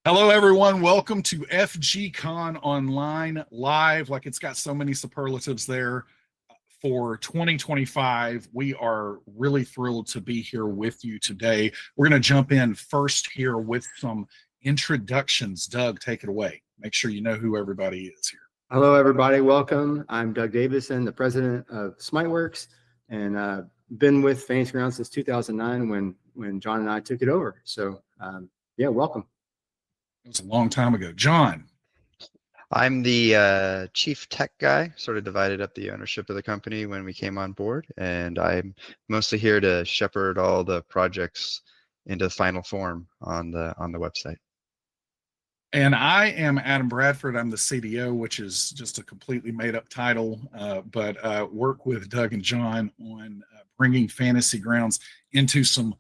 Hello, everyone. Welcome to FGCon Online Live. Like it's got so many superlatives there for 2025. We are really thrilled to be here with you today. We're going to jump in first here with some introductions. Doug, take it away. Make sure you know who everybody is here. Hello, everybody. Welcome. I'm Doug Davison, the president of SmiteWorks, and been with Fantasy Grounds since 2009 when John and I took it over. So, yeah, welcome. It was a long time ago. John. I'm the chief tech guy, sort of divided up the ownership of the company when we came on board, and I'm mostly here to shepherd all the projects into final form on the website. And I am Adam Bradford. I'm the CDO, which is just a completely made up title, but work with Doug and John on bringing Fantasy Grounds into some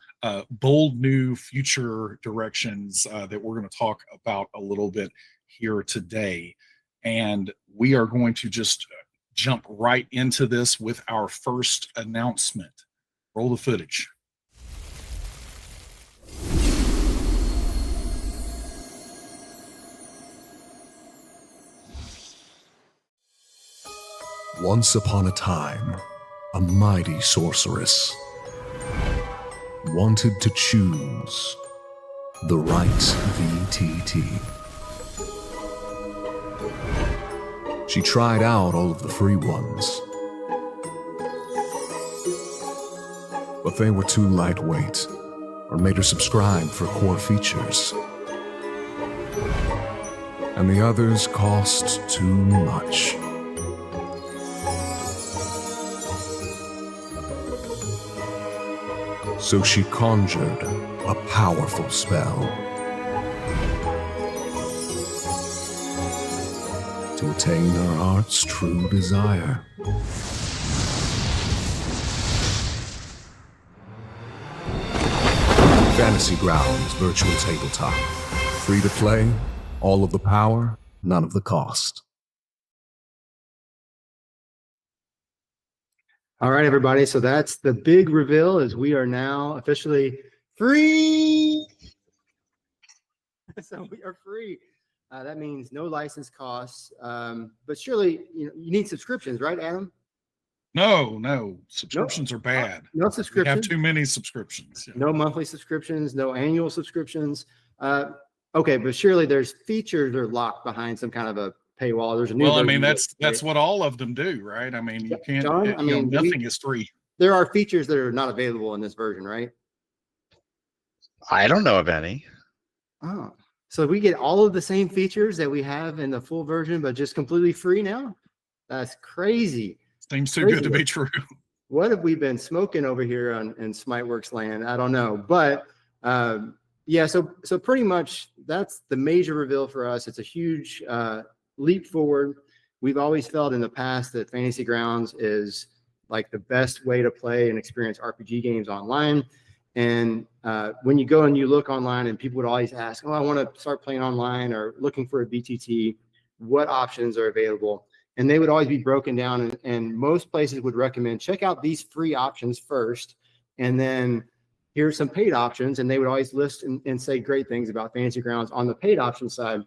bold new future directions that we're going to talk about a little bit here today. And we are going to just jump right into this with our first announcement. Roll the footage. Once upon a time, a mighty sorceress wanted to choose the right VTT. She tried out all of the free ones, but they were too lightweight or made her subscribe for core features. And the others cost too much. So she conjured a powerful spell to attain her heart's true desire. Fantasy Grounds Virtual Tabletop. Free to play, all of the power, none of the cost. All right, everybody. So that's the big reveal, is we are now officially free. So we are free. That means no license costs. But surely you need subscriptions, right, Adam? No. Subscriptions are bad. No subscriptions. We have too many subscriptions. Yeah. No monthly subscriptions, no annual subscriptions. Okay, but surely there's features that are locked behind some kind of a paywall. There's a new. Well, I mean, that's what all of them do, right? I mean, you can't. John, nothing is free. There are features that are not available in this version, right? I don't know of any. Oh, so we get all of the same features that we have in the full version, but just completely free now? That's crazy. Seems too good to be true. What have we been smoking over here in SmiteWorks land? I don't know, but yeah. So pretty much that's the major reveal for us. It's a huge leap forward. We've always felt in the past that Fantasy Grounds is like the best way to play and experience RPG games online. And when you go and you look online, and people would always ask, oh, I want to start playing online or looking for a BTT, what options are available? And they would always be broken down, and most places would recommend check out these free options first, and then here's some paid options. And they would always list and say great things about Fantasy Grounds on the paid option side.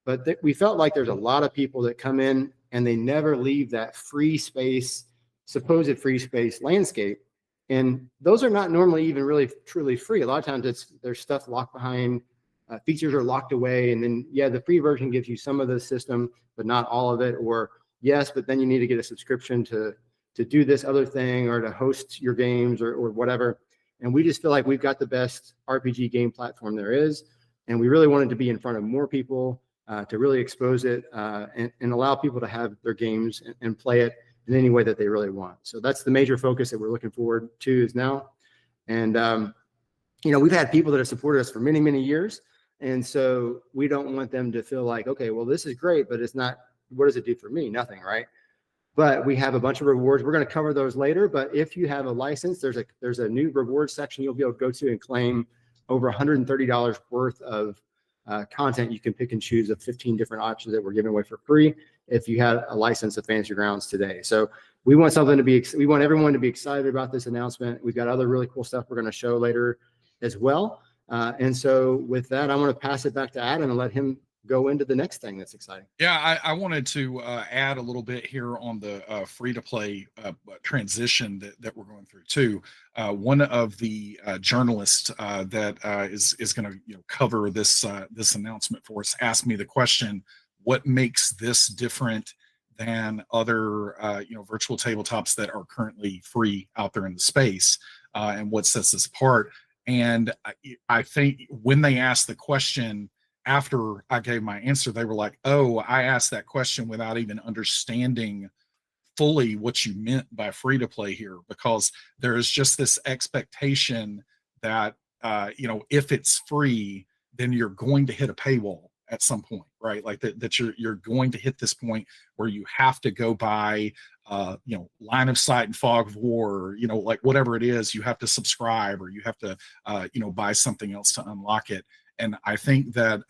But we felt like there's a lot of people that come in and they never leave that free space, supposed free space landscape. And those are not normally even really truly free. A lot of times there's stuff locked behind, features are locked away. And then, yeah, the free version gives you some of the system, but not all of it. Or yes, but then you need to get a subscription to do this other thing or to host your games or whatever. And we just feel like we've got the best RPG game platform there is. And we really wanted to be in front of more people, to really expose it and allow people to have their games and play it in any way that they really want. So that's the major focus that we're looking forward to is now. And, we've had people that have supported us for many, many years. And so we don't want them to feel like, okay, well, this is great, but it's not, what does it do for me? Nothing, right? But we have a bunch of rewards. We're going to cover those later. But if you have a license, there's a new rewards section you'll be able to go to and claim over $130 worth of content. You can pick and choose of 15 different options that we're giving away for free if you had a license of Fantasy Grounds today. So we want we want everyone to be excited about this announcement. We've got other really cool stuff we're going to show later as well. And so with that, I want to pass it back to Adam and let him go into the next thing that's exciting. Yeah, I wanted to add a little bit here on the free-to-play transition that we're going through too. One of the journalists that is going to cover this this announcement for us asked me the question, what makes this different than other virtual tabletops that are currently free out there in the space, and what sets this apart? And I think when they asked the question, after I gave my answer, they were like, oh, I asked that question without even understanding fully what you meant by free to play here, because there is just this expectation that, if it's free, then you're going to hit a paywall at some point, right? Like that you're going to hit this point where you have to go buy, line of sight and fog of war, like whatever it is, you have to subscribe or you have to, buy something else to unlock it. And I think that,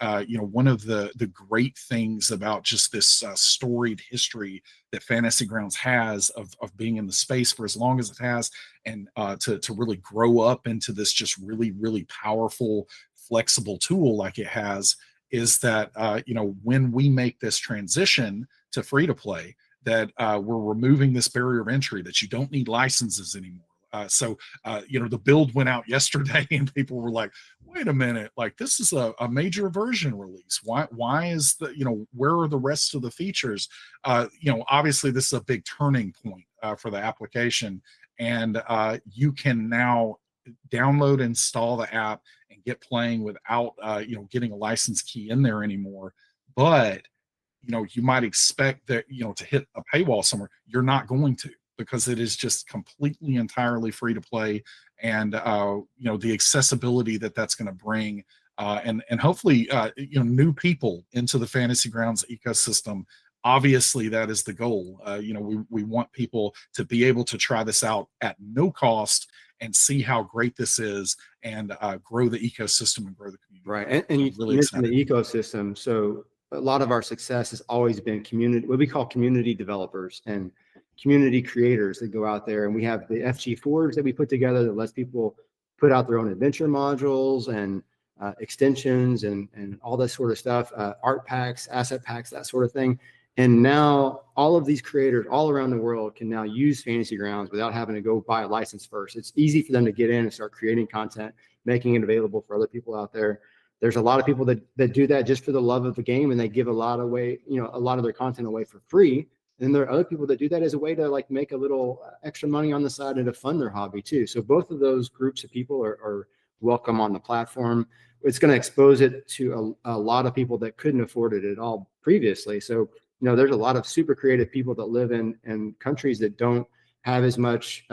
one of the great things about just this storied history that Fantasy Grounds has of being in the space for as long as it has, and to really grow up into this just really, really powerful, flexible tool like it has, is that, when we make this transition to free to play, that we're removing this barrier of entry, that you don't need licenses anymore. So the build went out yesterday and people were like, wait a minute, like this is a major version release. Why is where are the rest of the features? Obviously this is a big turning point for the application, and you can now download, install the app and get playing without getting a license key in there anymore. But you might expect that to hit a paywall somewhere. You're not going to, because it is just completely entirely free to play, and the accessibility that's going to bring, and hopefully new people into the Fantasy Grounds ecosystem. Obviously that is the goal. We want people to be able to try this out at no cost and see how great this is, and grow the ecosystem and grow the community. Right, and you really mentioned the ecosystem. So a lot of our success has always been community, what we call community developers and community creators that go out there. And we have the FG4s that we put together that lets people put out their own adventure modules and extensions and all this sort of stuff, art packs, asset packs, that sort of thing. And now all of these creators all around the world can now use Fantasy Grounds without having to go buy a license first. It's easy for them to get in and start creating content, making it available for other people out there. There's a lot of people that do that just for the love of the game, and they give a lot away, a lot of their content away for free. And there are other people that do that as a way to like make a little extra money on the side and to fund their hobby too. So both of those groups of people are welcome on the platform. It's going to expose it to a lot of people that couldn't afford it at all previously. So, there's a lot of super creative people that live in countries that don't have as much,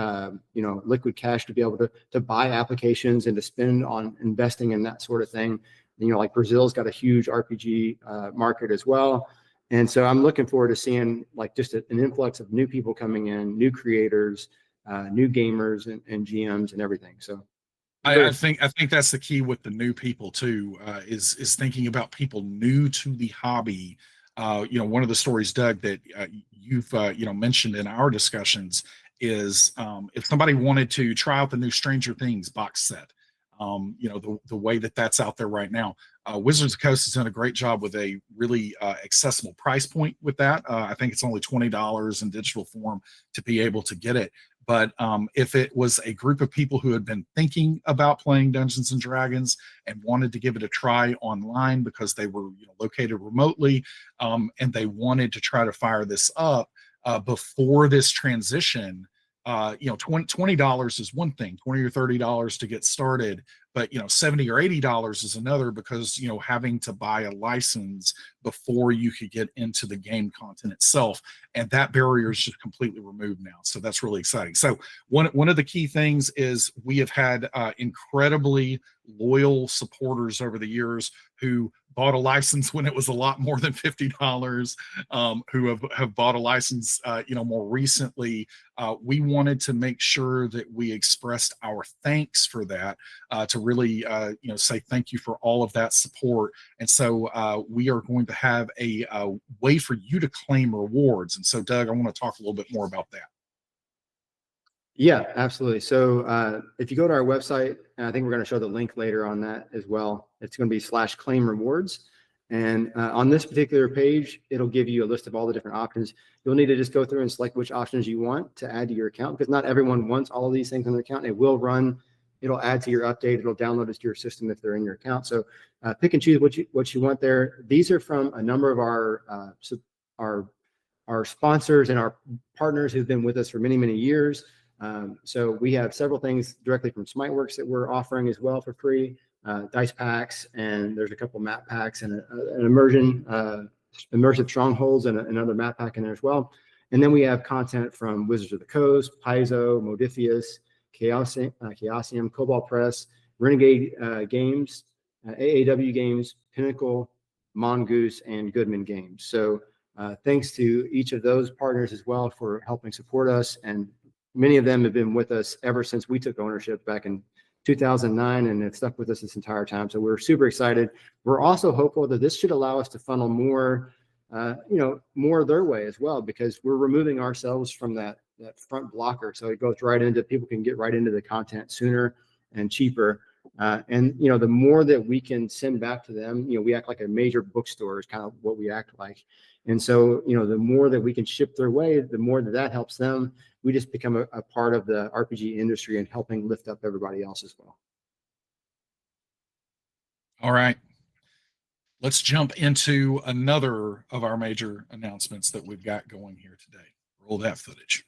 liquid cash to be able to buy applications and to spend on investing in that sort of thing. Like Brazil's got a huge RPG market as well. And so I'm looking forward to seeing like just an influx of new people coming in, new creators, new gamers and GMs and everything. So I think that's the key with the new people too, is thinking about people new to the hobby. One of the stories, Doug, that you've mentioned in our discussions is if somebody wanted to try out the new Stranger Things box set, the way that's out there right now. Wizards of the Coast has done a great job with a really accessible price point with that. I think it's only $20 in digital form to be able to get it. But if it was a group of people who had been thinking about playing Dungeons and Dragons and wanted to give it a try online because they were located remotely, and they wanted to try to fire this up before this transition, $20 is one thing, $20 or $30 to get started, but $70 or $80 is another, because having to buy a license before you could get into the game content itself, and that barrier is just completely removed now. So that's really exciting. So one of the key things is we have had incredibly loyal supporters over the years who bought a license when it was a lot more than $50, who have bought a license more recently. We wanted to make sure that we expressed our thanks for that, to really say thank you for all of that support. And so we are going to have a way for you to claim rewards. And so Doug, I want to talk a little bit more about that. Yeah, absolutely. So if you go to our website, and I think we're going to show the link later on that as well. It's going to be /claim rewards. And on this particular page, it'll give you a list of all the different options. You'll need to just go through and select which options you want to add to your account, because not everyone wants all of these things on their account. It will run, it'll add to your update, it'll download it to your system if they're in your account. So pick and choose what you want there. These are from a number of our sponsors and our partners who've been with us for many, many years. So we have several things directly from SmiteWorks that we're offering as well for free, dice packs, and there's a couple map packs and an immersive strongholds and another map pack in there as well. And then we have content from Wizards of the Coast, Paizo, Modifius, Chaosium, Cobalt Press, Renegade Games, AAW Games, Pinnacle, Mongoose, and Goodman Games. So thanks to each of those partners as well for helping support us. And many of them have been with us ever since we took ownership back in 2009 and have stuck with us this entire time. So we're super excited. We're also hopeful that this should allow us to funnel more, more their way as well, because we're removing ourselves from that front blocker. So it goes right into, people can get right into the content sooner and cheaper. And, the more that we can send back to them, we act like a major bookstore is kind of what we act like. And so, the more that we can ship their way, the more that helps them. We just become a part of the RPG industry and helping lift up everybody else as well. All right. Let's jump into another of our major announcements that we've got going here today. Roll that footage.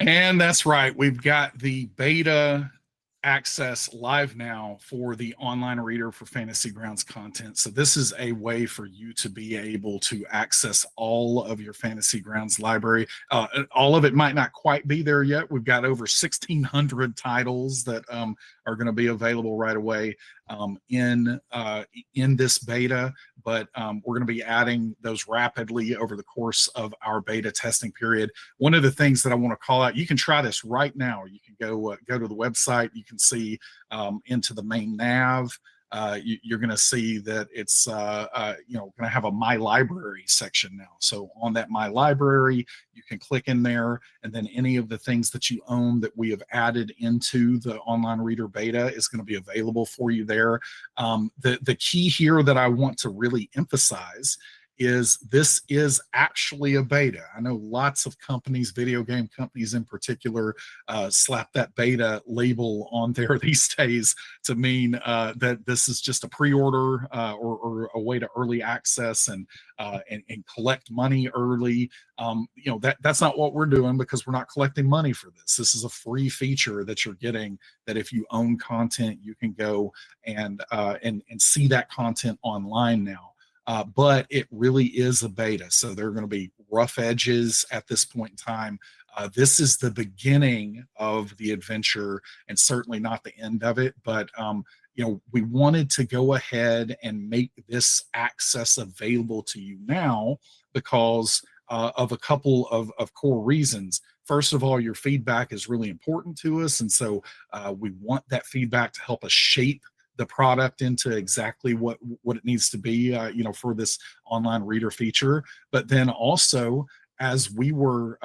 And that's right. We've got the beta access live now for the online reader for Fantasy Grounds content. So this is a way for you to be able to access all of your Fantasy Grounds library. All of it might not quite be there yet. We've got over 1,600 titles that are going to be available right away in this beta, but we're going to be adding those rapidly over the course of our beta testing period. One of the things that I want to call out, you can try this right now. You can go to the website. You can see into the main nav. You're going to see that it's going to have a My Library section now. So on that My Library, you can click in there, and then any of the things that you own that we have added into the online reader beta is going to be available for you there. The key here that I want to really emphasize is this is actually a beta. I know lots of companies, video game companies in particular, slap that beta label on there these days to mean that this is just a pre-order or a way to early access and collect money early. That's not what we're doing, because we're not collecting money for this. This is a free feature that you're getting, that if you own content, you can go and see that content online now. But it really is a beta. So there are going to be rough edges at this point in time. This is the beginning of the adventure and certainly not the end of it. But, we wanted to go ahead and make this access available to you now because of a couple of core reasons. First of all, your feedback is really important to us. And so we want that feedback to help us shape the product into exactly what it needs to be, for this online reader feature. But then also, as we were,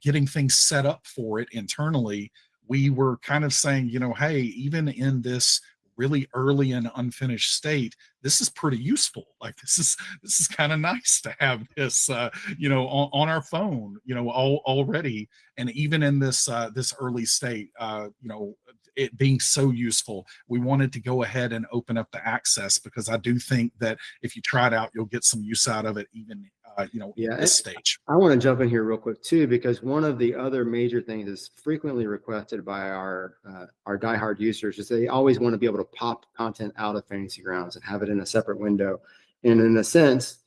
getting things set up for it internally, we were kind of saying, hey, even in this really early and unfinished state, this is pretty useful. Like this is kind of nice to have this, on our phone, already. And even in this early state, it being so useful, we wanted to go ahead and open up the access, because I do think that if you try it out, you'll get some use out of it even Yeah, this stage. I want to jump in here real quick too, because one of the other major things that's frequently requested by our diehard users is they always want to be able to pop content out of Fantasy Grounds and have it in a separate window. And in a sense,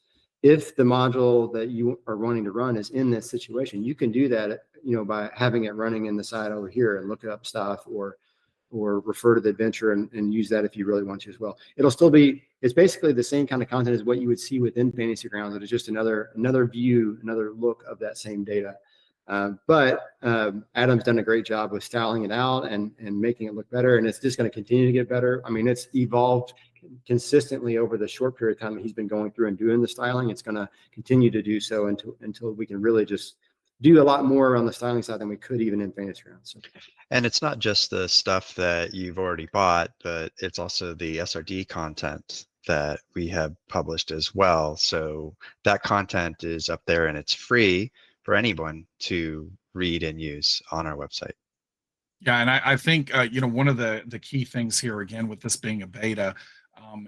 if the module that you are wanting to run is in this situation, you can do that, by having it running in the side over here and look up stuff or refer to the adventure and use that if you really want to as well. It'll still be, it's basically the same kind of content as what you would see within Fantasy Grounds. It is just another view, another look of that same data. But Adam's done a great job with styling it out and making it look better. And it's just going to continue to get better. I mean, it's evolved consistently over the short period of time that he's been going through and doing the styling. It's going to continue to do so until we can really just do a lot more on the styling side than we could even in Fantasy Grounds. So. And it's not just the stuff that you've already bought, but it's also the SRD content that we have published as well. So that content is up there and it's free for anyone to read and use on our website. Yeah, and I think one of the key things here, again, with this being a beta,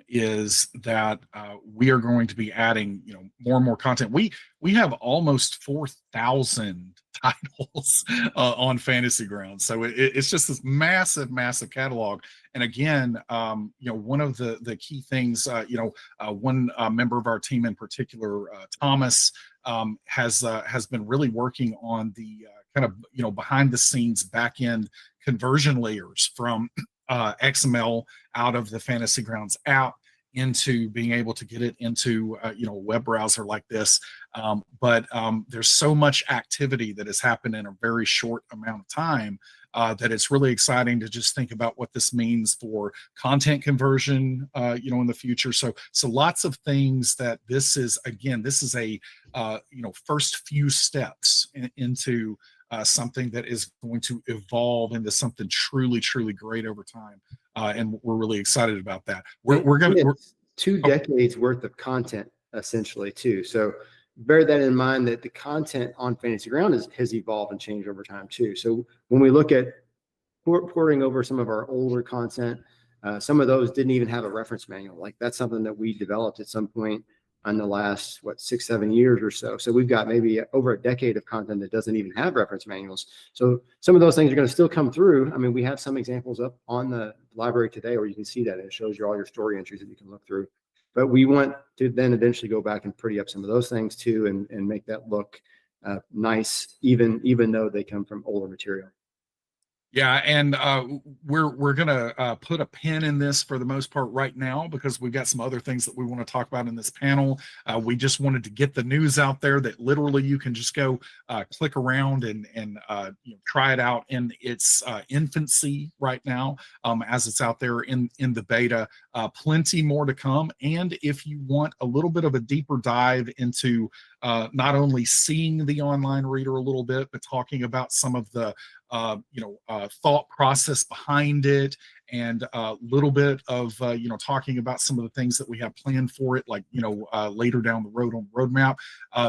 is that we are going to be adding more and more content. We have almost 4,000 titles on Fantasy Grounds, so it's just this massive catalog. And again, one of the key things, one member of our team in particular, Thomas, has been really working on the kind of behind the scenes back end conversion layers from XML out of the Fantasy Grounds app into being able to get it into a web browser like this. But there's so much activity that has happened in a very short amount of time that it's really exciting to just think about what this means for content conversion, in the future. So lots of things that this is a first few steps into something that is going to evolve into something truly great over time, and we're really excited about that. We're 2 decades worth of content essentially too. So bear that in mind, that the content on Fantasy Ground has evolved and changed over time too. So when we look at porting over some of our older content, some of those didn't even have a reference manual. Like that's something that we developed at some point in the last 6-7 years or so. So we've got maybe over a decade of content that doesn't even have reference manuals. So some of those things are going to still come through. I mean, we have some examples up on the library today where you can see that, and it shows you all your story entries that you can look through. But we want to then eventually go back and pretty up some of those things too, and make that look nice, even though they come from older material. Yeah, and we're gonna put a pin in this for the most part right now, because we've got some other things that we want to talk about in this panel. We just wanted to get the news out there that literally you can just go click around and try it out in its infancy right now, as it's out there in the beta. Plenty more to come, and if you want a little bit of a deeper dive into not only seeing the online reader a little bit, but talking about some of the thought process behind it, and a little bit of talking about some of the things that we have planned for it, like later down the road on the roadmap.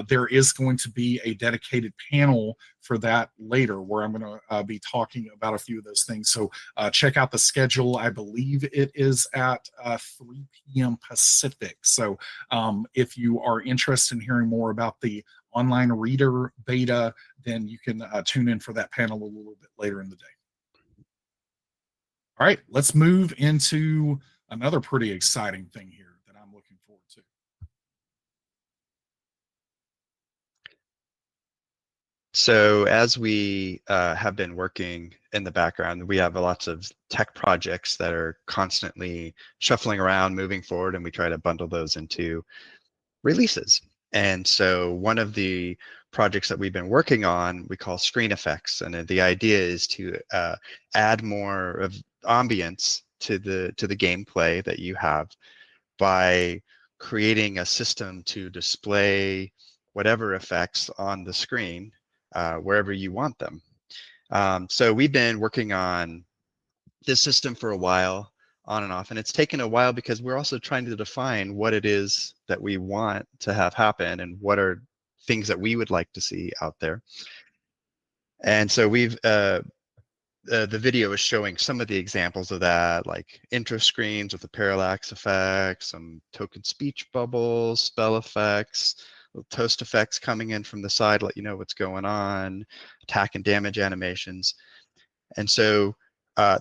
There is going to be a dedicated panel for that later, where I'm going to be talking about a few of those things. So check out the schedule. I believe it is at 3 p.m. Pacific. So if you are interested in hearing more about the online reader beta, then you can tune in for that panel a little bit later in the day. All right, let's move into another pretty exciting thing here that I'm looking forward to. So as we have been working in the background, we have lots of tech projects that are constantly shuffling around, moving forward, and we try to bundle those into releases. And so one of the projects that we've been working on, we call screen effects. And the idea is to add more of ambience to the gameplay that you have by creating a system to display whatever effects on the screen wherever you want them. So we've been working on this system for a while, on and off, and it's taken a while because we're also trying to define what it is that we want to have happen and what are things that we would like to see out there. And so we've the video is showing some of the examples of that, like intro screens with the parallax effect, some token speech bubbles, spell effects, little toast effects coming in from the side, let you know what's going on, attack and damage animations. And so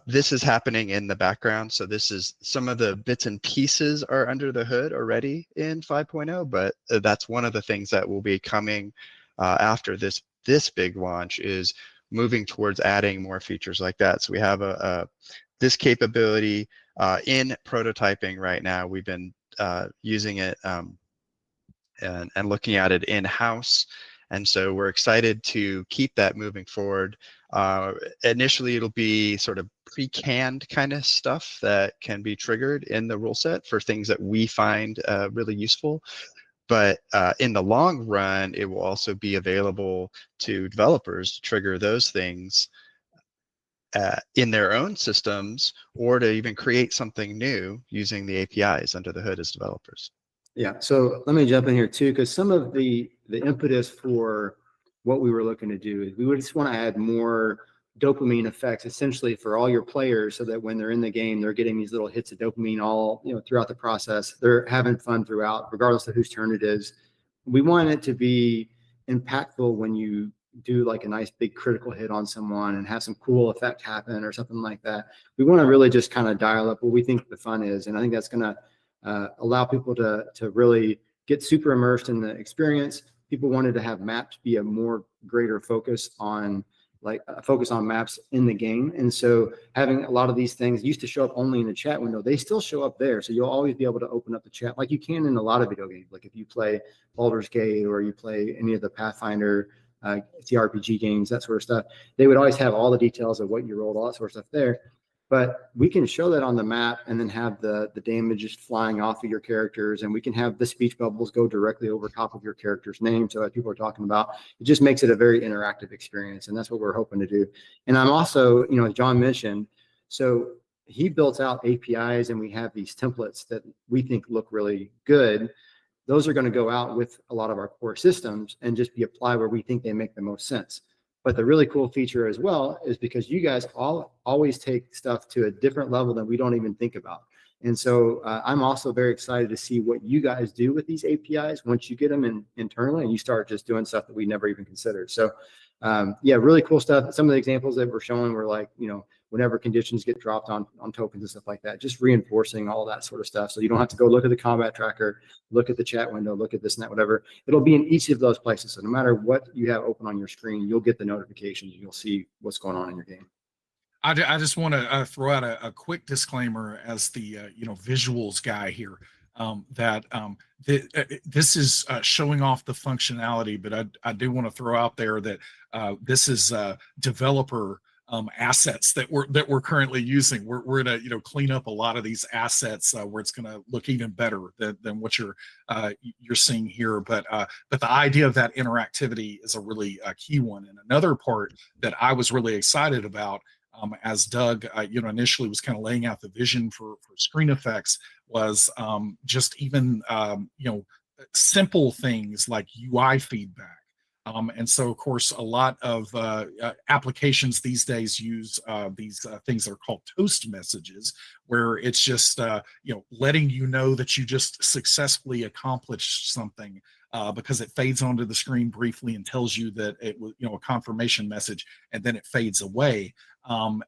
this is happening in the background. So this is some of the bits and pieces are under the hood already in 5.0, but that's one of the things that will be coming after this big launch, is moving towards adding more features like that. So we have this capability in prototyping right now. We've been using it and looking at it in-house. And so we're excited to keep that moving forward. Initially, it'll be sort of pre-canned kind of stuff that can be triggered in the rule set for things that we find really useful. But in the long run, it will also be available to developers to trigger those things in their own systems, or to even create something new using the APIs under the hood as developers. Yeah, so let me jump in here too, because some of the impetus for what we were looking to do is we would just want to add more dopamine effects essentially for all your players, so that when they're in the game, they're getting these little hits of dopamine all, throughout the process. They're having fun throughout, regardless of whose turn it is. We want it to be impactful when you do like a nice big critical hit on someone and have some cool effect happen or something like that. We want to really just kind of dial up what we think the fun is. And I think that's going to allow people to really get super immersed in the experience. People wanted to have maps be a more greater focus on maps in the game. And so having a lot of these things used to show up only in the chat window, they still show up there. So you'll always be able to open up the chat like you can in a lot of video games. Like if you play Baldur's Gate or you play any of the Pathfinder, TRPG games, that sort of stuff, they would always have all the details of what you rolled, all that sort of stuff there. But we can show that on the map and then have the damage just flying off of your characters, and we can have the speech bubbles go directly over top of your character's name. So as people are talking about, it just makes it a very interactive experience, and that's what we're hoping to do. And I'm also, as John mentioned, so he built out APIs, and we have these templates that we think look really good. Those are going to go out with a lot of our core systems and just be applied where we think they make the most sense. But the really cool feature as well is because you guys always take stuff to a different level than we don't even think about. And so I'm also very excited to see what you guys do with these APIs once you get them internally and you start just doing stuff that we never even considered. So yeah, really cool stuff. Some of the examples that we're showing were like, whenever conditions get dropped on tokens and stuff like that, just reinforcing all that sort of stuff. So you don't have to go look at the combat tracker, look at the chat window, look at this and that, whatever. It'll be in each of those places. So no matter what you have open on your screen, you'll get the notifications. You'll see what's going on in your game. I just want to throw out a quick disclaimer as the visuals guy here, that this is showing off the functionality, but I do want to throw out there that this is developer assets that we're currently using. We're gonna clean up a lot of these assets where it's gonna look even better than what you're seeing here. But the idea of that interactivity is a really key one. And another part that I was really excited about, as Doug initially was kind of laying out the vision for screen effects, was just even simple things like UI feedback. And so, of course, a lot of applications these days use these things that are called toast messages, where it's just letting you know that you just successfully accomplished something, because it fades onto the screen briefly and tells you that it was a confirmation message, and then it fades away.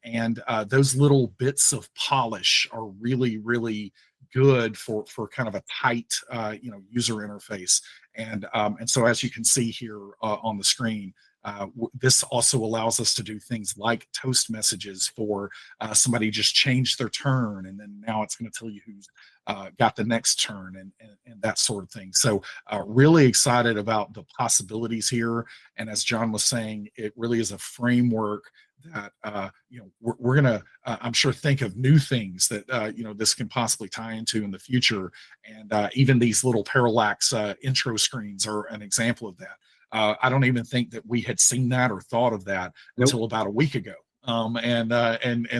And those little bits of polish are really, really good for kind of a tight user interface. And so, as you can see here on the screen, this also allows us to do things like toast messages for somebody just changed their turn, and then now it's going to tell you who's got the next turn, and that sort of thing. So really excited about the possibilities here. And as John was saying, it really is a framework that we're gonna I'm sure think of new things that this can possibly tie into in the future. And even these little parallax intro screens are an example of that. I don't even think that we had seen that or thought of that until about a week ago. And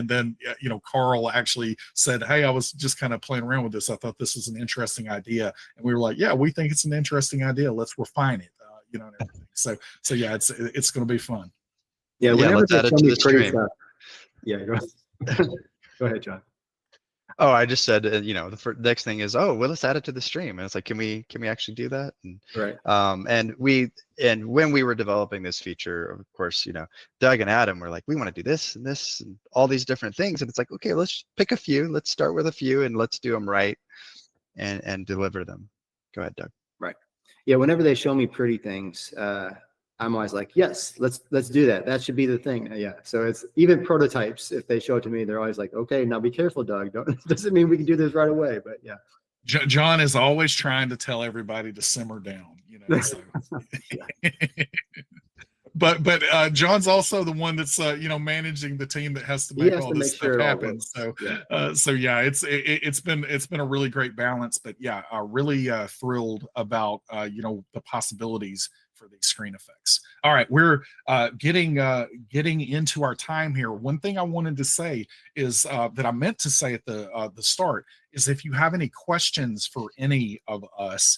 then Carl actually said, "Hey, I was just kind of playing around with this. I thought this was an interesting idea." And we were like, "Yeah, we think it's an interesting idea. Let's refine it." And everything. So yeah, it's going to be fun. Yeah, let's add it to the stream. Stuff. Yeah, go ahead, John. Oh, I just said, the next thing is, oh, well, let's add it to the stream. And it's like, can we actually do that? And, Right. and when we were developing this feature, of course, Doug and Adam were like, we want to do this and all these different things. And it's like, okay, let's pick a few. Let's start with a few and let's do them right and deliver them. Go ahead, Doug. Right. Yeah. Whenever they show me pretty things, I'm always like, yes, let's do that. That should be the thing. Yeah. So it's even prototypes. If they show it to me, they're always like, okay, now be careful, Doug. Doesn't mean we can do this right away, but yeah. John is always trying to tell everybody to simmer down, so. But John's also the one that's managing the team that has to make all this stuff happen. So it's been a really great balance. But yeah, really thrilled about the possibilities for these screen effects. All right, we're getting into our time here. One thing I wanted to say is that I meant to say at the start is if you have any questions for any of us,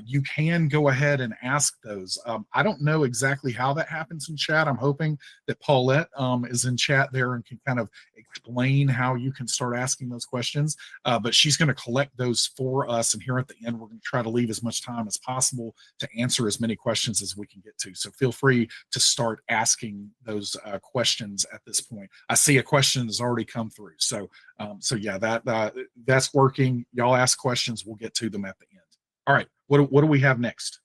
you can go ahead and ask those. I don't know exactly how that happens in chat. I'm hoping that Paulette is in chat there and can kind of explain how you can start asking those questions. But she's going to collect those for us. And here at the end, we're going to try to leave as much time as possible to answer as many questions as we can get to. So feel free to start asking those questions at this point. I see a question has already come through. So yeah, that's working. Y'all ask questions. We'll get to them at the end. All right. What do we have next?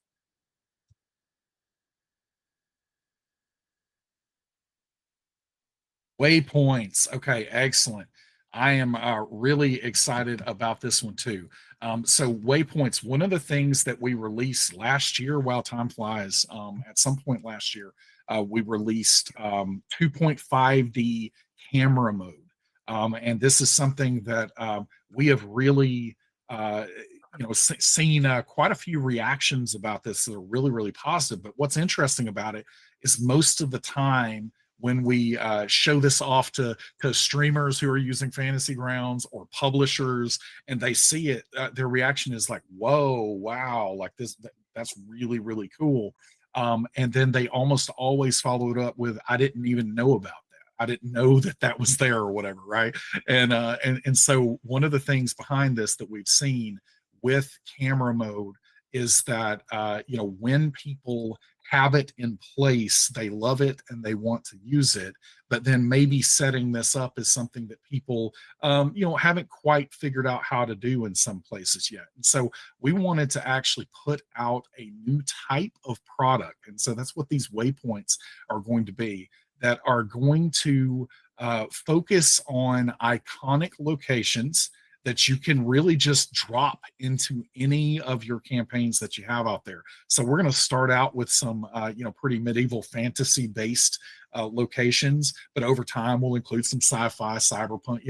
Waypoints. Okay, excellent. I am really excited about this one too. So Waypoints, one of the things that we released last year, while time flies, at some point last year, we released 2.5D camera mode. And this is something that we have really seen quite a few reactions about this that are really, really positive. But what's interesting about it is most of the time when we show this off to streamers who are using Fantasy Grounds or publishers and they see it, their reaction is like, whoa, wow, like that's really, really cool. And then they almost always follow it up with, I didn't even know about that. I didn't know that was there or whatever, right? And so one of the things behind this that we've seen with camera mode is that when people have it in place, they love it and they want to use it, but then maybe setting this up is something that people haven't quite figured out how to do in some places yet. And so we wanted to actually put out a new type of product, and so that's what these waypoints are going to be, that are going to focus on iconic locations that you can really just drop into any of your campaigns that you have out there. So we're going to start out with some, pretty medieval fantasy based locations, but over time we'll include some sci-fi, cyberpunk,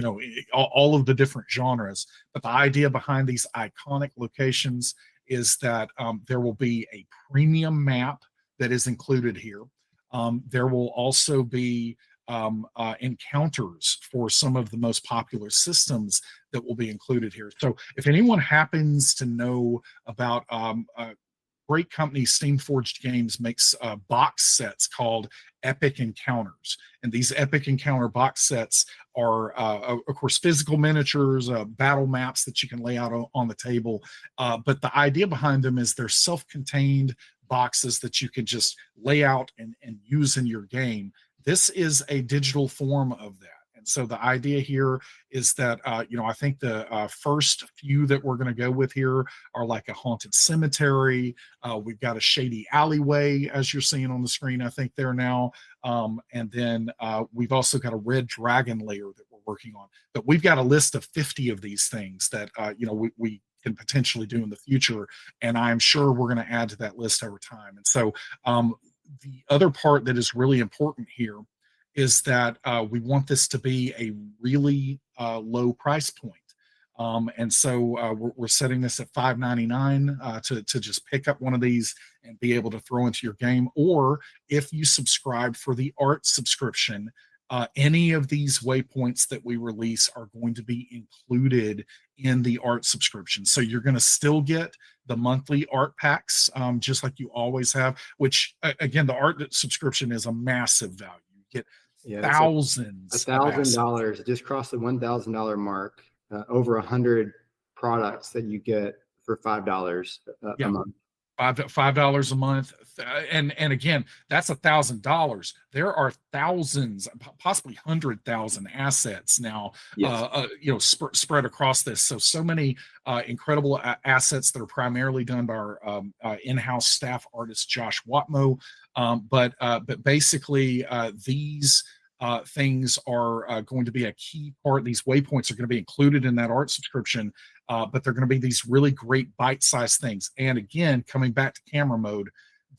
all of the different genres. But the idea behind these iconic locations is that there will be a premium map that is included here. There will also be encounters for some of the most popular systems that will be included here. So if anyone happens to know about a great company, Steamforged Games makes box sets called Epic Encounters. And these Epic Encounter box sets are, of course, physical miniatures, battle maps that you can lay out on the table. But the idea behind them is they're self-contained boxes that you can just lay out and use in your game. This is a digital form of that. And so the idea here is that, I think the first few that we're going to go with here are like a haunted cemetery. We've got a shady alleyway, as you're seeing on the screen, I think there now. And then we've also got a red dragon layer that we're working on. But we've got a list of 50 of these things that, we can potentially do in the future. And I'm sure we're going to add to that list over time. And so the other part that is really important here is that we want this to be a really low price point. And so we're setting this at $5.99 to just pick up one of these and be able to throw into your game. Or if you subscribe for the art subscription, any of these waypoints that we release are going to be included in the art subscription. So you're going to still get the monthly art packs, just like you always have, which again, the art subscription is a massive value. You get thousands. $1,000 just crossed the $1,000 mark. over 100 products that you get for $5 Yeah. a month. $5 a month, and again, that's $1,000. There are thousands, possibly 100,000 assets now, Yes. spread across this. So many incredible assets that are primarily done by our in-house staff artist Josh Watmo. But basically, these things are going to be a key part. These waypoints are going to be included in that art subscription. But they're going to be these really great bite-sized things. And again, coming back to camera mode,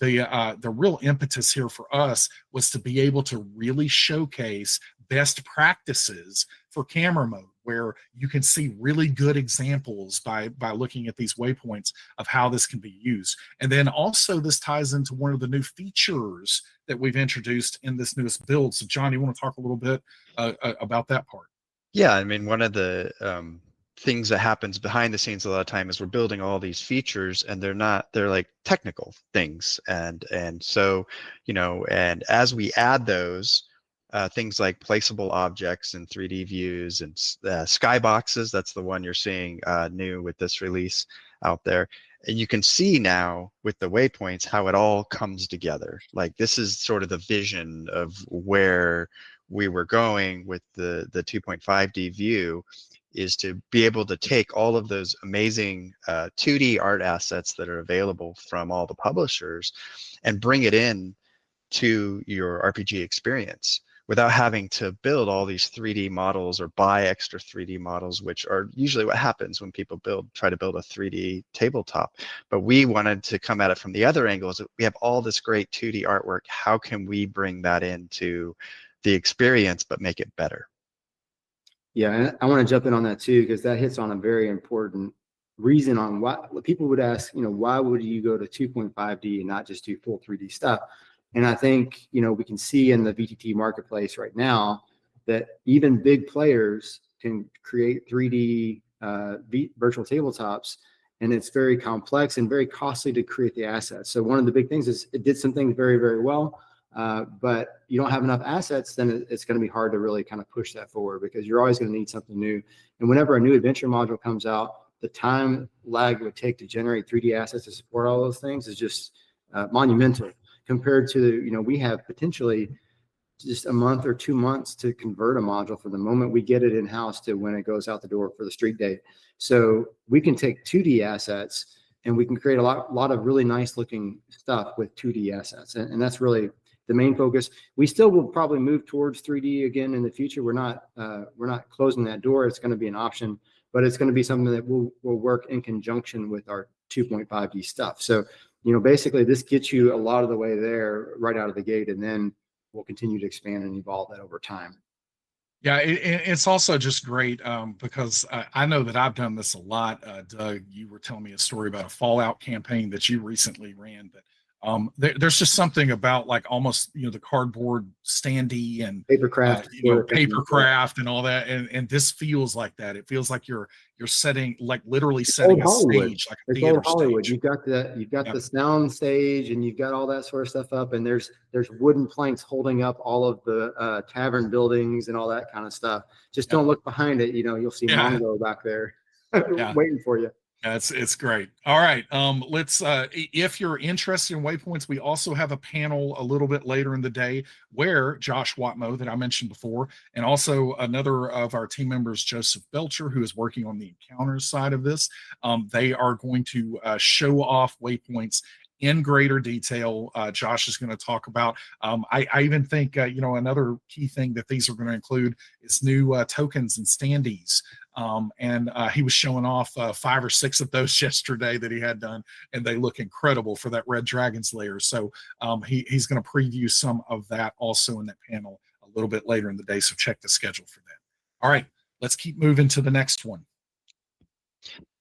the real impetus here for us was to be able to really showcase best practices for camera mode, where you can see really good examples by looking at these waypoints of how this can be used. And then also this ties into one of the new features that we've introduced in this newest build. So John, you want to talk a little bit about that part? Yeah, I mean, one of the things that happens behind the scenes a lot of time is we're building all these features, and they're like technical things, and so, you know, and as we add those things like placeable objects and 3D views and skyboxes, that's the one you're seeing new with this release out there. And you can see now with the waypoints how it all comes together. Like, this is sort of the vision of where we were going with the 2.5D view, is to be able to take all of those amazing 2D art assets that are available from all the publishers and bring it in to your RPG experience without having to build all these 3D models or buy extra 3D models, which are usually what happens when people try to build a 3D tabletop. But we wanted to come at it from the other angle, is that we have all this great 2D artwork. How can we bring that into the experience but make it better? Yeah, and I want to jump in on that too, because that hits on a very important reason on why people would ask, you know, why would you go to 2.5D and not just do full 3D stuff? And I think, you know, we can see in the VTT marketplace right now that even big players can create 3D virtual tabletops, and it's very complex and very costly to create the assets. So one of the big things is it did some things very, very well. But you don't have enough assets, then it's going to be hard to really kind of push that forward, because you're always going to need something new. And whenever a new adventure module comes out, the time lag it would take to generate 3D assets to support all those things is just monumental compared to, you know, we have potentially just a month or 2 months to convert a module from the moment we get it in-house to when it goes out the door for the street date. So we can take 2D assets and we can create a lot of really nice looking stuff with 2D assets. And that's really the main focus. We still will probably move towards 3D again in the future. We're not closing that door. It's going to be an option, but it's going to be something that will work in conjunction with our 2.5D stuff. So, you know, basically this gets you a lot of the way there right out of the gate, and then we'll continue to expand and evolve that over time. Yeah, it's also just great because I know that I've done this a lot. Doug, you were telling me a story about a Fallout campaign that you recently ran, but there's just something about like almost, you know, the cardboard standee and Papercraft, papercraft and all that, and this feels like that. It feels like you're setting, like literally setting a stage, like a theater Hollywood. stage. You've got the sound stage, and you've got all that sort of stuff up, and there's wooden planks holding up all of the tavern buildings and all that kind of stuff. Just don't look behind it. You know, you'll see Mongo back there waiting for you. It's great. All right. Let's if you're interested in waypoints, we also have a panel a little bit later in the day where Josh Watmo, that I mentioned before, and also another of our team members, Joseph Belcher, who is working on the encounters side of this. They are going to show off waypoints in greater detail. Josh is going to talk about, I even think, you know, another key thing that these are going to include is new tokens and standees. And he was showing off 5 or 6 of those yesterday that he had done, and they look incredible for that Red Dragon's Lair. So he's going to preview some of that also in that panel a little bit later in the day. So check the schedule for that. All right, let's keep moving to the next one.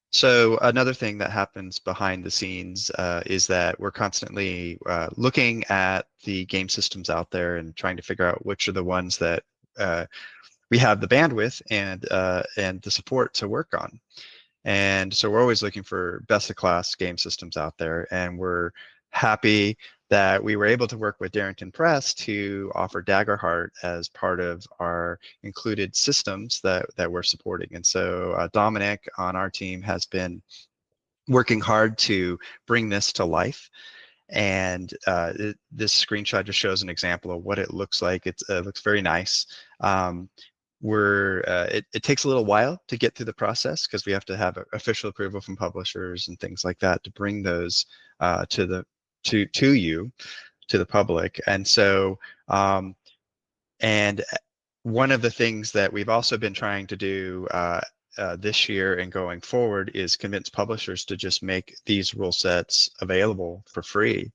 So another thing that happens behind the scenes is that we're constantly looking at the game systems out there and trying to figure out which are the ones that we have the bandwidth and the support to work on. And so we're always looking for best of class game systems out there, and we're happy that we were able to work with Darrington Press to offer Daggerheart as part of our included systems that we're supporting. And so Dominic on our team has been working hard to bring this to life. And this screenshot just shows an example of what it looks like. It looks very nice. It takes a little while to get through the process because we have to have official approval from publishers and things like that to bring those to the public. And so and one of the things that we've also been trying to do this year and going forward is convince publishers to just make these rule sets available for free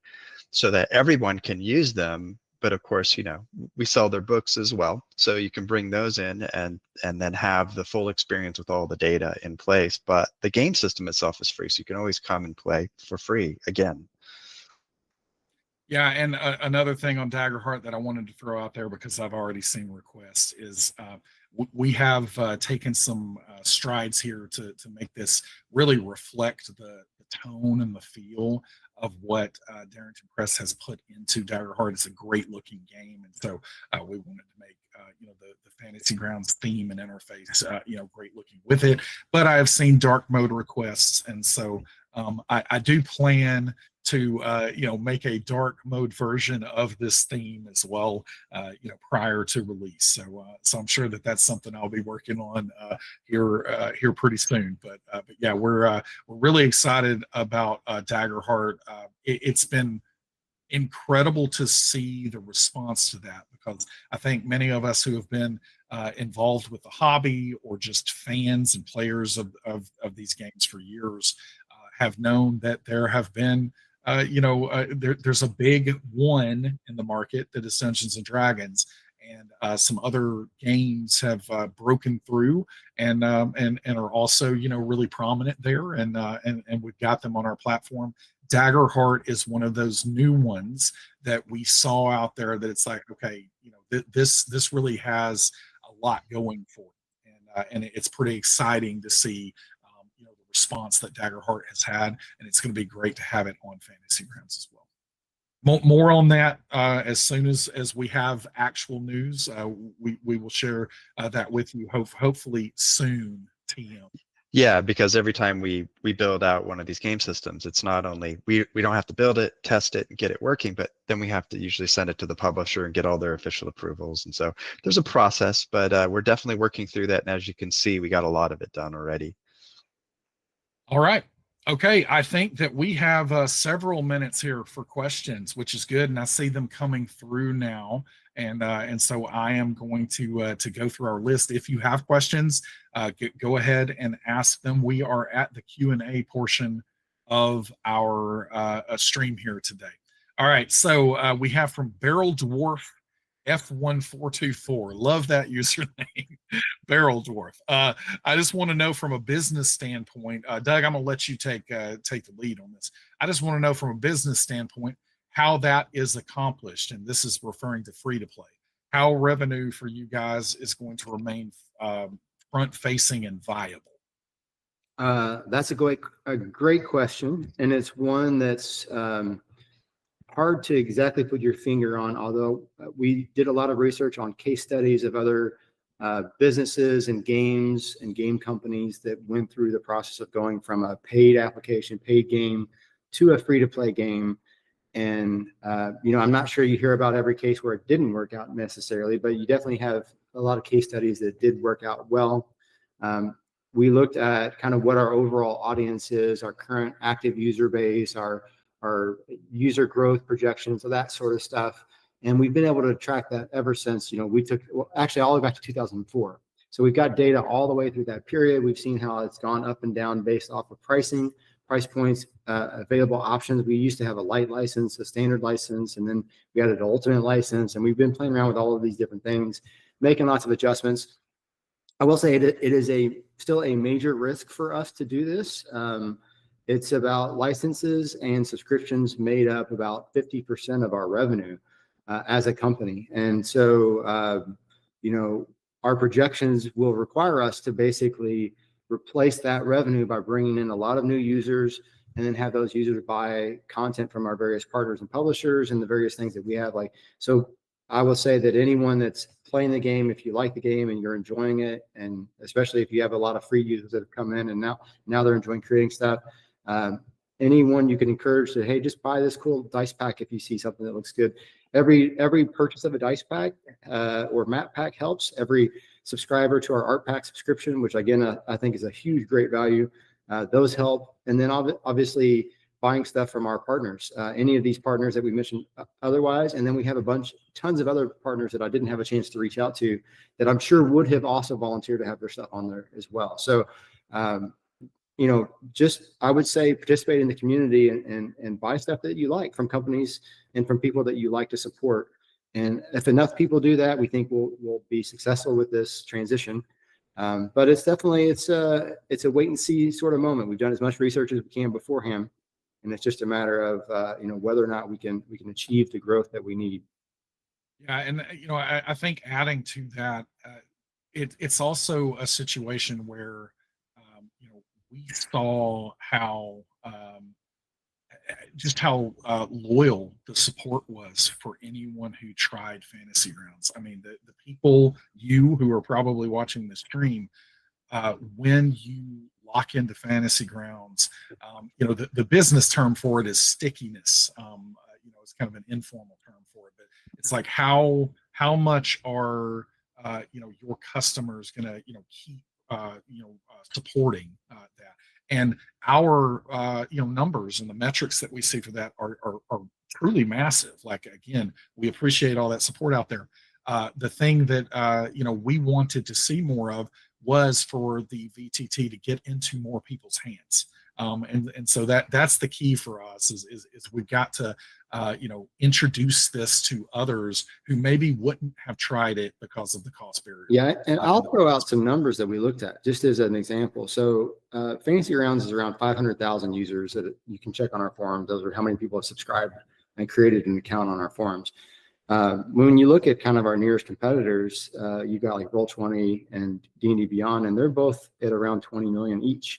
so that everyone can use them. But of course, you know, we sell their books as well, so you can bring those in and then have the full experience with all the data in place. But the game system itself is free, so you can always come and play for free again. Yeah, and another thing on Daggerheart that I wanted to throw out there, because I've already seen requests, is we have taken some strides here to make this really reflect the tone and the feel of what Darrington Press has put into Daggerheart. It's a great looking game, and so we wanted to make you know, the Fantasy Grounds theme and interface you know, great looking with it. But I have seen dark mode requests, and so I do plan to you know, make a dark mode version of this theme as well, you know, prior to release. So so I'm sure that that's something I'll be working on here pretty soon. But yeah, we're really excited about Daggerheart. It's been incredible to see the response to that, because I think many of us who have been involved with the hobby or just fans and players of these games for years have known that there have been you know, there's a big one in the market that is Dungeons and Dragons, and some other games have broken through and are also, you know, really prominent there, and we've got them on our platform. Daggerheart is one of those new ones that we saw out there that it's like, okay, you know, this really has a lot going for it, and it's pretty exciting to see you know, the response that Daggerheart has had, and it's going to be great to have it on Fantasy Grounds as well. More on that as soon as we have actual news. We will share that with you hopefully soon, TM. Yeah, because every time we build out one of these game systems, it's not only we don't have to build it, test it, and get it working, but then we have to usually send it to the publisher and get all their official approvals. And so there's a process, but we're definitely working through that. And as you can see, we got a lot of it done already. All right. Okay, I think that we have several minutes here for questions, which is good, and I see them coming through now. And so I am going to go through our list. If you have questions, go ahead and ask them. We are at the Q&A portion of our stream here today. All right, so we have from Barrel Dwarf F1424. Love that username, Barrel Dwarf. I just want to know from a business standpoint, Doug, I'm gonna let you take the lead on this. I just want to know from a business standpoint how that is accomplished, and this is referring to free to play. How revenue for you guys is going to remain front facing and viable? That's a great question, and it's one that's hard to exactly put your finger on, although we did a lot of research on case studies of other businesses and games and game companies that went through the process of going from a paid application, paid game, to a free-to-play game. And, you know, I'm not sure you hear about every case where it didn't work out necessarily, but you definitely have a lot of case studies that did work out well. We looked at kind of what our overall audience is, our current active user base, our user growth projections, so that sort of stuff. And we've been able to track that ever since, you know, actually all the way back to 2004. So we've got data all the way through that period. We've seen how it's gone up and down based off of pricing, price points, available options. We used to have a light license, a standard license, and then we had an ultimate license. And we've been playing around with all of these different things, making lots of adjustments. I will say it is still a major risk for us to do this. It's about licenses and subscriptions made up about 50% of our revenue as a company. And so, you know, our projections will require us to basically replace that revenue by bringing in a lot of new users, and then have those users buy content from our various partners and publishers and the various things that we have. Like, so I will say that anyone that's playing the game, if you like the game and you're enjoying it, and especially if you have a lot of free users that have come in and now they're enjoying creating stuff, anyone you can encourage to, hey, just buy this cool dice pack if you see something that looks good. Every purchase of a dice pack or map pack helps. Every subscriber to our art pack subscription, which again I think is a huge great value, those help. And then obviously buying stuff from our partners, any of these partners that we mentioned otherwise. And then we have tons of other partners that I didn't have a chance to reach out to that I'm sure would have also volunteered to have their stuff on there as well. So, you know, just, I would say participate in the community and buy stuff that you like from companies and from people that you like to support. And if enough people do that, we think we'll be successful with this transition. But it's definitely, it's a wait and see sort of moment. We've done as much research as we can beforehand. And it's just a matter of, you know, whether or not we can achieve the growth that we need. Yeah. And, you know, I think adding to that, it's also a situation where, you know, we saw how, just how loyal the support was for anyone who tried Fantasy Grounds. I mean, the people, you who are probably watching this stream, when you lock into Fantasy Grounds, you know, the business term for it is stickiness. You know, it's kind of an informal term for it, but it's like how much are you know, your customers gonna, you know, keep you know, supporting that. And our you know, numbers and the metrics that we see for that are truly massive. Like, again, we appreciate all that support out there. The thing that you know, we wanted to see more of was for the VTT to get into more people's hands. And so that's the key for us is we've got to you know, introduce this to others who maybe wouldn't have tried it because of the cost barrier. Yeah, and I'll throw out some numbers that we looked at just as an example. So Fantasy Grounds is around 500,000 users that you can check on our forums. Those are how many people have subscribed and created an account on our forums. When you look at kind of our nearest competitors, you got like Roll20 and D&D Beyond, and they're both at around 20 million each.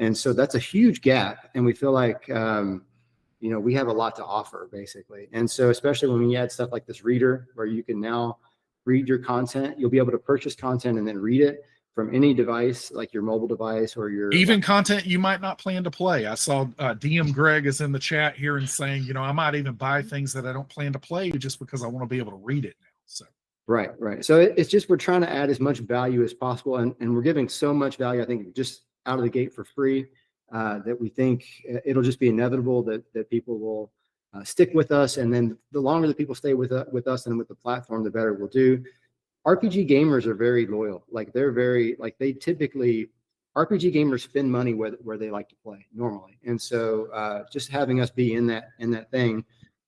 And so that's a huge gap. And we feel like, you know, we have a lot to offer basically. And so especially when we add stuff like this reader, where you can now read your content, you'll be able to purchase content and then read it from any device, like your mobile device or your even content you might not plan to play. I saw DM Greg is in the chat here and saying, you know, I might even buy things that I don't plan to play just because I want to be able to read it now. So right. So it's just, we're trying to add as much value as possible, and we're giving so much value, I think, just out of the gate for free, that we think it'll just be inevitable that people will stick with us. And then the longer that people stay with us and with the platform, the better we'll do. RPG gamers are very loyal. Like, they're very, like, they typically, RPG gamers spend money where they like to play normally. And so just having us be in that thing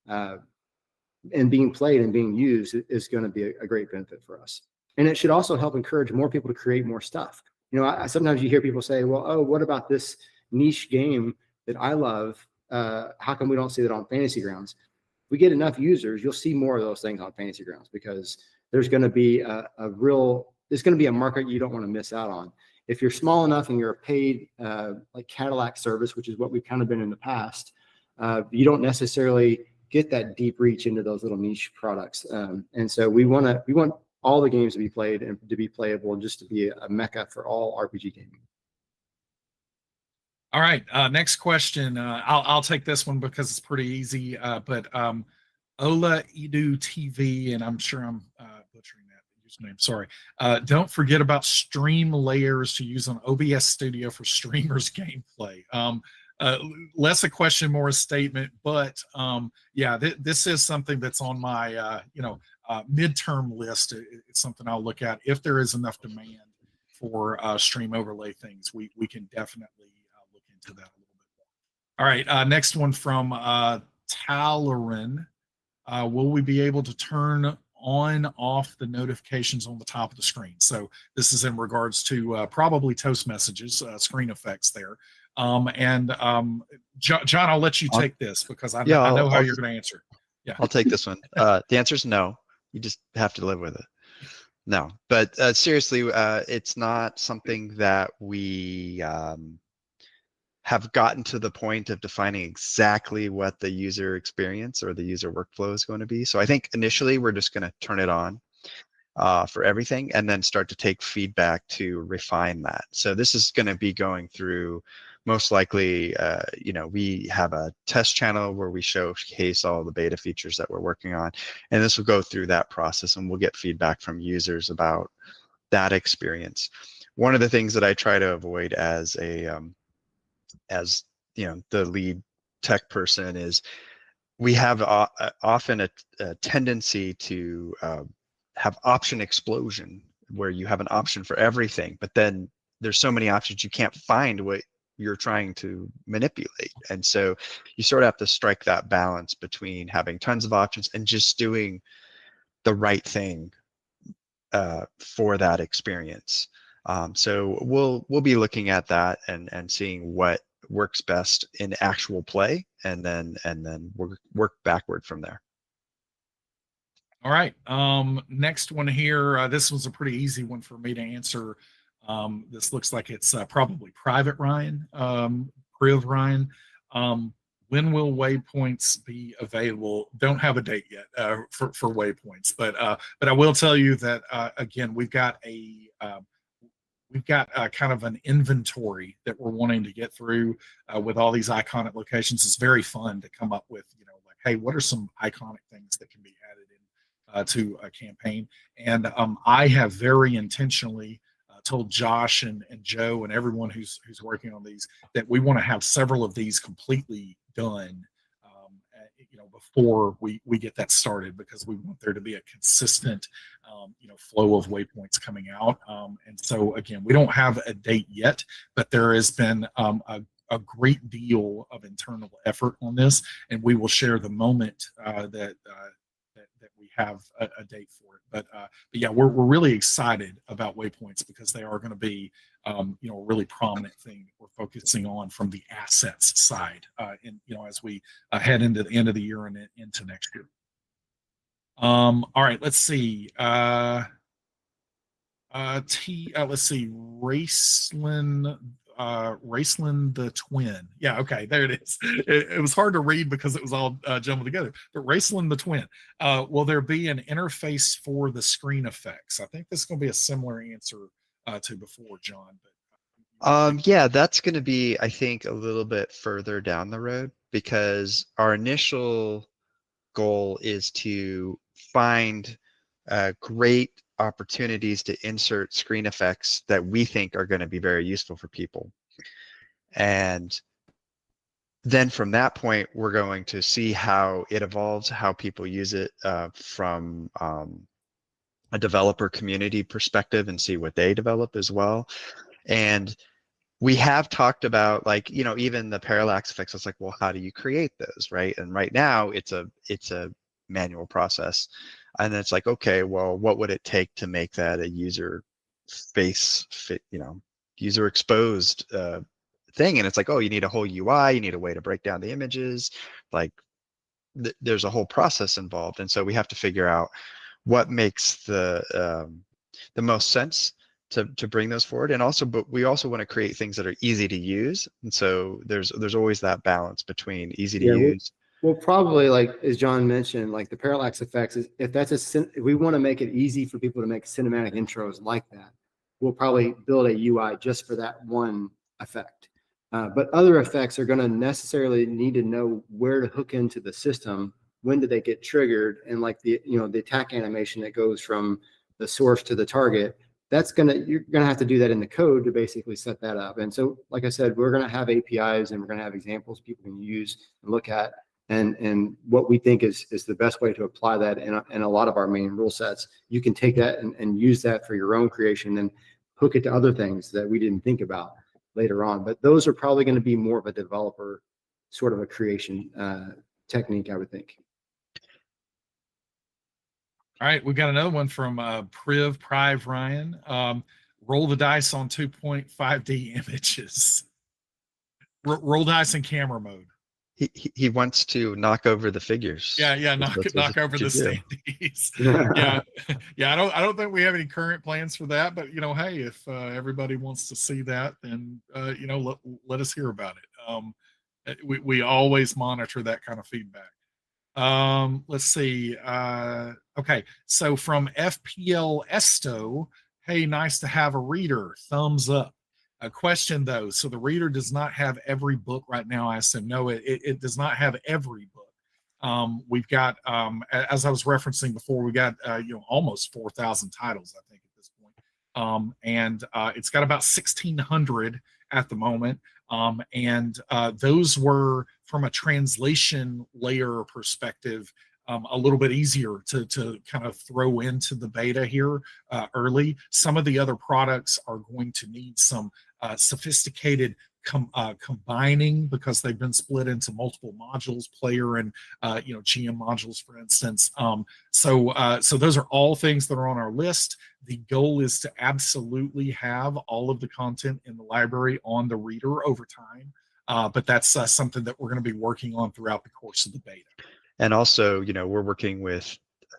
and being played and being used is going to be a great benefit for us. And it should also help encourage more people to create more stuff. You know, sometimes you hear people say, well, oh, what about this niche game that I love? How come we don't see that on Fantasy Grounds? If we get enough users, you'll see more of those things on Fantasy Grounds, because there's going to be there's going to be a market you don't want to miss out on. If you're small enough and you're a paid like Cadillac service, which is what we've kind of been in the past, you don't necessarily get that deep reach into those little niche products. And so we want all the games to be played and to be playable, and just to be a mecca for all RPG gaming. all right, next question. I'll take this one because it's pretty easy. But Ola Edu TV, and I'm sure I'm butchering that username. Sorry. Don't forget about stream layers to use on OBS Studio for streamers gameplay. Less a question, more a statement. But yeah, this is something that's on my you know, midterm list. It's something I'll look at if there is enough demand for stream overlay things. We can definitely look into that a little bit more. All right, next one from Talarin. Will we be able to turn on off the notifications on the top of the screen? So this is in regards to probably toast messages, screen effects there. John, I'll let you take this because I know how you're going to answer. Yeah, I'll take this one. The answer is no. You just have to live with it. No, but seriously, it's not something that we have gotten to the point of defining exactly what the user experience or the user workflow is going to be. So I think initially we're just going to turn it on for everything and then start to take feedback to refine that. So this is going to be going through most likely, we have a test channel where we showcase all the beta features that we're working on. And this will go through that process and we'll get feedback from users about that experience. One of the things that I try to avoid as the lead tech person is we have often a tendency to have option explosion where you have an option for everything, but then there's so many options you can't find what you're trying to manipulate. And so you sort of have to strike that balance between having tons of options and just doing the right thing for that experience. So we'll be looking at that and seeing what works best in actual play, and then work backward from there. All right. Next one here. This was a pretty easy one for me to answer. This looks like it's probably Private Ryan, Priv Ryan. When will Waypoints be available? Don't have a date yet for Waypoints, but I will tell you that again, we've got kind of an inventory that we're wanting to get through with all these iconic locations. It's very fun to come up with, like, hey, what are some iconic things that can be added in to a campaign? And I have very intentionally told Josh and Joe and everyone who's working on these that we want to have several of these completely done before we get that started, because we want there to be a consistent flow of waypoints coming out. And so again, we don't have a date yet, but there has been a great deal of internal effort on this, and we will share the moment that we have a date for it. But yeah, we're really excited about Waypoints because they are going to be a really prominent thing that we're focusing on from the assets side, as we head into the end of the year and into next year. All right, let's see. Let's see. Raceland the Twin. Yeah, okay, there it is. It was hard to read because it was all jumbled together. But Raceland the Twin. Will there be an interface for the screen effects? I think this is going to be a similar answer to before, John. But yeah, that's going to be, I think, a little bit further down the road, because our initial goal is to find great opportunities to insert screen effects that we think are going to be very useful for people. And then from that point, we're going to see how it evolves, how people use it from a developer community perspective, and see what they develop as well. And we have talked about, like, even the parallax effects. It's like, well, how do you create those, right? And right now it's a manual process. And it's like, okay, well, what would it take to make that a user face fit, user exposed thing? And it's like, oh, you need a whole UI, you need a way to break down the images. Like there's a whole process involved. And so we have to figure out what makes the most sense to bring those forward. And also, but we also want to create things that are easy to use. And so there's always that balance between easy to use. We'll probably, like, as John mentioned, like the parallax effects, if we want to make it easy for people to make cinematic intros like that, we'll probably build a UI just for that one effect. But other effects are going to necessarily need to know where to hook into the system, when do they get triggered, and like the attack animation that goes from the source to the target. You're gonna have to do that in the code to basically set that up. And so, like I said, we're gonna have APIs and we're gonna have examples people can use and look at, and what we think is the best way to apply that in a lot of our main rule sets. You can take that and use that for your own creation and hook it to other things that we didn't think about later on. But those are probably going to be more of a developer sort of a creation technique, I would think. All right, we've got another one from Priv Ryan. Roll the dice on 2.5D images. Roll dice in camera mode. He wants to knock over the figures. Yeah, knock over the standees. yeah. I don't think we have any current plans for that, but hey, if everybody wants to see that, then let us hear about it. We always monitor that kind of feedback. Let's see. Okay, so from FPL Esto, hey, nice to have a reader. Thumbs up. A question though, so the reader does not have every book right now. I said no, it does not have every book. We've got, as I was referencing before, we got almost 4,000 titles, I think, at this point, and it's got about 1,600 at the moment. And those were, from a translation layer perspective, a little bit easier to kind of throw into the beta here early. Some of the other products are going to need some sophisticated combining, because they've been split into multiple modules, player and GM modules, for instance. So those are all things that are on our list. The goal is to absolutely have all of the content in the library on the reader over time, but that's something that we're going to be working on throughout the course of the beta. And also, we're working with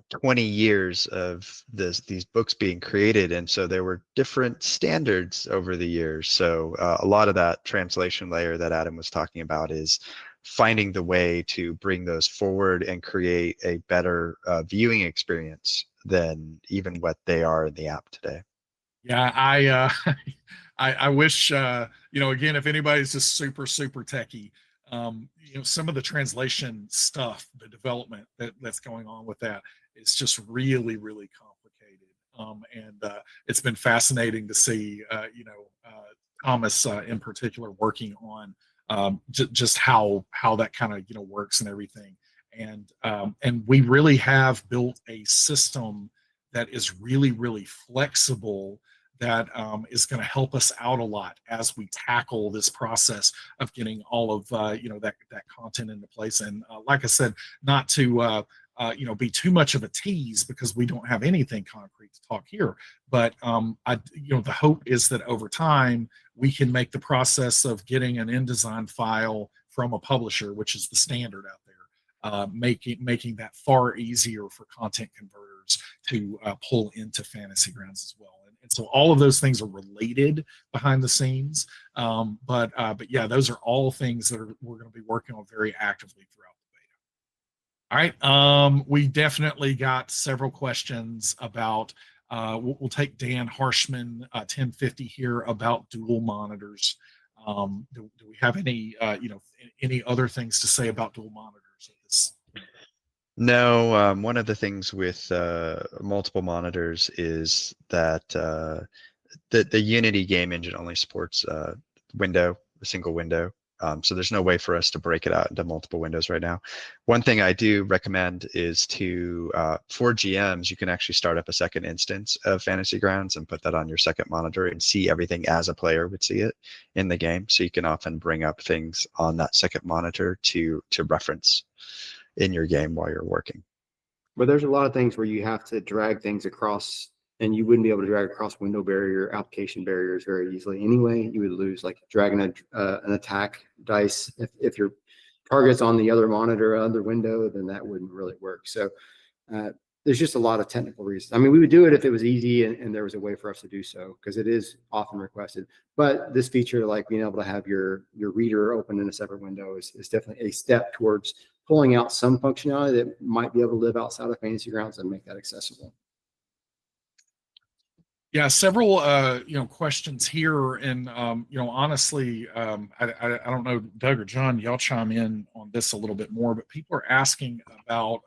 20 years of these books being created, and so there were different standards over the years. So a lot of that translation layer that Adam was talking about is finding the way to bring those forward and create a better viewing experience than even what they are in the app today. Yeah, I wish, again, if anybody's just super techie, some of the translation stuff, the development that's going on with that is just really complicated. And it's been fascinating to see, Thomas in particular working on just how that kind of works and everything. And we really have built a system that is really flexible, that is going to help us out a lot as we tackle this process of getting all of that content into place. And like I said, not to be too much of a tease, because we don't have anything concrete to talk here. But the hope is that over time we can make the process of getting an InDesign file from a publisher, which is the standard out there, making that far easier for content converters to pull into Fantasy Grounds as well. And so all of those things are related behind the scenes. But yeah, those are all things that we're going to be working on very actively throughout the beta. All right. We definitely got several questions about, we'll take Dan Harshman, 1050 here, about dual monitors. Do we have any other things to say about dual monitors at this? No, one of the things with multiple monitors is that the Unity game engine only supports a single window. So there's no way for us to break it out into multiple windows right now. One thing I do recommend is for GMs, you can actually start up a second instance of Fantasy Grounds and put that on your second monitor and see everything as a player would see it in the game. So you can often bring up things on that second monitor to reference in your game while you're working. But there's a lot of things where you have to drag things across, and you wouldn't be able to drag across window barrier, application barriers very easily anyway. You would lose, like dragging an attack dice. If your target's on the other monitor, other window, then that wouldn't really work. So there's just a lot of technical reasons. I mean, we would do it if it was easy and there was a way for us to do so, because it is often requested. But this feature, like being able to have your reader open in a separate window, is definitely a step towards pulling out some functionality that might be able to live outside of Fantasy Grounds and make that accessible. Yeah, several questions here, and honestly, I don't know, Doug or John, y'all chime in on this a little bit more, but people are asking about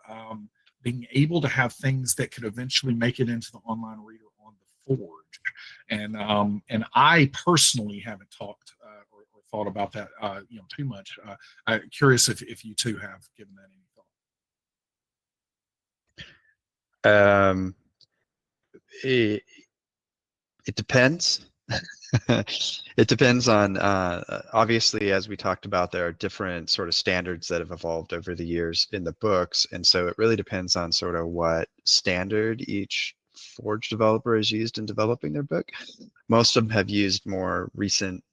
being able to have things that could eventually make it into the online reader on the Forge, and I personally haven't talked or thought about that too much. I'm curious if you two have given that any thought. It depends. It depends on, obviously, as we talked about, there are different sort of standards that have evolved over the years in the books. And so it really depends on sort of what standard each Forge developer has used in developing their book. Most of them have used more recent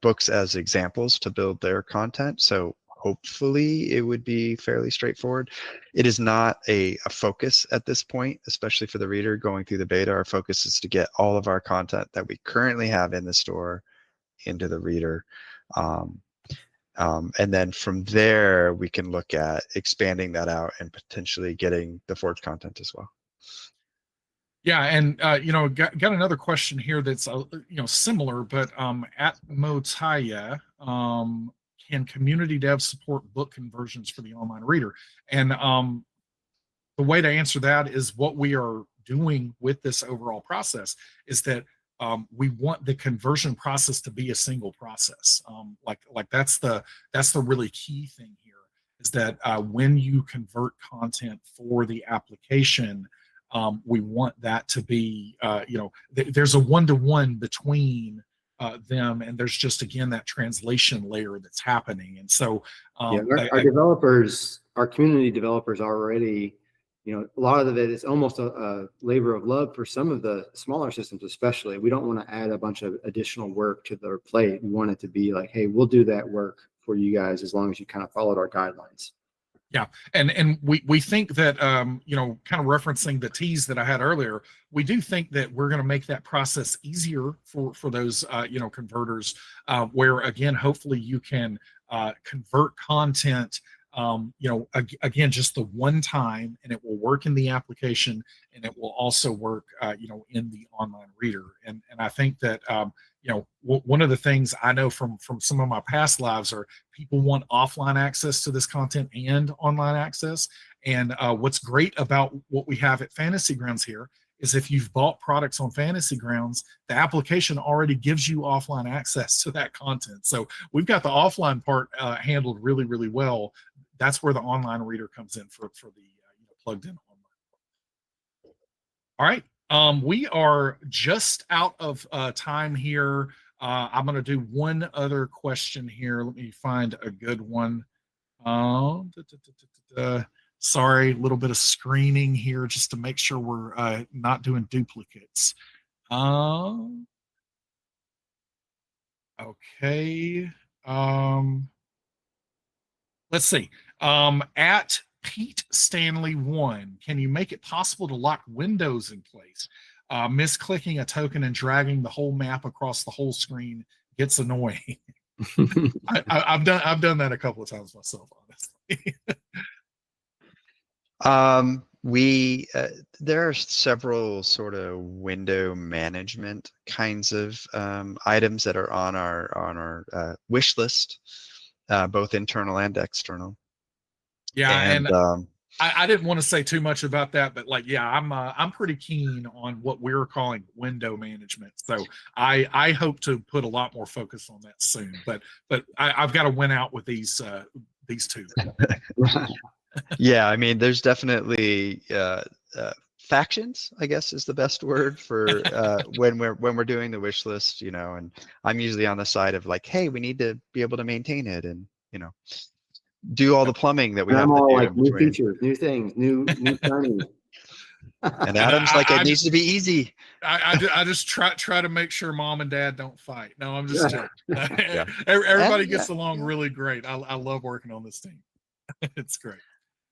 books as examples to build their content. So hopefully it would be fairly straightforward. It is not a focus at this point, especially for the reader going through the beta. Our focus is to get all of our content that we currently have in the store into the reader. And then from there, we can look at expanding that out and potentially getting the Forge content as well. Yeah, and got another question here that's similar, but at Motaya, can community devs support book conversions for the online reader? And the way to answer that is what we are doing with this overall process is that we want the conversion process to be a single process. Like that's the really key thing here is that when you convert content for the application, we want that to be there's a one-to-one between them, and there's just again that translation layer that's happening. And so our developers, our community developers already, a lot of it is almost a labor of love for some of the smaller systems, especially. We don't want to add a bunch of additional work to their plate. We want it to be like, hey, we'll do that work for you guys as long as you kind of followed our guidelines. Yeah, and we think that kind of referencing the tease that I had earlier, we do think that we're going to make that process easier for those converters, where again, hopefully you can convert content. Again, just the one time, and it will work in the application, and it will also work, in the online reader. And I think that, one of the things I know from some of my past lives are people want offline access to this content and online access. And what's great about what we have at Fantasy Grounds here is if you've bought products on Fantasy Grounds, the application already gives you offline access to that content. So we've got the offline part handled really, really well. That's where the online reader comes in for the plugged in online. All right. We are just out of time here. I'm going to do one other question here. Let me find a good one. Sorry, a little bit of screening here just to make sure we're not doing duplicates. Okay. Let's see. At Pete Stanley 1, can you make it possible to lock windows in place? Misclicking a token and dragging the whole map across the whole screen gets annoying. I've done that a couple of times myself, honestly. There are several sort of window management kinds of items that are on our wish list, both internal and external. Yeah, and I didn't want to say too much about that, but I'm pretty keen on what we're calling window management. So I hope to put a lot more focus on that soon. But I've got to win out with these two. Yeah, I mean, there's definitely factions, I guess is the best word for when we're doing the wish list, and I'm usually on the side of like, hey, we need to be able to maintain it and do all the plumbing that we have to do like new features, new things, new shiny. And Adam's like, it needs to be easy. I just try to make sure mom and dad don't fight. No, I'm just joking. Yeah. Everybody gets along really great. I love working on this team. It's great.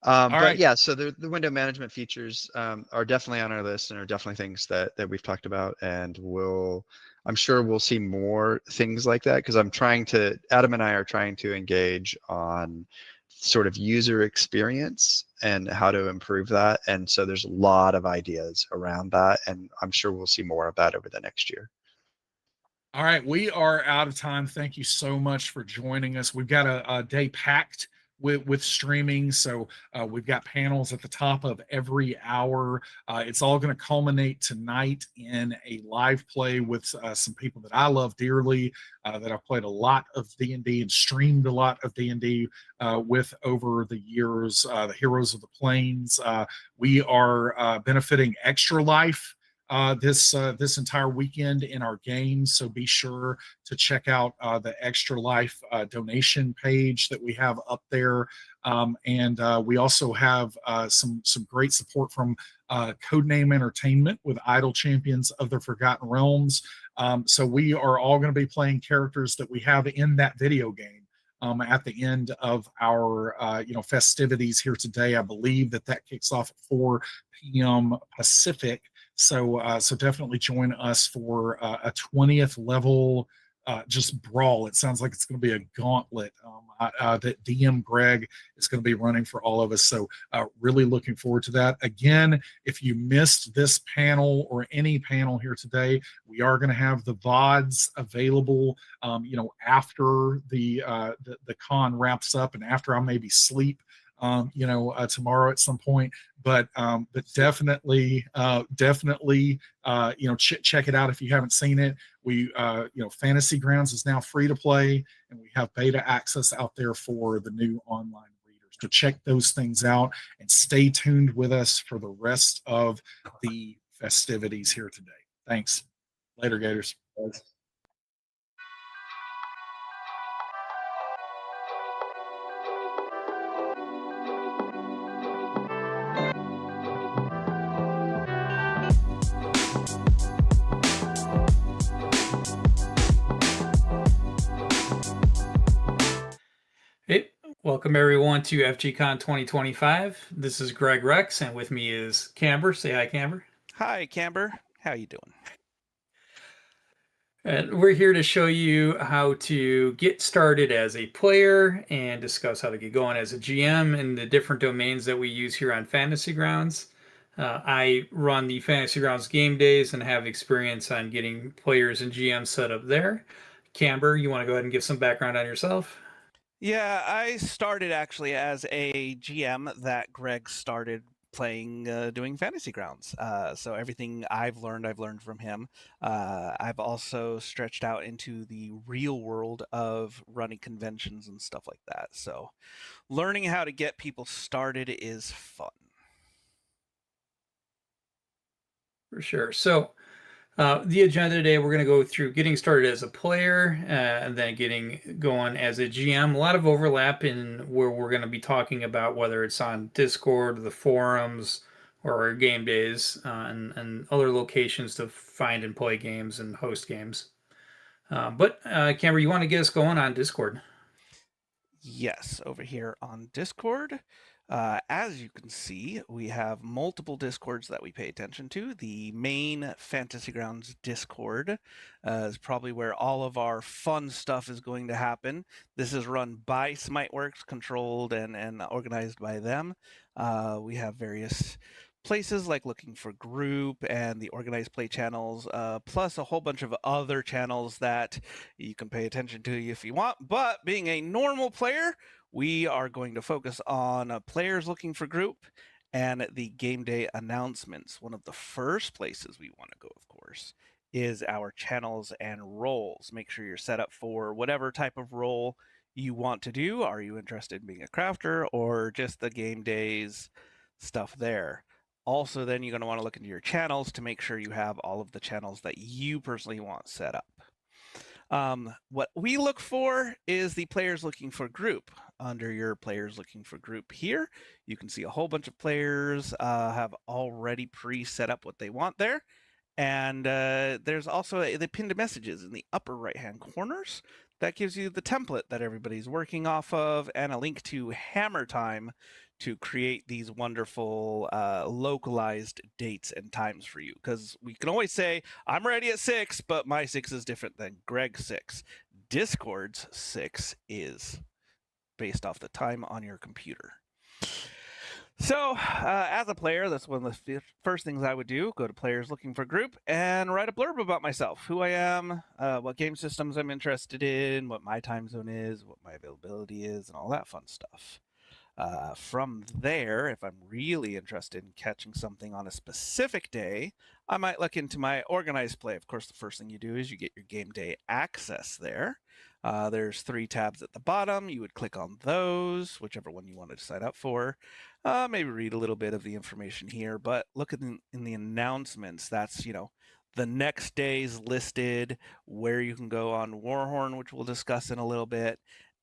But yeah, so the window management features are definitely on our list and are definitely things that we've talked about, and I'm sure we'll see more things like that, because Adam and I are trying to engage on sort of user experience and how to improve that. And so there's a lot of ideas around that, and I'm sure we'll see more of that over the next year. All right, we are out of time. Thank you so much for joining us. We've got a day packed with streaming, so we've got panels at the top of every hour. It's all going to culminate tonight in a live play with some people that I love dearly, that I've played a lot of D&D and streamed a lot of D&D with over the years, the Heroes of the Plains. We are benefiting Extra Life this entire weekend in our games, so be sure to check out the Extra Life donation page that we have up there, and we also have some great support from Codename Entertainment with Idle Champions of the Forgotten Realms. So we are all going to be playing characters that we have in that video game at the end of our festivities here today. I believe that kicks off at 4 p.m. Pacific. So definitely join us for a 20th level just brawl. It sounds like it's going to be a gauntlet that DM Greg is going to be running for all of us. So really looking forward to that. Again, if you missed this panel or any panel here today, we are going to have the VODs available, after the con wraps up and after I maybe sleep. Tomorrow at some point, but definitely, check it out if you haven't seen it. We, Fantasy Grounds is now free to play, and we have beta access out there for the new online readers. So check those things out and stay tuned with us for the rest of the festivities here today. Thanks. Later, Gators. Thanks. Hey, welcome everyone to FGCon 2025. This is Greg Rex, and with me is Camber. Say hi, Camber. Hi, Camber. How you doing? And we're here to show you how to get started as a player and discuss how to get going as a GM in the different domains that we use here on Fantasy Grounds. I run the Fantasy Grounds game days and have experience on getting players and GMs set up there. Camber, you want to go ahead and give some background on yourself? Yeah, I started actually as a GM that Greg started playing, doing Fantasy Grounds. So everything I've learned from him. I've also stretched out into the real world of running conventions and stuff like that. So learning how to get people started is fun. For sure. So the agenda today, we're going to go through getting started as a player and then getting going as a GM. A lot of overlap in where we're going to be talking about, whether it's on Discord, the forums, or our game days, and other locations to find and play games and host games. But Camber, you want to get us going on Discord? Yes, over here on Discord. As you can see, we have multiple Discords that we pay attention to. The main Fantasy Grounds Discord is probably where all of our fun stuff is going to happen. This is run by Smiteworks, controlled and organized by them. We have various places like Looking for Group and the Organized Play channels, plus a whole bunch of other channels that you can pay attention to if you want. But being a normal player, we are going to focus on players looking for group and the game day announcements. One of the first places we want to go, of course, is our channels and roles. Make sure you're set up for whatever type of role you want to do. Are you interested in being a crafter or just the game days stuff there? Also, then you're going to want to look into your channels to make sure you have all of the channels that you personally want set up. What we look for is the players looking for group. Under your players looking for group here, you can see a whole bunch of players have already pre-set up what they want there. And there's also the pinned messages in the upper right-hand corners. That gives you the template that everybody's working off of and a link to Hammer Time to create these wonderful localized dates and times for you. Because we can always say, I'm ready at 6, but my 6 is different than Greg's 6. Discord's 6 is based off the time on your computer. So, as a player, that's one of the first things I would do, go to Players Looking for Group and write a blurb about myself, who I am, what game systems I'm interested in, what my time zone is, what my availability is, and all that fun stuff. From there, if I'm really interested in catching something on a specific day, I might look into my organized play. Of course, the first thing you do is you get your game day access there. There's 3 tabs at the bottom. You would click on those, whichever one you wanted to sign up for. Maybe read a little bit of the information here, but look in the announcements. That's, the next days listed, where you can go on Warhorn, which we'll discuss in a little bit,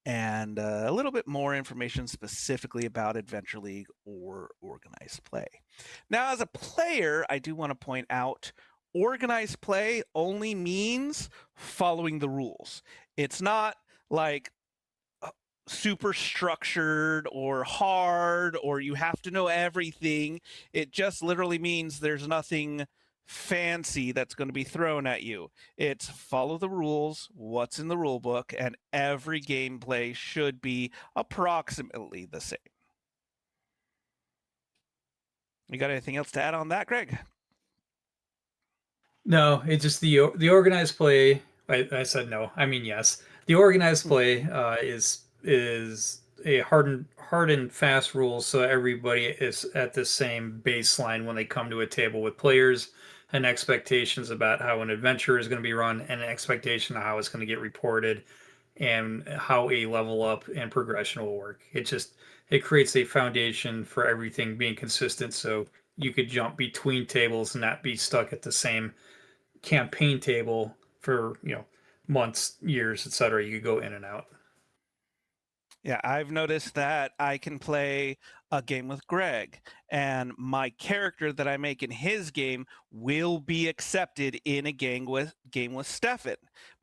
and a little bit more information specifically about Adventure League or organized play. Now, as a player, I do want to point out organized play only means following the rules. It's not like super structured or hard or you have to know everything. It just literally means there's nothing fancy that's going to be thrown at you. It's follow the rules, what's in the rule book, and every gameplay should be approximately the same. You got anything else to add on that, Greg? No, it's just the organized play. I said no. I mean yes. The organized play is a hard and fast rules, so everybody is at the same baseline when they come to a table with players and expectations about how an adventure is going to be run and an expectation of how it's going to get reported and how a level up and progression will work. It creates a foundation for everything being consistent, so you could jump between tables and not be stuck at the same campaign table for months, years, etc. You could go in and out. Yeah, I've noticed that I can play a game with Greg, and my character that I make in his game will be accepted in a game with Stefan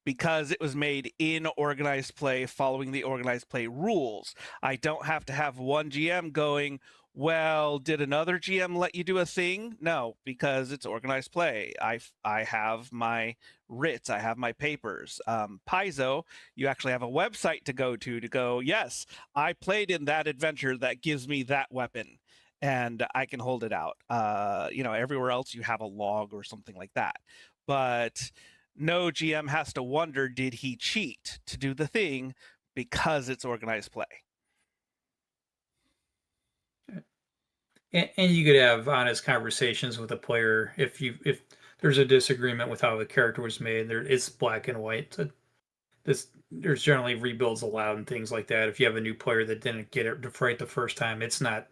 because it was made in organized play following the organized play rules. I don't have to have one GM going, well, did another GM let you do a thing? No, because it's organized play. I have my writs, I have my papers. Paizo, you actually have a website to go, yes, I played in that adventure that gives me that weapon and I can hold it out. Everywhere else you have a log or something like that. But no GM has to wonder, did he cheat to do the thing because it's organized play. And you could have honest conversations with a player if there's a disagreement with how the character was made. It's black and white. There's generally rebuilds allowed and things like that. If you have a new player that didn't get it right the first time, it's not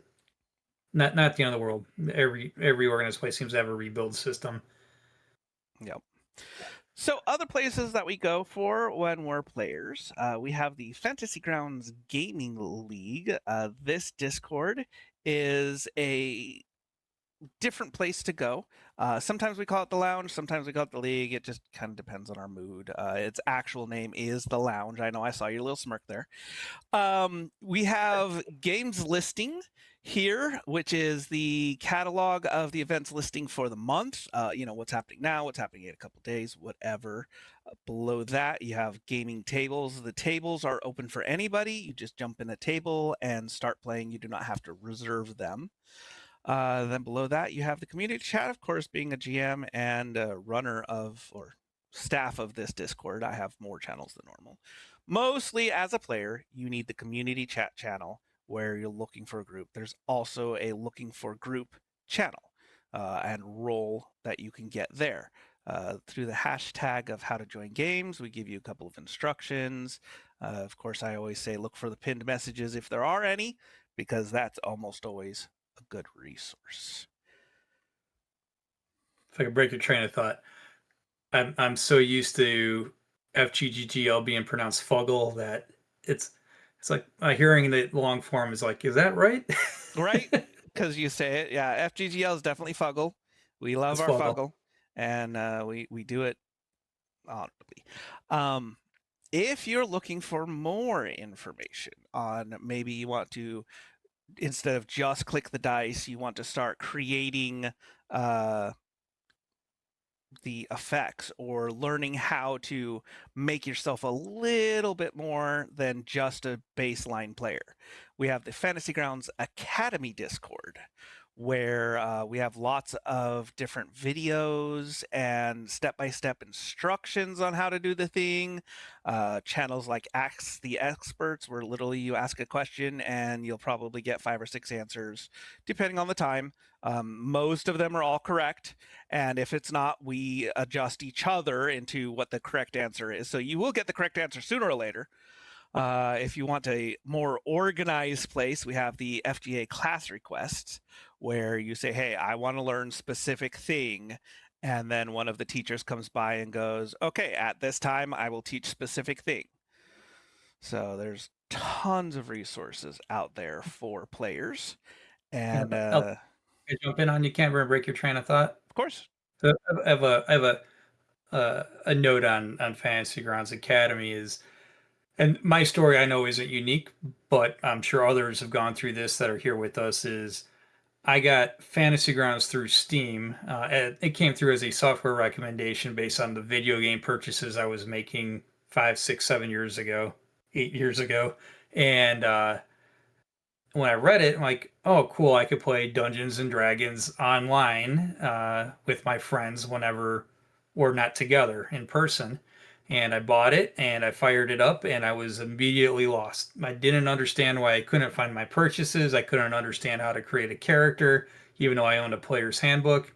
the end of the world. Every organized play seems to have a rebuild system. Yep. So other places that we go for when we're players, we have the Fantasy Grounds Gaming League. This Discord is a different place to go. Sometimes we call it the lounge, sometimes we call it the league. It just kind of depends on our mood. Its actual name is the lounge. I know I saw your little smirk there. We have games listing here, which is the catalog of the events listing for the month. What's happening now, what's happening in a couple days, whatever. Below that, you have gaming tables. The tables are open for anybody. You just jump in a table and start playing. You do not have to reserve them. Then below that, you have the community chat, of course, being a GM and a runner of or staff of this Discord. I have more channels than normal. Mostly as a player, you need the community chat channel where you're looking for a group. There's also a looking for group channel and role that you can get there. Through the hashtag of how to join games, we give you a couple of instructions. Of course, I always say look for the pinned messages if there are any, because that's almost always a good resource. If I could break your train of thought, I'm so used to FGGGL being pronounced Fuggle that it's like hearing the long form is like, is that right? Right? Because you say it. Yeah, FGGL is definitely Fuggle. We love It's our Fuggle. Fuggle, and we do it audibly. If you're looking for more information on maybe you want to, instead of just click the dice, you want to start creating the effects or learning how to make yourself a little bit more than just a baseline player. We have the Fantasy Grounds Academy Discord, where we have lots of different videos and step-by-step instructions on how to do the thing. Channels like Ask the Experts, where literally you ask a question and you'll probably get 5 or 6 answers, depending on the time. Most of them are all correct, and if it's not, we adjust each other into what the correct answer is. So you will get the correct answer sooner or later. If you want a more organized place, we have the FGA class requests, where you say, hey, I want to learn specific thing. And then one of the teachers comes by and goes, okay, at this time, I will teach specific thing. So there's tons of resources out there for players. And Can I jump in on you, can't break your train of thought? of course. So I have a note on Fantasy Grounds Academy is, and my story I know isn't unique, but I'm sure others have gone through this that are here with us, is I got Fantasy Grounds through Steam. It came through as a software recommendation based on the video game purchases I was making 5, 6, 7 years ago, 8 years ago. And when I read it, I'm like, oh, cool, I could play Dungeons and Dragons online with my friends whenever we're not together in person. And I bought it and I fired it up and I was immediately lost. I didn't understand why I couldn't find my purchases. I couldn't understand how to create a character, even though I owned a player's handbook.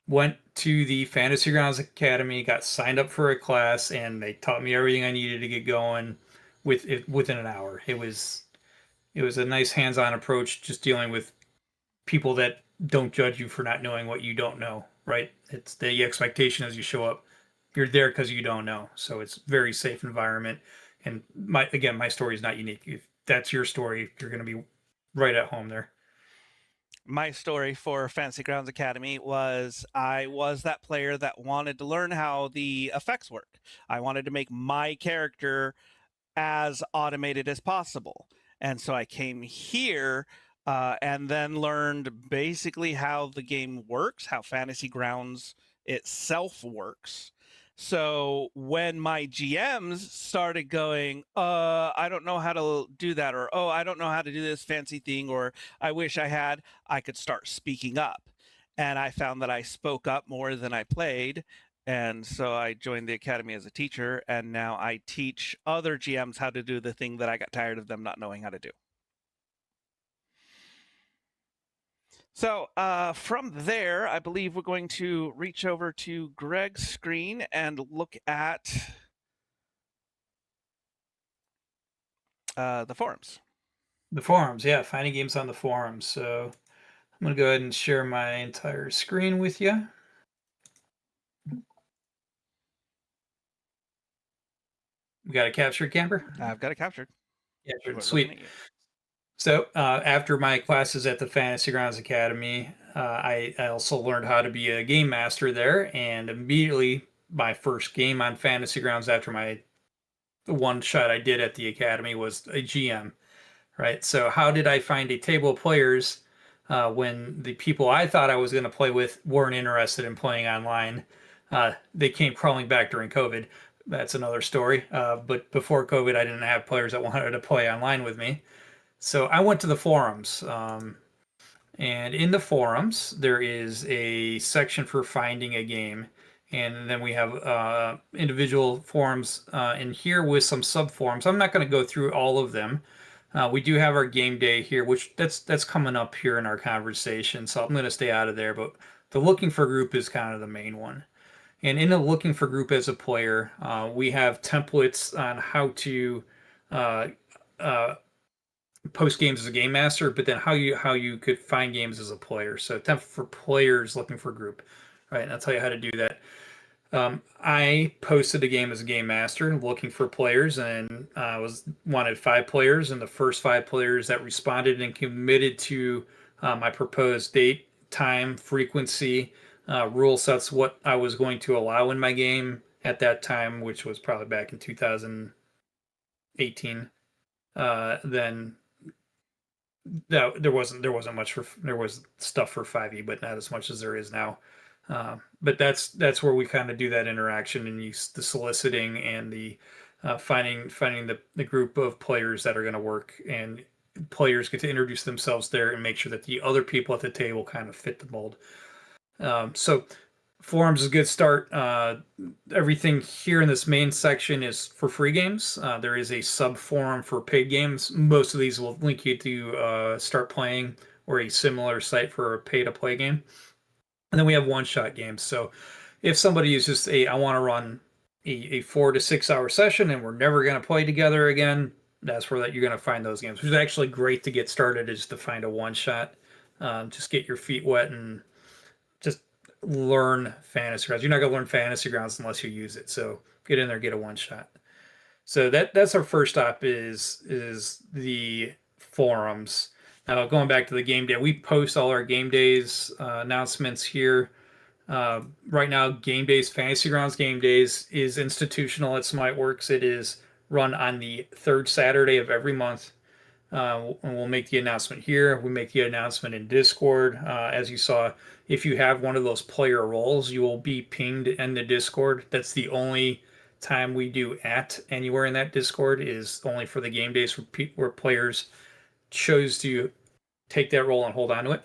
Went to the Fantasy Grounds Academy, got signed up for a class, and they taught me everything I needed to get going within an hour. It was a nice hands-on approach, just dealing with people that don't judge you for not knowing what you don't know, right? It's the expectation as you show up. You're there because you don't know. So it's very safe environment. And my story is not unique. If that's your story, you're going to be right at home there. My story for Fantasy Grounds Academy was I was that player that wanted to learn how the effects work. I wanted to make my character as automated as possible. And so I came here and then learned basically how the game works, how Fantasy Grounds itself works. So when my GMs started going, I don't know how to do that, or, oh, I don't know how to do this fancy thing, or I wish I had, I could start speaking up. And I found that I spoke up more than I played. And so I joined the academy as a teacher, and now I teach other GMs how to do the thing that I got tired of them not knowing how to do. So from there, I believe we're going to reach over to Greg's screen and look at the forums. The forums, yeah, finding games on the forums. So I'm going to go ahead and share my entire screen with you. We got it captured, Camper? I've got it captured. Yeah, We're sweet. looking at you. So after my classes at the Fantasy Grounds Academy, I also learned how to be a game master there, and immediately my first game on Fantasy Grounds after the one shot I did at the Academy was a GM, right? So how did I find a table of players when the people I thought I was going to play with weren't interested in playing online? They came crawling back during COVID. That's another story. But before COVID, I didn't have players that wanted to play online with me. So I went to the forums, and in the forums, there is a section for finding a game. And then we have individual forums in here with some sub-forums. I'm not going to go through all of them. We do have our game day here, which that's coming up here in our conversation. So I'm going to stay out of there. But the looking for group is kind of the main one. And in the looking for group as a player, we have templates on how to post games as a game master, but then how you could find games as a player. So template for players looking for group, right? And I'll tell you how to do that. I posted a game as a game master looking for players, and wanted 5 players, and the first 5 players that responded and committed to my proposed date, time, frequency, rule sets, what I was going to allow in my game at that time, which was probably back in 2018. Then there wasn't much there was stuff for 5e, but not as much as there is now. But that's where we kind of do that interaction and use the soliciting and the finding the group of players that are going to work, and players get to introduce themselves there and make sure that the other people at the table kind of fit the mold. So forums is a good start. Everything here in this main section is for free games. There is a sub forum for paid games. Most of these will link you to start playing, or a similar site for a pay to play game. And then we have one-shot games. So if somebody is just I want to run a 4 to 6 hour session and we're never going to play together again, that's where you're going to find those games, which is actually great to get started, is to find a one-shot. Just get your feet wet and just learn Fantasy Grounds. You're not going to learn Fantasy Grounds unless you use it. So get in there, get a one-shot. So that's our first stop is the forums. Now, going back to the game day, we post all our game days announcements here. Right now, game days, Fantasy Grounds game days is institutional at SmiteWorks. It is run on the 3rd Saturday of every month. And we'll make the announcement here. We make the announcement in Discord. As you saw, if you have one of those player roles, you will be pinged in the Discord. That's the only time we do at anywhere in that Discord, is only for the game days where players chose to take that role and hold on to it.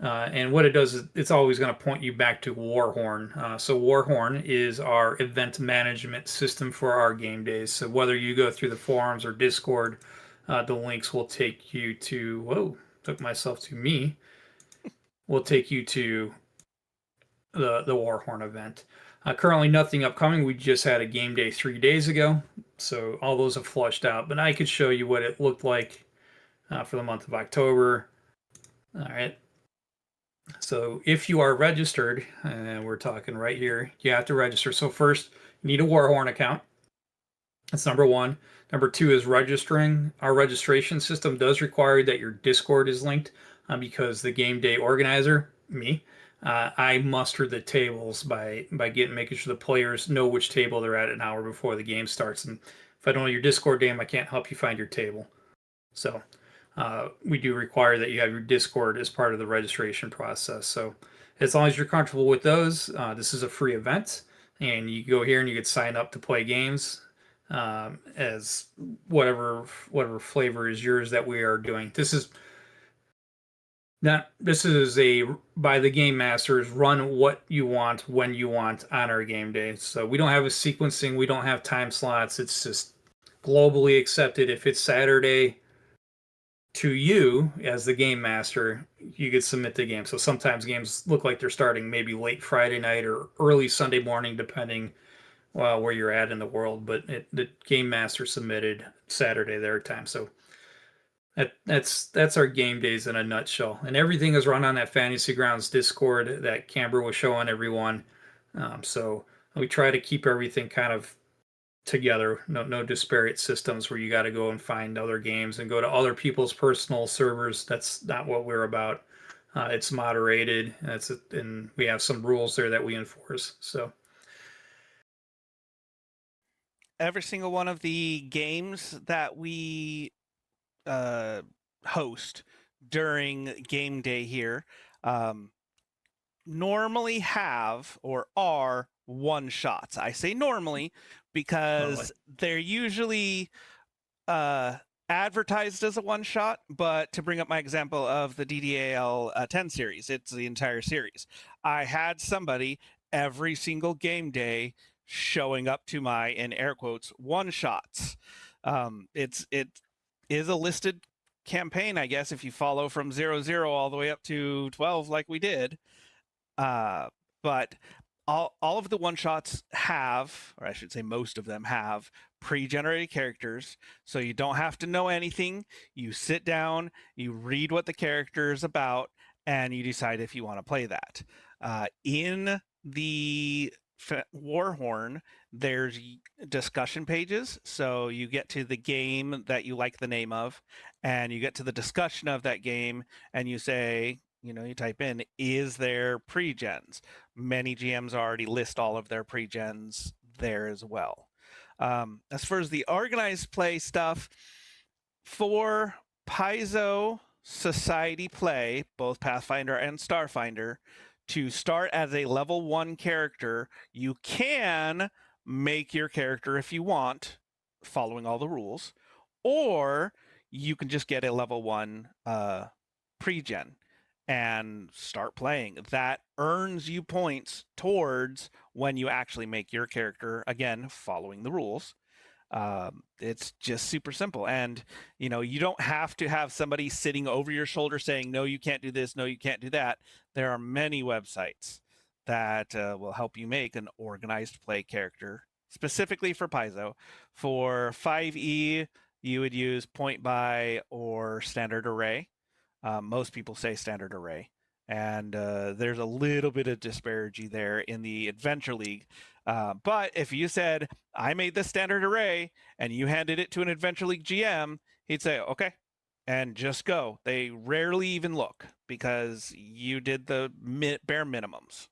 And what it does is it's always going to point you back to Warhorn. So Warhorn is our event management system for our game days. So whether you go through the forums or Discord, the links will take you to, whoa, took myself to me, will take you to the Warhorn event. Currently nothing upcoming. We just had a game day 3 days ago. So all those have flushed out, but I could show you what it looked like for the month of October. All right. So if you are registered, and we're talking right here, you have to register. So first, you need a Warhorn account. That's number one. Number two is registering. Our registration system does require that your Discord is linked because the game day organizer, me, I muster the tables by making sure the players know which table they're at an hour before the game starts. And if I don't know your Discord name, I can't help you find your table. So we do require that you have your Discord as part of the registration process. So as long as you're comfortable with those, this is a free event, and you go here and you can sign up to play games as whatever flavor is yours that we are doing. This is a by the game masters, run what you want when you want on our game day. So we don't have a sequencing, we don't have time slots. It's just globally accepted. If it's Saturday to you as the game master, you could submit the game. So sometimes games look like they're starting maybe late Friday night or early Sunday morning, depending where you're at in the world. But the game master submitted Saturday their time. So that's our game days in a nutshell. And everything is run on that Fantasy Grounds Discord that Camber was showing everyone. So we try to keep everything kind of together, no disparate systems where you got to go and find other games and go to other people's personal servers. That's not what we're about. It's moderated, and we have some rules there that we enforce. So every single one of the games that we host during game day here normally have or are one shots. I say normally because they're usually advertised as a one shot, but to bring up my example of the DDAL 10 series, it's the entire series. I had somebody every single game day showing up to my, in air quotes, one shots. It is a listed campaign, I guess, if you follow from 0-0 all the way up to 12 like we did. But all of the one-shots have, or I should say most of them have, pre-generated characters, so you don't have to know anything. You sit down, you read what the character is about, and you decide if you want to play that. In the Warhorn, there's discussion pages, so you get to the game that you like the name of, and you get to the discussion of that game, and you say, you type in, is there pre-gens? Many GMs already list all of their pre-gens there as well. As far as the organized play stuff, for Paizo Society play, both Pathfinder and Starfinder, to start as a level 1 character, you can make your character if you want, following all the rules, or you can just get a level 1 pre-gen and start playing. That earns you points towards when you actually make your character, again, following the rules. It's just super simple. And, you don't have to have somebody sitting over your shoulder saying, no, you can't do this, no, you can't do that. There are many websites that will help you make an organized play character, specifically for Paizo. For 5e, you would use point buy or standard array. Most people say standard array. And there's a little bit of disparity there in the Adventure League. But if you said, I made this standard array, and you handed it to an Adventure League GM, he'd say, okay, and just go. They rarely even look because you did the bare minimums.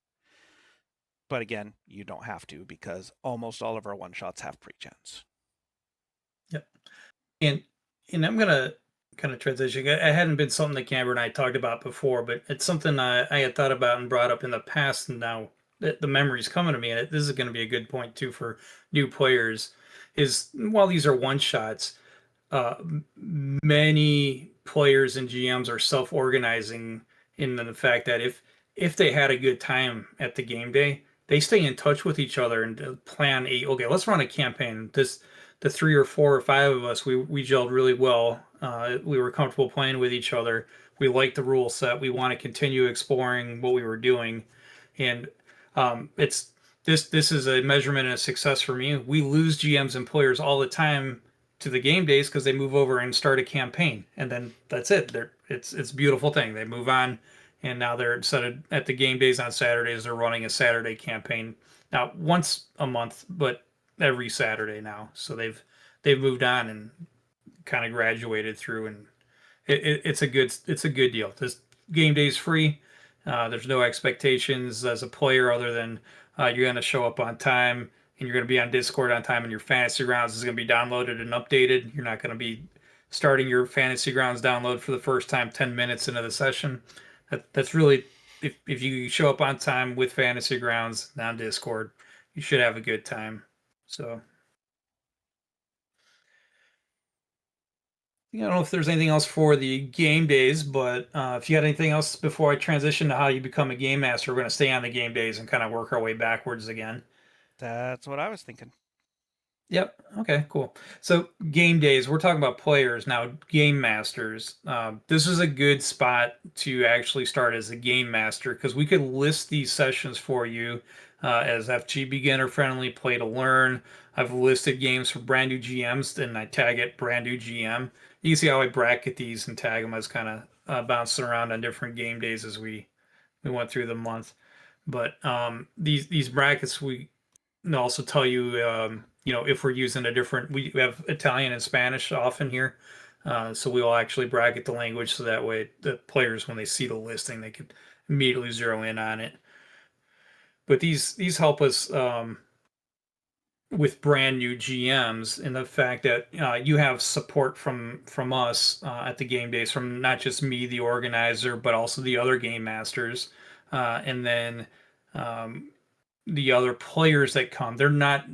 But again, you don't have to because almost all of our one-shots have pre-gens. Yep. And I'm going to kind of transition. It hadn't been something that Camber and I talked about before, but it's something I had thought about and brought up in the past, and now the memory's coming to me. And this is going to be a good point too for new players. Is while these are one shots, many players and GMs are self-organizing in the fact that if they had a good time at the game day, they stay in touch with each other and plan okay, let's run a campaign. The 3 or 4 or 5 of us, we gelled really well. We were comfortable playing with each other. We liked the rule set. We want to continue exploring what we were doing, and it's this is a measurement of success for me. We lose GMs and players all the time to the game days because they move over and start a campaign, and then that's it. It's a beautiful thing. They move on, and now they're instead of at the game days on Saturdays, they're running a Saturday campaign now once a month, but every Saturday now. So they've moved on and kind of graduated through, and it's a good deal. This game day is free. There's no expectations as a player other than you're going to show up on time and you're going to be on Discord on time, and your fantasy grounds is going to be downloaded and updated. You're not going to be starting your fantasy grounds download for the first time 10 minutes into the session. That's really if you show up on time with fantasy grounds on Discord, you should have a good time. So I don't know if there's anything else for the game days, but if you got anything else before I transition to how you become a game master, we're going to stay on the game days and kind of work our way backwards again. That's what I was thinking. Yep. Okay, cool. So game days, we're talking about players now, game masters. This is a good spot to actually start as a game master because we could list these sessions for you as FG beginner friendly, play to learn. I've listed games for brand new GMs and I tag it brand new GM. You can see how I bracket these and tag them as kind of bouncing around on different game days as we went through the month. But these brackets we also tell you, if we're using we have Italian and Spanish often here. So we'll actually bracket the language so that way the players, when they see the listing, they can immediately zero in on it. But these help us with brand new GMs in the fact that you have support from us at the game days, from not just me, the organizer, but also the other game masters, and then the other players that come. They're not.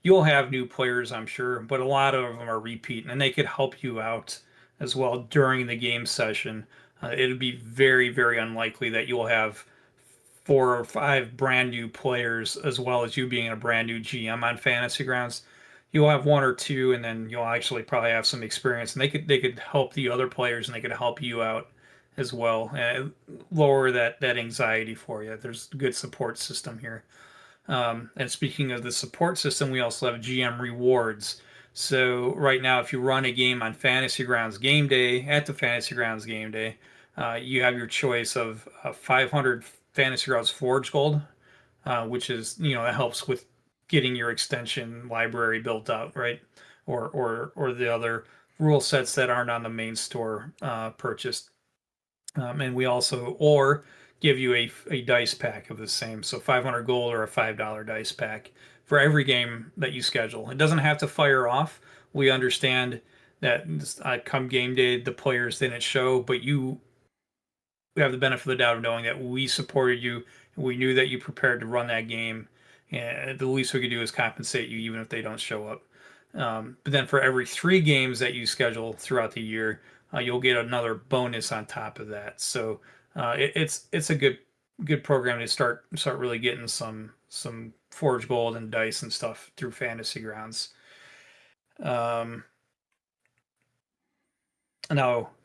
You'll have new players, I'm sure, but a lot of them are repeat, and they could help you out as well during the game session. It'd be very, very unlikely that you'll have 4 or 5 brand new players as well as you being a brand new GM on Fantasy Grounds. You'll have 1 or 2, and then you'll actually probably have some experience, and they could help the other players, and they could help you out as well, lower that anxiety for you. There's a good support system here. And speaking of the support system, we also have GM rewards. So right now, if you run a game on Fantasy Grounds game day, at the Fantasy Grounds game day, you have your choice of 500 Fantasy Grounds Forge Gold, which is, that helps with getting your extension library built out, right? Or the other rule sets that aren't on the main store purchased. And we also, give you a dice pack of the same. So 500 gold or a $5 dice pack for every game that you schedule. It doesn't have to fire off. We understand that come game day, the players didn't show, but we have the benefit of the doubt of knowing that we supported you. We knew that you prepared to run that game. And the least we could do is compensate you, even if they don't show up. But then for every 3 games that you schedule throughout the year, you'll get another bonus on top of that. So it's a good program to start really getting some Forge Gold and dice and stuff through Fantasy Grounds. Now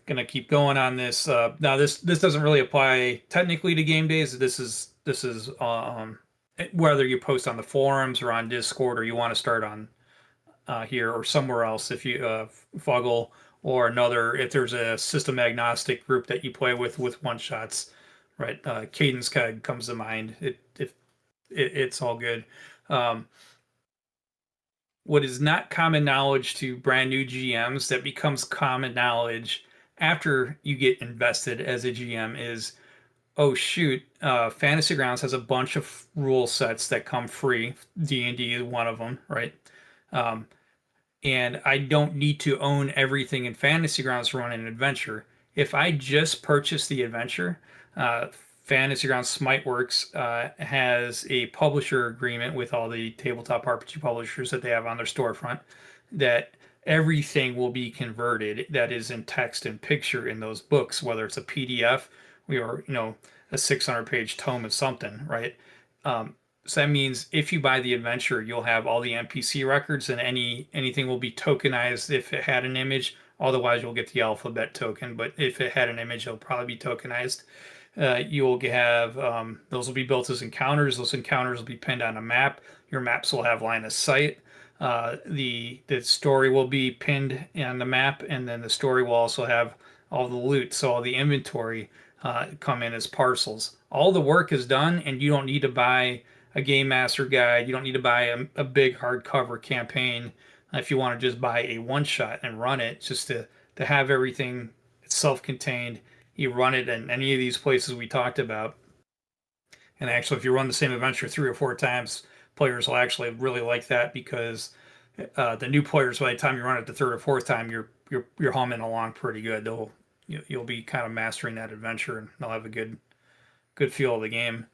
gonna keep going on this. Now this doesn't really apply technically to game days. This is whether you post on the forums or on Discord, or you want to start on here or somewhere else. If you Fuggle or if there's a system agnostic group that you play with one shots, right? Cadence comes to mind. It's all good. What is not common knowledge to brand new GMs that becomes common knowledge after you get invested as a GM is, oh shoot, Fantasy Grounds has a bunch of rule sets that come free. D&D is one of them, right? and I don't need to own everything in Fantasy Grounds to run an adventure. If I just purchase the adventure, uh, Fantasy Grounds Smiteworks has a publisher agreement with all the tabletop RPG publishers that they have on their storefront that everything will be converted that is in text and picture in those books, whether it's a PDF or a 600-page tome of something, right? So that means if you buy the adventure, you'll have all the NPC records, and anything will be tokenized if it had an image. Otherwise, you'll get the alphabet token. But if it had an image, it'll probably be tokenized. You'll have those will be built as encounters. Those encounters will be pinned on a map. Your maps will have line of sight. The story will be pinned on the map, and then the story will also have all the loot. So all the inventory come in as parcels. All the work is done, and you don't need to buy a game master guide. You don't need to buy a big hardcover campaign if you want to just buy a one shot and run it, just to have everything self-contained. You run it in any of these places we talked about. And actually, if you run the same adventure 3 or 4 times, players will actually really like that, because the new players, by the time you run it the third or fourth time, you're humming along pretty good. You'll be kind of mastering that adventure, and they'll have a good feel of the game.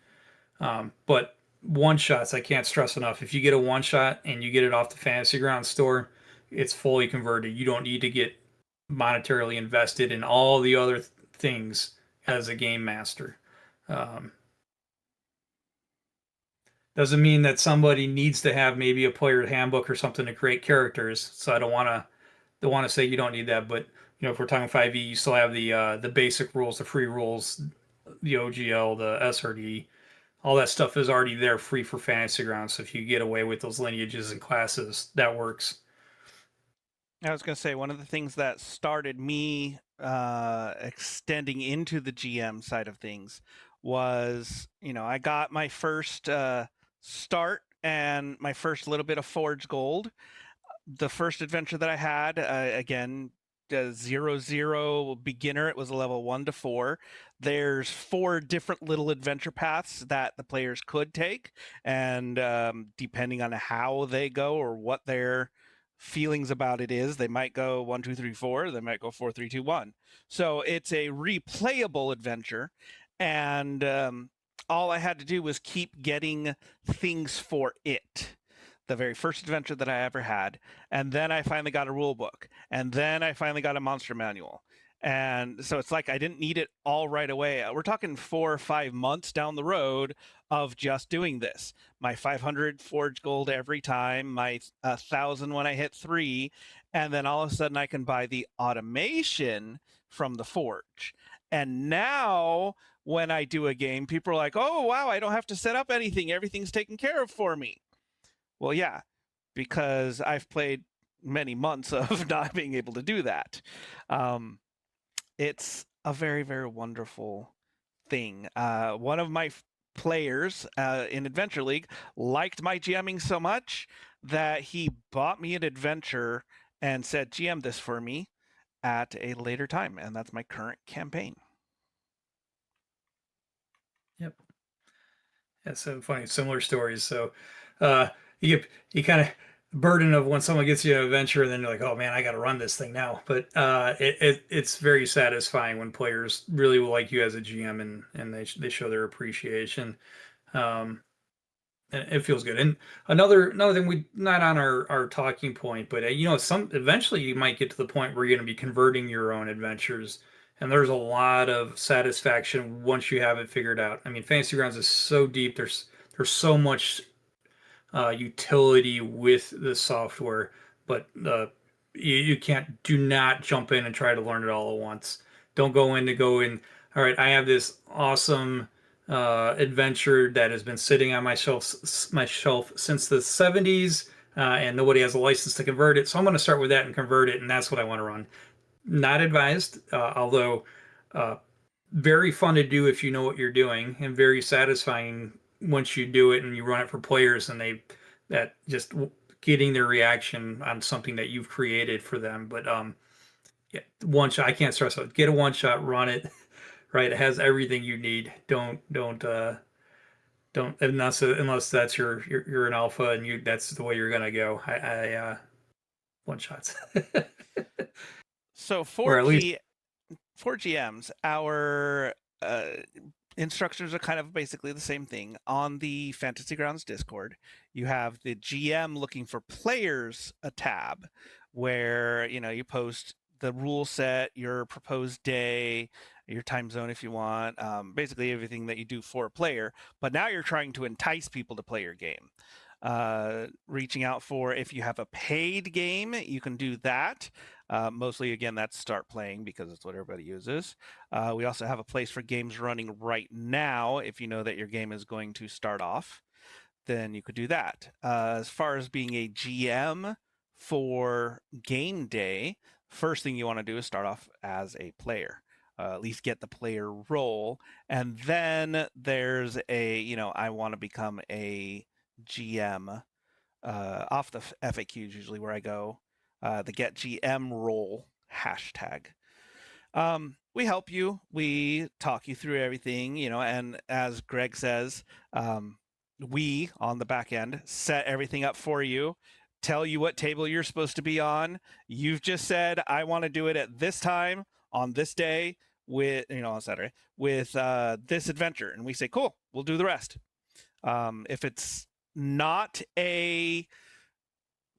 But one shots, I can't stress enough. If you get a one shot and you get it off the Fantasy Grounds store, it's fully converted. You don't need to get monetarily invested in all the other things as a game master. Doesn't mean that somebody needs to have maybe a player handbook or something to create characters. So I don't want to say you don't need that, but if we're talking 5e, you still have the basic rules, the free rules, the OGL, the SRD. All that stuff is already there free for Fantasy Grounds. So if you get away with those lineages and classes, that works. I was going to say, one of the things that started me extending into the GM side of things was, I got my first start and my first little bit of Forge Gold. The first adventure that I had, again, 0-0 beginner, it was a level 1 to 4. There's 4 different little adventure paths that the players could take, and depending on how they go or what their feelings about it is, they might go 1 2 3 4, they might go 4 3 2 1. So it's a replayable adventure, and all I had to do was keep getting things for it. The very first adventure that I ever had, and then I finally got a rule book, and then I finally got a monster manual. And so it's like I didn't need it all right away. We're talking 4 or 5 months down the road of just doing this. My 500 Forge Gold every time, my 1,000 when I hit 3, and then all of a sudden I can buy the automation from the Forge. And now when I do a game, people are like, oh, wow, I don't have to set up anything. Everything's taken care of for me. Well, yeah, because I've played many months of not being able to do that. It's a very, very wonderful thing. One of my players in Adventure League liked my GMing so much that he bought me an adventure and said, GM this for me at a later time. And that's my current campaign. Yep. That's so funny. Similar stories. So you kind of burden of when someone gets you an adventure, and then you're like, oh man, I got to run this thing now. But it's very satisfying when players really will like you as a GM, and they show their appreciation. And it feels good. And another thing, we not on our talking point, but eventually you might get to the point where you're going to be converting your own adventures, and there's a lot of satisfaction once you have it figured out. I mean, Fantasy Grounds is so deep. There's so much utility with the software, but you do not jump in and try to learn it all at once. Don't go in. All right, I have this awesome adventure that has been sitting on my shelf since the 70s, and nobody has a license to convert it. So I'm going to start with that and convert it, and that's what I want to run. Not advised, although very fun to do if you know what you're doing, and very satisfying once you do it and you run it for players, and that just getting their reaction on something that you've created for them. But yeah, one shot, I can't stress out. Get a one shot, run it. Right, it has everything you need. Don't unless that's you're an alpha and that's the way you're gonna go. one shots. So Or at least for GMs, our instructions are kind of basically the same thing. On the Fantasy Grounds Discord, you have the GM looking for players a tab where, you know, you post the rule set, your proposed day, your time zone if you want, basically everything that you do for a player. But now you're trying to entice people to play your game. Reaching out for, if you have a paid game, you can do that. Mostly, again, that's start playing because it's what everybody uses. We also have a place for games running right now. If you know that your game is going to start off, then you could do that. As far as being a GM for game day, first thing you want to do is start off as a player. At least get the player role. And then there's a, you know, I want to become a GM. Off the FAQs usually where I go, the get GM role hashtag. We help you, we talk you through everything, you know, and as Greg says, we on the back end set everything up for you, tell you what table you're supposed to be on. You've just said, I want to do it at this time on this day with, you know, on Saturday with this adventure. And we say, cool, we'll do the rest. If it's not a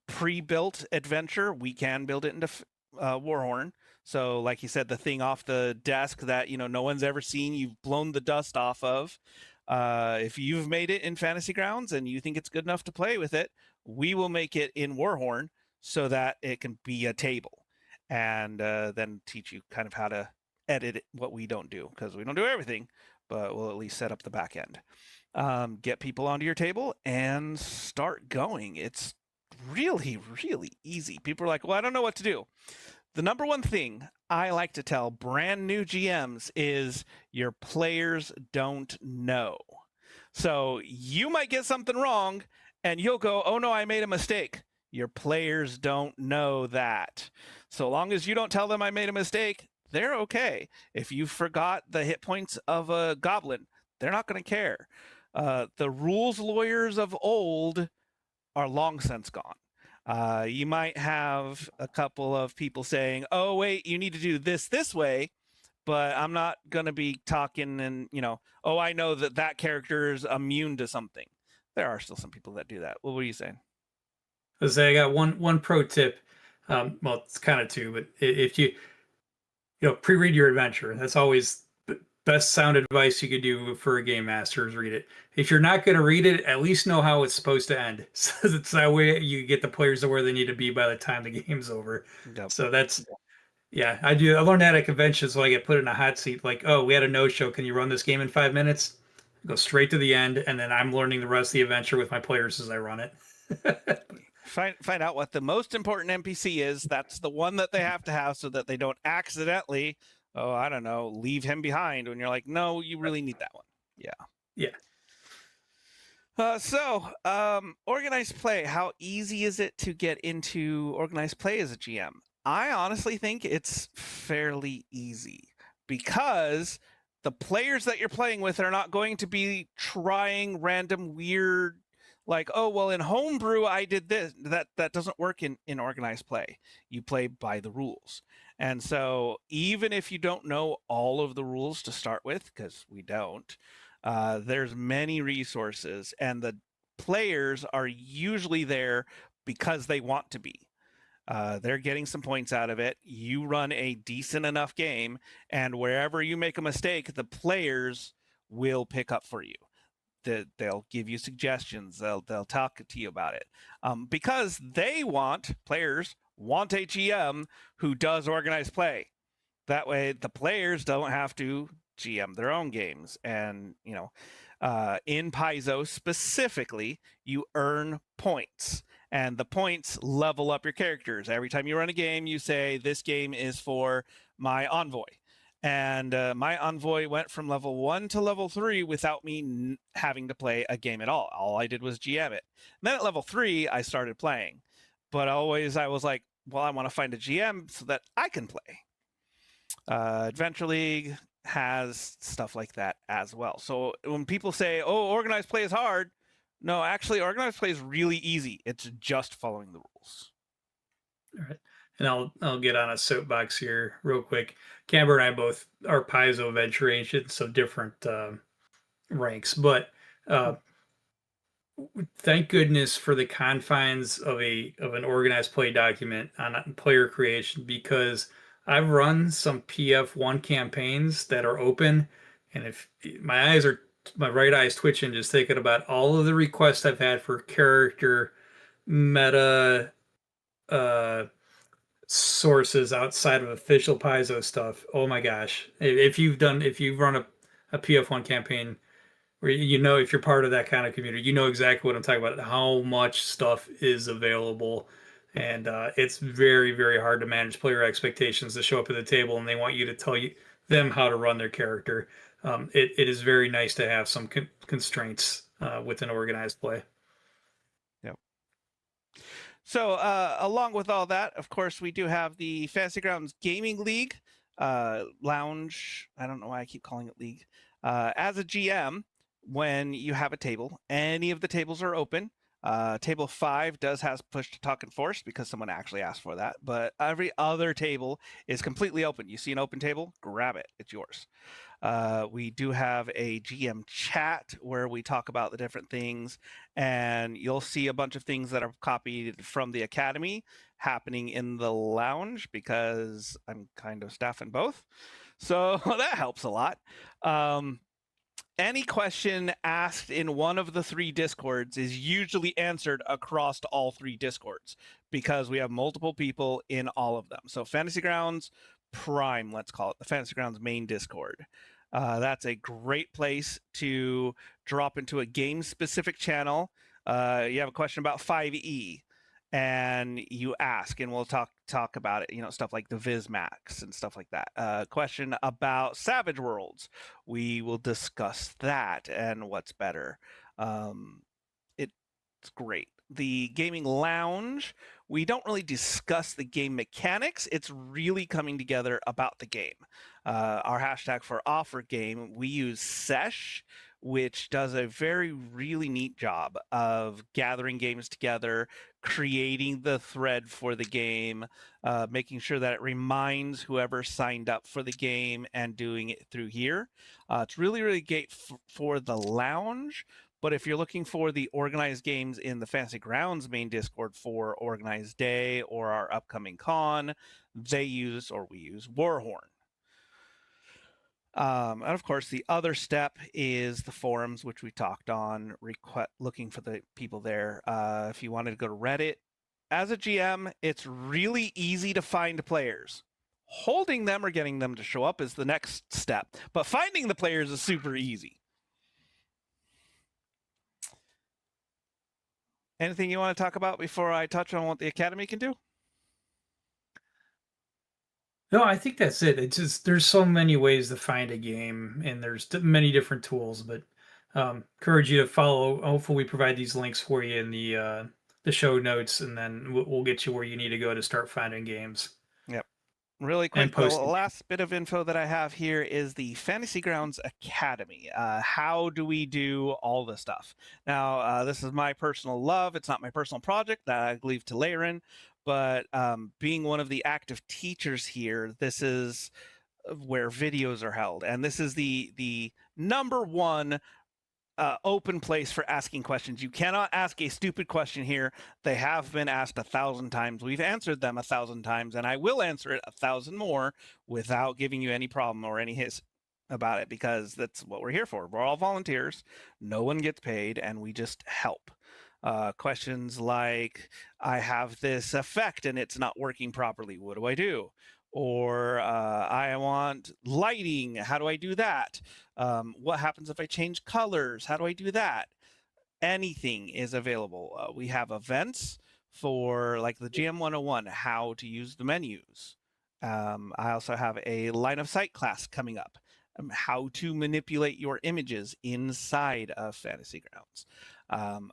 pre-built adventure, we can build it into Warhorn. So like you said, the thing off the desk that, you know, no one's ever seen, you've blown the dust off of. If you've made it in Fantasy Grounds and you think it's good enough to play with it, we will make it in Warhorn so that it can be a table, and then teach you kind of how to edit it, what we don't do, because we don't do everything, but we'll at least set up the back end. Get people onto your table and start going. It's really, really easy. People are like, well, I don't know what to do. The number one thing I like to tell brand new GMs is your players don't know. So you might get something wrong and you'll go, oh no, I made a mistake. Your players don't know that. So long as you don't tell them I made a mistake, they're okay. If you forgot the hit points of a goblin, they're not going to care. The rules lawyers of old are long since gone. You might have a couple of people saying, oh, wait, you need to do this way, but I'm not going to be talking and, you know, oh, I know that that character is immune to something. There are still some people that do that. What were you saying? I got one pro tip. Well, it's kind of two, but if you pre-read your adventure, that's always the best sound advice you could do for a game master is read it. If you're not going to read it, at least know how it's supposed to end. So it's that way you get the players to where they need to be by the time the game's over. Yep. So that's, yeah, I learned that at conventions, so I get put in a hot seat like, oh, we had a no-show. Can you run this game in 5 minutes? Go straight to the end, and then I'm learning the rest of the adventure with my players as I run it. Find out what the most important NPC is. That's the one that they have to have so that they don't accidentally, oh, I don't know, leave him behind when you're like, no, you really need that one. Yeah. So, organized play. How easy is it to get into organized play as a GM? I honestly think it's fairly easy because the players that you're playing with are not going to be trying random weird, like, oh, well, in homebrew, I did this. That doesn't work in organized play. You play by the rules. And so even if you don't know all of the rules to start with, because we don't, there's many resources, and the players are usually there because they want to be. They're getting some points out of it. You run a decent enough game, and wherever you make a mistake, the players will pick up for you. They'll give you suggestions. They'll talk to you about it, because players want a GM who does organized play. That way, the players don't have to GM their own games. And in Paizo specifically, you earn points, and the points level up your characters. Every time you run a game, you say, this game is for my envoy. And my envoy went from level 1 to level 3 without me having to play a game at all. All I did was GM it. And then at level 3, I started playing. But always I was like, well, I want to find a GM so that I can play. Adventure League has stuff like that as well. So when people say, oh, organized play is hard, no, actually, organized play is really easy. It's just following the rules. All right. And I'll get on a soapbox here real quick. Camber and I both are Paizo venture agents of different ranks, but thank goodness for the confines of an organized play document on player creation, because I've run some PF1 campaigns that are open, and if my right eye's twitching just thinking about all of the requests I've had for character meta uh sources outside of official Paizo stuff. Oh my gosh. If you've run a PF1 campaign, where if you're part of that kind of community, you know exactly what I'm talking about, how much stuff is available. And it's very, very hard to manage player expectations to show up at the table and they want you to tell them how to run their character. It is very nice to have some constraints with an organized play. So along with all that, of course, we do have the Fantasy Grounds Gaming League lounge. I don't know why I keep calling it league. As a GM, when you have a table, any of the tables are open. Table 5 does have push to talk and force because someone actually asked for that, but every other table is completely open. You see an open table, grab it. It's yours. We do have a GM chat where we talk about the different things, and you'll see a bunch of things that are copied from the Academy happening in the lounge because I'm kind of staffing both. So that helps a lot. Any question asked in one of the 3 Discords is usually answered across all 3 Discords because we have multiple people in all of them. So Fantasy Grounds Prime, let's call it, the Fantasy Grounds main Discord. That's a great place to drop into a game-specific channel. You have a question about 5e, and you ask, and we'll talk about it. Stuff like the Vizmax and stuff like that. Question about Savage Worlds, we will discuss that and what's better. It's great. The gaming lounge, we don't really discuss the game mechanics. It's really coming together about the game. Our hashtag for offer game, we use Sesh, which does a really neat job of gathering games together, creating the thread for the game, making sure that it reminds whoever signed up for the game and doing it through here. It's really great for the lounge. But if you're looking for the organized games in the Fantasy Grounds main Discord for Organized Day or our upcoming con, we use Warhorn. And of course, the other step is the forums, which we talked on, looking for the people there. If you wanted to go to Reddit, as a GM, it's really easy to find players. Holding them or getting them to show up is the next step, but finding the players is super easy. Anything you want to talk about before I touch on what the Academy can do? No, I think that's it. It's just there's so many ways to find a game, and there's many different tools. But encourage you to follow. Hopefully, we provide these links for you in the show notes, and then we'll get you where you need to go to start finding games. Yep. Really quick, the last bit of info that I have here is the Fantasy Grounds Academy. How do we do all this stuff? Now, this is my personal love. It's not my personal project that I leave to Laren, but being one of the active teachers here, this is where videos are held. And this is the number one open place for asking questions. You cannot ask a stupid question here. They have been asked 1,000 times. We've answered them 1,000 times, and I will answer it 1,000 more without giving you any problem or any hiss about it, because that's what we're here for. We're all volunteers. No one gets paid, and we just help. Questions like, I have this effect and it's not working properly. What do I do? Or I want lighting. How do I do that? What happens if I change colors? How do I do that? Anything is available. We have events for like the GM 101, how to use the menus. I also have a line of sight class coming up, how to manipulate your images inside of Fantasy Grounds.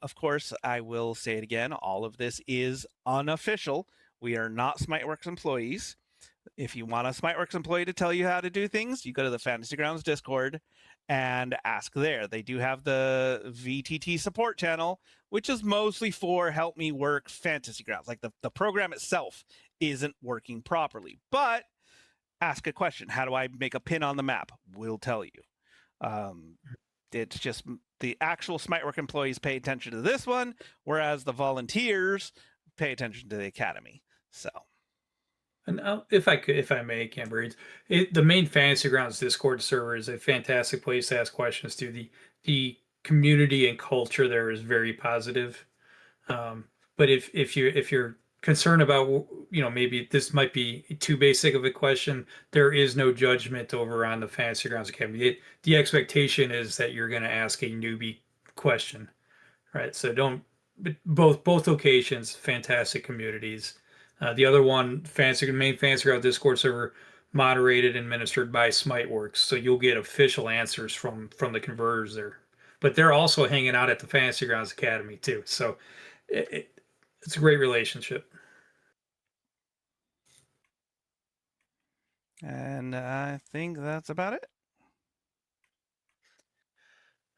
Of course, I will say it again, all of this is unofficial. We are not SmiteWorks employees. If you want a SmiteWorks employee to tell you how to do things, you go to the Fantasy Grounds Discord and ask there. They do have the VTT support channel, which is mostly for help me work Fantasy Grounds. Like the program itself isn't working properly. But ask a question. How do I make a pin on the map? We'll tell you. It's just the actual Smitework employees pay attention to this one, whereas the volunteers pay attention to the academy. So, and if I may, Camber, the main Fantasy Grounds Discord server is a fantastic place to ask questions to. The community and culture there is very positive. But if you're concerned about, maybe this might be too basic of a question, there is no judgment over on the Fantasy Grounds Academy. The expectation is that you're going to ask a newbie question, right? So both locations, fantastic communities. The other one, main Fantasy Grounds Discord server, moderated and administered by Smiteworks, so you'll get official answers from the converters there. But they're also hanging out at the Fantasy Grounds Academy too, so it's a great relationship. and I think that's about it.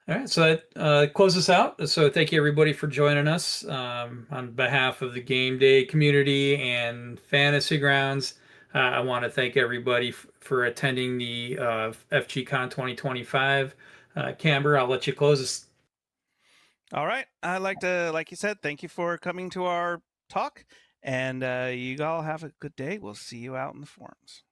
All right, so that closes us out. So thank you everybody for joining us on behalf of the Game Day community and Fantasy Grounds. I want to thank everybody for attending the FGCon 2025. Camber, I'll let you close this. All right. I'd like to, like you said, thank you for coming to our talk, and you all have a good day. We'll see you out in the forums.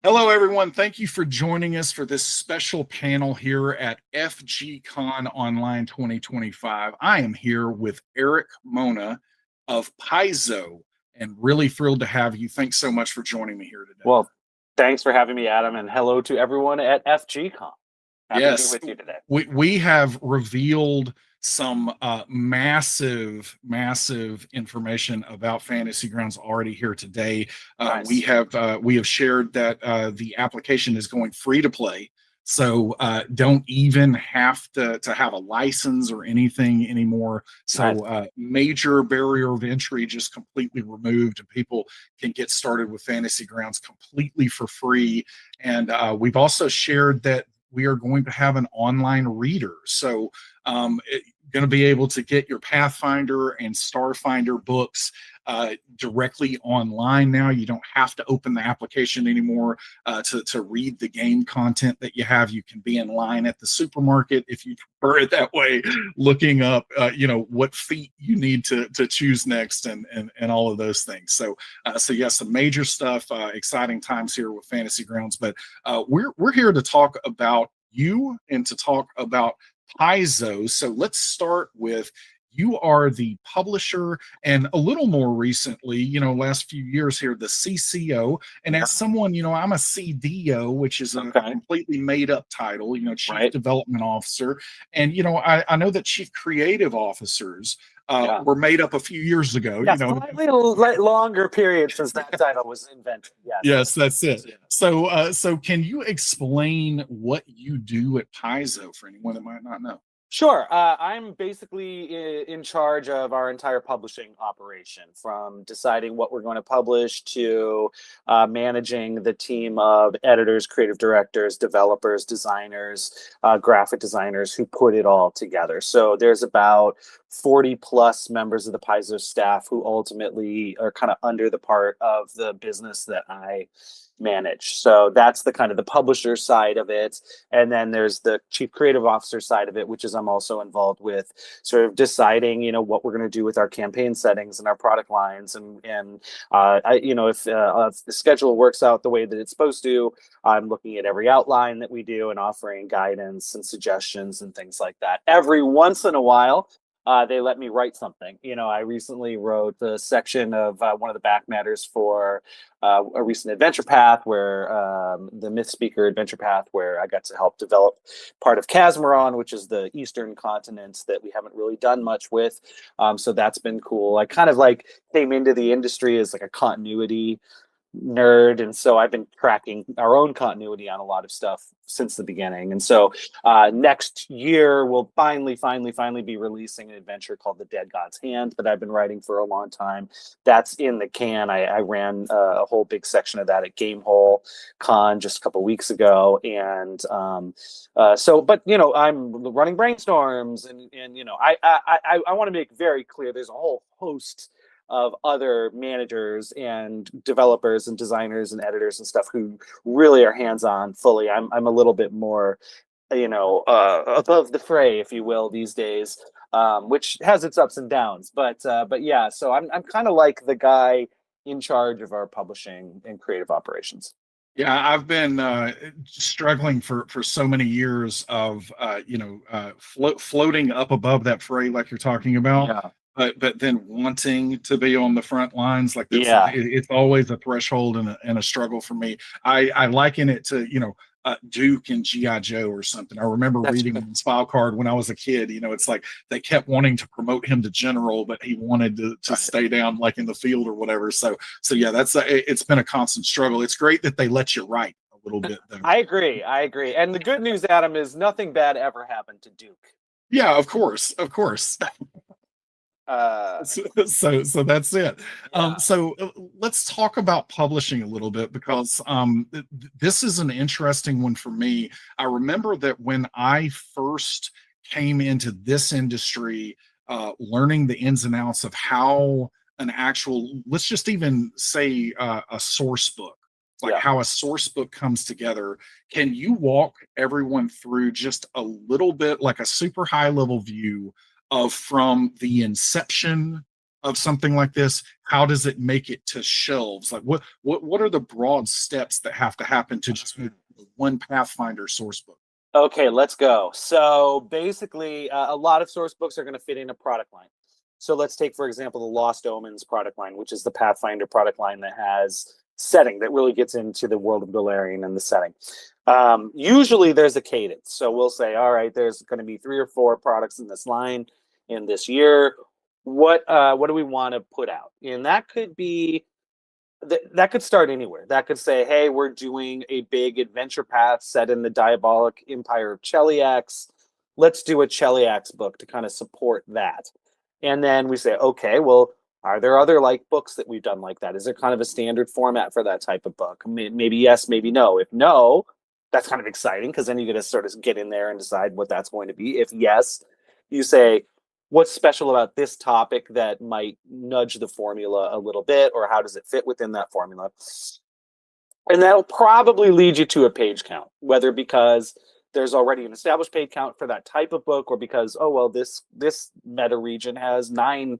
Hello, everyone. Thank you for joining us for this special panel here at FGCon Online 2025. I am here with Eric Mona of Paizo and really thrilled to have you. Thanks so much for joining me here today. Well, thanks for having me, Adam, and hello to everyone at FGCon. Happy to be with you today. We have revealed some massive information about Fantasy Grounds already here today. Nice. We have shared that the application is going free to play, so don't even have to have a license or anything anymore. So Nice. Major barrier of entry just completely removed, and people can get started with Fantasy Grounds completely for free. And we've also shared that we are going to have an online reader. So going to be able to get your Pathfinder and Starfinder books directly online now. You don't have to open the application anymore to read the game content that you have. You can be in line at the supermarket if you prefer it that way, looking up what feat you need to choose next and all of those things. So yes, some major stuff, exciting times here with Fantasy Grounds. But we're here to talk about you and to talk about Paizo. So let's start with you are the publisher, and a little more recently, last few years here, the CCO. And as someone, I'm a CDO, which is a completely made up title, Chief Development Officer. And, I know that Chief Creative Officers were made up a few years ago. Yeah, slightly longer period since that title was invented. Yes, that's it. So can you explain what you do at Paizo for anyone that might not know? Sure. I'm basically in charge of our entire publishing operation, from deciding what we're going to publish to managing the team of editors, creative directors, developers, designers, graphic designers who put it all together. So there's about 40 plus members of the Paizo staff who ultimately are kind of under the part of the business that I manage. So that's the kind of the publisher side of it. And then there's the chief creative officer side of it, which is I'm also involved with sort of deciding, what we're going to do with our campaign settings and our product lines. And if the schedule works out the way that it's supposed to, I'm looking at every outline that we do and offering guidance and suggestions and things like that. Every once in a while, they let me write something. I recently wrote the section of one of the back matters for a recent adventure path, where the Myth Speaker adventure path, where I got to help develop part of Casmeron, which is the eastern continent that we haven't really done much with. So that's been cool. I kind of came into the industry as a continuity nerd, and so I've been tracking our own continuity on a lot of stuff since the beginning. And so next year we'll finally be releasing an adventure called The Dead God's Hand that I've been writing for a long time. That's in the can. I ran a whole big section of that at Gamehole Con just a couple weeks ago, and I'm running brainstorms, and I want to make very clear there's a whole host of other managers and developers and designers and editors and stuff who really are hands-on fully. I'm a little bit more, above the fray, if you will, these days, which has its ups and downs. But yeah, so I'm kind of like the guy in charge of our publishing and creative operations. Yeah, I've been struggling for so many years of floating up above that fray, like you're talking about. Yeah. But then wanting to be on the front lines, it's always a threshold and a struggle for me. I liken it to Duke and G.I. Joe or something. I remember reading his file card when I was a kid. It's like they kept wanting to promote him to general, but he wanted to stay down in the field or whatever. So yeah, it's been a constant struggle. It's great that they let you write a little bit, though. I agree. And the good news, Adam, is nothing bad ever happened to Duke. Yeah, of course. So that's it. Yeah. So let's talk about publishing a little bit, because this is an interesting one for me. I remember that when I first came into this industry, learning the ins and outs of how an actual, let's just even say a source book, how a source book comes together. Can you walk everyone through just a little bit, like a super high level view of from the inception of something like this? How does it make it to shelves? What are the broad steps that have to happen to just make one Pathfinder source book? Okay, let's go. So basically, a lot of source books are going to fit in a product line. So let's take, for example, the Lost Omens product line, which is the Pathfinder product line that has setting that really gets into the world of Golarion and the setting. Usually there's a cadence. So we'll say, all right, there's going to be 3 or 4 products in this line in this year. What do we want to put out? And that could be, that could start anywhere. That could say, hey, we're doing a big adventure path set in the diabolic empire of Cheliax. Let's do a Cheliax book to kind of support that. And then we say, okay, well, are there other books that we've done like that? Is there kind of a standard format for that type of book? Maybe yes, maybe no. If no, that's kind of exciting, because then you get to sort of get in there and decide what that's going to be. If yes, you say, what's special about this topic that might nudge the formula a little bit, or how does it fit within that formula? And that'll probably lead you to a page count, whether because there's already an established page count for that type of book, or because, oh, well, this meta region has 9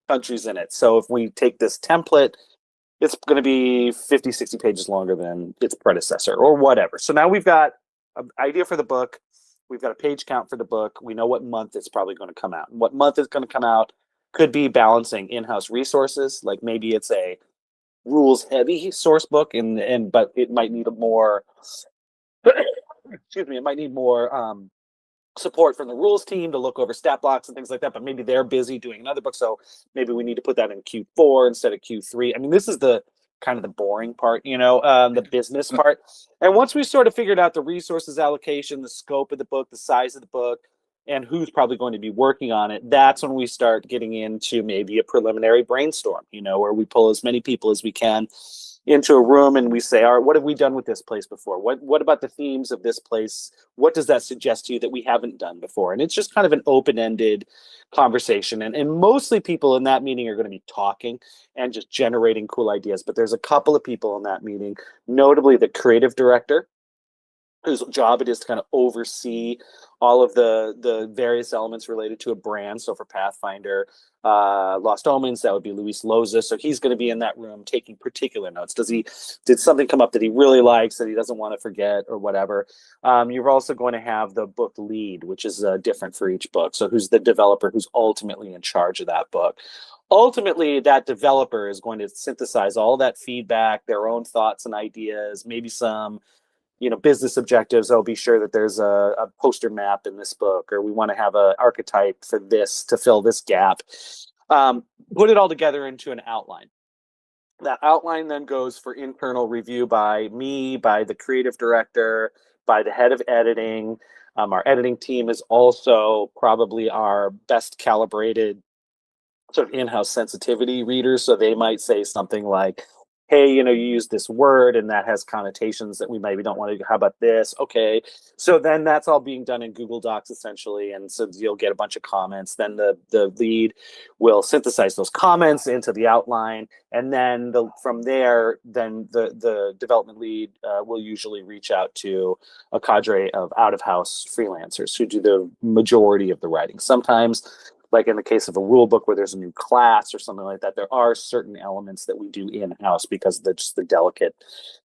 countries in it. So if we take this template, it's going to be 50, 60 pages longer than its predecessor or whatever. So now we've got an idea for the book. We've got a page count for the book. We know what month it's probably going to come out. And what month it's going to come out could be balancing in-house resources. Like maybe it's a rules heavy source book but it might need a more excuse me, it might need more support from the rules team to look over stat blocks and things like that, but maybe they're busy doing another book, so maybe we need to put that in Q4 instead of Q3. I mean, this is the kind of the boring part, the business part. And once we sort of figured out the resources allocation, the scope of the book, the size of the book, and who's probably going to be working on it, that's when we start getting into maybe a preliminary brainstorm, where we pull as many people as we can into a room and we say, all right, what have we done with this place before? What about the themes of this place? What does that suggest to you that we haven't done before? And it's just kind of an open-ended conversation. And mostly people in that meeting are going to be talking and just generating cool ideas. But there's a couple of people in that meeting, notably the creative director, whose job it is to kind of oversee all of the various elements related to a brand. So for Pathfinder, Lost Omens, that would be Luis Loza. So he's going to be in that room taking particular notes. Did something come up that he really likes that he doesn't want to forget or whatever? You're also going to have the book lead, which is different for each book. So who's the developer who's ultimately in charge of that book? Ultimately, that developer is going to synthesize all that feedback, their own thoughts and ideas, maybe some business objectives. Oh, be sure that there's a poster map in this book, or we want to have an archetype for this to fill this gap. Put it all together into an outline. That outline then goes for internal review by me, by the creative director, by the head of editing. Our editing team is also probably our best calibrated sort of in-house sensitivity readers. So they might say something like, hey, you use this word and that has connotations that we maybe don't want to. How about this? Okay. So then that's all being done in Google Docs essentially. And so you'll get a bunch of comments. Then the lead will synthesize those comments into the outline. And then from there, then the development lead will usually reach out to a cadre of out-of-house freelancers who do the majority of the writing. Sometimes, like in the case of a rule book where there's a new class or something like that, there are certain elements that we do in-house because of just the delicate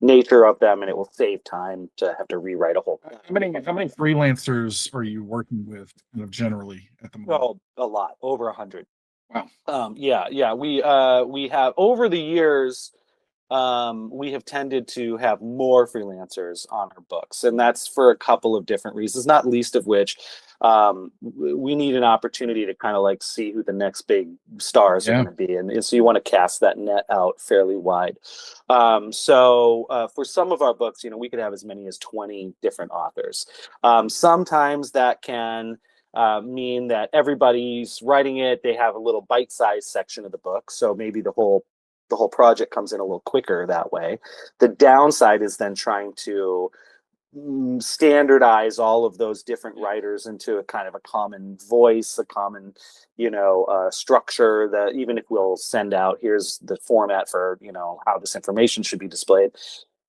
nature of them, and it will save time to have to rewrite a whole. How many freelancers are you working with kind of generally at the moment? Oh, a lot, over 100. Wow. Yeah. We have over the years, we have tended to have more freelancers on our books, and that's for a couple of different reasons, not least of which we need an opportunity to kind of like see who the next big stars are going to be, and so you want to cast that net out fairly wide. So for some of our books, we could have as many as 20 different authors. Sometimes that can mean that everybody's writing it, they have a little bite-sized section of the book, so maybe the whole project comes in a little quicker that way. The downside is then trying to standardize all of those different writers into a kind of a common voice, a common, structure, that even if we'll send out, here's the format for, how this information should be displayed,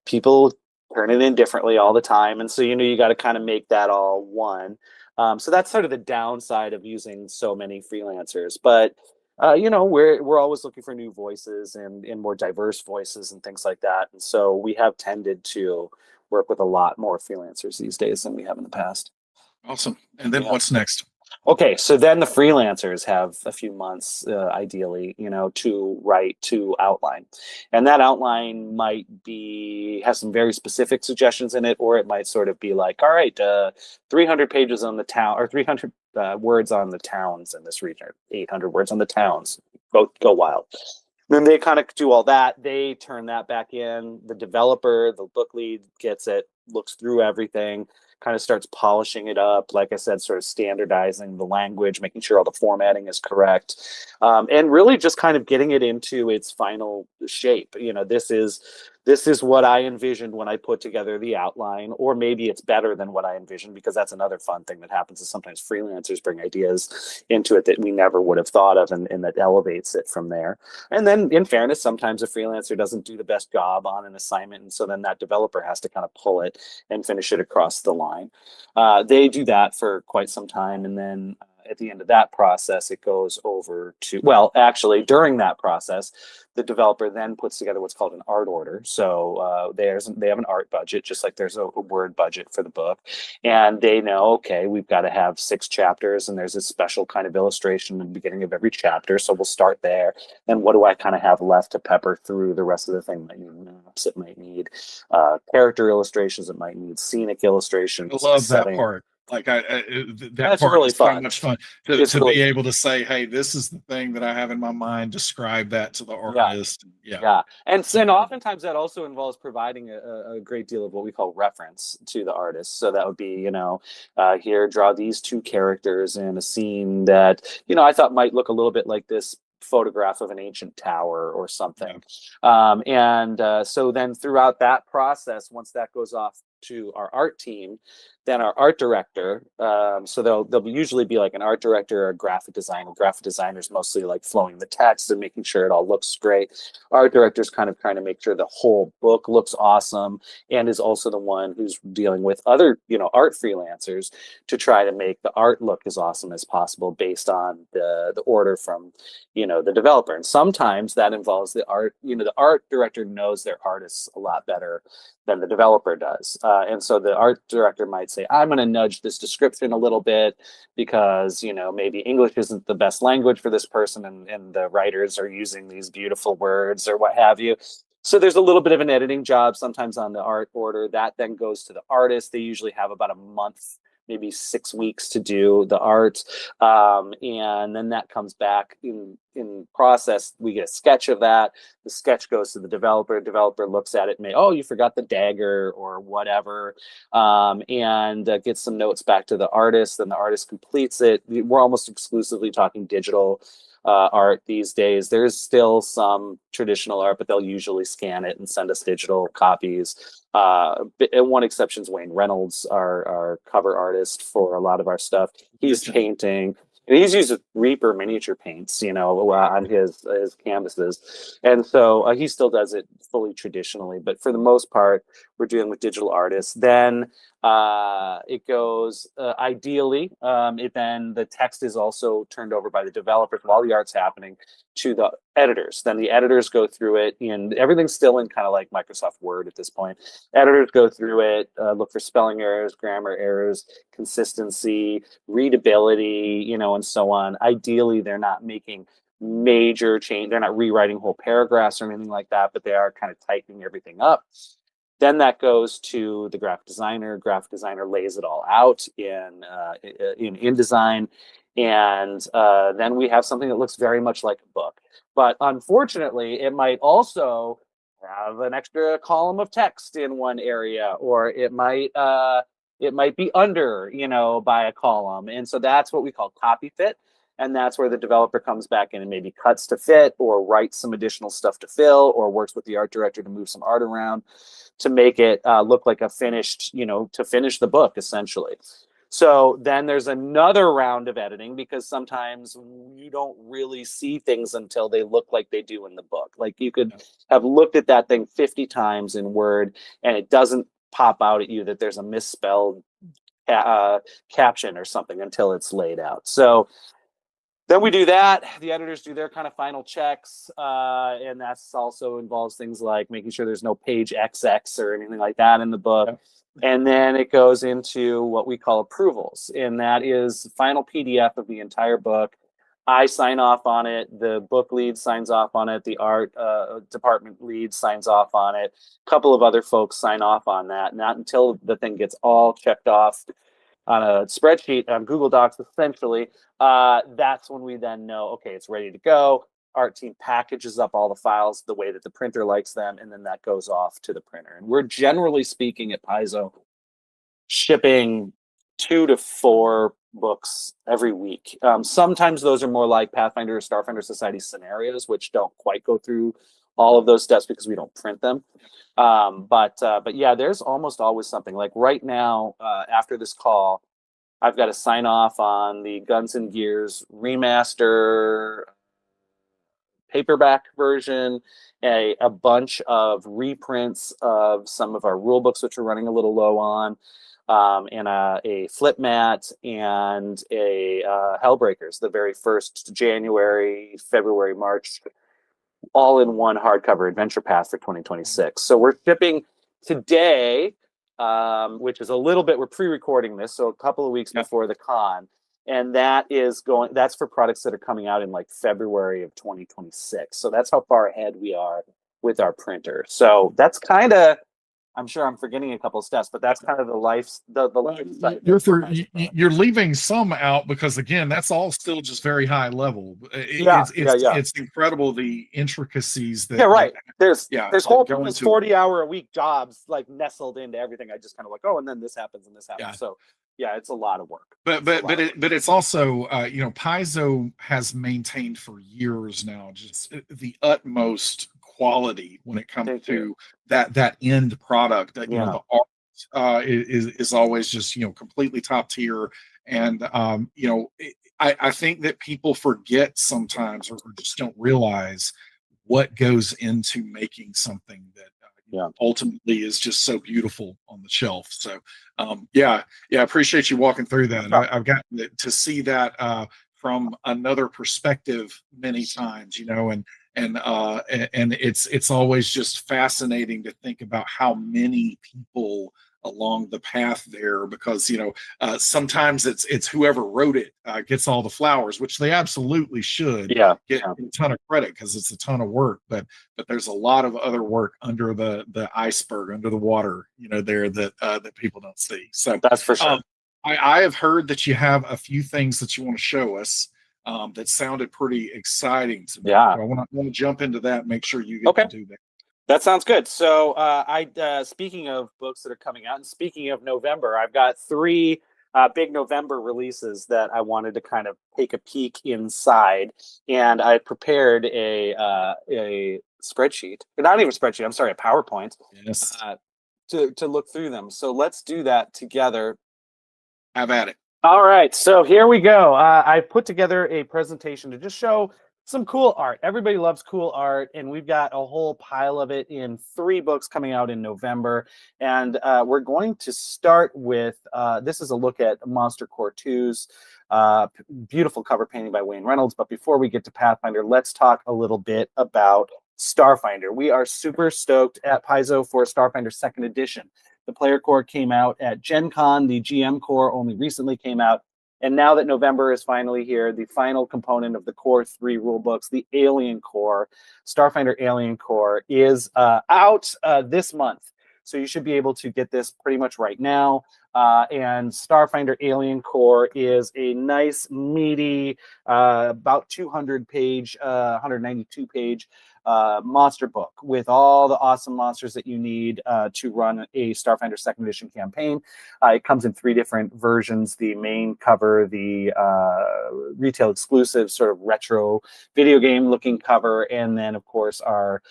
people turn it in differently all the time. And so, you got to kind of make that all one. So that's sort of the downside of using so many freelancers. But we're always looking for new voices and more diverse voices and things like that. And so we have tended to work with a lot more freelancers these days than we have in the past. Awesome. And then what's next? Okay, so then the freelancers have a few months, ideally, to write, to outline. And that outline might have some very specific suggestions in it, or it might sort of be like, all right, 300 pages on the town, or 300 words on the towns in this region, or 800 words on the towns. Go wild. Then they kind of do all that. They turn that back in. The developer, the book lead, gets it, looks through everything, kind of starts polishing it up. Like I said, sort of standardizing the language, making sure all the formatting is correct, and really just kind of getting it into its final shape. This is what I envisioned when I put together the outline, or maybe it's better than what I envisioned, because that's another fun thing that happens is sometimes freelancers bring ideas into it that we never would have thought of, and that elevates it from there. And then in fairness, sometimes a freelancer doesn't do the best job on an assignment, and so then that developer has to kind of pull it and finish it across the line. They do that for quite some time, and then at the end of that process, it goes over to, well, actually during that process, the developer then puts together what's called an art order. So they have an art budget, just like there's a word budget for the book. And they know, okay, we've got to have 6 chapters, and there's a special kind of illustration in the beginning of every chapter. So we'll start there. And what do I kind of have left to pepper through the rest of the thing? It might need maps, it might need character illustrations, it might need scenic illustrations. I love that setting. part. Like that That's part really is so fun. much fun It's to really be able to say, hey, this is the thing that I have in my mind. Describe that to the artist. Yeah. Yeah, and oftentimes that also involves providing a great deal of what we call reference to the artist. So that would be, here, draw these 2 characters in a scene that, I thought might look a little bit like this photograph of an ancient tower or something. So then throughout that process, once that goes off to our art team, then our art director, so there'll usually be like an art director or a graphic designer. Graphic designer's mostly like flowing the text and making sure it all looks great. Art director's kind of trying to make sure the whole book looks awesome, and is also the one who's dealing with other, art freelancers to try to make the art look as awesome as possible based on the order from, the developer. And sometimes that involves the art, the art director knows their artists a lot better than the developer does. And so the art director might say, I'm going to nudge this description a little bit because, maybe English isn't the best language for this person, and the writers are using these beautiful words or what have you. So there's a little bit of an editing job sometimes on the art order. That then goes to the artist. They usually have about a month, maybe 6 weeks to do the art. And then that comes back in process. We get a sketch of that. The sketch goes to the developer. Developer looks at it and you forgot the dagger or whatever, and gets some notes back to the artist. Then the artist completes it. We're almost exclusively talking digital art these days. There's still some traditional art, but they'll usually scan it and send us digital copies. One exception is Wayne Reynolds, our cover artist for a lot of our stuff. He's painting. And he's used Reaper miniature paints, on his canvases. And so he still does it fully traditionally. But for the most part, we're dealing with digital artists. Then it goes, ideally, then the text is also turned over by the developers while the art's happening to the editors. Then the editors go through it, and everything's still in kind of like Microsoft Word at this point. Editors go through it, look for spelling errors, grammar errors, consistency, readability, and so on. Ideally, they're not making major change. They're not rewriting whole paragraphs or anything like that, but they are kind of tightening everything up. Then that goes to the graphic designer. Graphic designer lays it all out in InDesign. And then we have something that looks very much like a book. But unfortunately, it might also have an extra column of text in one area, or it might be under, by a column. And so that's what we call copy fit. And that's where the developer comes back in and maybe cuts to fit, or writes some additional stuff to fill, or works with the art director to move some art around to make it look like a finished, to finish the book, essentially. So then there's another round of editing, because sometimes you don't really see things until they look like they do in the book. Like you could have looked at that thing 50 times in Word, and it doesn't pop out at you that there's a misspelled caption or something until it's laid out. So then we do that. The editors do their kind of final checks, and that's also involves things like making sure there's no page XX or anything like that in the book. Yeah. And then it goes into what we call approvals, and that is the final PDF of the entire book. I sign off on it. The book lead signs off on it. The art department lead signs off on it. A couple of other folks sign off on that. Not until the thing gets all checked off on a spreadsheet on Google Docs, essentially, that's when we then know, okay, it's ready to go. Art team packages up all the files the way that the printer likes them, and then that goes off to the printer. And we're generally speaking at Paizo shipping 2 to 4 books every week. Sometimes those are more like Pathfinder or Starfinder Society scenarios, which don't quite go through all of those steps because we don't print them. But yeah, there's almost always something. Like right now, after this call, I've got to sign off on the Guns and Gears remaster paperback version, a bunch of reprints of some of our rule books, which we're running a little low on. and a flip mat and a Hellbreakers, the very first January, February, March, all in one hardcover adventure path for 2026. So we're shipping today, which is a little bit, we're pre-recording this, so a couple of weeks before the con. And that's for products that are coming out in like February of 2026. So that's how far ahead we are with our printer. So that's kind of, I'm sure I'm forgetting a couple of steps, but that's kind of the life cycle. You're leaving some out because again, that's all still just very high level. It's incredible the intricacies that. Yeah, right. There's whole go into 40-hour-a-week jobs like nestled into everything. I just kind of like, oh, and then this happens and this happens. Yeah. So yeah, it's a lot of work. But it's also Paizo has maintained for years now just the utmost quality when it comes to that end product. That the art is always just completely top tier, and I think that people forget sometimes or just don't realize what goes into making something that ultimately is just so beautiful on the shelf. So I appreciate you walking through that. I've gotten to see that from another perspective many times, and it's always just fascinating to think about how many people along the path there, because sometimes it's whoever wrote it gets all the flowers, which they absolutely should get a ton of credit because it's a ton of work, but there's a lot of other work under the iceberg, under the water there that people don't see. So that's for sure. I have heard that you have a few things that you want to show us that sounded pretty exciting to me. So I want to jump into that, make sure you get to do that. That sounds good. So speaking of books that are coming out, and speaking of November, I've got 3 big November releases that I wanted to kind of take a peek inside, and I prepared a spreadsheet, not even a spreadsheet. I'm sorry, a PowerPoint. Yes. To look through them. So let's do that together. Have at it. All right. So here we go. I put together a presentation to just show some cool art. Everybody loves cool art, and we've got a whole pile of it in 3 books coming out in November. And we're going to start with, this is a look at Monster Core 2's beautiful cover painting by Wayne Reynolds. But before we get to Pathfinder, let's talk a little bit about Starfinder. We are super stoked at Paizo for Starfinder 2nd edition. The player core came out at Gen Con. The GM core only recently came out. And now that November is finally here, the final component of the Core 3 rulebooks, the Alien Core, Starfinder Alien Core, is out this month. So you should be able to get this pretty much right now. And Starfinder Alien Core is a nice, meaty, about 200-page, 192-page monster book with all the awesome monsters that you need to run a Starfinder 2nd edition campaign. It comes in 3 different versions: the main cover, the retail exclusive sort of retro video game looking cover, and then of course our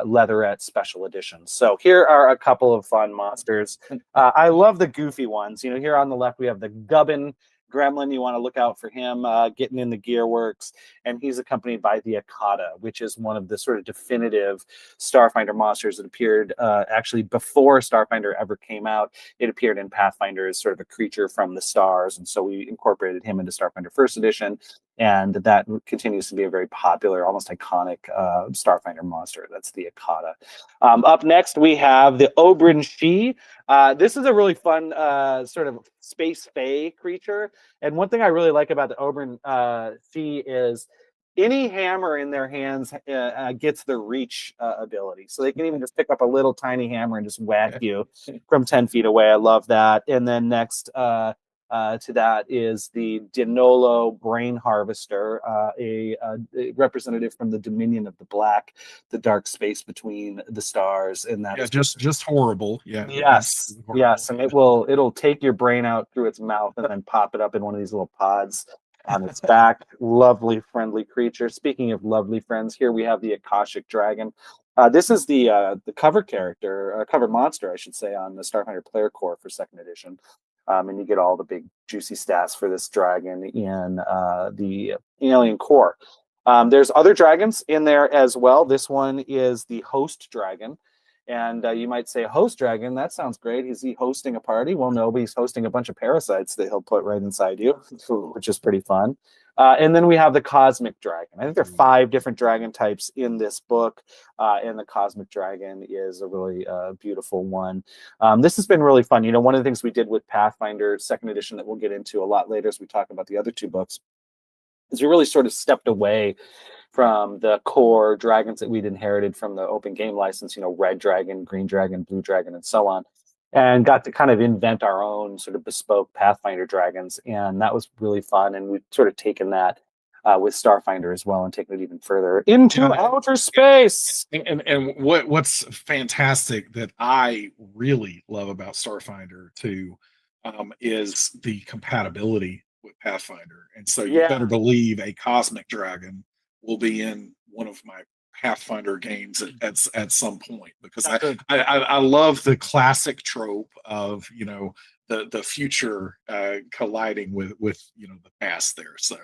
leatherette special editions. So here are a couple of fun monsters. I love the goofy ones. Here on the left we have the Gubbin Gremlin. You want to look out for him getting in the gear works, and he's accompanied by the Akata, which is one of the sort of definitive Starfinder monsters that appeared actually before Starfinder ever came out. It appeared in Pathfinder as sort of a creature from the stars, and so we incorporated him into Starfinder 1st edition, and that continues to be a very popular, almost iconic Starfinder monster. That's the Akata. Up next we have the Oberron She. This is a really fun sort of space fae creature. And one thing I really like about the Oberron She is any hammer in their hands gets the reach ability. So they can even just pick up a little tiny hammer and just whack you from 10 feet away. I love that. And then next to that is the Dinolo Brain Harvester, a representative from the Dominion of the Black, the dark space between the stars, and that is just horrible. Yes, horrible. Yes, and it'll take your brain out through its mouth and then pop it up in one of these little pods on its back. Lovely, friendly creature. Speaking of lovely friends, here we have the Akashic Dragon. This is the cover character, cover monster, I should say, on the Starfinder Player Core for 2nd edition. And you get all the big juicy stats for this dragon in the Alien Core. There's other dragons in there as well. This one is the Host Dragon. And you might say, host dragon, that sounds great. Is he hosting a party? Well, no, but he's hosting a bunch of parasites that he'll put right inside you, which is pretty fun. And then we have the cosmic dragon. I think there are 5 different dragon types in this book, and the cosmic dragon is a really beautiful one. This has been really fun. You know, one of the things we did with Pathfinder 2nd edition that we'll get into a lot later as we talk about the other 2 books is we really sort of stepped away from the core dragons that we'd inherited from the open game license, you know, red dragon, green dragon, blue dragon, and so on, and got to kind of invent our own sort of bespoke Pathfinder dragons. And that was really fun. And we've sort of taken that with Starfinder as well and taken it even further into outer space. And what's fantastic that I really love about Starfinder too is the compatibility with Pathfinder. And so you better believe a cosmic dragon will be in one of my Pathfinder games at some point, because I love the classic trope of, you know, the future colliding with you know, the past there. So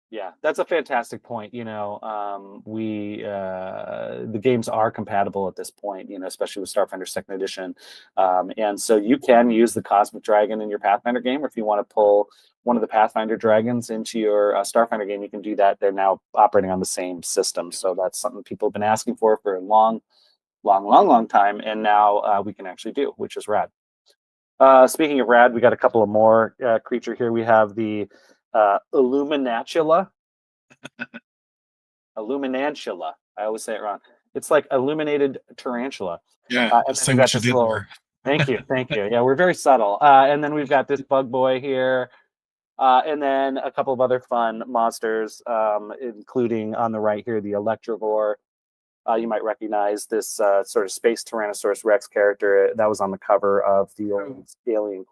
yeah, that's a fantastic point. You know, the games are compatible at this point, you know, especially with Starfinder 2nd edition. And so you can use the Cosmic Dragon in your Pathfinder game, or if you want to pull one of the Pathfinder dragons into your Starfinder game, you can do that. They're now operating on the same system. So that's something people have been asking for a long time. And now we can actually do, which is rad. Speaking of rad, we got a couple of more creature here. We have the Illuminatula. Illuminantula. I always say it wrong. It's like illuminated tarantula. yeah, see what you did there. Thank you. Yeah, we're very subtle. And then we've got this bug boy here. And then a couple of other fun monsters, including on the right here, the Electrovore. You might recognize this sort of space Tyrannosaurus Rex character that was on the cover of the old Alien.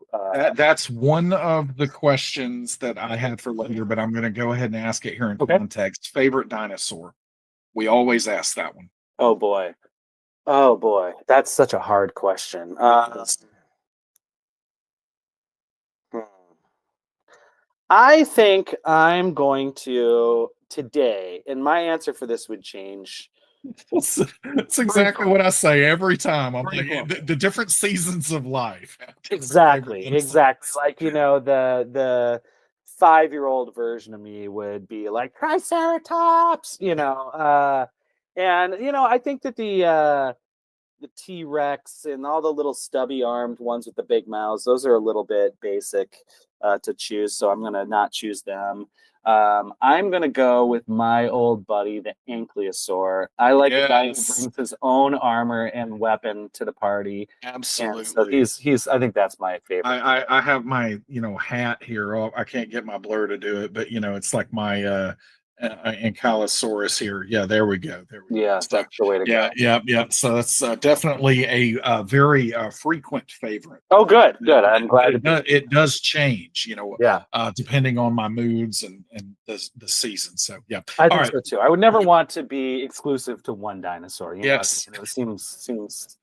That's one of the questions that I had for later, but I'm going to go ahead and ask it here in context. Favorite dinosaur? We always ask that one. Oh boy, that's such a hard question. I think I'm going to today, and my answer for this would change. That's exactly what I say every time. I'm like, the different seasons of life. Exactly. Like, you know, the 5-year-old version of me would be like Triceratops, you know. And you know, I think that the T-Rex and all the little stubby armed ones with the big mouths, those are a little bit basic to choose, so I'm gonna not choose them. I'm going to go with my old buddy, the Ankylosaur. I like the guy who brings his own armor and weapon to the party. Absolutely. And so he's. I think that's my favorite. I have my, you know, hat here. Oh, I can't get my blur to do it, but, you know, it's like my Ankylosaurus here. Yeah, there we go. Yeah, so, that's the way to go. Yeah. So that's definitely a very frequent favorite. Oh, good. I'm glad. It does change, you know, yeah, depending on my moods and the season. So yeah, I think so too. I would never want to be exclusive to one dinosaur. Yes, it seems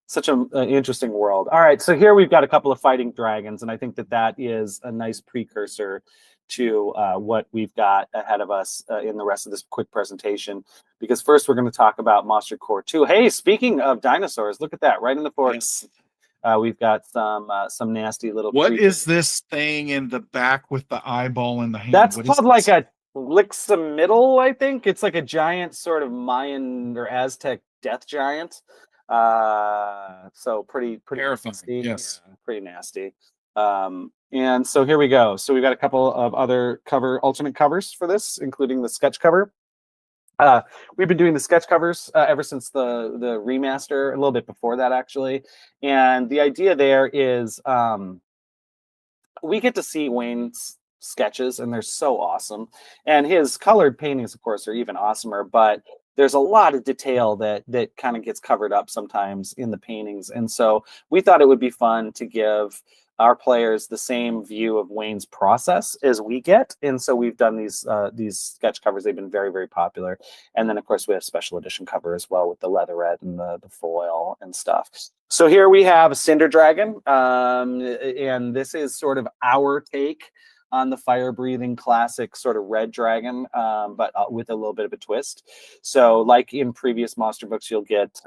such an interesting world. All right, so here we've got a couple of fighting dragons, and I think that is a nice precursor to what we've got ahead of us in the rest of this quick presentation. Because first we're going to talk about Monster Core 2. Hey, speaking of dinosaurs, look at that right in the forest. Yes. We've got some nasty little. What creatures. Is this thing in the back with the eyeball in the hand? That's called like a Lixamiddle, I think. It's like a giant sort of Mayan or Aztec death giant. So pretty terrifying. Nasty. Yes, yeah, pretty nasty. And so here we go. So we've got a couple of other alternate covers for this, including the sketch cover. We've been doing the sketch covers ever since the remaster, a little bit before that actually. And the idea there is we get to see Wayne's sketches, and they're so awesome. And his colored paintings, of course, are even awesomer, but there's a lot of detail that kind of gets covered up sometimes in the paintings. And so we thought it would be fun to give our players the same view of Wayne's process as we get. And so we've done these sketch covers. They've been very, very popular. And then, of course, we have special edition cover as well with the leatherette and the foil and stuff. So here we have a Cinder Dragon. And this is sort of our take on the fire-breathing classic sort of red dragon, but with a little bit of a twist. So like in previous monster books, you'll get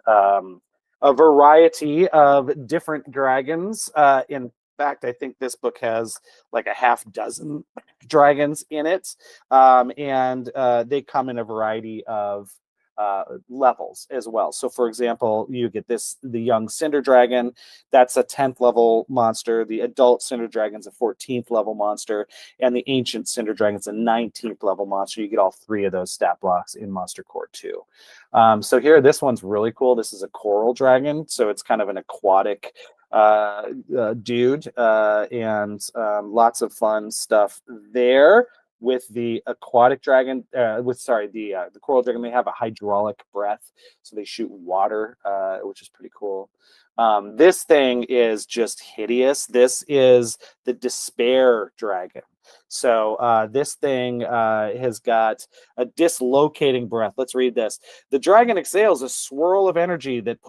a variety of different dragons. In fact, I think this book has like a half dozen dragons in it, and they come in a variety of levels as well. So, for example, you get the young Cinder Dragon. That's a 10th level monster. The adult Cinder Dragon's a 14th level monster, and the ancient Cinder Dragon's a 19th level monster. You get all 3 of those stat blocks in Monster Core 2. So here, this one's really cool. This is a coral dragon, so it's kind of an aquatic dude, and lots of fun stuff there. With the aquatic dragon, the coral dragon, they have a hydraulic breath, so they shoot water, which is pretty cool. This thing is just hideous. This is the despair dragon. So this thing has got a dislocating breath. Let's read this. The dragon exhales a swirl of energy that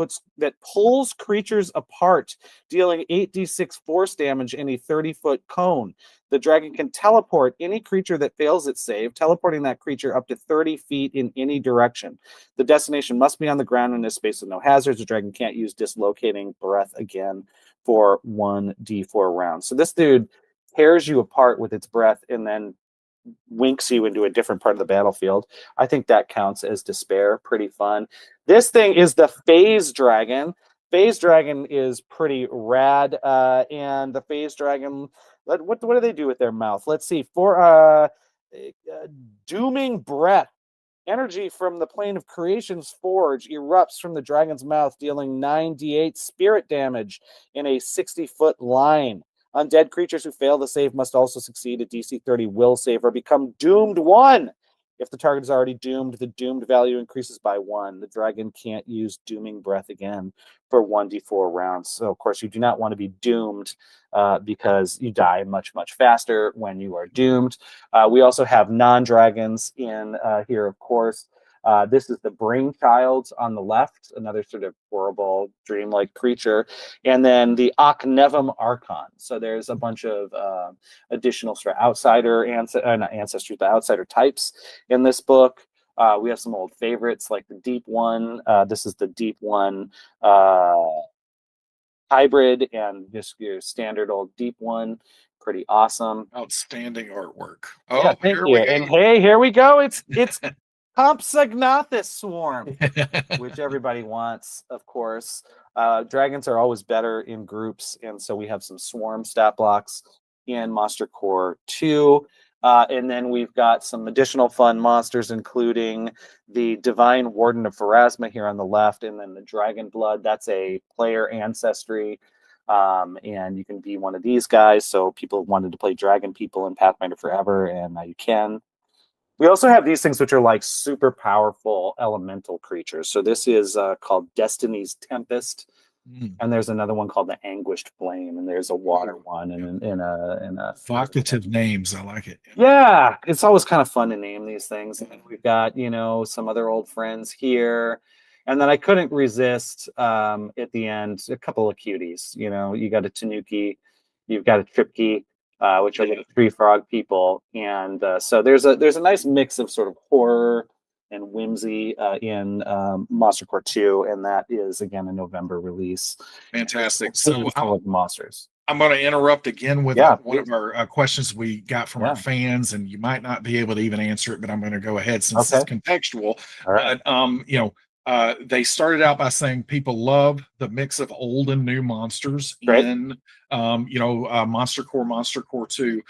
pulls creatures apart, dealing 8d6 force damage in a 30-foot cone. The dragon can teleport any creature that fails its save, teleporting that creature up to 30 feet in any direction. The destination must be on the ground in a space with no hazards. The dragon can't use dislocating breath again for 1d4 rounds. So this dude tears you apart with its breath and then winks you into a different part of the battlefield. I think that counts as despair. Pretty fun. This thing is the Phase Dragon. Phase Dragon is pretty rad, and the Phase Dragon, what do they do with their mouth? Let's see. For dooming breath, energy from the plane of creation's forge erupts from the dragon's mouth, dealing 9d8 spirit damage in a 60-foot line. Undead creatures who fail the save must also succeed a DC 30 will save or become doomed 1. If the target is already doomed, the doomed value increases by 1. The dragon can't use dooming breath again for 1d4 rounds. So, of course, you do not want to be doomed because you die much, much faster when you are doomed. We also have non-dragons in here, of course. This is the Brainchild on the left, another sort of horrible, dreamlike creature. And then the Aknevum Archon. So there's a bunch of additional sort of outsider types in this book. We have some old favorites like the Deep One. This is the Deep One hybrid, and just your standard old Deep One. Pretty awesome. Outstanding artwork. Yeah, thank you. And hey, here we go. It's Compsognathus Swarm, which everybody wants, of course. Dragons are always better in groups, and so we have some swarm stat blocks in Monster Core 2. And then we've got some additional fun monsters, including the Divine Warden of Pharasma here on the left, and then the Dragon Blood. That's a player ancestry, and you can be one of these guys. So people wanted to play dragon people in Pathfinder Forever, and now you can. We also have these things which are like super powerful elemental creatures. So this is called Destiny's Tempest. And there's another one called the Anguished Flame, and there's a water one and a evocative names. I like it. Yeah, it's always kind of fun to name these things. And then we've got, some other old friends here. And then I couldn't resist at the end a couple of cuties. You got a Tanuki, you've got a Tripki, which are the tree frog people. And so there's a nice mix of sort of horror and whimsy in Monster Core 2, and that is again a November release. Fantastic. So monsters. I'm going to interrupt again with one of our questions we got from our fans, and you might not be able to even answer it, but I'm going to go ahead since it's contextual. All right. They started out by saying people love the mix of old and new monsters in Monster Core 2.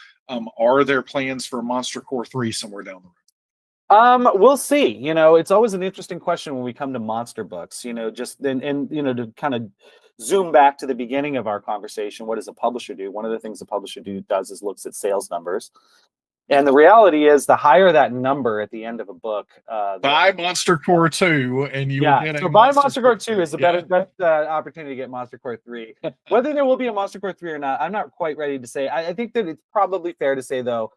Are there plans for Monster Core 3 somewhere down the road? We'll see. It's always an interesting question when we come to monster books, to kind of zoom back to the beginning of our conversation. What does a publisher do? One of the things a publisher does is looks at sales numbers. And the reality is the higher that number at the end of a book. Buy Monster Core 2 and you will get so buy Monster Core 2 is the best opportunity to get Monster Core 3. Whether there will be a Monster Core 3 or not, I'm not quite ready to say. I think that it's probably fair to say, though,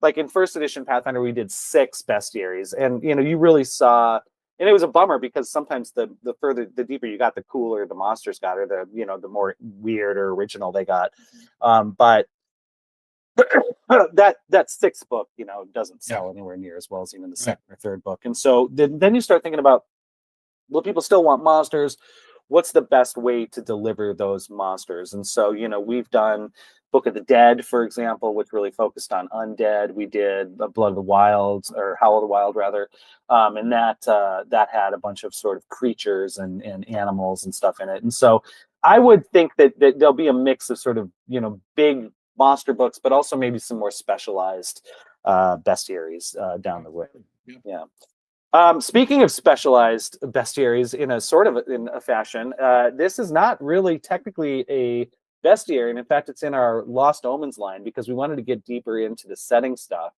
like in first edition Pathfinder, we did 6 bestiaries, and you really saw, and it was a bummer because sometimes the deeper you got, the cooler the monsters got, or the more weird or original they got. But that 6th book, doesn't sell anywhere near as well as even the second or third book, and so then you start thinking about, will people still want monsters? what's the best way to deliver those monsters? And so, we've done Book of the Dead, for example, which really focused on undead. We did Blood of the Wild, or Howl of the Wild, rather, and that had a bunch of sort of creatures and animals and stuff in it. And so, I would think that there'll be a mix of sort of big monster books, but also maybe some more specialized bestiaries down the road. Yeah. Speaking of specialized bestiaries in a fashion, this is not really technically a bestiary, and in fact, it's in our Lost Omens line because we wanted to get deeper into the setting stuff.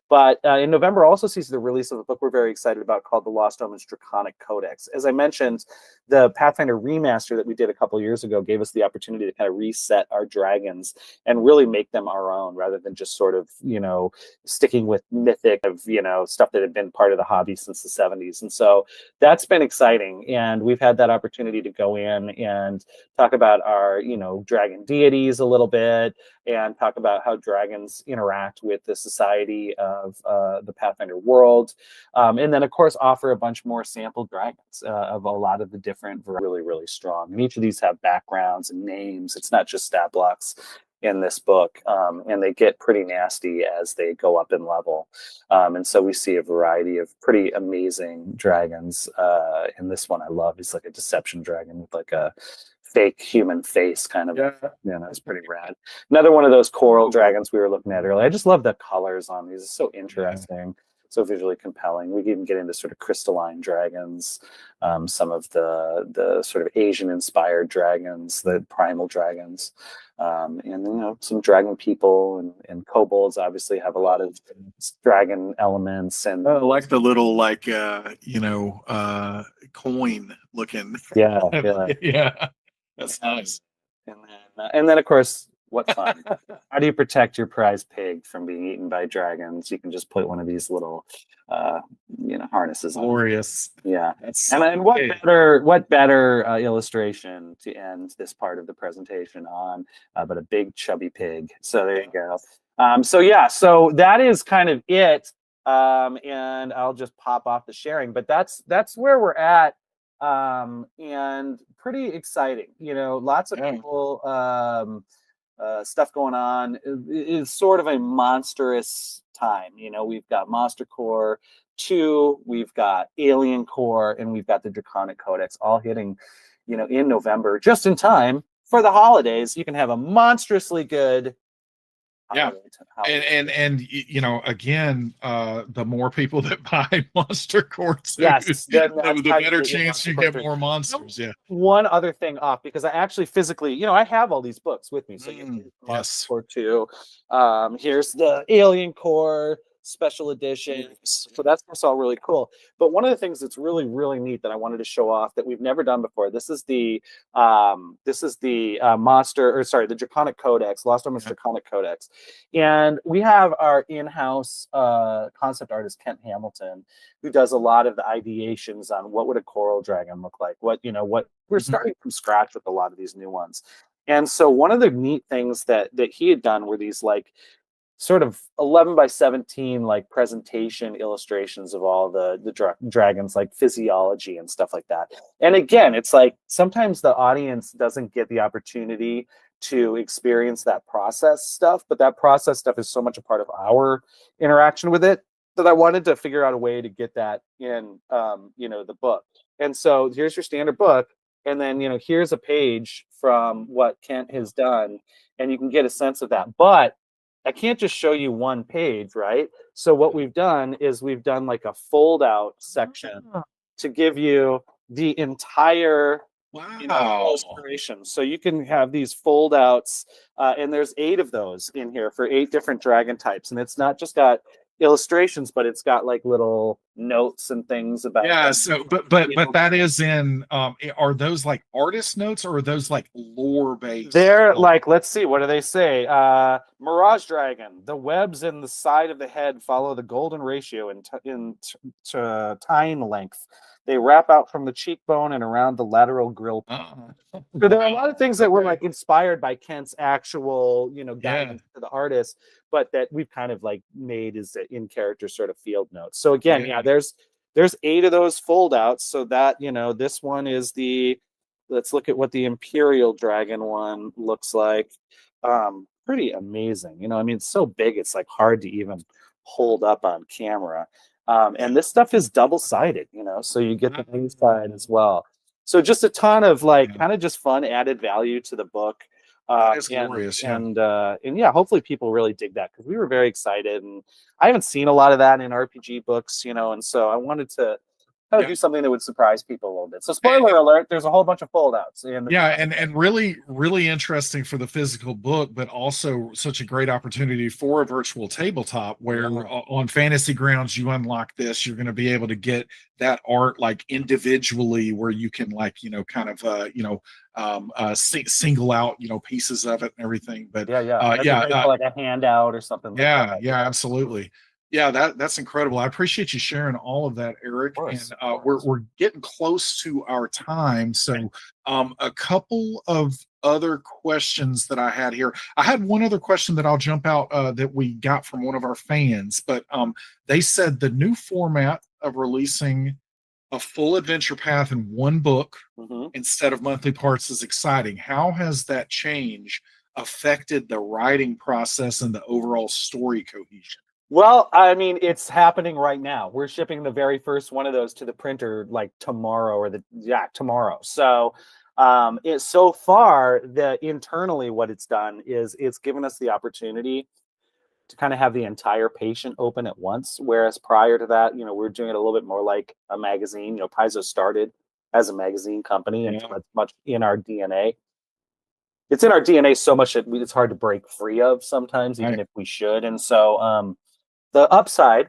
But in November also sees the release of a book we're very excited about called The Lost Omens Draconic Codex. As I mentioned, the Pathfinder remaster that we did a couple years ago gave us the opportunity to kind of reset our dragons and really make them our own, rather than just sort of, sticking with mythic of, stuff that had been part of the hobby since the 70s. And so that's been exciting. And we've had that opportunity to go in and talk about our, dragon deities a little bit, and talk about how dragons interact with the society of the Pathfinder world. And then, of course, offer a bunch more sample dragons of a lot of the different, really, really strong. And each of these have backgrounds and names. It's not just stat blocks in this book, and they get pretty nasty as they go up in level. And so we see a variety of pretty amazing dragons. And this one I love. He's like a deception dragon with like a fake human face, kind of. It's pretty rad. Another one of those coral dragons we were looking at earlier. I just love the colors on these. It's so interesting, so visually compelling. We can even get into sort of crystalline dragons, some of the sort of Asian inspired dragons, the primal dragons, and some dragon people and kobolds obviously have a lot of dragon elements. And I like the little coin looking. Yeah. That's nice. And then of course, what fun. How do you protect your prize pig from being eaten by dragons? You can just put one of these little harnesses on. Glorious. Yeah. That's And what better illustration to end this part of the presentation on but a big chubby pig. So there you go. So that is kind of it. And I'll just pop off the sharing, but that's where we're at. And pretty exciting, lots of cool stuff going on. It is sort of a monstrous time. We've got Monster Core 2, we've got Alien Core, and we've got the Draconic Codex all hitting, in November, just in time for the holidays. You can have a monstrously good holiday. And again, the more people that buy Monster Core 2, the better chance you get more monsters. Yeah. One other thing off, because I actually physically, I have all these books with me. So yes. Core 2. Here's the Alien Core special edition. So that's all really cool. But one of the things that's really, really neat that I wanted to show off that we've never done before, this is the the Draconic Codex, Lost Omens Draconic Codex. And we have our in-house concept artist, Kent Hamilton, who does a lot of the ideations on what would a coral dragon look like. What we're starting from scratch with a lot of these new ones. And so one of the neat things that he had done were these sort of 11 by 17 presentation illustrations of all the dragons, physiology and stuff like that. And again, it's sometimes the audience doesn't get the opportunity to experience that process stuff, but that process stuff is so much a part of our interaction with it that I wanted to figure out a way to get that in the book. And so here's your standard book, and then here's a page from what Kent has done, and you can get a sense of that. But I can't just show you one page, right? So what we've done is we've done a fold out section to give you the entire illustration. So you can have these fold outs, and there's 8 of those in here for 8 different dragon types. And it's not just got illustrations, but it's got little notes and things about so but that is in are those artist notes, or are those lore based? They're let's see, what do they say? Mirage dragon, the webs in the side of the head follow the golden ratio in tine length. They wrap out from the cheekbone and around the lateral grill. So there are a lot of things that were inspired by Kent's actual, guidance to the artist, but that we've kind of made as in character sort of field notes. So again, there's 8 of those fold outs. So that, this one is the let's look at what the Imperial Dragon one looks like. Pretty amazing. You know, I mean, it's so big, it's like hard to even hold up on camera. And this stuff is double-sided, you know, so you get the inside as well. So just a ton of like kind of just fun added value to the book. It's glorious, yeah. And yeah, hopefully people really dig that, because we were very excited, and I haven't seen a lot of that in RPG books, you know, and so I wanted to kind of do something that would surprise people a little bit. So spoiler alert, there's a whole bunch of foldouts. And really interesting for the physical book, but also such a great opportunity for a virtual tabletop where on Fantasy Grounds you unlock this. You're going to be able to get that art like individually, where you can like, you know, kind of single out, you know, pieces of it and everything. But like a handout or something like that. Absolutely. Yeah, that's incredible. I appreciate you sharing all of that, Eric. And we're getting close to our time. So a couple of other questions that I had here. I had one other question that I'll jump out that we got from one of our fans, but they said the new format of releasing a full adventure path in one book instead of monthly parts is exciting. How has that change affected the writing process and the overall story cohesion? Well, I mean, it's happening right now. We're shipping the very first one of those to the printer like tomorrow tomorrow. So so far, internally what it's done is it's given us the opportunity to kind of have the entire patient open at once. Whereas prior to that, you know, we're doing it a little bit more like a magazine. You know, Paizo started as a magazine company, and it's much in our DNA. It's in our DNA so much that it's hard to break free of sometimes, even if we should. And so the upside,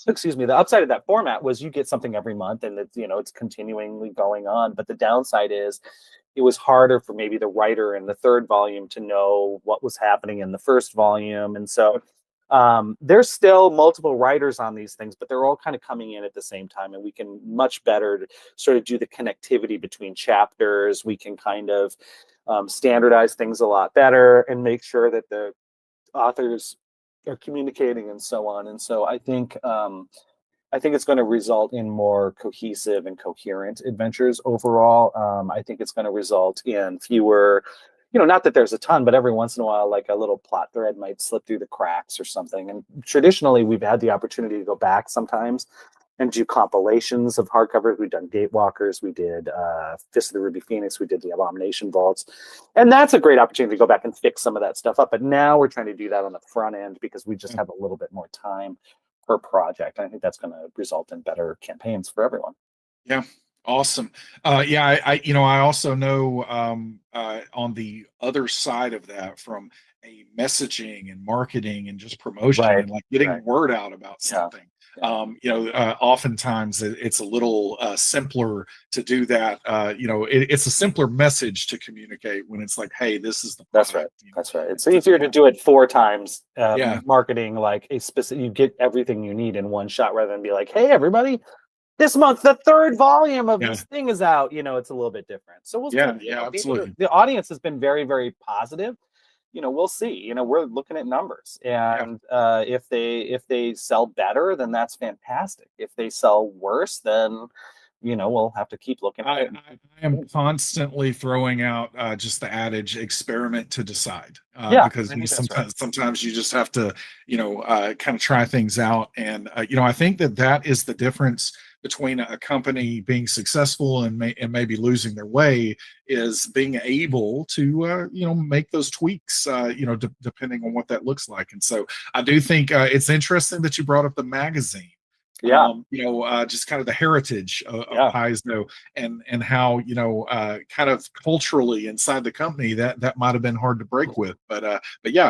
excuse me, the upside of that format was you get something every month, and it's, you know, it's continually going on. But the downside is it was harder for maybe the writer in the third volume to know what was happening in the first volume. And so there's still multiple writers on these things, but they're all kind of coming in at the same time, and we can much better sort of do the connectivity between chapters. We can kind of standardize things a lot better and make sure that the authors are communicating and so on. And so I think it's going to result in more cohesive and coherent adventures overall. I think it's going to result in fewer, you know, not that there's a ton, but every once in a while, like a little plot thread might slip through the cracks or something. And traditionally, we've had the opportunity to go back sometimes and do compilations of hardcovers. We've done Gatewalkers, we did Fist of the Ruby Phoenix, we did the Abomination Vaults. And that's a great opportunity to go back and fix some of that stuff up. But now we're trying to do that on the front end because we just have a little bit more time per project. I think that's going to result in better campaigns for everyone. Yeah. Awesome. I also know on the other side of that, from a messaging and marketing and just promotion and like getting word out about something. Oftentimes it's a little simpler to do that. It's a simpler message to communicate when it's like, hey, this is the product. That's right. It's easier to do it 4 times. Marketing like a specific, you get everything you need in one shot rather than be like, hey, everybody, this month the 3rd volume of this thing is out. You know, it's a little bit different. So we'll see. Absolutely. The audience has been very, very positive. You know, we'll see. You know, we're looking at numbers, and if they sell better, then that's fantastic. If they sell worse, then, you know, we'll have to keep looking at it. I am constantly throwing out just the adage, experiment to decide. Because sometimes you just have to, kind of try things out. And, I think that is the difference between a company being successful and maybe losing their way, is being able to, make those tweaks, depending on what that looks like. And so I do think it's interesting that you brought up the magazine. Just kind of the heritage of Paizo and how, kind of culturally inside the company that might have been hard to break with, but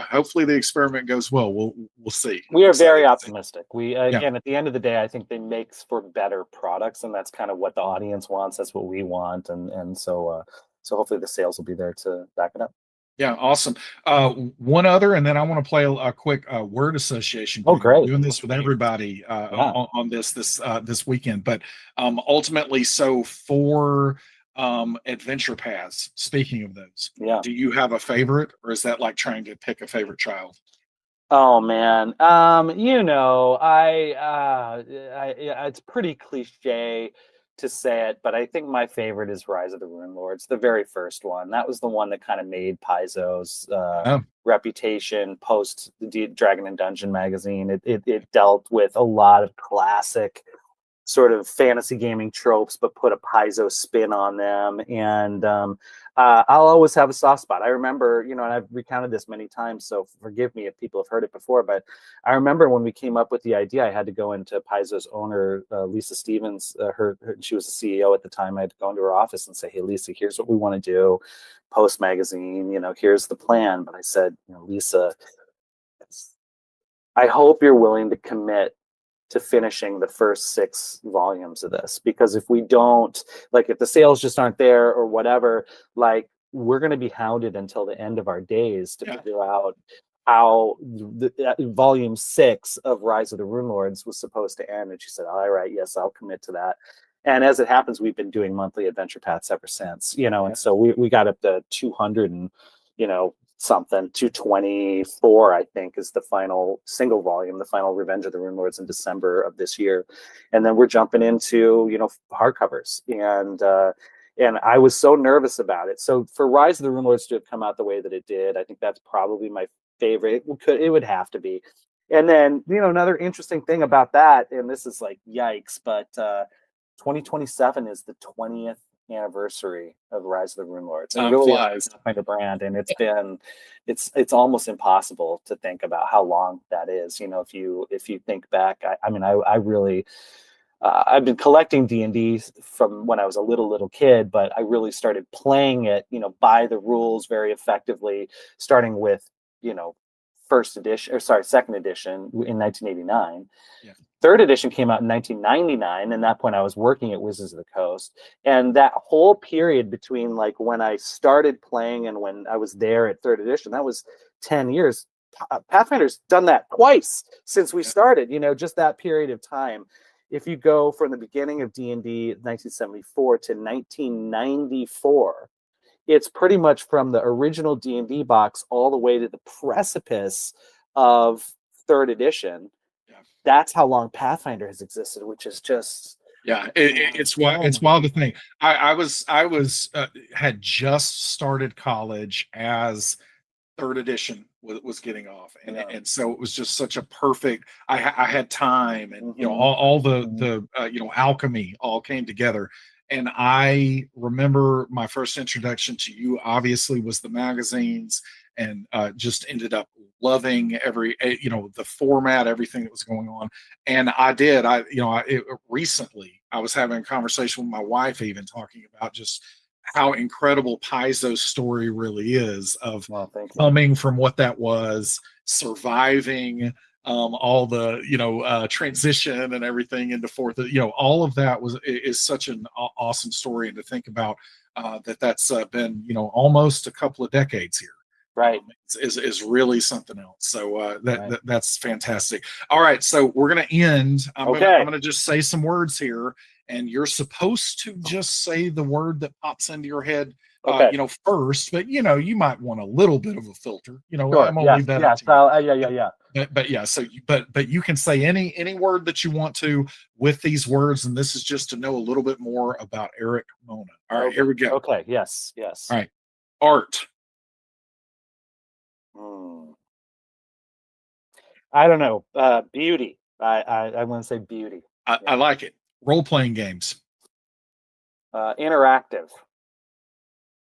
hopefully the experiment goes well. We'll see. We are very optimistic. We again, at the end of the day, I think they make for better products, and that's kind of what the audience wants. That's what we want, and so hopefully the sales will be there to back it up. Yeah, awesome. One other, and then I want to play a quick word association. Oh, great! I'm doing this with everybody on this weekend, but ultimately, so for adventure paths. Speaking of those, do you have a favorite, or is that like trying to pick a favorite child? Oh man, it's pretty cliche to say it, but I think my favorite is Rise of the Rune Lords, the very first one. That was the one that kind of made Paizo's reputation post the Dragon and Dungeon magazine. It dealt with a lot of classic sort of fantasy gaming tropes, but put a Paizo spin on them. And I'll always have a soft spot. I remember, and I've recounted this many times, so forgive me if people have heard it before, but I remember when we came up with the idea, I had to go into Paizo's owner, Lisa Stevens, she was the CEO at the time. I had to go into her office and say, hey, Lisa, here's what we want to do post magazine, here's the plan. But I said, Lisa, I hope you're willing to commit to finishing the first 6 volumes of this, because if we don't, like, if the sales just aren't there or whatever, like, we're going to be hounded until the end of our days to figure out how volume 6 of Rise of the Rune Lords was supposed to end. And she said, all right, yes, I'll commit to that. And as it happens, we've been doing monthly adventure paths ever since, and so we got up to 200 and, something, 224, I think, is the final single volume, the final Revenge of the Rune Lords in December of this year. And then we're jumping into, hardcovers. And I was so nervous about it. So for Rise of the Rune Lords to have come out the way that it did, I think that's probably my favorite. It would have to be. And then, another interesting thing about that, and this is like, yikes, but 2027 is the 20th anniversary of Rise of the Rune Lords, and really kind of brand, and it's almost impossible to think about how long that is. If you think back, I really I've been collecting D&D from when I was a little kid, but I really started playing it, by the rules very effectively, starting with second edition in 1989. Third edition came out in 1999. And at that point, I was working at Wizards of the Coast. And that whole period between like when I started playing and when I was there at third edition, that was 10 years. Pathfinder's done that twice since we started, just that period of time. If you go from the beginning of D&D 1974 to 1994, it's pretty much from the original D&D box all the way to the precipice of third edition. That's how long Pathfinder has existed, which is just it's wild to think. I had just started college as third edition was getting off, and so it was just such a perfect. I had time, and all the alchemy all came together. And I remember my first introduction to you obviously was the magazines, and just ended up loving every the format, everything that was going on. And recently I was having a conversation with my wife, even talking about just how incredible Paizo's story really is of coming from what that was, surviving all the transition and everything into fourth, all of that is such an awesome story. And to think about that's been almost a couple of decades here, right, is really something else. So that's fantastic. All right, so we're gonna end. I'm gonna just say some words here, and you're supposed to just say the word that pops into your head first, but you might want a little bit of a filter. Sure. I'm gonna leave that up to you. Yeah. But you can say any word that you want to with these words, and this is just to know a little bit more about Eric Mona. All right, here we go. Okay. Yes. All right. Art. I don't know. Beauty. I want to say beauty. I like it. Role-playing games. Interactive.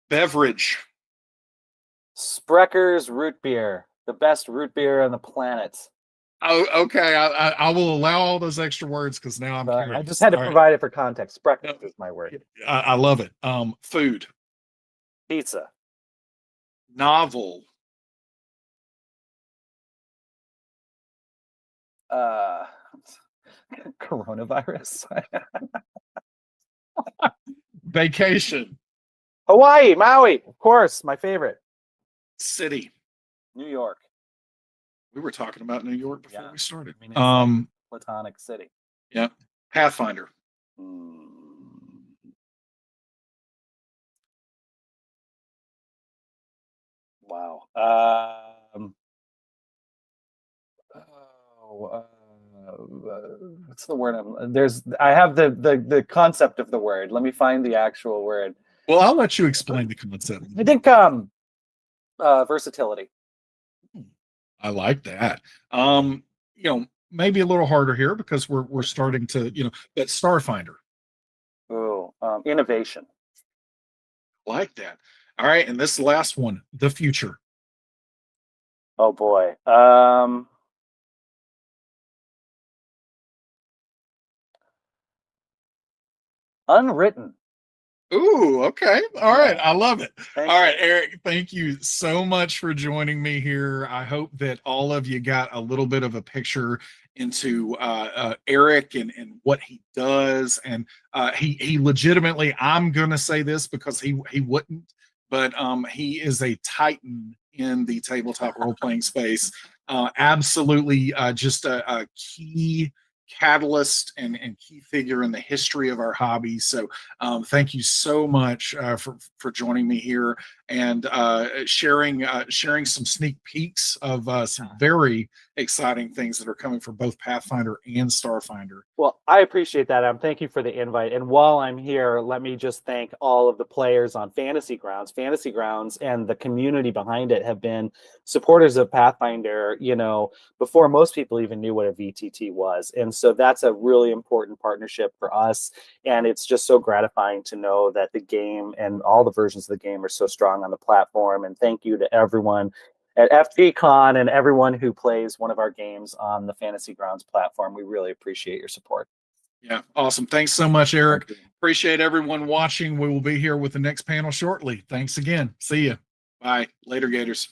Beverage. Sprecker's root beer, the best root beer on the planet. Oh, okay. I will allow all those extra words because now I'm curious. I just had to provide it for context. Sprecker's is my word. I love it. Food. Pizza. Novel. Coronavirus. Vacation. Hawaii, Maui, of course, my favorite. City. New York. We were talking about New York before we started. Like platonic city. Yeah. Pathfinder. Wow. what's the word? I have the concept of the word. Let me find the actual word. Well, I'll let you explain the concept. I think versatility. I like that. Maybe a little harder here because we're starting to, that Starfinder. Ooh, innovation. Like that. All right, and this last one, the future. Oh boy. Unwritten. Ooh, okay. All right. I love it. Thank All you. right, Eric, thank you so much for joining me here. I hope that all of you got a little bit of a picture into Eric and what he does. And he legitimately, I'm going to say this because he wouldn't, but he is a titan in the tabletop role-playing space. Absolutely just a key catalyst and key figure in the history of our hobby. So thank you so much for joining me here and sharing some sneak peeks of some very exciting things that are coming for both Pathfinder and Starfinder. Well, I appreciate that, Adam. Thank you for the invite. And while I'm here, let me just thank all of the players on Fantasy Grounds. Fantasy Grounds and the community behind it have been supporters of Pathfinder, before most people even knew what a VTT was. And so that's a really important partnership for us. And it's just so gratifying to know that the game and all the versions of the game are so strong on the platform. And thank you to everyone at FGCon and everyone who plays one of our games on the Fantasy Grounds platform. We really appreciate your support. Yeah, awesome. Thanks so much, Eric. Appreciate everyone watching. We will be here with the next panel shortly. Thanks again. See you. Bye. Later, Gators.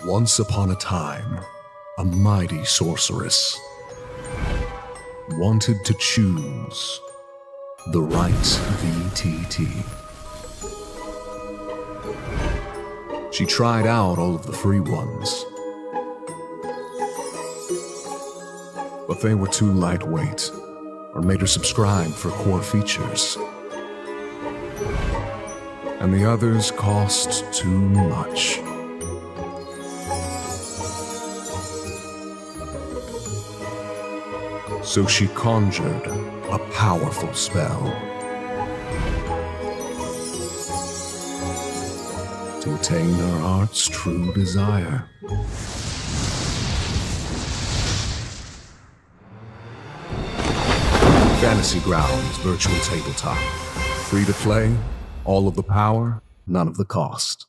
Once upon a time, a mighty sorceress wanted to choose the right VTT. She tried out all of the free ones, but they were too lightweight or made her subscribe for core features. And the others cost too much. So she conjured a powerful spell to attain her heart's true desire. Fantasy Grounds Virtual Tabletop. Free to play, all of the power, none of the cost.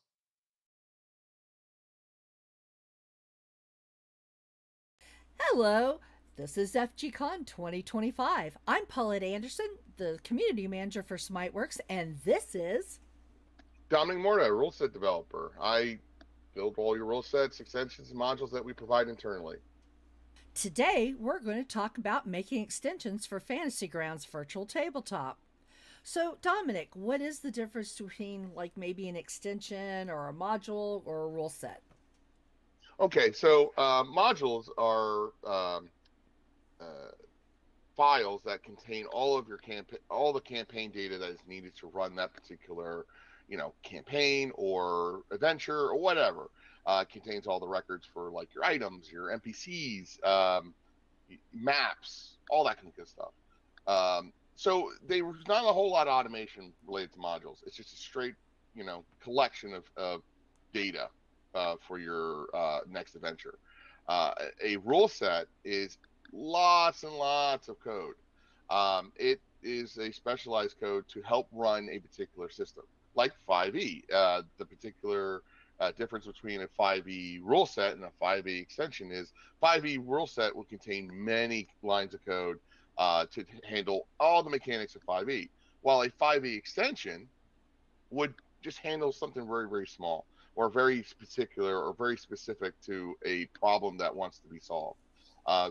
Hello, this is FGCon 2025. I'm Paulette Anderson, the community manager for SmiteWorks, and this is Dominic Morta, rule set developer. I build all your rule sets, extensions, and modules that we provide internally. Today we're going to talk about making extensions for Fantasy Grounds Virtual Tabletop. So, Dominic, what is the difference between like maybe an extension or a module or a rule set? Okay, so modules are files that contain all of your all the campaign data that is needed to run that particular, campaign or adventure or whatever. Contains all the records for like your items, your NPCs, maps, all that kind of good stuff. So there's not a whole lot of automation related to modules. It's just a straight, collection of data for your next adventure. A rule set is lots and lots of code. It is a specialized code to help run a particular system, like 5e. The particular difference between a 5e rule set and a 5e extension is 5e rule set will contain many lines of code to handle all the mechanics of 5e, while a 5e extension would just handle something very, very small or very particular or very specific to a problem that wants to be solved.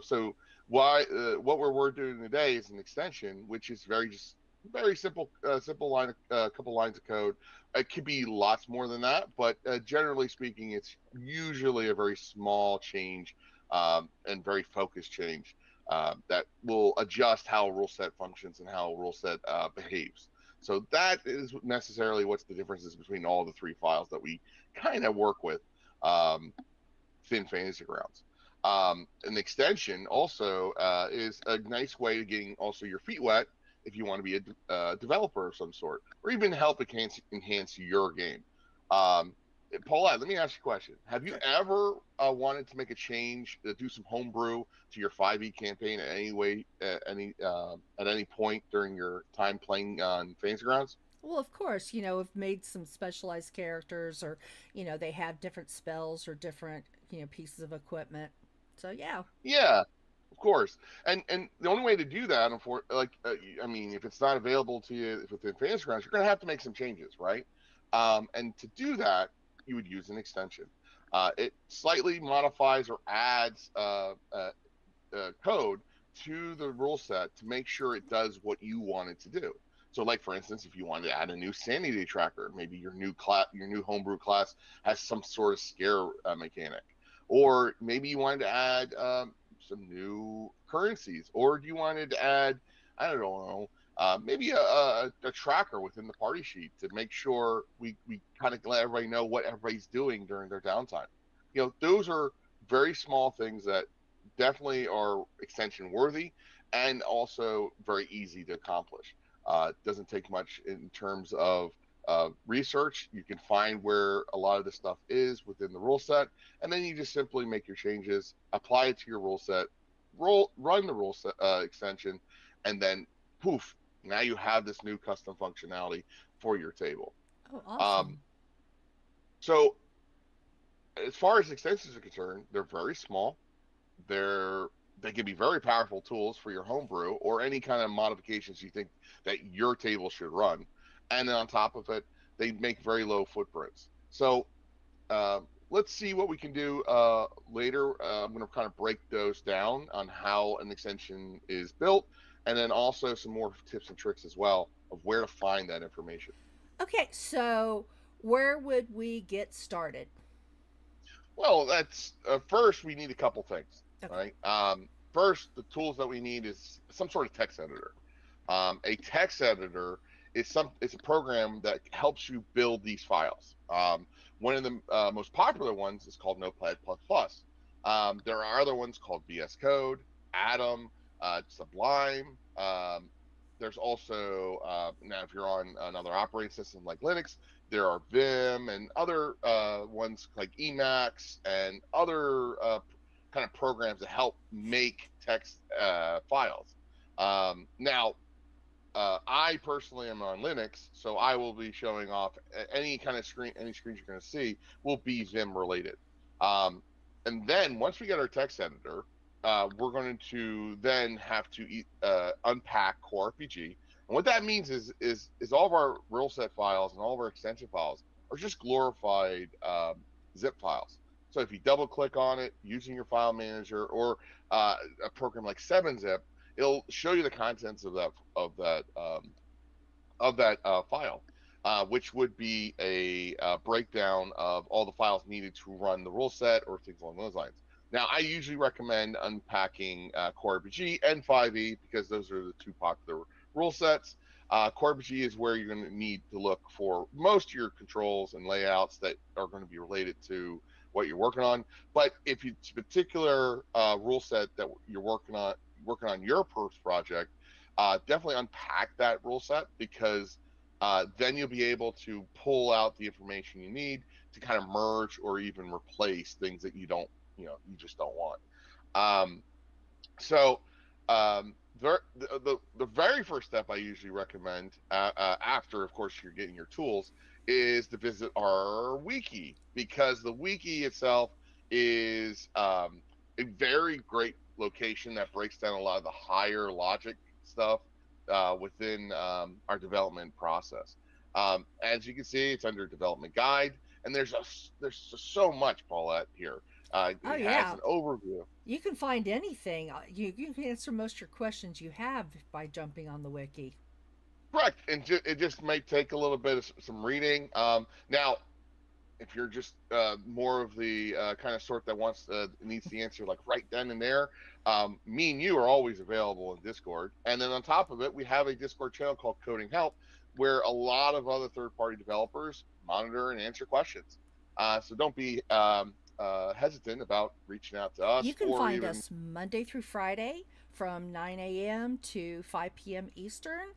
So what we're doing today is an extension, which is very simple, line, couple lines of code. It could be lots more than that, but generally speaking, it's usually a very small change and very focused change that will adjust how a rule set functions and how a rule set behaves. So that is necessarily what's the differences between all the three files that we kind of work with within Fantasy Grounds. An extension also is a nice way to getting also your feet wet if you want to be a developer of some sort, or even help enhance your game. Paulette, let me ask you a question. Have you ever wanted to make a change, do some homebrew to your 5e campaign at any way, at any point during your time playing on Fantasy Grounds? Well, of course, I've made some specialized characters or, they have different spells or different, pieces of equipment. So, yeah. Yeah, of course. And the only way to do that, if it's not available to you within Fantasy Grounds, you're going to have to make some changes, right? And to do that, you would use an extension. It slightly modifies or adds code to the rule set to make sure it does what you want it to do. So, like for instance, if you wanted to add a new sanity tracker, maybe your new homebrew class has some sort of scare mechanic, or maybe you wanted to add some new currencies, or you wanted to add, I don't know, maybe a tracker within the party sheet to make sure we kind of let everybody know what everybody's doing during their downtime. Those are very small things that definitely are extension worthy and also very easy to accomplish. It doesn't take much in terms of research. You can find where a lot of the stuff is within the rule set, and then you just simply make your changes, apply it to your rule set, run the rule set extension, and then poof, now you have this new custom functionality for your table. Oh, awesome. So as far as extensions are concerned, they're very small. They can be very powerful tools for your homebrew or any kind of modifications you think that your table should run. And then on top of it, they make very low footprints. So let's see what we can do later. I'm going to kind of break those down on how an extension is built, and then also some more tips and tricks as well of where to find that information. Okay, so where would we get started? Well, that's first we need a couple things, Okay. right? First, the tools that we need is some sort of text editor. A text editor is it's a program that helps you build these files. One of the most popular ones is called Notepad++. There are other ones called VS Code, Atom, Sublime. There's also now if you're on another operating system like Linux, there are Vim and other ones like Emacs and other kind of programs that help make text files. Now, I personally am on Linux, so I will be showing off any kind of screen, any screens you're going to see will be Vim related. Um, and then once we get our text editor, we're going to then have to unpack Core RPG. And what that means is all of our rule set files and all of our extension files are just glorified zip files. So if you double click on it using your file manager or a program like 7-Zip, it'll show you the contents of that file, which would be a breakdown of all the files needed to run the rule set or things along those lines. Now, I usually recommend unpacking Core RPG and 5e because those are the two popular rule sets. Core RPG is where you're going to need to look for most of your controls and layouts that are going to be related to what you're working on. But if it's a particular rule set that you're working on your first project, definitely unpack that rule set because then you'll be able to pull out the information you need to kind of merge or even replace things that you just don't want. The very first step I usually recommend after, of course, you're getting your tools is to visit our wiki because the wiki itself is a very great location that breaks down a lot of the higher logic stuff within our development process. As you can see, it's under development guide, and there's just so much, Paulette, here. Oh, It has yeah. an overview. You can find anything. You can answer most of your questions you have by jumping on the wiki. Correct, and it just might take a little bit of some reading. Now, if you're just more of the kind of sort that needs the answer like right then and there, me and you are always available in Discord. And then on top of it, we have a Discord channel called Coding Help, where a lot of other third-party developers monitor and answer questions. So don't be hesitant about reaching out to us. You can find us Monday through Friday from 9 a.m. to 5 p.m. Eastern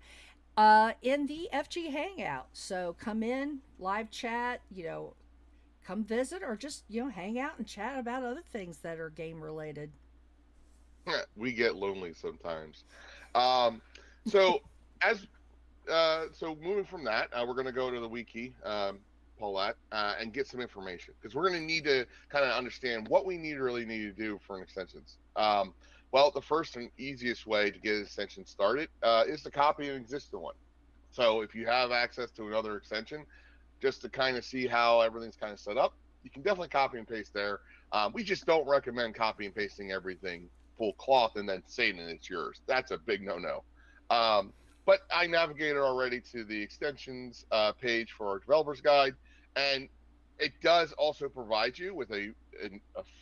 in the FG Hangout. So come in, live chat, come visit or just, hang out and chat about other things that are game related. We get lonely sometimes. So moving from that, we're going to go to the wiki, Paulette, and get some information because we're going to need to kind of understand what we really need to do for an extensions. Well, the first and easiest way to get an extension started is to copy an existing one. So if you have access to another extension, just to kind of see how everything's kind of set up, you can definitely copy and paste there. We just don't recommend copy and pasting everything full cloth and then saying that it's yours. That's a big no-no. But I navigated already to the extensions page for our developer's guide, and it does also provide you with a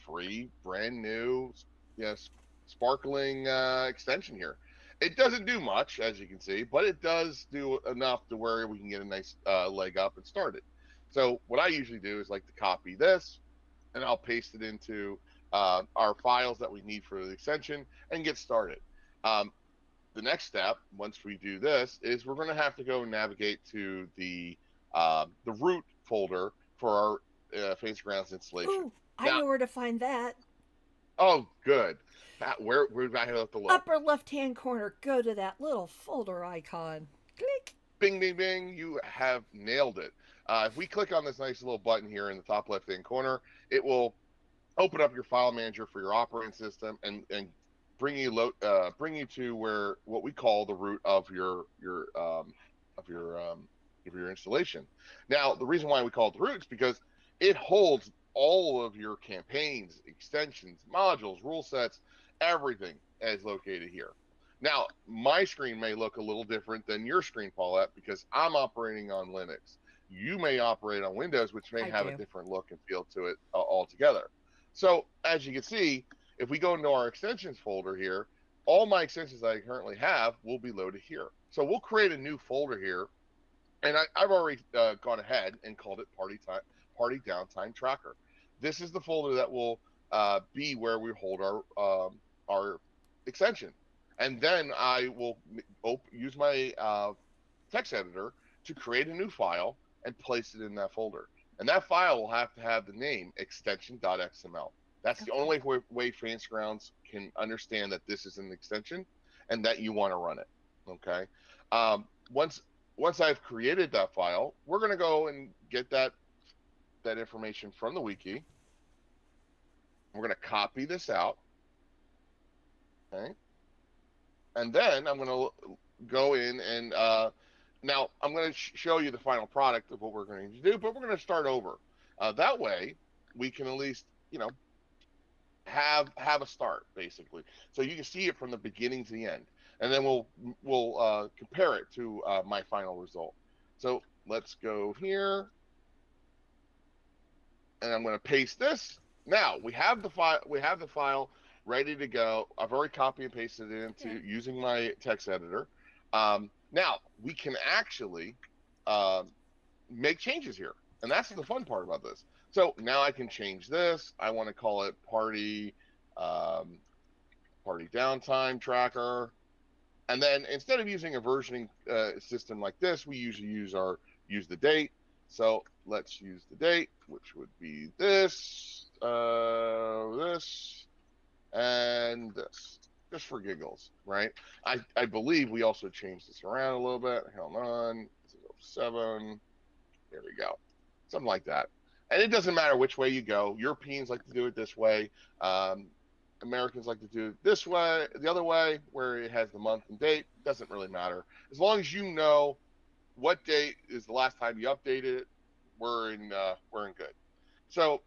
free, brand new, sparkling extension here. It doesn't do much, as you can see, but it does do enough to where we can get a nice leg up and start it. So what I usually do is like to copy this, and I'll paste it into our files that we need for the extension and get started. The next step, once we do this, is we're going to have to go and navigate to the root folder for our Fantasy Grounds installation. Ooh, I know where to find that. Oh, good. Where do I have to look? Upper left-hand corner. Go to that little folder icon. Click. Bing, bing, bing. You have nailed it. If we click on this nice little button here in the top left-hand corner, it will open up your file manager for your operating system and bring you to where what we call the root of your installation. Now, the reason why we call it the root is because it holds all of your campaigns, extensions, modules, rule sets, everything is located here. Now, my screen may look a little different than your screen, Paulette, because I'm operating on Linux. You may operate on Windows, which may have a different look and feel to it altogether. So, as you can see, if we go into our extensions folder here, all my extensions that I currently have will be loaded here. So we'll create a new folder here, and I've already gone ahead and called it Party Downtime Tracker. This is the folder that will be where we hold our extension, and then I will use my text editor to create a new file and place it in that folder. And that file will have to have the name extension.xml. That's the only way Fantasy Grounds can understand that this is an extension and that you want to run it. Okay. Once I've created that file, we're going to go and get that information from the wiki. We're going to copy this out. Okay. And then I'm going to go in and now I'm going to show you the final product of what we're going to do, but we're going to start over. That way we can at least, have a start, basically, so you can see it from the beginning to the end, and then we'll compare it to my final result. So let's go here, and I'm going to paste this. Now we have the file ready to go. I've already copy and pasted it into using my text editor. Now we can actually make changes here, and that's the fun part about this. So now I can change this. I want to call it Party Downtime Tracker, and then instead of using a versioning system like this, we usually use the date. So let's use the date, which would be this, this, and this, just for giggles, right? I believe we also changed this around a little bit. Hold on, this is 07. There we go, something like that. And it doesn't matter which way you go. Europeans like to do it this way. Americans like to do it this way, the other way, where it has the month and date. Doesn't really matter. As long as you know what date is the last time you updated it, we're in good. So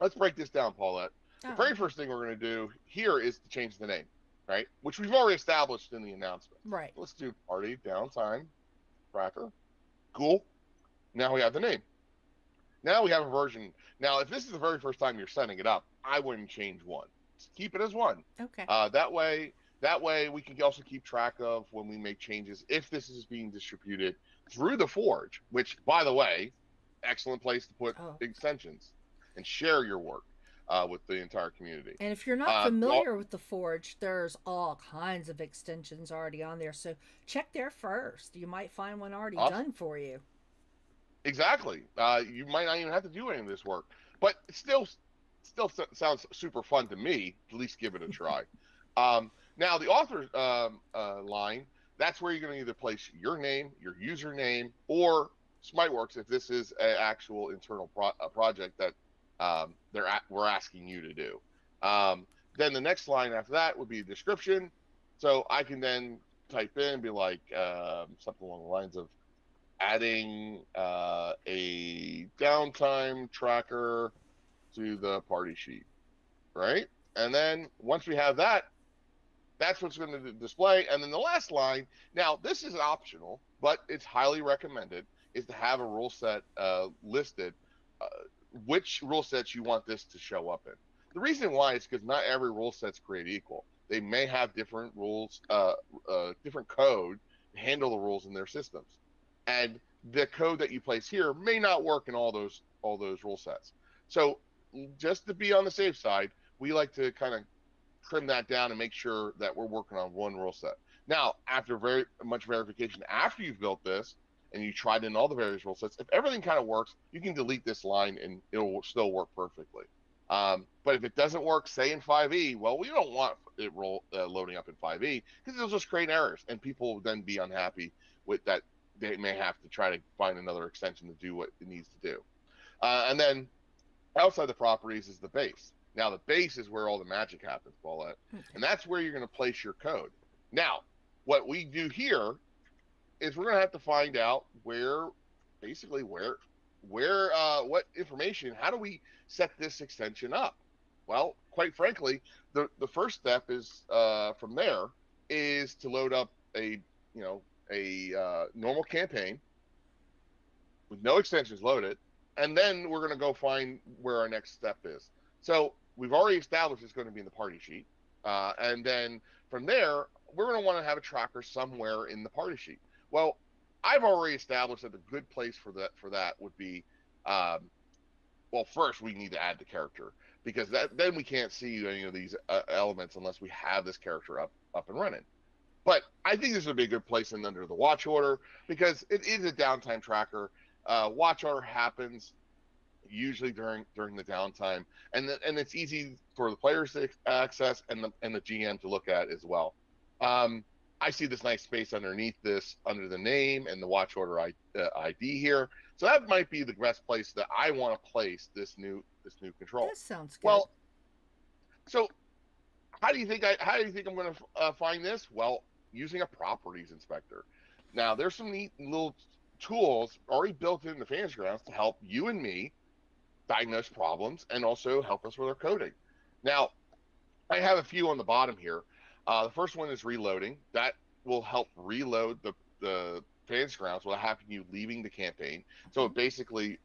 let's break this down, Paulette. The very first thing we're going to do here is to change the name, right? Which we've already established in the announcement. Right. Let's do Party Downtime Tracker. Cool. Now we have the name. Now we have a version. Now, if this is the very first time you're setting it up, I wouldn't change one. Just keep it as one. Okay. That way we can also keep track of when we make changes, if this is being distributed through the Forge, which, by the way, excellent place to put extensions and share your work with the entire community. And if you're not familiar with the Forge, there's all kinds of extensions already on there. So check there first. You might find one already done for you. Exactly. You might not even have to do any of this work, but it still sounds super fun to me. At least give it a try. Now the author line, that's where you're going to either place your name, your username, or SmiteWorks if this is an actual internal project that we're asking you to do. Then the next line after that would be a description. So I can then type in and be like something along the lines of adding a downtime tracker to the party sheet, right? And then once we have that, that's what's going to display. And then the last line, now this is optional, but it's highly recommended, is to have a rule set listed, which rule sets you want this to show up in. The reason why is because not every rule set's created equal. They may have different rules, different code to handle the rules in their systems. And the code that you place here may not work in all those rule sets. So just to be on the safe side, we like to kind of trim that down and make sure that we're working on one rule set. Now, after very much verification, after you've built this and you tried in all the various rule sets, if everything kind of works, you can delete this line and it'll still work perfectly. But if it doesn't work, say in 5e, well, we don't want it loading up in 5e because it'll just create errors and people will then be unhappy with that. They may have to try to find another extension to do what it needs to do. And then outside the properties is the base. Now, the base is where all the magic happens, Paulette. And that's where you're going to place your code. Now, what we do here is we're going to have to find out basically where what information, how do we set this extension up? Well, quite frankly, the first step is from there is to load up a normal campaign with no extensions loaded, and then we're going to go find where our next step is. So we've already established it's going to be in the party sheet, and then from there we're going to want to have a tracker somewhere in the party sheet. Well, I've already established that the good place for that would be, well, first we need to add the character, because then we can't see any of these elements unless we have this character up and running. But I think this would be a good place in under the watch order, because it is a downtime tracker. Watch order happens usually during the downtime, and it's easy for the players to access and the GM to look at as well. I see this nice space underneath this, under the name and the watch order ID here. So that might be the best place that I want to place this new control. That sounds good. Well, so how do you think I'm going to find this? Well, using a properties inspector. Now, there's some neat little tools already built into Fantasy Grounds to help you and me diagnose problems and also help us with our coding. Now, I have a few on the bottom here. The first one is reloading. That will help reload the Fantasy Grounds without having you leaving the campaign. So it basically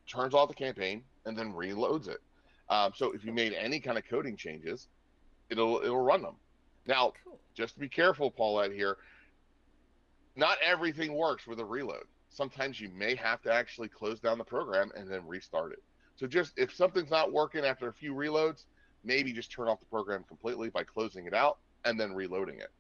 turns off the campaign and then reloads it. So if you made any kind of coding changes, it'll run them. Now, Cool. just to be careful, Paulette, here, not everything works with a reload. Sometimes you may have to actually close down the program and then restart it. So just if something's not working after a few reloads, maybe just turn off the program completely by closing it out and then reloading it.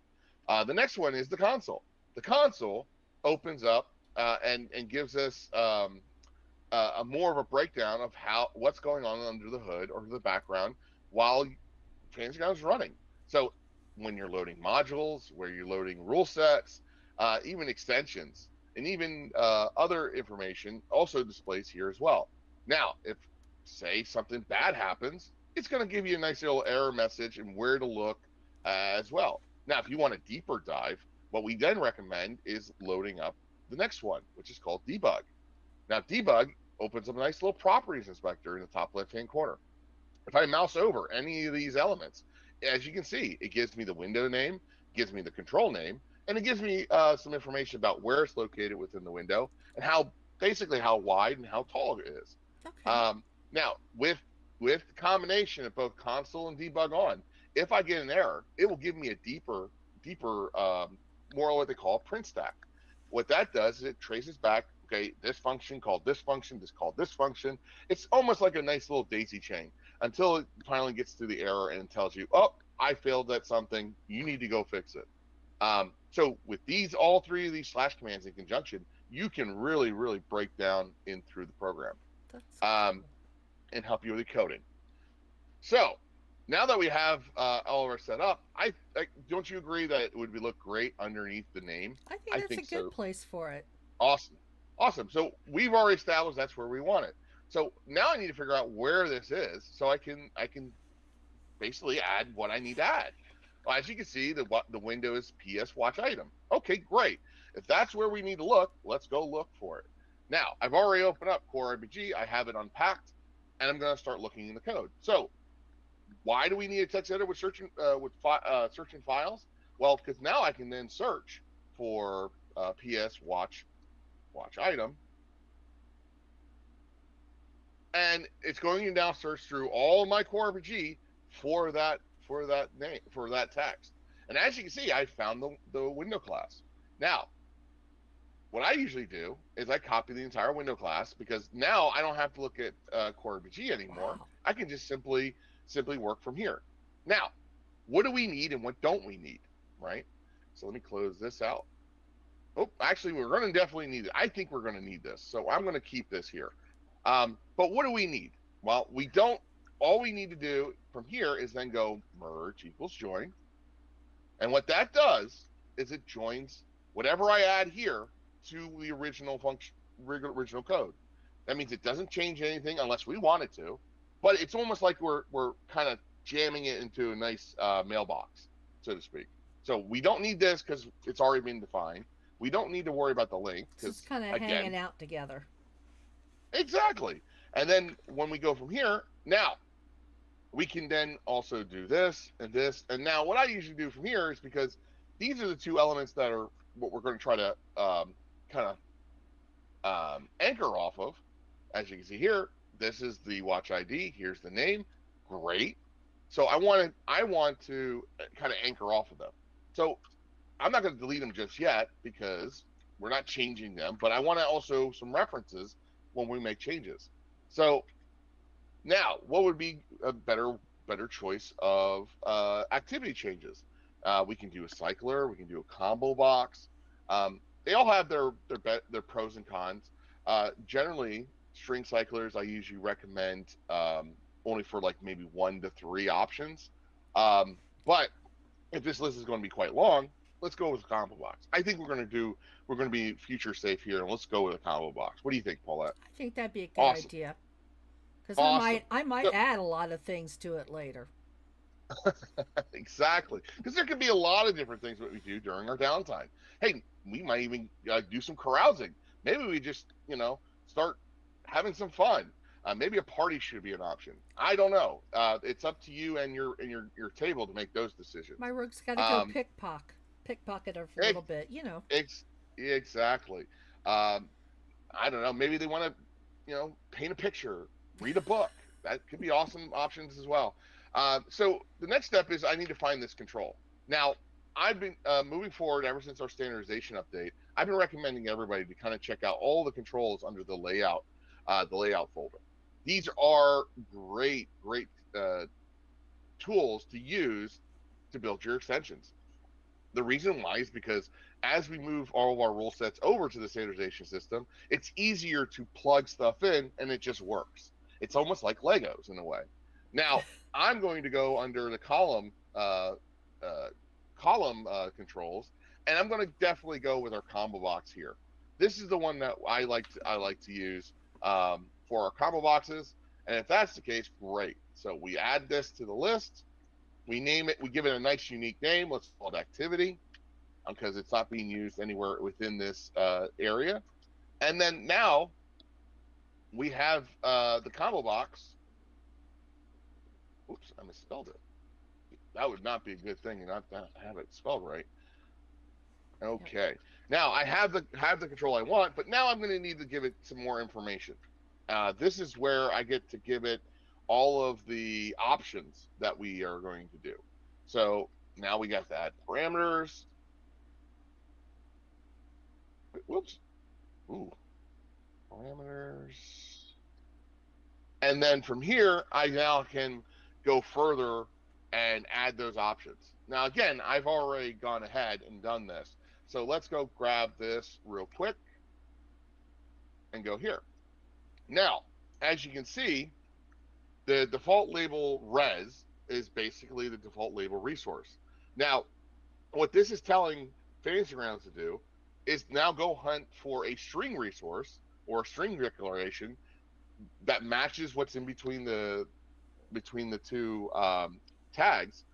The next one is the console. The console opens up and gives us a more of a breakdown of what's going on under the hood or the background while Fantasy Grounds is running. So when you're loading modules, where you're loading rule sets, even extensions, and even other information also displays here as well. Now, if, say, something bad happens, it's going to give you a nice little error message and where to look as well. Now, if you want a deeper dive, what we then recommend is loading up the next one, which is called debug. Now, debug opens up a nice little properties inspector in the top left-hand corner. If I mouse over any of these elements, as you can see, it gives me the window name, gives me the control name, and it gives me some information about where it's located within the window and how wide and how tall it is. Okay. Now, with the combination of both console and debug on, if I get an error, it will give me a deeper, more what they call a print stack. What that does is it traces back, okay, this function called this function, this called this function. It's almost like a nice little daisy chain until it finally gets to the error and tells you, oh, I failed at something, you need to go fix it. So with all three of these slash commands in conjunction, you can really, really break down in through the program. That's cool. And help you with the coding. So now that we have all of our set up, I don't you agree that it would look great underneath the name? I think that's a good so. place for it. Awesome. So we've already established that's where we want it. So now I need to figure out where this is so I can basically add what I need to add. Well, as you can see, the window is PS Watch Item. Okay, great. If that's where we need to look, let's go look for it. Now, I've already opened up Core RPG. I have it unpacked, and I'm going to start looking in the code. So why do we need a text editor with searching files? Well, because now I can then search for PS Watch Item, and it's going to now search through all of my Core RPG for that name, for that text. And as you can see, I found the window class. Now, what I usually do is I copy the entire window class, because now I don't have to look at Core RPG anymore. Wow. I can just simply work from here. Now, what do we need and what don't we need, right? So let me close this out. Oh, actually, we're going to definitely need it. I think we're going to need this, so I'm going to keep this here. But what do we need? Well, we don't. All we need to do from here is then go merge equals join. And what that does is it joins whatever I add here to the original function, original code. That means it doesn't change anything unless we want it to, but it's almost like we're kind of jamming it into a nice mailbox, so to speak. So we don't need this because it's already been defined. We don't need to worry about the link It's because, just kind of again, hanging out together. Exactly. And then when we go from here, now we can then also do this and this. And now what I usually do from here is, because these are the two elements that are what we're going to try to kind of anchor off of. As you can see here, this is the watch ID. Here's the name. Great. So I want to kind of anchor off of them. So I'm not going to delete them just yet because we're not changing them, but I want to also some references when we make changes. So now, what would be a better choice of activity changes? We can do a cycler. We can do a combo box. They all have their pros and cons. Generally, string cyclers I usually recommend only for like maybe 1 to 3 options. But if this list is going to be quite long, let's go with a combo box. I think we're going to be future safe here, and let's go with a combo box. What do you think, Paulette? I think that'd be a good Awesome. idea. Because Awesome. I might So- add a lot of things to it later. Exactly, because there could be a lot of different things that we do during our downtime. Hey, we might even do some carousing. Maybe we just start having some fun. Maybe a party should be an option. I don't know. It's up to you and your table to make those decisions. My rook's got to go pickpocket her for a little bit, Exactly. I don't know. Maybe they want to paint a picture, read a book. That could be awesome options as well. So the next step is I need to find this control. Now, I've been moving forward ever since our standardization update. I've been recommending everybody to kind of check out all the controls under the layout folder. These are great tools to use to build your extensions. The reason why is because as we move all of our rule sets over to the standardization system, it's easier to plug stuff in and it just works. It's almost like Legos in a way. Now, I'm going to go under the column controls, and I'm going to definitely go with our combo box here. This is the one that I like to use for our combo boxes, and if that's the case, great. So we add this to the list. We name it. We give it a nice, unique name. Let's call it activity, because it's not being used anywhere within this area. And then now we have the combo box. Oops, I misspelled it. That would not be a good thing, and not have it spelled right. Okay. Now I have the control I want, but now I'm going to need to give it some more information. This is where I get to give it all of the options that we are going to do. So now we got to add parameters. Whoops. Ooh. Parameters. And then from here, I now can go further and add those options. Now, again, I've already gone ahead and done this. So let's go grab this real quick and go here. Now, as you can see, the default label res is basically the default label resource. Now, what this is telling Fantasy Grounds to do is now go hunt for a string resource or a string declaration that matches what's in between the two tags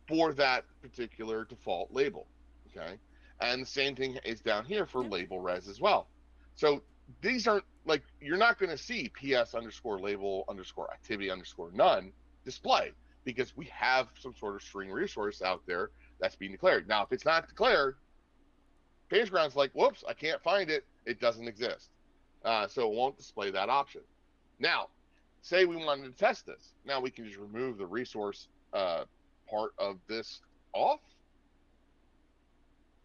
for that particular default label. Okay, and the same thing is down here for label res as well. So these aren't like, you're not going to see ps underscore label underscore activity underscore none display, because we have some sort of string resource out there that's being declared. Now, if it's not declared, Fantasy Grounds like, whoops, I can't find it. It doesn't exist. So it won't display that option. Now, say we wanted to test this. Now we can just remove the resource part of this off.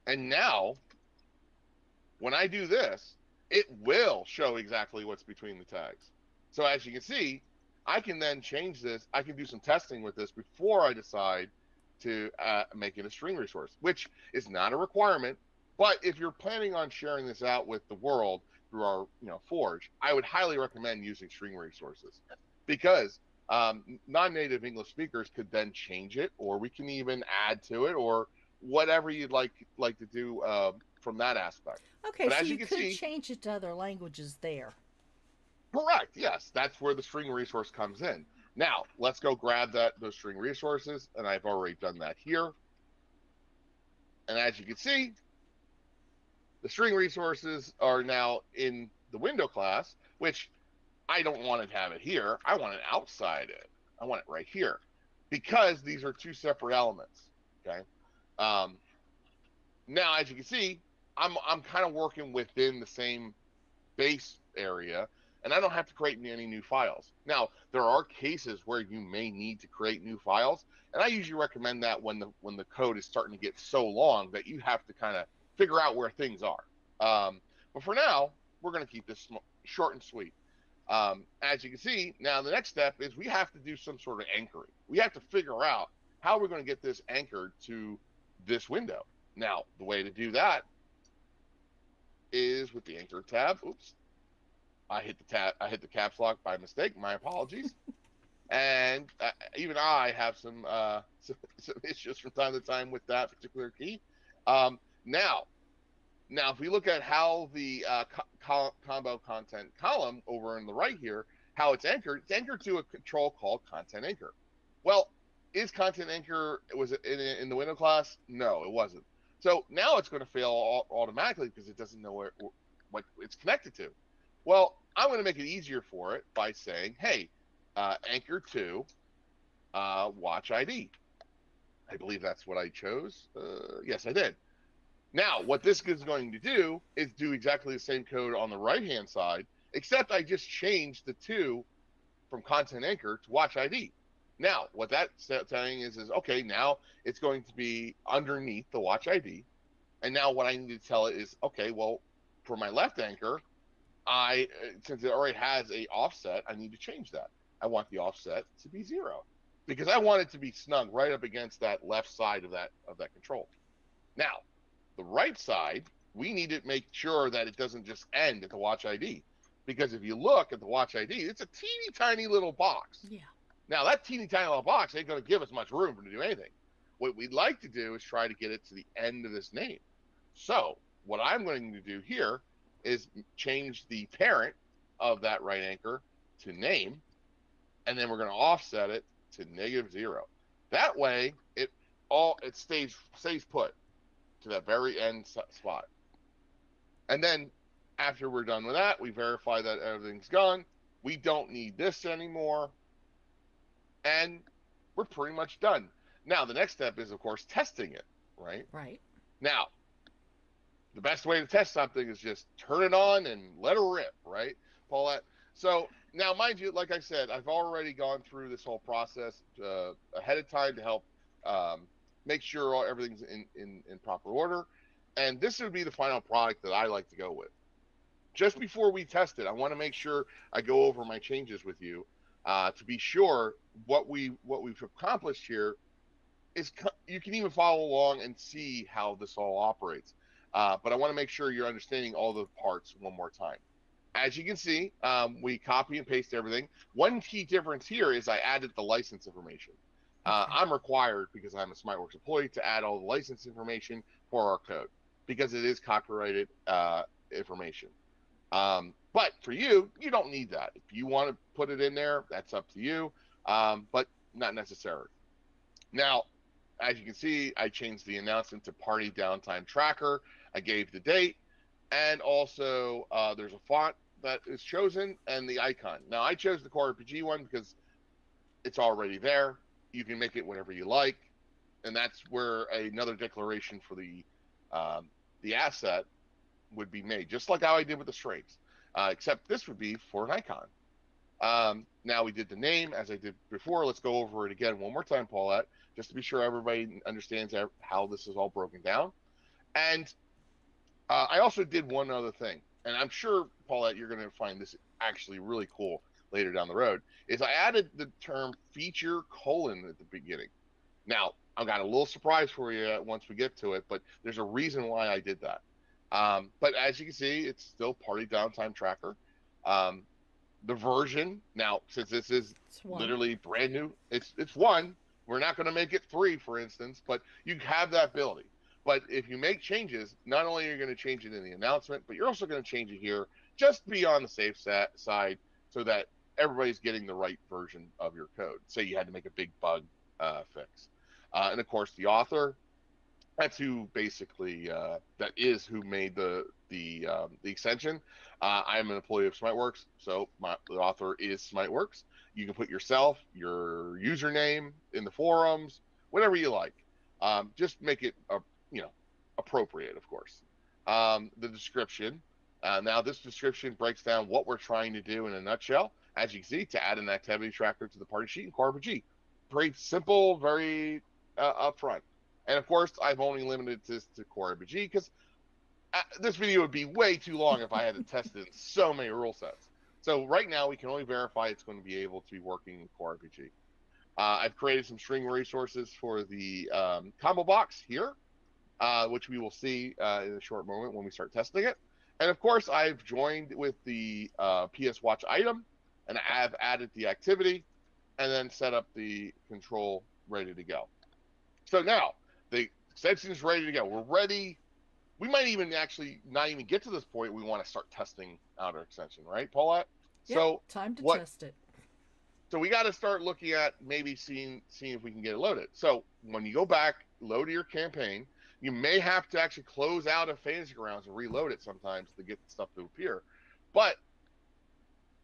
And now, when I do this, it will show exactly what's between the tags. So as you can see, I can then change this. I can do some testing with this before I decide to make it a string resource, which is not a requirement. But if you're planning on sharing this out with the world through our Forge, I would highly recommend using string resources, because non-native English speakers could then change it, or we can even add to it, or whatever you'd like to do from that aspect. Okay, but so as you can could see, change it to other languages there. correct, yes, that's where the string resource comes in. Now let's go grab those string resources, and I've already done that here. And as you can see, the string resources are now in the window class, which I don't want to have it here. I want it outside it. I want it right here because these are two separate elements. Okay. Now, as you can see, I'm kind of working within the same base area, and I don't have to create any new files. Now, there are cases where you may need to create new files, and I usually recommend that when the code is starting to get so long that you have to kind of figure out where things are. But for now, we're going to keep this short and sweet. As you can see, now the next step is we have to do some sort of anchoring. We have to figure out how we're going to get this anchored to this window. Now, the way to do that is with the anchor tab. Oops. I hit the caps lock by mistake. My apologies. And even I have some issues from time to time with that particular key. Now, if we look at how the combo content column over in the right here, how it's anchored to a control called content anchor. Well, is content anchor, was it in the window class? No, it wasn't. So now it's going to fail automatically because it doesn't know what it's connected to. Well, I'm going to make it easier for it by saying, hey, anchor to watch ID. I believe that's what I chose. Yes, I did. Now, what this is going to do is do exactly the same code on the right-hand side, except I just changed the two from content anchor to watch ID. Now, what that's saying is okay, now it's going to be underneath the watch ID. And now what I need to tell it is, okay, well, for my left anchor, since it already has a offset, I need to change that. I want the offset to be 0 because I want it to be snug right up against that left side of that control. Now, the right side, we need to make sure that it doesn't just end at the watch ID, because if you look at the watch ID, it's a teeny tiny little box. Yeah. Now, that teeny tiny little box ain't going to give us much room to do anything. What we'd like to do is try to get it to the end of this name. So what I'm going to do here is change the parent of that right anchor to name, and then we're going to offset it to -0. That way, it stays put to that very end spot. And then after we're done with that, we verify that everything's gone. We don't need this anymore. And we're pretty much done. Now, the next step is, of course, testing it, right? Right. Now, the best way to test something is just turn it on and let it rip, right, Paulette? So now, mind you, like I said, I've already gone through this whole process ahead of time to help make sure everything's in proper order. And this would be the final product that I like to go with. Just before we test it, I want to make sure I go over my changes with you to be sure what we've accomplished here is you can even follow along and see how this all operates. But I want to make sure you're understanding all the parts one more time. As you can see, we copy and paste everything. One key difference here is I added the license information. I'm required, because I'm a SmartWorks employee, to add all the license information for our code because it is copyrighted information. But for you, you don't need that. If you want to put it in there, that's up to you, but not necessary. Now, as you can see, I changed the announcement to Party Downtime Tracker. I gave the date, and also there's a font that is chosen and the icon. Now, I chose the Core RPG one because it's already there. You can make it whatever you like, and that's where another declaration for the asset would be made, just like how I did with the strings, except this would be for an icon. Now we did the name as I did before. Let's go over it again one more time, Paulette, just to be sure everybody understands how this is all broken down. And I also did one other thing, and I'm sure, Paulette, you're going to find this actually really cool later down the road, is I added the term feature : at the beginning. Now, I've got a little surprise for you once we get to it, but there's a reason why I did that. But as you can see, it's still Party Downtime Tracker. The version, now, since this is literally brand new, it's 1. We're not going to make it 3, for instance, but you have that ability. But if you make changes, not only are you going to change it in the announcement, but you're also going to change it here, just be on the safe side so that everybody's getting the right version of your code. Say you had to make a big bug fix. And of course, the author, That's who basically that is who made the extension. I'm an employee of SmiteWorks, so the author is SmiteWorks. You can put yourself, your username in the forums, whatever you like. Just make it appropriate, of course. The description. Now, this description breaks down what we're trying to do in a nutshell. As you can see, to add an activity tracker to the party sheet in Core RPG. Very simple, very upfront. And of course, I've only limited this to Core RPG because this video would be way too long if I had to test it in so many rule sets. So right now, we can only verify it's going to be able to be working in Core RPG. I've created some string resources for the combo box here, which we will see in a short moment when we start testing it. And of course, I've joined with the PS Watch item, and I've added the activity, and then set up the control ready to go. So now, the extension is ready to go. We're ready. We might even actually not even get to this point. We want to start testing out our extension, right, Paulette? Yep, So time to test it. So we got to start looking at maybe seeing if we can get it loaded. So when you go back, load your campaign, you may have to actually close out of Fantasy Grounds and reload it sometimes to get the stuff to appear. But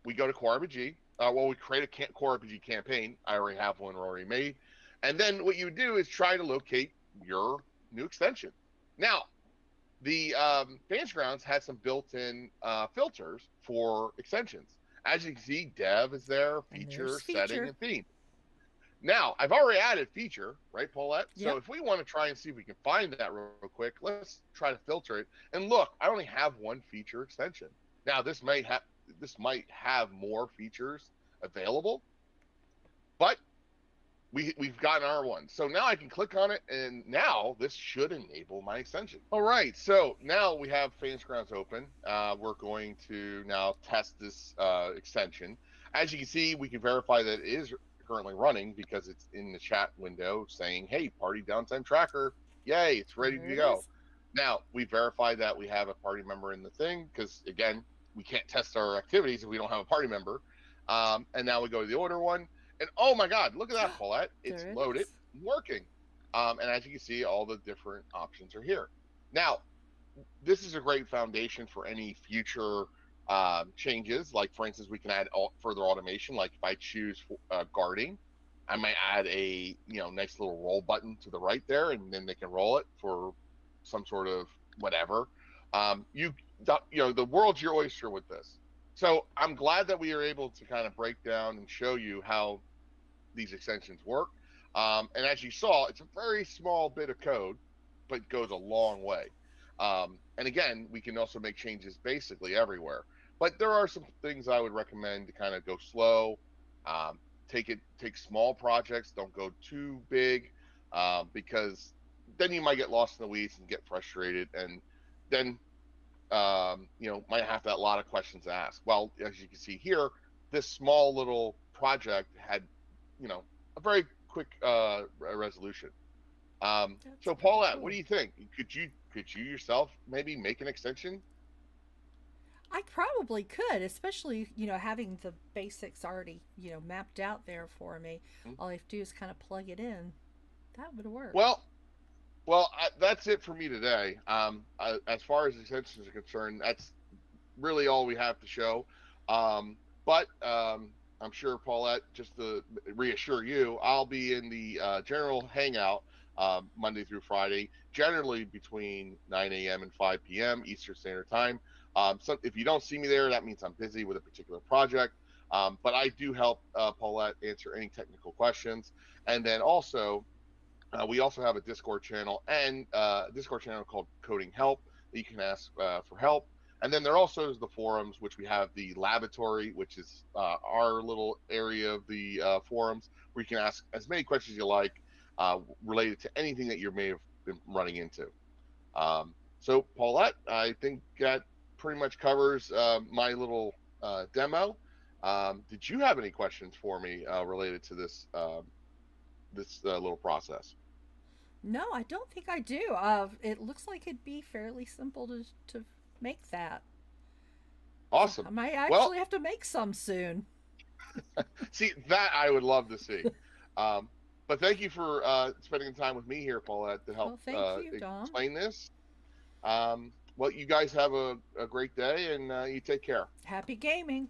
we go to Core RPG. We create a Core RPG campaign. I already have one already made. And then what you do is try to locate your new extension. Now, the Fantasy Grounds has some built-in filters for extensions. As you can see, dev is there, feature, setting, and theme. Now, I've already added feature, right, Paulette? Yep. So if we want to try and see if we can find that real quick, let's try to filter it. And look, I only have one feature extension. Now, this might have more features available, but we've gotten our one. So now I can click on it, and now this should enable my extension. All right, so now we have Fantasy Grounds open. We're going to now test this extension. As you can see, we can verify that it is currently running because it's in the chat window saying, hey, party downtime tracker, yay, it's ready to go. Now, we verify that we have a party member in the thing because, again, we can't test our activities if we don't have a party member. And now we go to the order one. And oh my God, look at that, Paulette. It's loaded, working. And as you can see, all the different options are here. Now, this is a great foundation for any future changes. Like, for instance, we can add further automation. Like if I choose guarding, I might add a nice little roll button to the right there, and then they can roll it for some sort of whatever. The world's your oyster with this. So I'm glad that we are able to kind of break down and show you how these extensions work. And as you saw, it's a very small bit of code, but goes a long way. And again, we can also make changes basically everywhere. But there are some things I would recommend to kind of go slow. Take small projects, don't go too big, because then you might get lost in the weeds and get frustrated, and then might have a lot of questions to ask. Well, as you can see here, this small little project had, a very quick resolution. So Paulette, cool. what do you think? Could you yourself maybe make an extension? I probably could, especially, having the basics already, mapped out there for me. Mm-hmm. All I have to do is kind of plug it in. That would work. Well, that's it for me today. As far as extensions are concerned, that's really all we have to show. But I'm sure, Paulette, just to reassure you, I'll be in the general hangout Monday through Friday, generally between 9 a.m. and 5 p.m. Eastern Standard Time. So if you don't see me there, that means I'm busy with a particular project. But I do help Paulette answer any technical questions. And then also, we also have a Discord channel and Discord channel called Coding Help that you can ask for help. And then there also is the forums, which we have the laboratory, which is our little area of the forums where you can ask as many questions you like related to anything that you may have been running into. So Paulette, I think that pretty much covers my little demo. Did you have any questions for me related to this little process? No, I don't think I do. It looks like it'd be fairly simple to make that. Awesome. I might actually have to make some soon. See, that I would love to see. But thank you for spending time with me here, Paulette, to help Well, thank you, Dom. explain this. Well, you guys have a great day, and you take care. Happy gaming.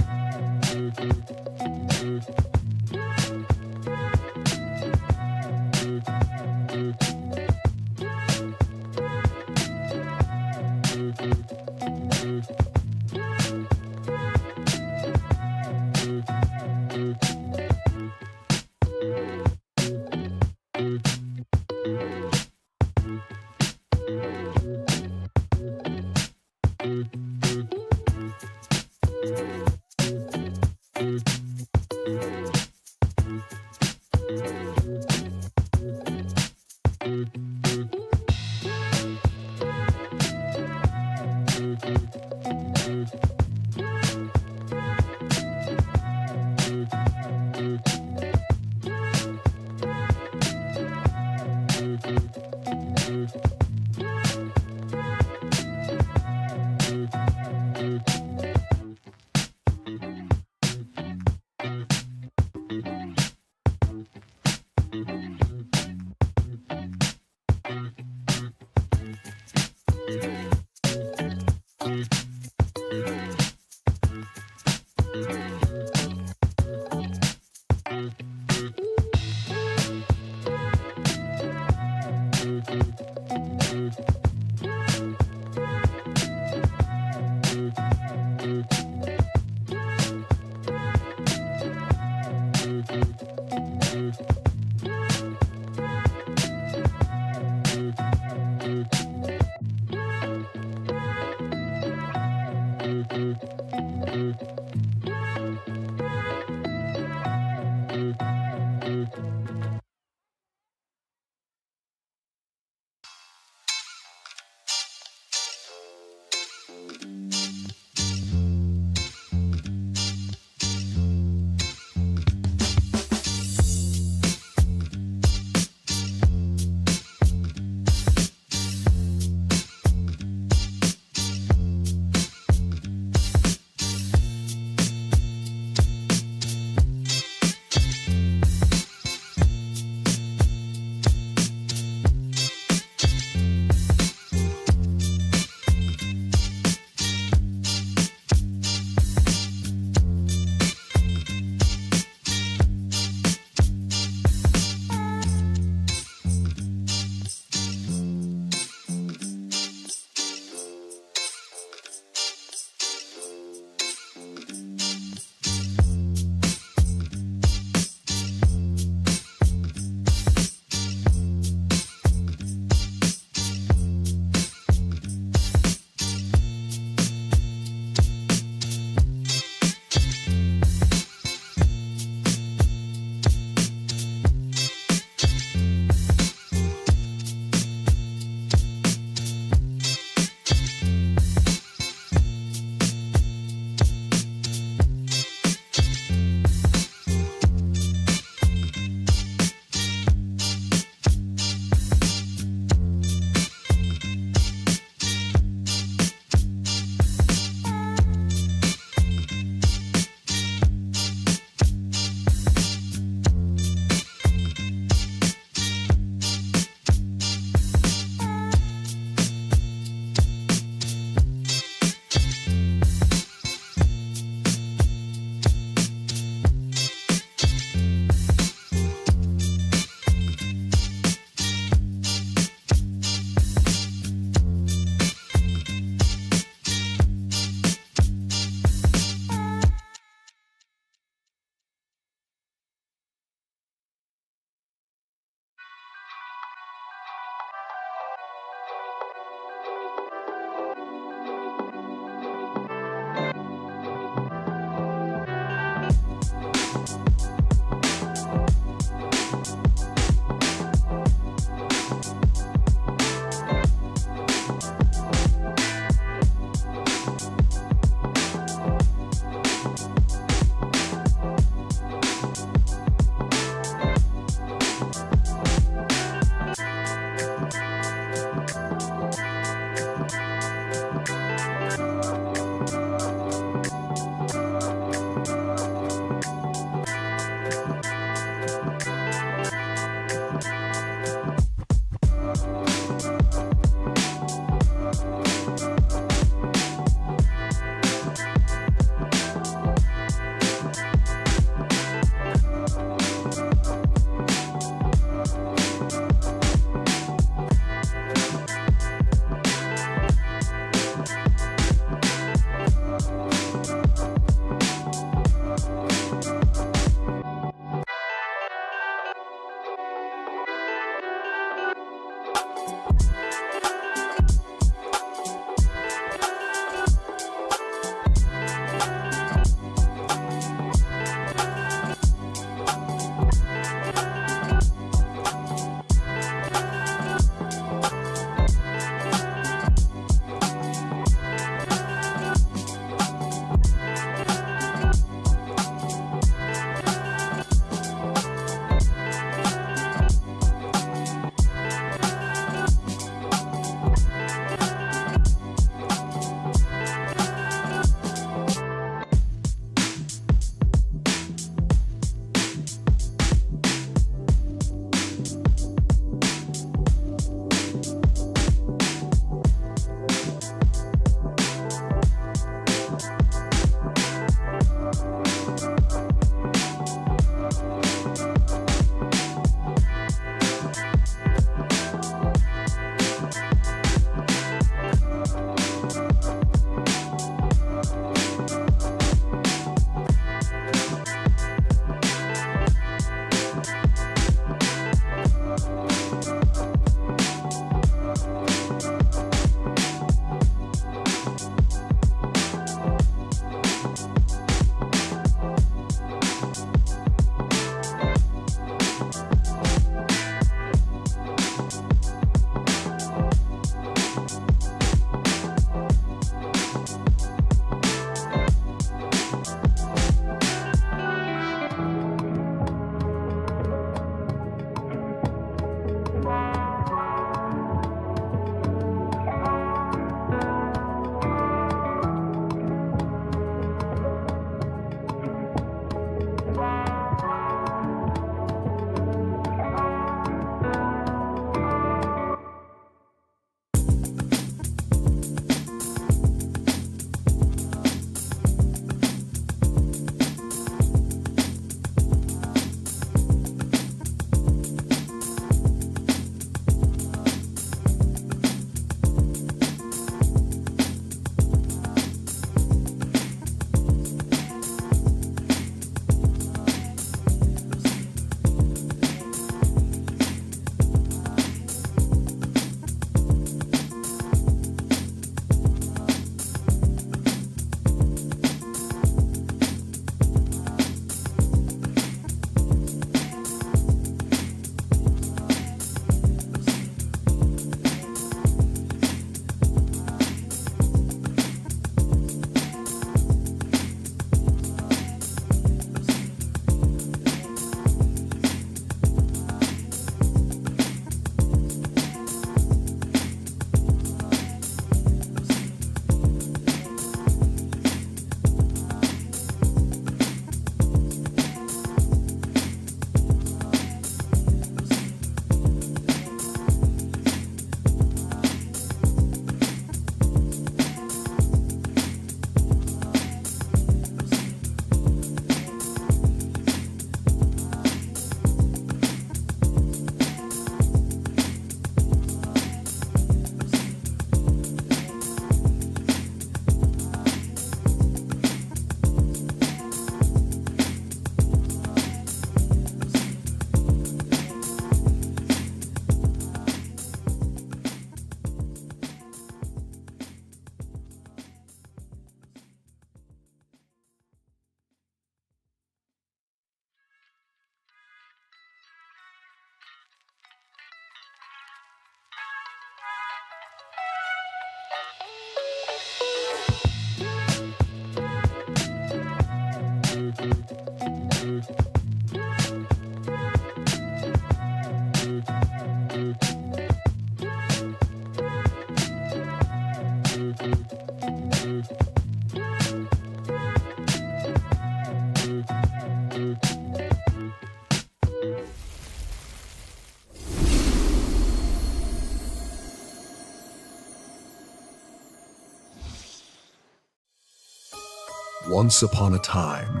Once upon a time,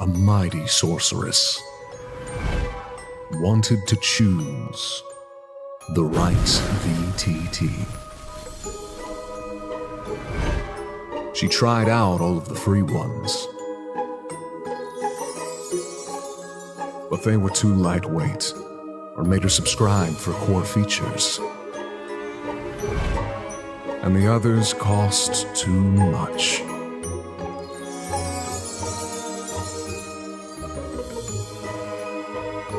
a mighty sorceress wanted to choose the right VTT. She tried out all of the free ones, but they were too lightweight or made her subscribe for core features. And the others cost too much.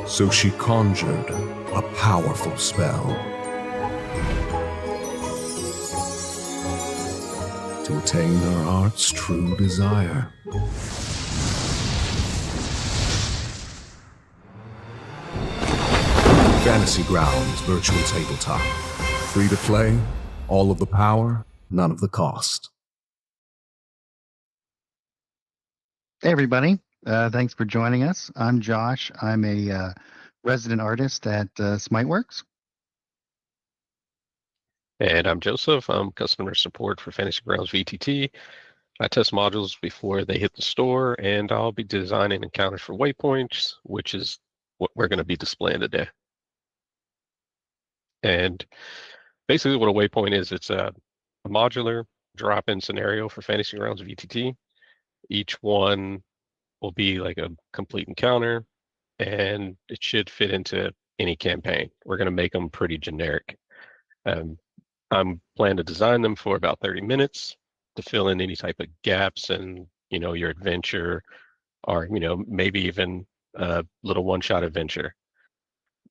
So she conjured a powerful spell to attain her heart's true desire. Fantasy Grounds Virtual Tabletop. Free to play, all of the power, none of the cost. Hey, everybody. Thanks for joining us. I'm Josh. I'm a resident artist at Smiteworks. And I'm Joseph. I'm customer support for Fantasy Grounds VTT. I test modules before they hit the store, and I'll be designing encounters for Waypoints, which is what we're going to be displaying today. And basically what a waypoint is, it's a modular drop-in scenario for Fantasy Grounds VTT. Each one will be like a complete encounter, and it should fit into any campaign. We're going to make them pretty generic. I'm planning to design them for about 30 minutes to fill in any type of gaps in, your adventure, or, maybe even a little one-shot adventure.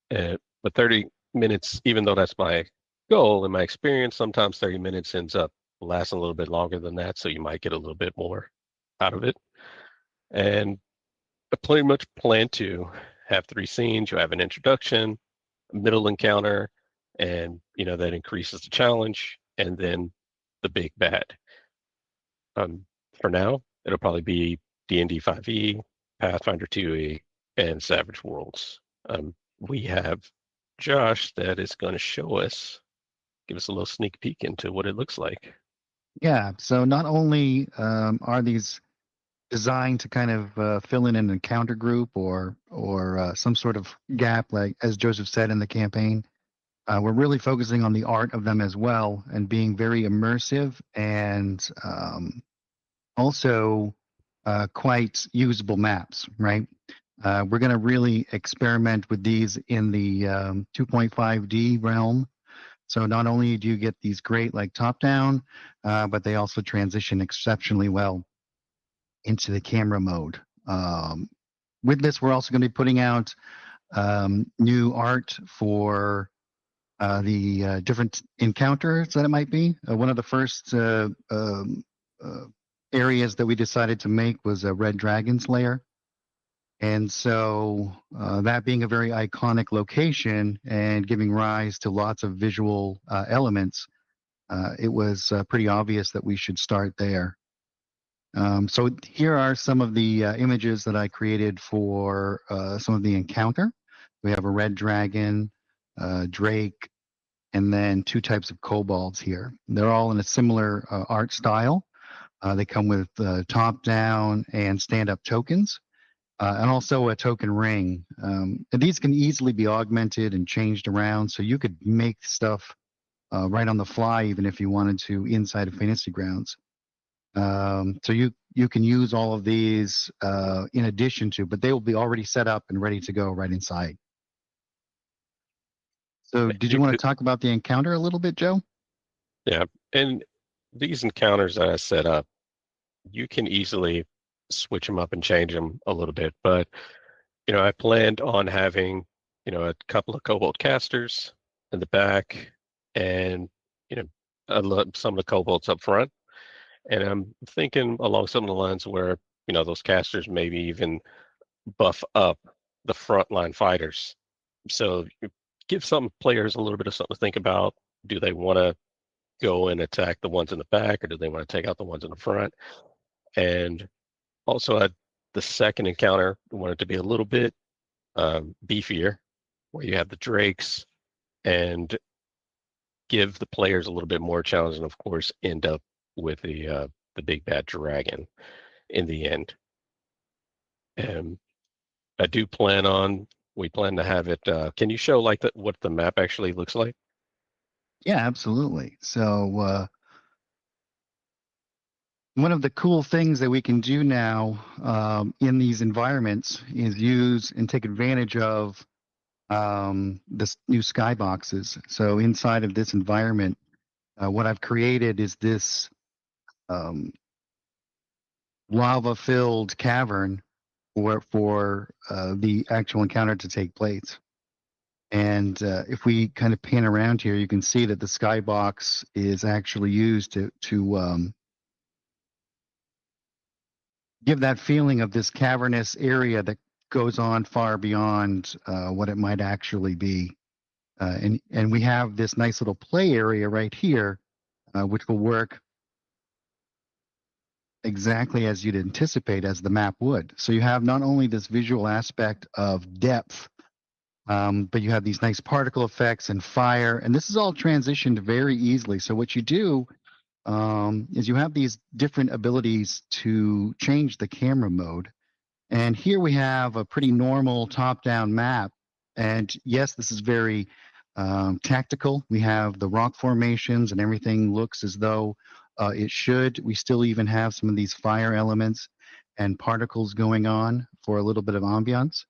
But 30 minutes, even though that's my goal in my experience, sometimes 30 minutes ends up lasting a little bit longer than that, so you might get a little bit more out of it. And I pretty much plan to have 3 scenes. You have an introduction, a middle encounter, and that increases the challenge, and then the big bad. For now, it'll probably be D&D 5e, Pathfinder 2e, and Savage Worlds. We have Josh that is going to show us, give us a little sneak peek into what it looks like. Yeah, so not only are these designed to kind of fill in an encounter group or some sort of gap, like as Joseph said in the campaign, we're really focusing on the art of them as well and being very immersive and also quite usable maps, right? We're going to really experiment with these in the 2.5D realm. So not only do you get these great like top-down, but they also transition exceptionally well into the camera mode. With this, we're also going to be putting out new art for the different encounters that it might be. One of the first areas that we decided to make was a Red Dragon's Lair. And so that being a very iconic location and giving rise to lots of visual elements, it was pretty obvious that we should start there. So here are some of the images that I created for some of the encounter. We have a red dragon, drake, and then 2 types of kobolds here. They're all in a similar art style. They come with top-down and stand-up tokens. And also a token ring. And these can easily be augmented and changed around, so you could make stuff right on the fly, even if you wanted to, inside of Fantasy Grounds. So you can use all of these in addition to, but they will be already set up and ready to go right inside. So did you want to talk about the encounter a little bit, Joe? Yeah, and these encounters that I set up, you can easily switch them up and change them a little bit, but I planned on having a couple of kobold casters in the back, and some of the kobolds up front, and I'm thinking along some of the lines where those casters maybe even buff up the frontline fighters, so you give some players a little bit of something to think about. Do they want to go and attack the ones in the back, or do they want to take out the ones in the front? And also, the second encounter, we want it to be a little bit beefier, where you have the drakes, and give the players a little bit more challenge, and of course, end up with the big bad dragon. in the end. And I do we plan to have it. Can you show like what the map actually looks like? Yeah, absolutely. So one of the cool things that we can do now in these environments is use and take advantage of this new skyboxes. So inside of this environment, what I've created is this lava-filled cavern for the actual encounter to take place. And if we kind of pan around here, you can see that the skybox is actually used to give that feeling of this cavernous area that goes on far beyond what it might actually be. And we have this nice little play area right here, which will work exactly as you'd anticipate as the map would. So you have not only this visual aspect of depth, but you have these nice particle effects and fire, and this is all transitioned very easily. So what you do is you have these different abilities to change the camera mode. And here we have a pretty normal top-down map. And yes, this is very tactical. We have the rock formations and everything looks as though it should. We still even have some of these fire elements and particles going on for a little bit of ambiance.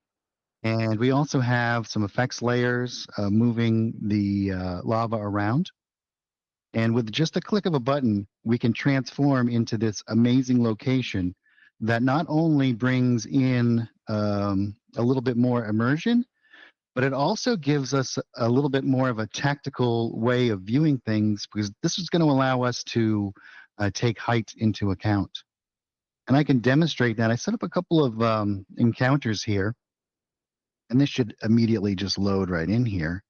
And we also have some effects layers moving the lava around. And with just a click of a button, we can transform into this amazing location that not only brings in a little bit more immersion, but it also gives us a little bit more of a tactical way of viewing things, because this is going to allow us to take height into account. And I can demonstrate that. I set up a couple of encounters here, and this should immediately just load right in here.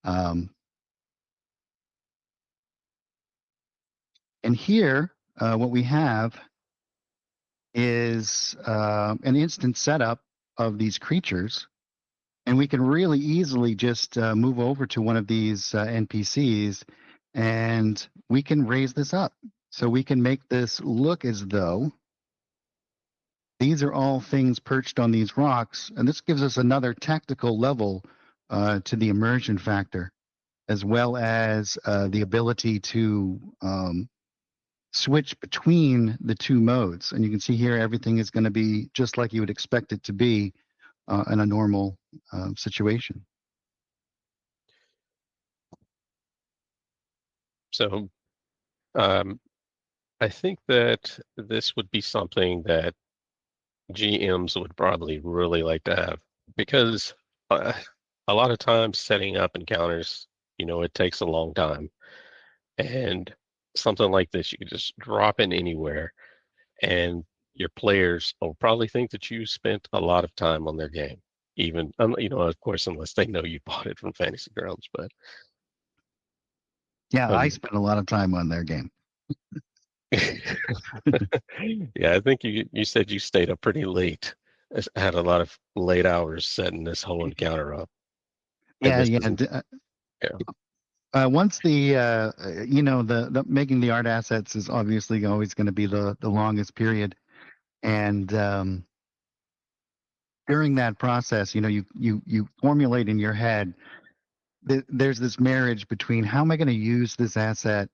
And here, what we have is an instant setup of these creatures. And we can really easily just move over to one of these NPCs, and we can raise this up. So we can make this look as though these are all things perched on these rocks, and this gives us another tactical level to the immersion factor, as well as the ability to switch between the two modes. And you can see here everything is going to be just like you would expect it to be in a normal situation. So I think that this would be something that GMs would probably really like to have, because a lot of times setting up encounters, it takes a long time. And something like this, you can just drop in anywhere, and your players will probably think that you spent a lot of time on their game, even, of course, unless they know you bought it from Fantasy Grounds. But yeah, I spent a lot of time on their game. Yeah, I think you said you stayed up pretty late. Had a lot of late hours setting this whole encounter up. Yeah, once the the making the art assets is obviously always going to be the longest period, and during that process, you formulate in your head there's this marriage between how am I going to use this asset,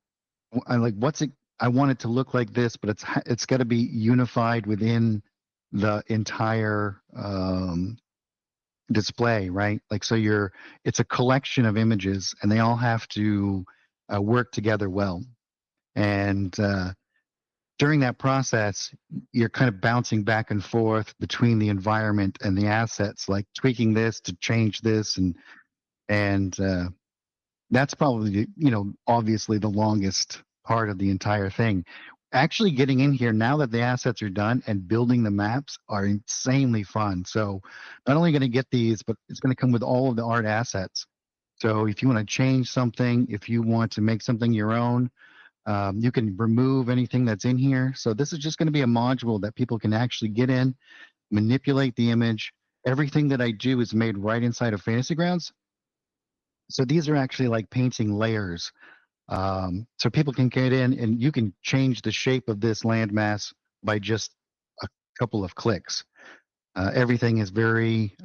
like what's it, I want it to look like this, but it's got to be unified within the entire display, right? Like, so it's a collection of images, and they all have to work together well. And during that process, you're kind of bouncing back and forth between the environment and the assets, like tweaking this to change this, and that's probably, obviously the longest part of the entire thing. Actually getting in here now that the assets are done and building the maps are insanely fun. So not only going to get these, but it's going to come with all of the art assets. So if you want to change something, if you want to make something your own, you can remove anything that's in here. So this is just going to be a module that people can actually get in, manipulate the image. Everything that I do is made right inside of Fantasy Grounds. So these are actually like painting layers. So people can get in and you can change the shape of this landmass by just couple of clicks. Everything is very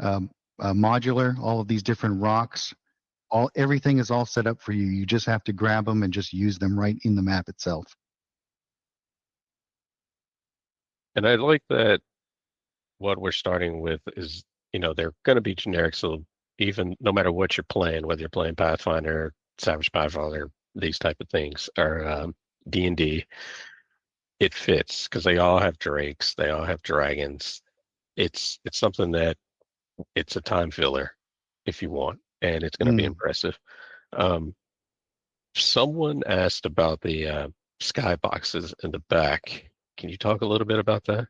modular. All of these different rocks, everything is all set up for you. You just have to grab them and just use them right in the map itself. And I like that what we're starting with is, they're going to be generic. So even no matter what you're playing, whether you're playing Pathfinder, Savage Pathfinder, these type of things, or D&D, it fits because they all have drakes, they all have dragons. It's something that it's a time filler if you want, and it's going to be impressive. Someone asked about the skyboxes in the back. Can you talk a little bit about that?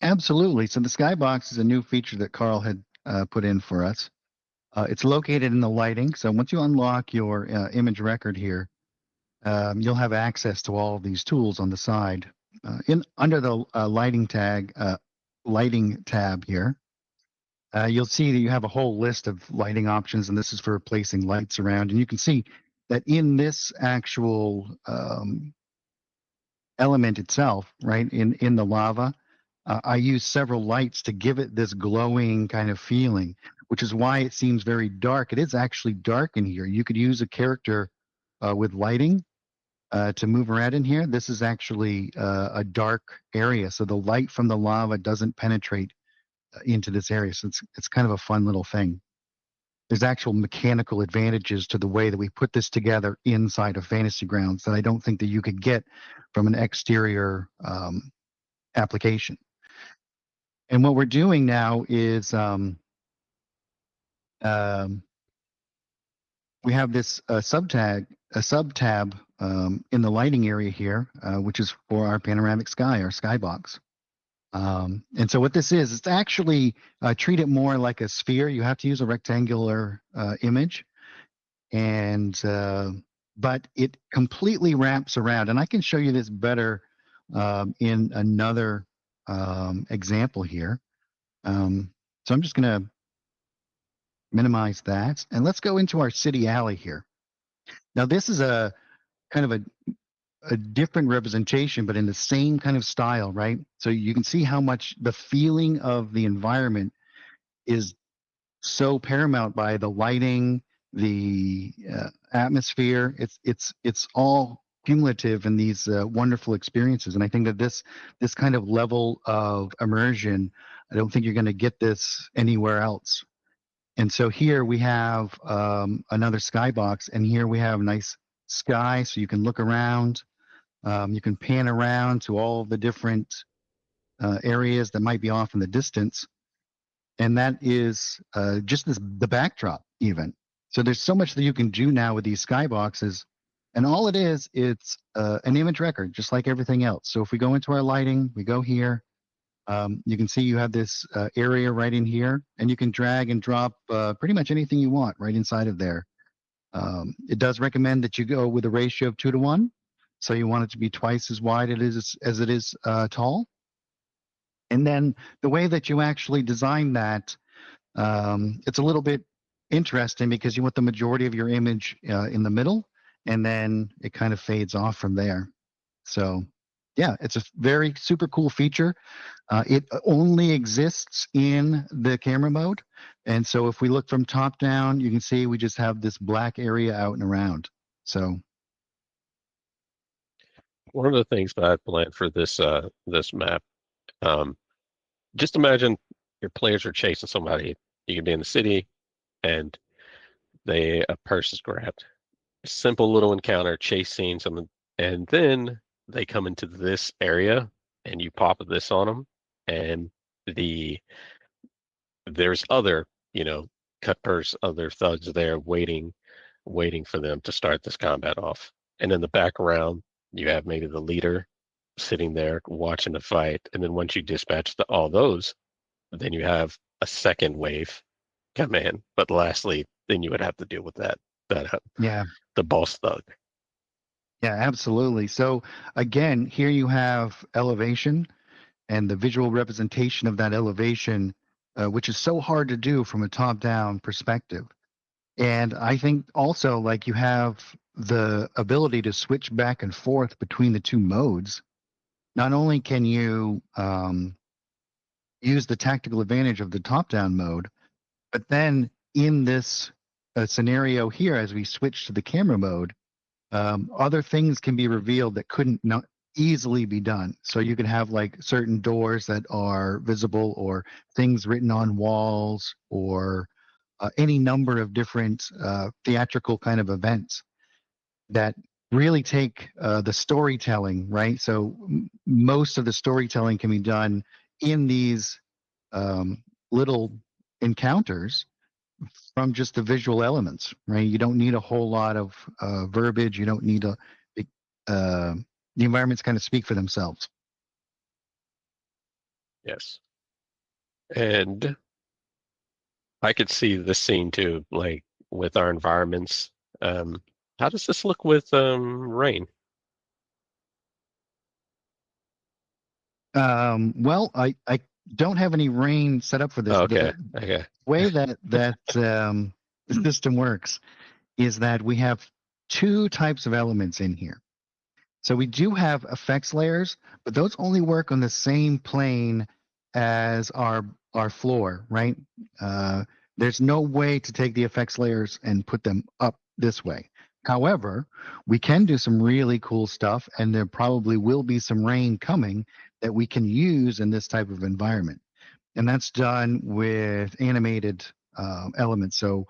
Absolutely. So the skybox is a new feature that Carl had put in for us. It's located in the lighting. So once you unlock your image record here, you'll have access to all of these tools on the side. Under the lighting tab here, you'll see that you have a whole list of lighting options, and this is for placing lights around. And you can see that in this actual element itself, right, in the lava, I use several lights to give it this glowing kind of feeling, which is why it seems very dark. It is actually dark in here. You could use a character with lighting to move around in here. This is actually a dark area, so the light from the lava doesn't penetrate into this area. So it's kind of a fun little thing. There's actual mechanical advantages to the way that we put this together inside of Fantasy Grounds that I don't think that you could get from an exterior application. And what we're doing now is we have this sub-tab in the lighting area here, which is for our panoramic sky, our skybox. And so what this is, it's actually treat it more like a sphere. You have to use a rectangular image, and but it completely wraps around. And I can show you this better in another example here. So I'm just going to minimize that, and let's go into our city alley here. Now this is a kind of a different representation, but in the same kind of style, right? So you can see how much the feeling of the environment is so paramount by the lighting, the atmosphere. It's all cumulative in these wonderful experiences. And I think that this kind of level of immersion, I don't think you're going to get this anywhere else. And so here we have another skybox, and here we have nice sky, so you can look around. You can pan around to all the different areas that might be off in the distance. And that is just the backdrop even. So there's so much that you can do now with these skyboxes. And all it is, it's an image record, just like everything else. So if we go into our lighting, we go here, you can see you have this area right in here, and you can drag and drop pretty much anything you want right inside of there. It does recommend that you go with a ratio of 2:1. So you want it to be twice as wide as it is tall. And then the way that you actually design that, it's a little bit interesting because you want the majority of your image in the middle, and then it kind of fades off from there. So yeah, it's a very super cool feature. It only exists in the camera mode. And so if we look from top down, you can see we just have this black area out and around. So one of the things that I planned for this map, just imagine your players are chasing somebody. You can be in the city, and a purse is grabbed. Simple little encounter, chase scene, something, and then they come into this area, and you pop this on them, and there's other, cut purse, other thugs there waiting for them to start this combat off. And in the background, you have maybe the leader sitting there watching the fight. And then once you dispatch all those, then you have a second wave come in. But lastly, then you would have to deal with that the boss thug. Yeah, absolutely. So again, here you have elevation and the visual representation of that elevation, which is so hard to do from a top-down perspective. And I think also, like, you have the ability to switch back and forth between the two modes. Not only can you use the tactical advantage of the top-down mode. But then in this scenario here, as we switch to the camera mode, other things can be revealed that couldn't not easily be done. So you can have like certain doors that are visible, or things written on walls, or any number of different theatrical kind of events that really take the storytelling, right? So most of the storytelling can be done in these little encounters from just the visual elements, right? You don't need a whole lot of verbiage. You don't need the environments kind of speak for themselves. Yes. And I could see this scene too, like with our environments. How does this look with rain? Well, I don't have any rain set up for this. Okay. The Okay. way that the system works is that we have two types of elements in here. So we do have effects layers, but those only work on the same plane as our floor, right? There's no way to take the effects layers and put them up this way. However, we can do some really cool stuff, and there probably will be some rain coming that we can use in this type of environment. And that's done with animated elements. So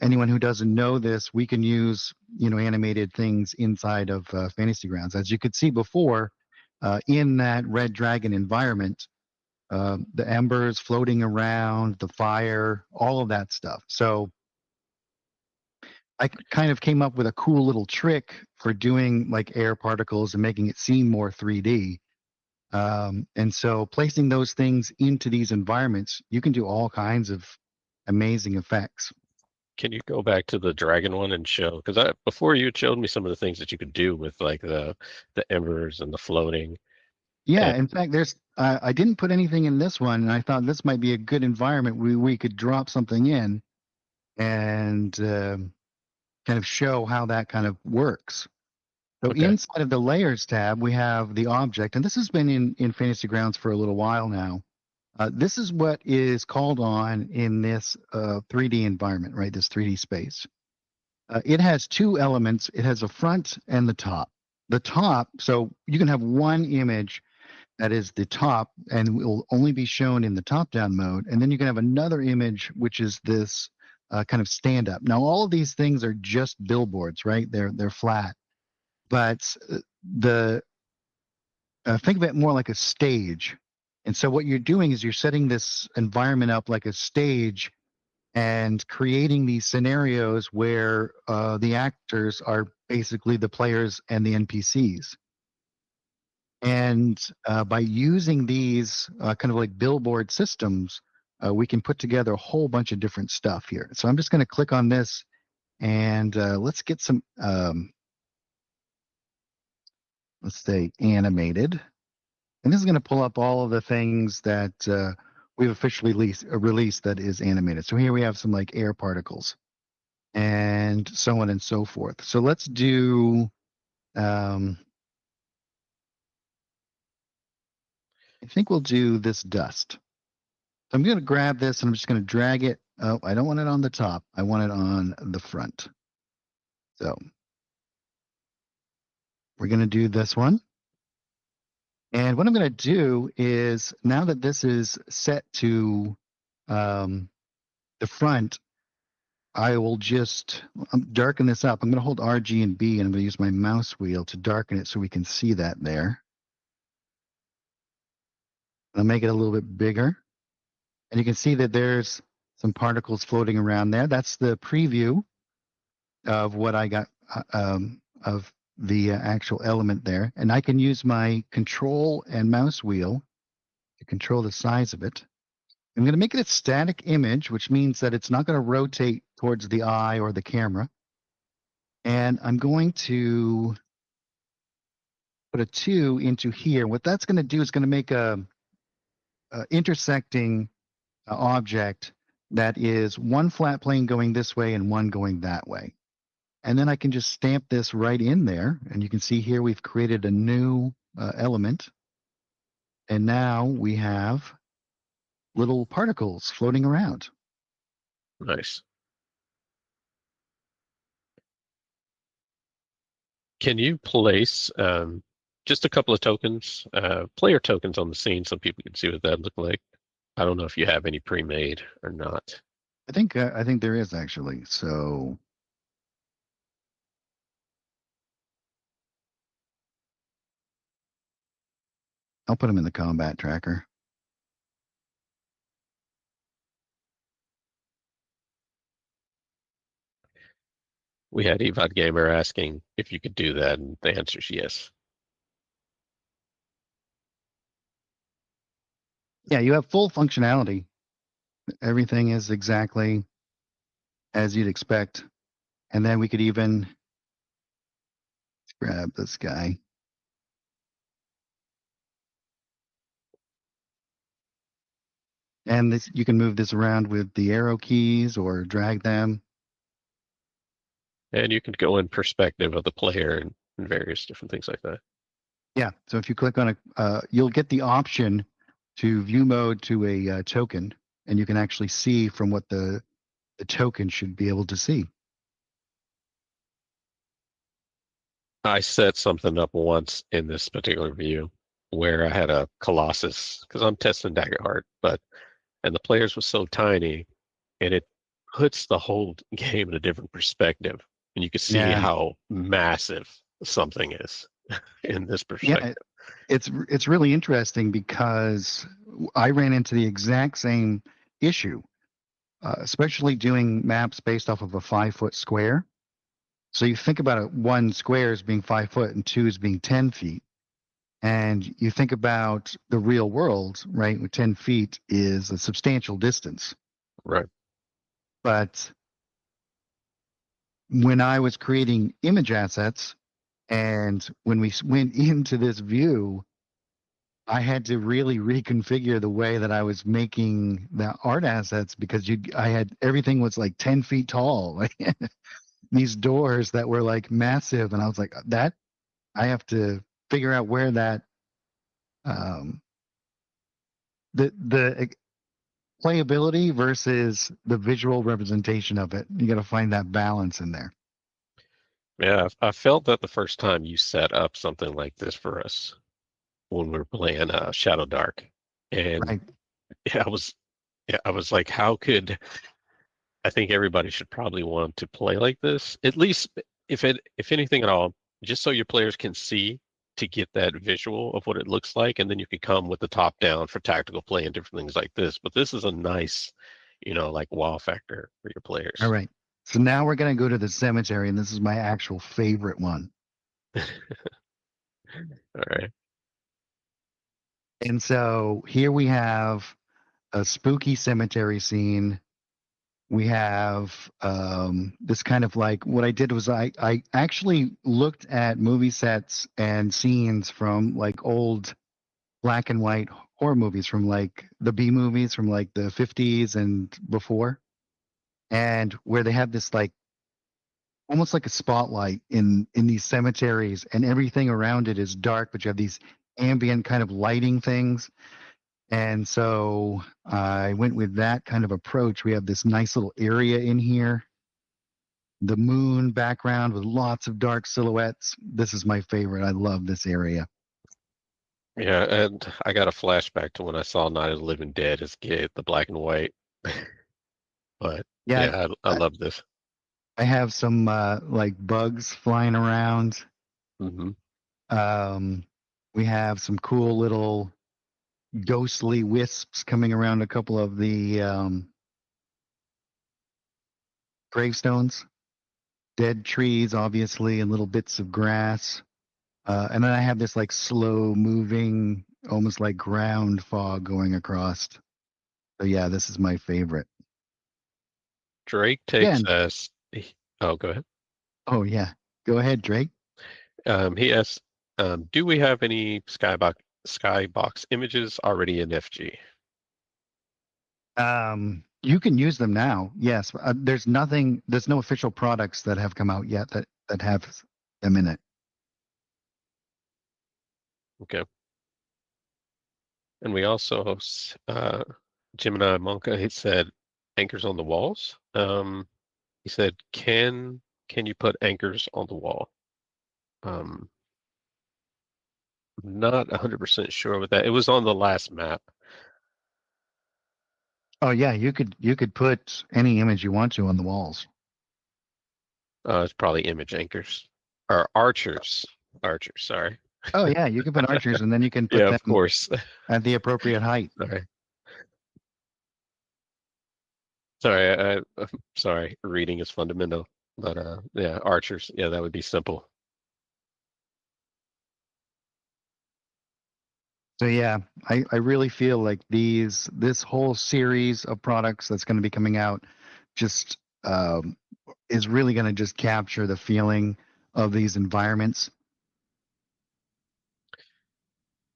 anyone who doesn't know this, we can use, animated things inside of Fantasy Grounds. As you could see before, in that red dragon environment, the embers floating around, the fire, all of that stuff. So I kind of came up with a cool little trick for doing like air particles and making it seem more 3D. And so placing those things into these environments, you can do all kinds of amazing effects. Can you go back to the dragon one and show? Because before you showed me some of the things that you could do with like the embers and the floating. Yeah, And in fact, there's I didn't put anything in this one, and I thought this might be a good environment where we could drop something in and kind of show how that kind of works. So okay. inside of the layers tab, we have the object, and this has been in Fantasy Grounds for a little while now. This is what is called on in this 3D environment, right? This 3D space. It has two elements. It has a front and the top. The top, so you can have one image that is the top, and it will only be shown in the top-down mode. And then you can have another image, which is this kind of stand-up. Now, all of these things are just billboards, right? They're flat. But think of it more like a stage. And so what you're doing is you're setting this environment up like a stage and creating these scenarios where the actors are basically the players and the NPCs. And by using these kind of like billboard systems, we can put together a whole bunch of different stuff here. So I'm just going to click on this, and let's get some, let's say, animated. And this is going to pull up all of the things that we've officially released that is animated. So here we have some like air particles and so on and so forth. So let's do, I think we'll do this dust. So I'm going to grab this and I'm just going to drag it. Oh, I don't want it on the top. I want it on the front. So we're going to do this one. And what I'm going to do is, now that this is set to the front, I will just darken this up. I'm going to hold R, G, and B, and I'm going to use my mouse wheel to darken it so we can see that there. I'll make it a little bit bigger. And you can see that there's some particles floating around there. That's the preview of what I got of the actual element there. And I can use my control and mouse wheel to control the size of it. I'm going to make it a static image, which means that it's not going to rotate towards the eye or the camera. And I'm going to put a 2 into here. What that's going to do is going to make a intersecting object that is one flat plane going this way and one going that way. And then I can just stamp this right in there. And you can see here we've created a new element. And now we have little particles floating around. Nice. Can you place just a couple of tokens, player tokens on the scene so people can see what that look like? I don't know if you have any pre-made or not. I think there is actually. So I'll put them in the combat tracker. We had Evod Gamer asking if you could do that, and the answer is yes. Yeah, you have full functionality. Everything is exactly as you'd expect. And then we could even grab this guy. And this, you can move this around with the arrow keys or drag them. And you can go in perspective of the player and various different things like that. Yeah, so if you click on you'll get the option to view mode to a token, and you can actually see from what the token should be able to see. I set something up once in this particular view where I had a Colossus, because I'm testing Daggerheart, and the players was so tiny, and it puts the whole game in a different perspective. And you can see how massive something is in this perspective. Yeah, it's really interesting because I ran into the exact same issue, especially doing maps based off of a 5-foot square. So you think about it, 1 square as being 5 foot and 2 as being 10 feet. And you think about the real world, right? With 10 feet is a substantial distance. Right. But when I was creating image assets and when we went into this view, I had to really reconfigure the way that I was making the art assets because I had everything was like 10 feet tall. Like these doors that were like massive. And I was like, that I have to figure out where that the playability versus the visual representation of it. You got to find that balance in there. Yeah, I felt that the first time you set up something like this for us when we were playing Shadow Dark, and Right. I was like, how could I think everybody should probably want to play like this, at least if anything at all, just so your players can see to get that visual of what it looks like, and then you can come with the top down for tactical play and different things like this. But this is a nice, like wow factor for your players. All right. So now we're going to go to the cemetery, and this is my actual favorite one. All right. And so here we have a spooky cemetery scene. We have this kind of like, what I did was I actually looked at movie sets and scenes from like old black and white horror movies from like the B movies from like the 50s and before, and where they have this like almost like a spotlight in these cemeteries, and everything around it is dark, but you have these ambient kind of lighting things. And so I went with that kind of approach. We have this nice little area in here, the moon background with lots of dark silhouettes. This is my favorite. I love this area. Yeah, and I got a flashback to when I saw Night of the Living Dead as a kid, the black and white. But yeah, I love this. I have some like bugs flying around. Mm-hmm. We have some cool little ghostly wisps coming around a couple of the gravestones, dead trees, obviously, and little bits of grass. And then I have this like slow moving, almost like ground fog going across. So yeah, this is my favorite. Drake takes us. Oh, go ahead. Oh yeah, go ahead, Drake. He asks, do we have any skybox images already in FG? You can use them now. Yes, there's no official products that have come out yet that have them in it. Okay. And we also Gemini Monka, he said anchors on the walls. He said, can you put anchors on the wall? I'm not 100% sure with that. It was on the last map. Oh yeah, you could put any image you want to on the walls. It's probably image anchors or archers. Archers, sorry. Oh yeah, you can put archers, and then you can put Yeah, them of course. at the appropriate height. Sorry. Sorry, sorry. Reading is fundamental, but yeah, archers. Yeah, that would be simple. So yeah, I really feel like this whole series of products that's going to be coming out just is really going to just capture the feeling of these environments.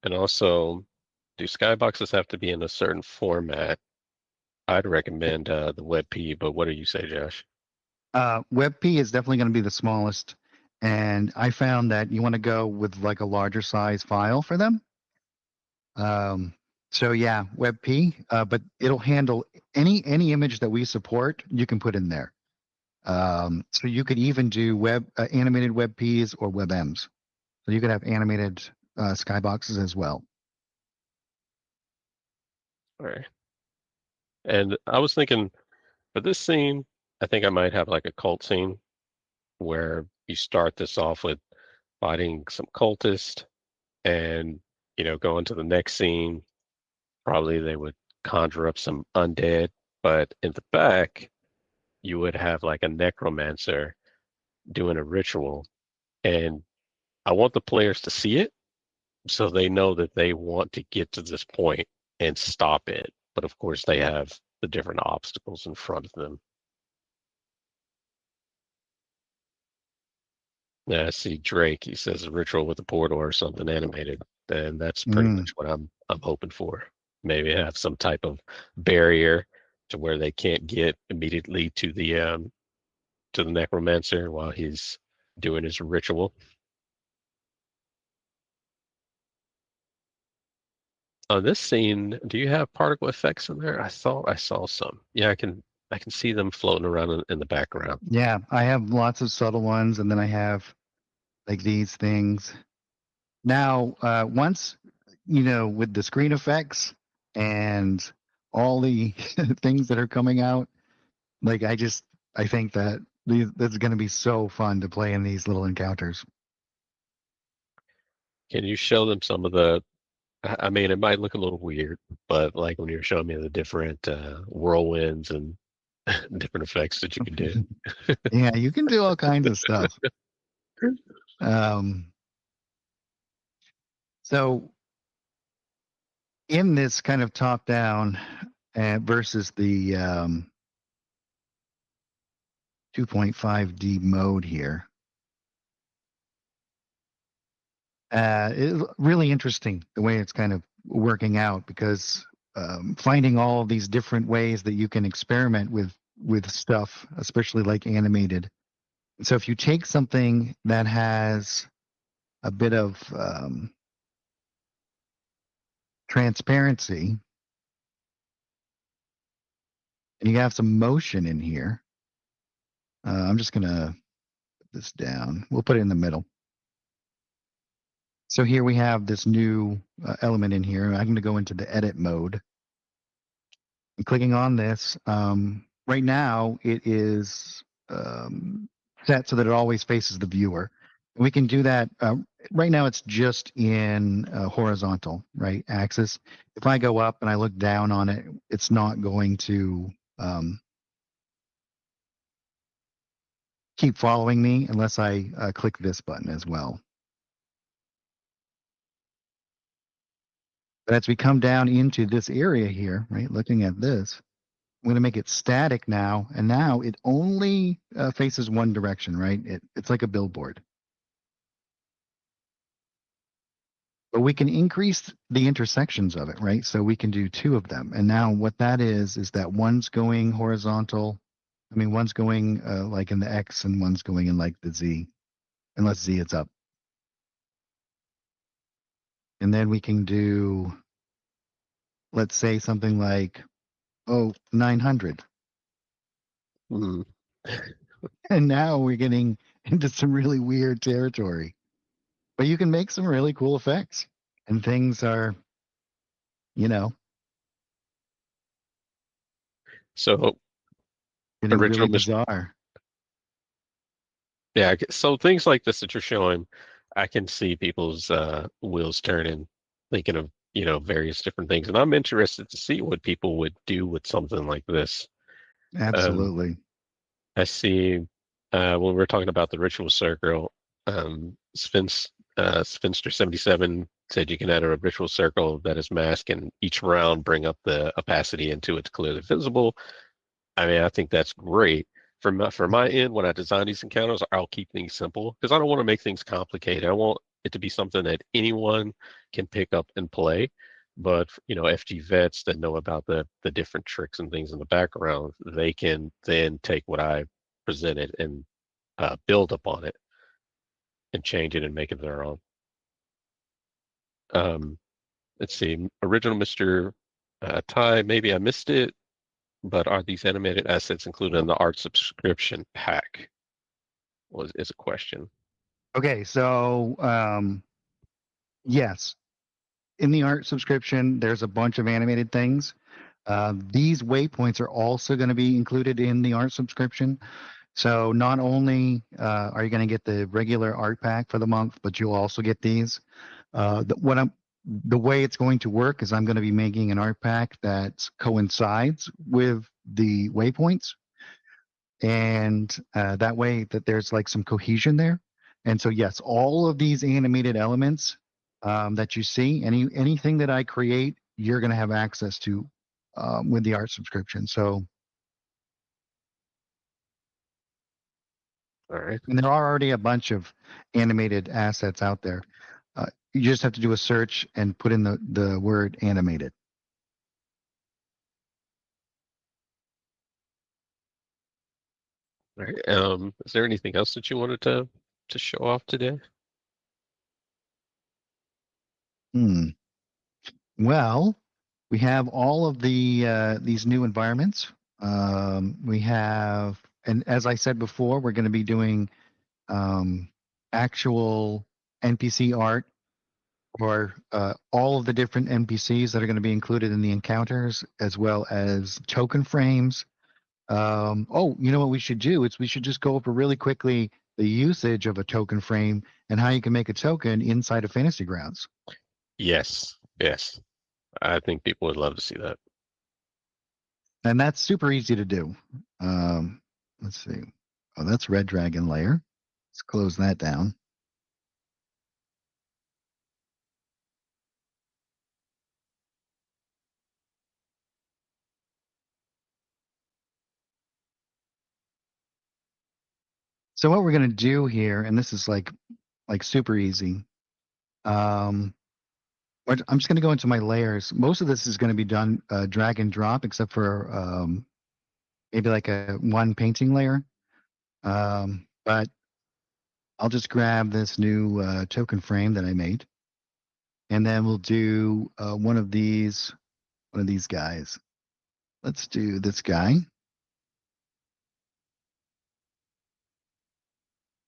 And also, do skyboxes have to be in a certain format? I'd recommend the WebP, but what do you say, Josh? WebP is definitely going to be the smallest, and I found that you want to go with like a larger size file for them. So yeah, WebP, but it'll handle any image that we support. You can put in there. So you could even do animated WebPs or WebMs. So you could have animated skyboxes as well. All right. And I was thinking for this scene, I think I might have like a cult scene where you start this off with fighting some cultists and, go into the next scene. Probably they would conjure up some undead, but in the back, you would have like a necromancer doing a ritual. And I want the players to see it so they know that they want to get to this point and stop it. But of course, they have the different obstacles in front of them. Yeah, I see Drake. He says a ritual with a portal or something animated, and that's pretty much what I'm hoping for. Maybe have some type of barrier to where they can't get immediately to the necromancer while he's doing his ritual. On this scene, do you have particle effects in there? I thought I saw some. Yeah, I can see them floating around in the background. Yeah, I have lots of subtle ones, and then I have like these things. Now, once with the screen effects and all the things that are coming out, like I think that this is going to be so fun to play in these little encounters. Can you show them some of the? I mean, it might look a little weird, but like when you're showing me the different whirlwinds and different effects that you can do. Yeah, you can do all kinds of stuff. So in this kind of top down versus the 2.5D mode here, it's really interesting the way it's kind of working out, because finding all of these different ways that you can experiment with stuff, especially like animated. So if you take something that has a bit of transparency, and you have some motion in here, I'm just gonna put this down. We'll put it in the middle. So here we have this new element in here. I'm going to go into the edit mode. And clicking on this, right now it is set so that it always faces the viewer. And we can do that. Right now it's just in horizontal, right, axis. If I go up and I look down on it, it's not going to keep following me unless I click this button as well. But as we come down into this area here, right, looking at this, I'm going to make it static now, and now it only faces one direction, right? It's like a billboard. But we can increase the intersections of it, right? So we can do two of them. And now what that is that one's going horizontal. I mean, one's going like in the X and one's going in like the Z, unless Z is up. And then we can do, let's say something like 900. Hmm. And now we're getting into some really weird territory. But you can make some really cool effects. And things are, you know, So getting original really Mr. bizarre. Yeah, so things like this that you're showing, I can see people's wheels turning, thinking of, various different things. And I'm interested to see what people would do with something like this. Um, Absolutely. I see when we're talking about the ritual circle, Sphinster 77 said you can add a ritual circle that is masked and each round bring up the opacity into it to clearly visible. I mean, I think that's great. For my end, when I design these encounters, I'll keep things simple because I don't want to make things complicated. I want it to be something that anyone can pick up and play. But FG vets that know about the different tricks and things in the background, they can then take what I presented and build upon it and change it and make it their own. Um, let's see, original Mr. Ty, maybe I missed it, but are these animated assets included in the art subscription pack? Is a question. Okay, so yes, in the art subscription, there's a bunch of animated things. These waypoints are also going to be included in the art subscription. So not only are you going to get the regular art pack for the month, but you'll also get these. The way it's going to work is I'm going to be making an art pack that coincides with the waypoints, and that way that there's like some cohesion there. And so yes, all of these animated elements that you see, anything that I create, you're going to have access to with the art subscription. So, All right. and there are already a bunch of animated assets out there. You just have to do a search and put in the word animated. All right. Is there anything else that you wanted to show off today? Well, we have all of these new environments. We have, and as I said before, we're going to be doing actual NPC art for all of the different NPCs that are going to be included in the encounters, as well as token frames. You know what we should do? We should just go over really quickly the usage of a token frame and how you can make a token inside of Fantasy Grounds. Yes. Yes. I think people would love to see that. And that's super easy to do. Let's see. Oh, that's Red Dragon layer. Let's close that down. So what we're going to do here, and this is like super easy. I'm just going to go into my layers. Most of this is going to be done drag and drop, except for maybe like one painting layer. But I'll just grab this new token frame that I made, and then we'll do one of these guys. Let's do this guy.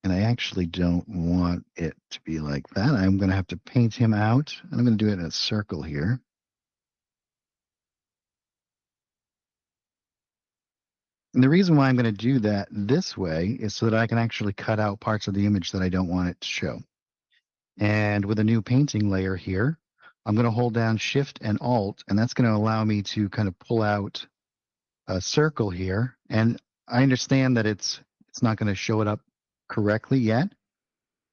And I actually don't want it to be like that. I'm going to have to paint him out. And I'm going to do it in a circle here. And the reason why I'm going to do that this way is so that I can actually cut out parts of the image that I don't want it to show. And with a new painting layer here, I'm going to hold down Shift and Alt, and that's going to allow me to kind of pull out a circle here. And I understand that it's not going to show it up correctly yet,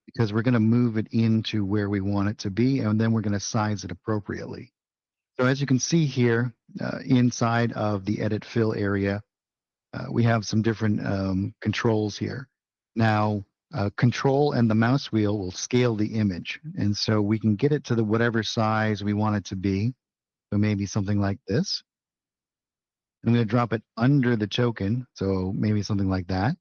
because we're going to move it into where we want it to be, and then we're going to size it appropriately. So as you can see here, inside of the edit fill area, we have some different controls here. Now, control and the mouse wheel will scale the image, and so we can get it to whatever size we want it to be. So maybe something like this. I'm going to drop it under the token, so maybe something like that.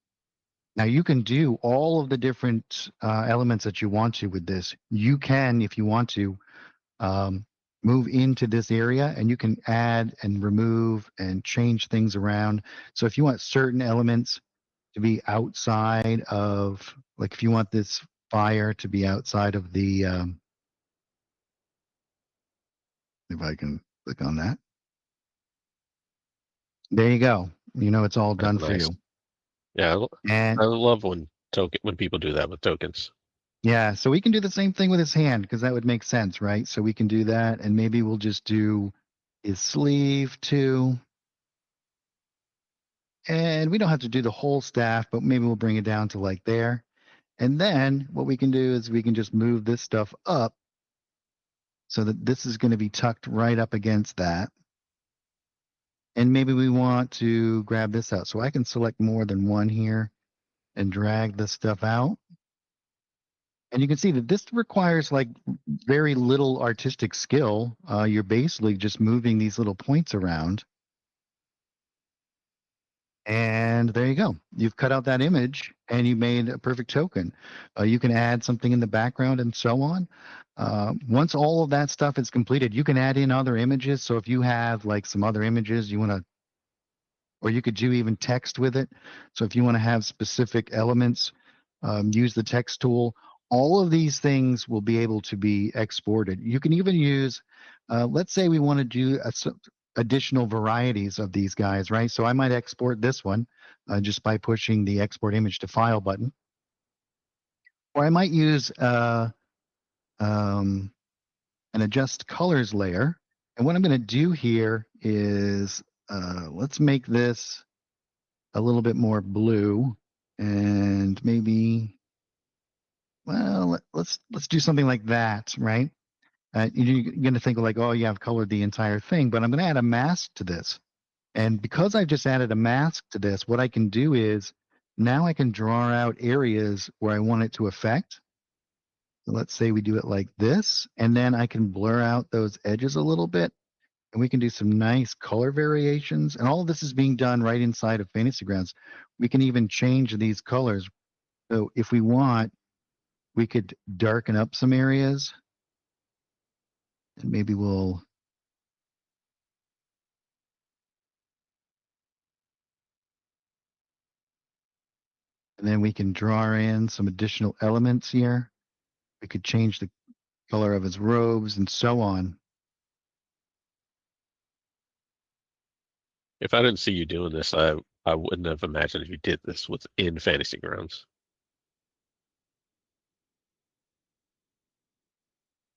Now you can do all of the different elements that you want to with this. You can, if you want to, move into this area, and you can add and remove and change things around. So if you want certain elements to be outside of, like if you want this fire to be outside of the, if I can click on that. There you go. You know, it's all done for Nice. you. Yeah, And I love when people do that with tokens. yeah, so we can do the same thing with his hand, because that would make sense, right? So we can do that, and maybe we'll just do his sleeve too. And we don't have to do the whole staff, but maybe we'll bring it down to like there. And then what we can do is we can just move this stuff up so that this is going to be tucked right up against that. And maybe we want to grab this out. So I can select more than one here and drag this stuff out. And you can see that this requires like very little artistic skill. You're basically just moving these little points around. And there you go. You've cut out that image and you made a perfect token. You can add something in the background and so on. Once all of that stuff is completed, you can add in other images. So if you have like some other images you want to, or you could do even text with it. So if you want to have specific elements, use the text tool. All of these things will be able to be exported. You can even use, let's say we want to do additional varieties of these guys, right? So I might export this one just by pushing the export image to file button. Or I might use an adjust colors layer. And what I'm going to do here is let's make this a little bit more blue, and maybe, well, let's do something like that, right? You're going to think like, oh, yeah, I've colored the entire thing, but I'm going to add a mask to this. And because I've just added a mask to this, what I can do is now I can draw out areas where I want it to affect. So let's say we do it like this, and then I can blur out those edges a little bit, and we can do some nice color variations. And all of this is being done right inside of Fantasy Grounds. We can even change these colors. So if we want, we could darken up some areas. And maybe we'll, and then we can draw in some additional elements here. We could change the color of his robes and so on. If I didn't see you doing this, I wouldn't have imagined you did this within Fantasy Grounds.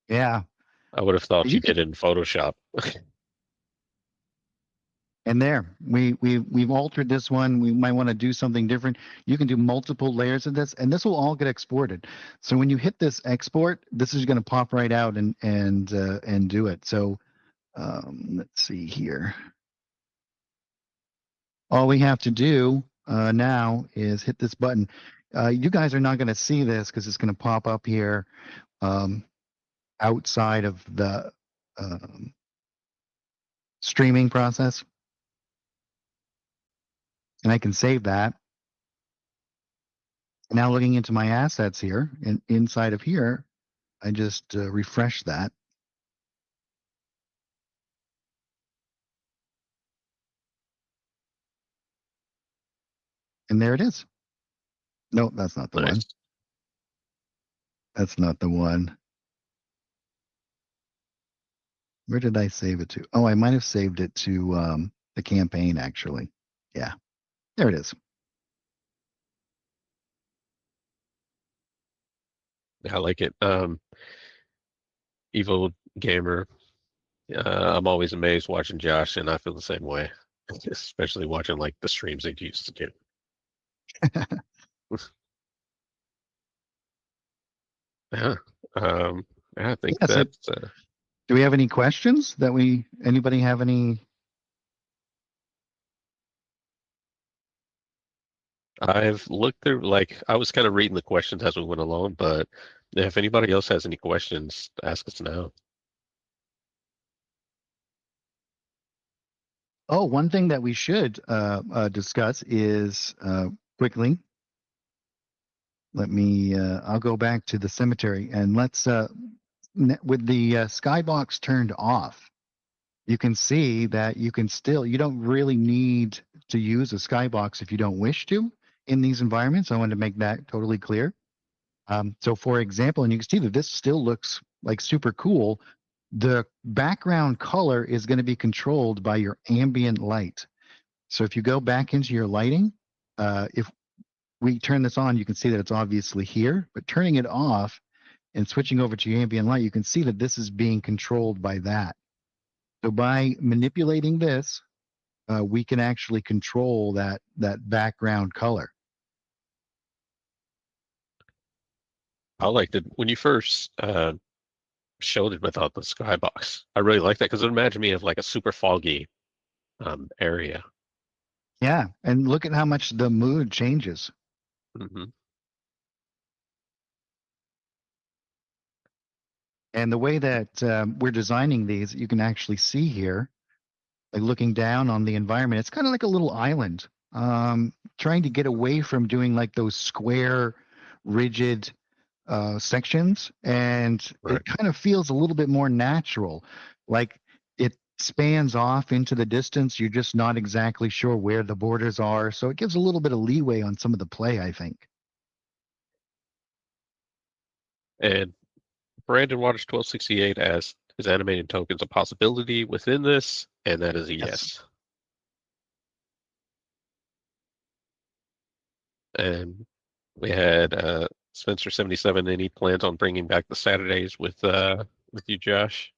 Yeah. I would have thought You you could- did it in Photoshop. And there, we've altered this one. We might want to do something different. You can do multiple layers of this, and this will all get exported. So when you hit this export, this is going to pop right out and do it. So let's see here. All we have to do now is hit this button. You guys are not going to see this because it's going to pop up here outside of the streaming process. And I can save that. Now looking into my assets here, and inside of here, I just refresh that. And there it is. No, that's not the one. Nice. That's not the one. Where did I save it to? Oh, I might have saved it to the campaign, actually. Yeah, there it is. I like it. Evil Gamer. I'm always amazed watching Josh, and I feel the same way, especially watching like the streams they used to do. Yeah. I think Yes, that's. Do we have any questions that anybody have any? I've looked through, like, I was kind of reading the questions as we went along, but if anybody else has any questions, ask us now. Oh, one thing that we should discuss is quickly. Let me. I'll go back to the cemetery and let's with the skybox turned off, you can see that you don't really need to use a skybox if you don't wish to in these environments. I wanted to make that totally clear. So for example, and you can see that this still looks like super cool. The background color is going to be controlled by your ambient light. So if you go back into your lighting, if we turn this on, you can see that it's obviously here, but turning it off and switching over to your ambient light, you can see that this is being controlled by that. So by manipulating this, we can actually control that background color. I liked it when you first showed it without the skybox. I really like that because it reminded me of like a super foggy area. Yeah, and look at how much the mood changes. Hmm. And the way that we're designing these, you can actually see here, like looking down on the environment, it's kind of like a little island. Trying to get away from doing like those square, rigid sections, and Right. it kind of feels a little bit more natural. Like it spans off into the distance. You're just not exactly sure where the borders are. So it gives a little bit of leeway on some of the play, I think. And Brandon Waters 1268 asks, is animated tokens a possibility within this? And that is a yes. And we had Spencer 77, and he plans on bringing back the Saturdays with you, Josh.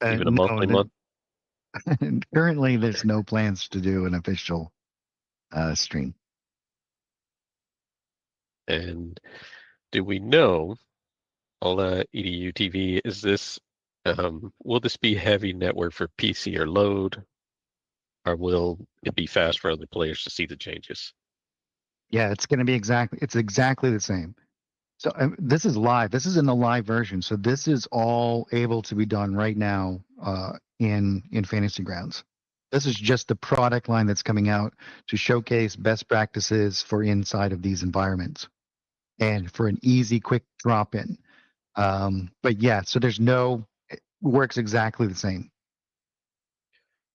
Even a No, monthly month. currently, there's no plans to do an official stream. And do we know, EDU TV, is this, will this be heavy network for PC or load? Or will it be fast for other players to see the changes? Yeah, it's going to be exactly the same. So this is live. This is in the live version. So this is all able to be done right now in Fantasy Grounds. This is just the product line that's coming out to showcase best practices for inside of these environments and for an easy, quick drop in. But yeah, so it works exactly the same.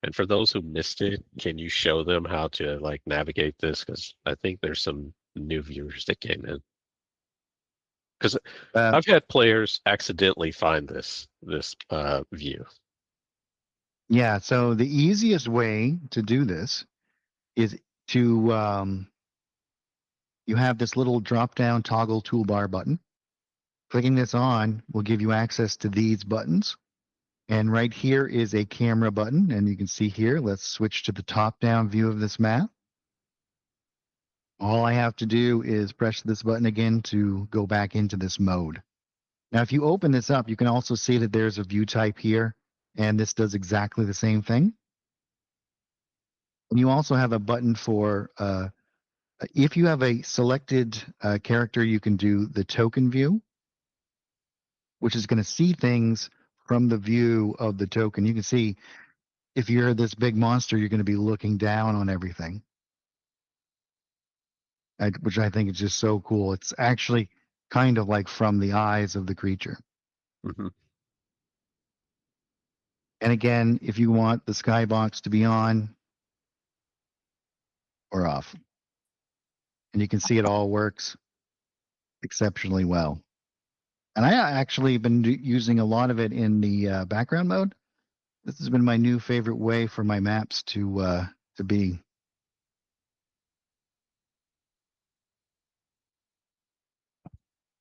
And for those who missed it, can you show them how to like navigate this? Because I think there's some new viewers that came in. Because I've had players accidentally find this view. Yeah, so the easiest way to do this is to you have this little drop-down toggle toolbar button. Clicking this on will give you access to these buttons. And right here is a camera button. And you can see here, let's switch to the top-down view of this map. All I have to do is press this button again to go back into this mode. Now, if you open this up, you can also see that there's a view type here, and this does exactly the same thing. And you also have a button for, if you have a selected character, you can do the token view, which is going to see things from the view of the token. You can see if you're this big monster, you're going to be looking down on everything. Which I think is just so cool. It's actually kind of like from the eyes of the creature. Mm-hmm. And again, if you want the skybox to be on or off, and you can see it all works exceptionally well. And I actually been using a lot of it in the background mode. This has been my new favorite way for my maps to be.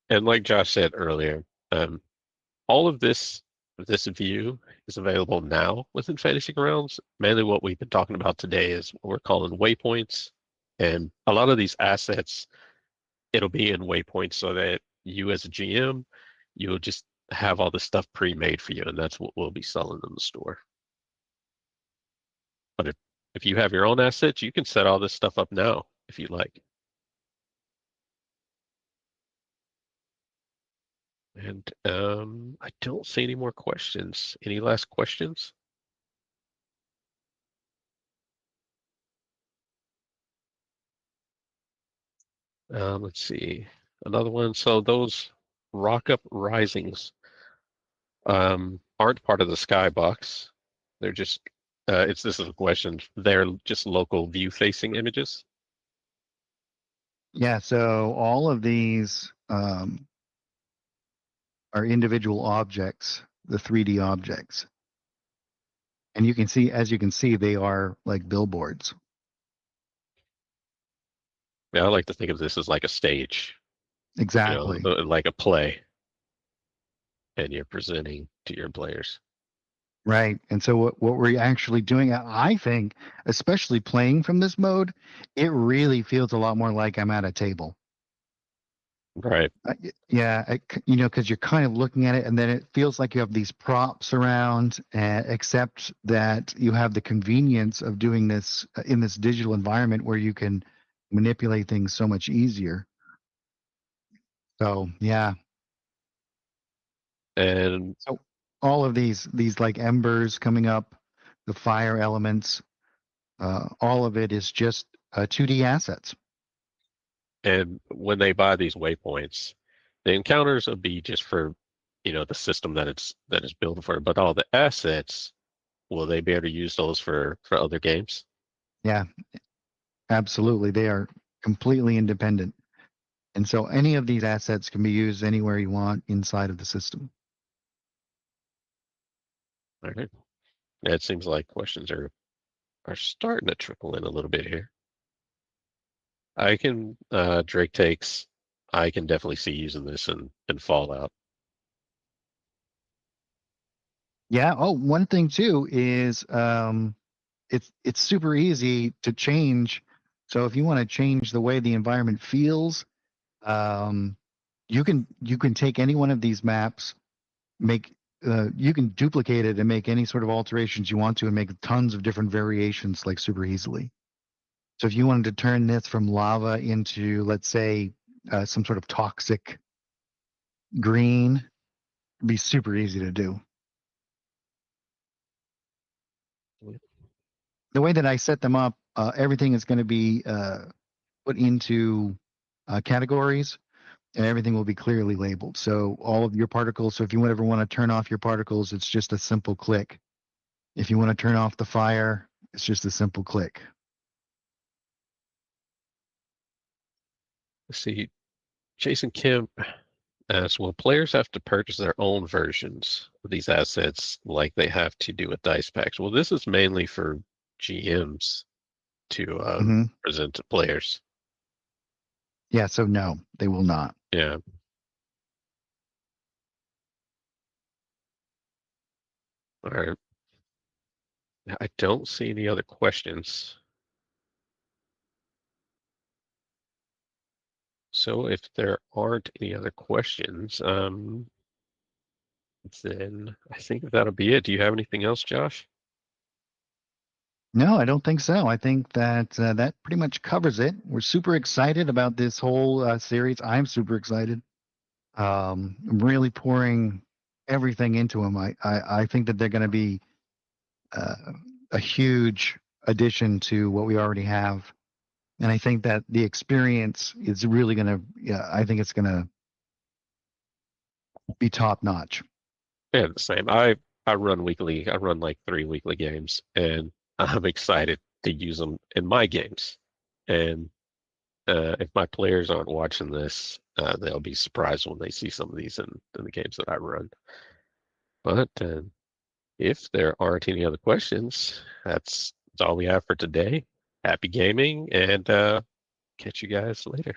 And like Josh said earlier, all of this view is available now within Fantasy Grounds. Mainly what we've been talking about today is what we're calling waypoints. And a lot of these assets, it'll be in waypoints so that you as a GM, you'll just have all the stuff pre-made for you, and that's what we'll be selling in the store. But if you have your own assets, you can set all this stuff up now if you like. And I don't see any more questions. Any last questions? Let's see. Another one. So those Rock Up Risings, aren't part of the skybox. They're just this is a question. They're just local view facing images. Yeah, so all of these are individual objects, the 3D objects. And you can see, as you can see, they are like billboards. Yeah, I like to think of this as like a stage, Exactly. like a play, and you're presenting to your players. Right. And so what we're actually doing, I think, especially playing from this mode, it really feels a lot more like I'm at a table. Right. Yeah, you know, because you're kind of looking at it, and then it feels like you have these props around, except that you have the convenience of doing this in this digital environment where you can manipulate things so much easier. So yeah. And so all of these like embers coming up, the fire elements, all of it is just 2D assets. And when they buy these waypoints, the encounters will be just for, the system that it's built for. But all the assets, will they be able to use those for other games? Yeah, absolutely. They are completely independent. And so any of these assets can be used anywhere you want inside of the system. All right. Yeah, it seems like questions are starting to trickle in a little bit here. I can Drake takes. I can definitely see using this in Fallout. Yeah. Oh, one thing too is it's super easy to change. So if you want to change the way the environment feels, you can take any one of these maps, you can duplicate it and make any sort of alterations you want to, and make tons of different variations like super easily. So if you wanted to turn this from lava into, let's say, some sort of toxic green, it'd be super easy to do. The way that I set them up, everything is going to be put into categories, and everything will be clearly labeled. So all of your particles, so if you ever want to turn off your particles, it's just a simple click. If you want to turn off the fire, it's just a simple click. Let's see. Jason Kemp asks, will players have to purchase their own versions of these assets like they have to do with dice packs? Well, this is mainly for GMs to present to players. Yeah, so no, they will not. Yeah. All right. I don't see any other questions. So if there aren't any other questions, then I think that'll be it. Do you have anything else, Josh? No, I don't think so. I think that that pretty much covers it. We're super excited about this whole series. I'm super excited. I'm really pouring everything into them. I think that they're going to be a huge addition to what we already have. And I think that the experience is really going to, I think it's going to be top notch. Yeah, the same. I run weekly. I run like 3 weekly games, and I'm excited to use them in my games. And if my players aren't watching this, they'll be surprised when they see some of these in the games that I run. But if there aren't any other questions, that's all we have for today. Happy gaming, and catch you guys later.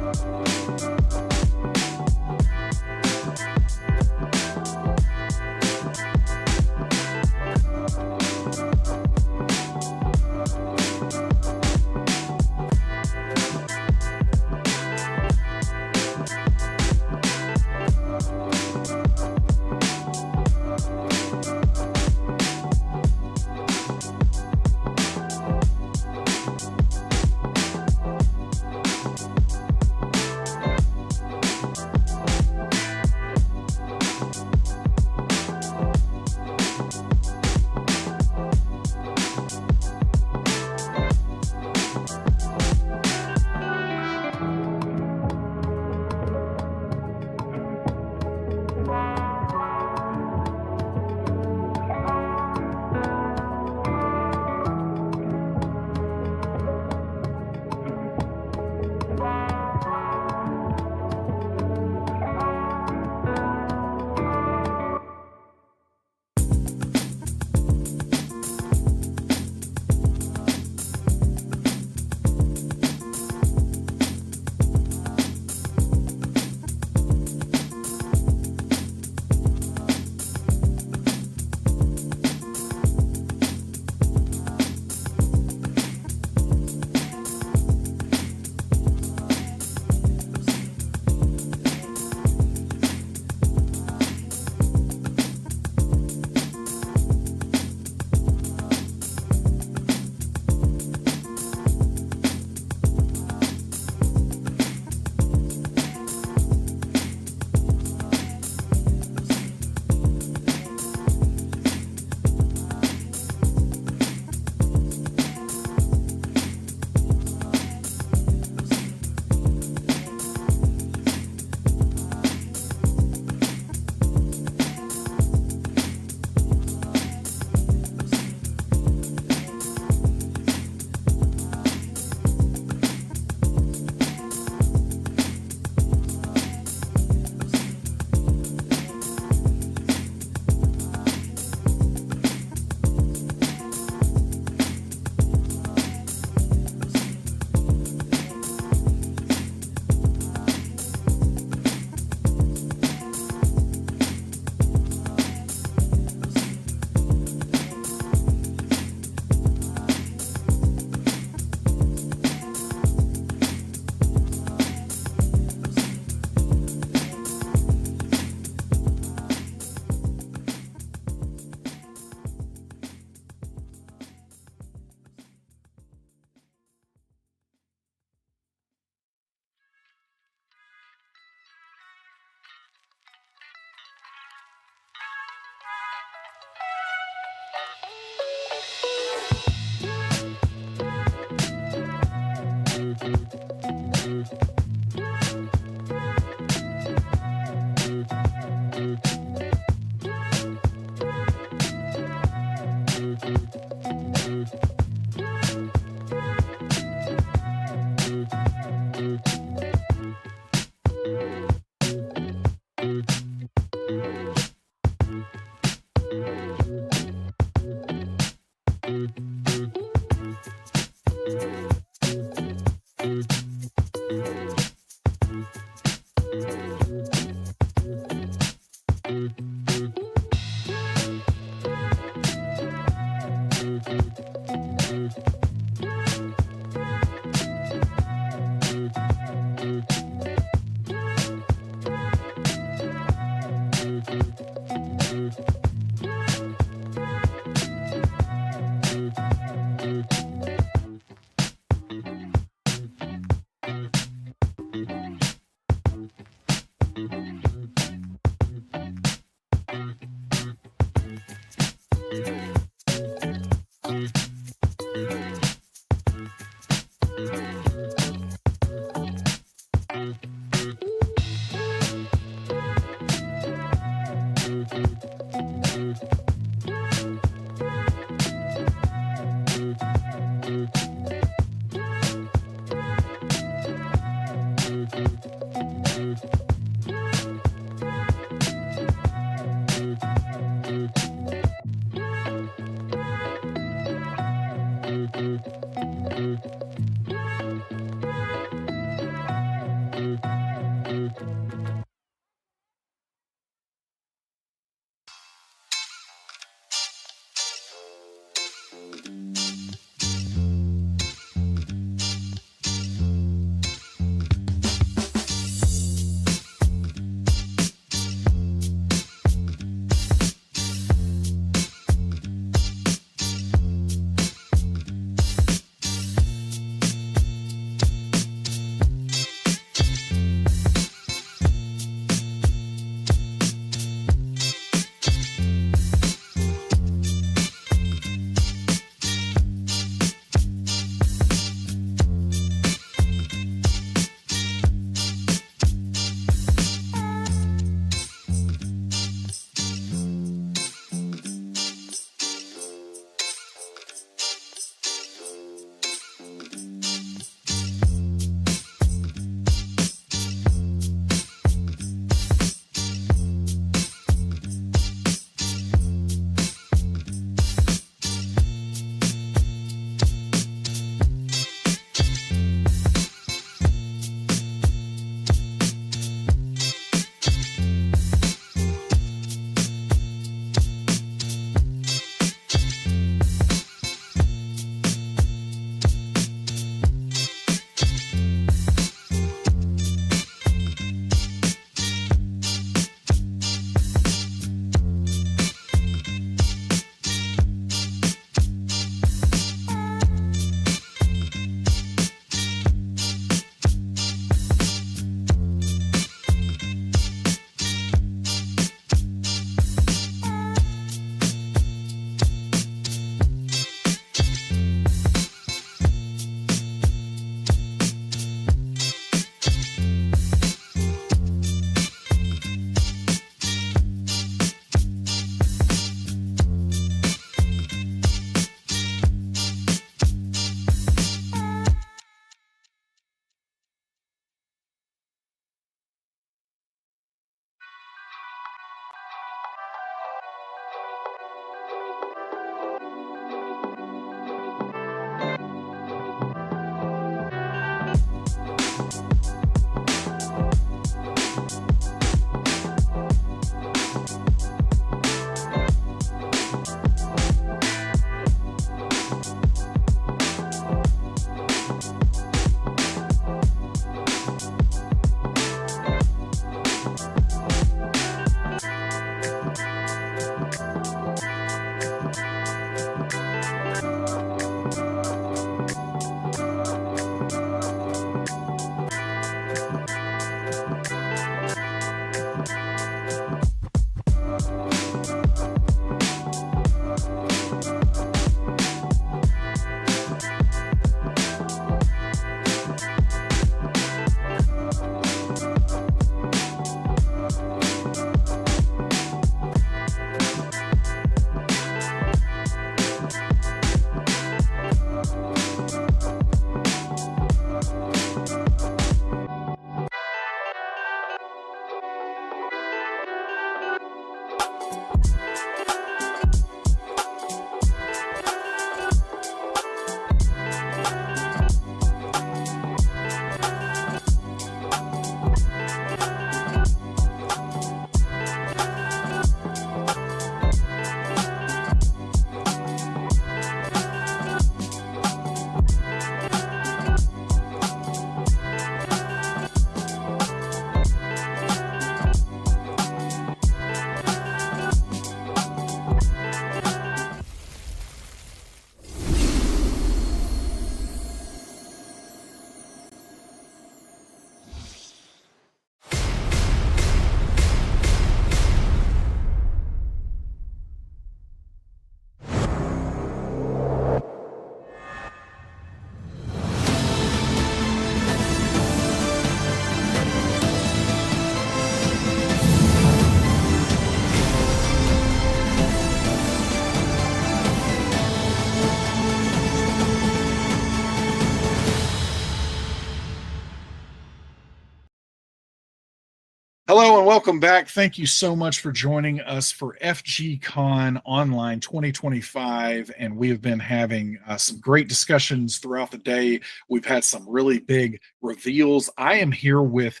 Hello and welcome back. Thank you so much for joining us for FGCon Online 2025. And we have been having some great discussions throughout the day. We've had some really big reveals. I am here with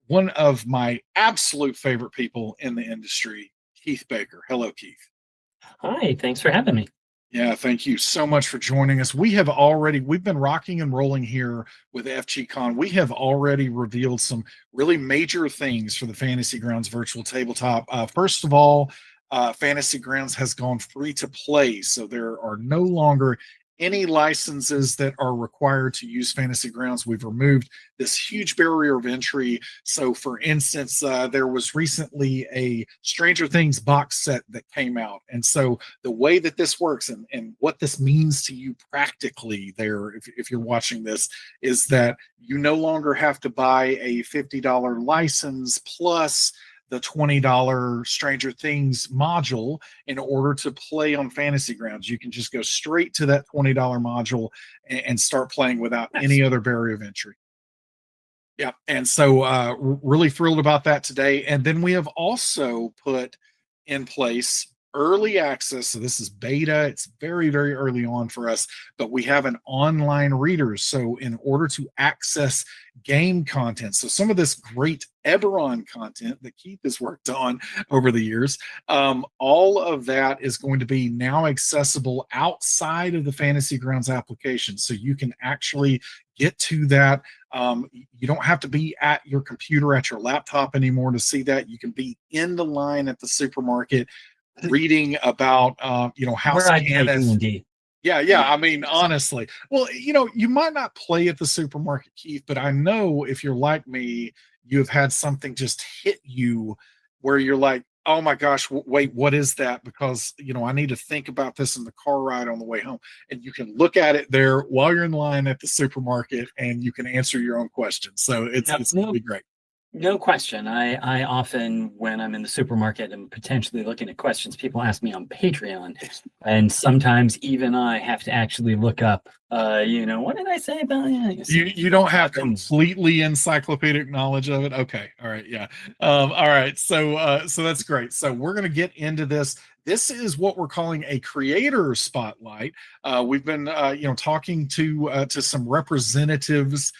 one of my absolute favorite people in the industry, Keith Baker. Hello, Keith. Hi, thanks for having me. Yeah, thank you so much for joining us. We've been rocking and rolling here with FGCon. We have already revealed some really major things for the Fantasy Grounds virtual tabletop. First of all, Fantasy Grounds has gone free to play, so there are no longer any licenses that are required to use Fantasy Grounds. We've removed this huge barrier of entry. So, for instance, there was recently a Stranger Things box set that came out. And so the way that this works and what this means to you practically there, if you're watching this, is that you no longer have to buy a $50 license plus the $20 Stranger Things module in order to play on Fantasy Grounds. You can just go straight to that $20 module and start playing without any other barrier of entry. Yeah, and so really thrilled about that today. And then we have also put in place early access. So this is beta. It's very, very early on for us, but we have an online reader. So in order to access game content, so some of this great Eberron content that Keith has worked on over the years, all of that is going to be now accessible outside of the Fantasy Grounds application. So you can actually get to that. You don't have to be at your computer, at your laptop anymore to see that. You can be in the line at the supermarket reading about House Kenneth. Yeah. I mean, honestly, well, you might not play at the supermarket, Keith, but I know if you're like me, you have had something just hit you where you're like, oh my gosh, wait, what is that? Because I need to think about this in the car ride on the way home. And you can look at it there while you're in line at the supermarket, and you can answer your own questions. So it's going to be great. No question. I often, when I'm in the supermarket and potentially looking at questions, people ask me on Patreon, and sometimes even I have to actually look up, what did I say about it? You don't have completely encyclopedic knowledge of it. Okay. All right. Yeah. All right. So that's great. So we're going to get into this. This is what we're calling a creator spotlight. We've been, talking to some representatives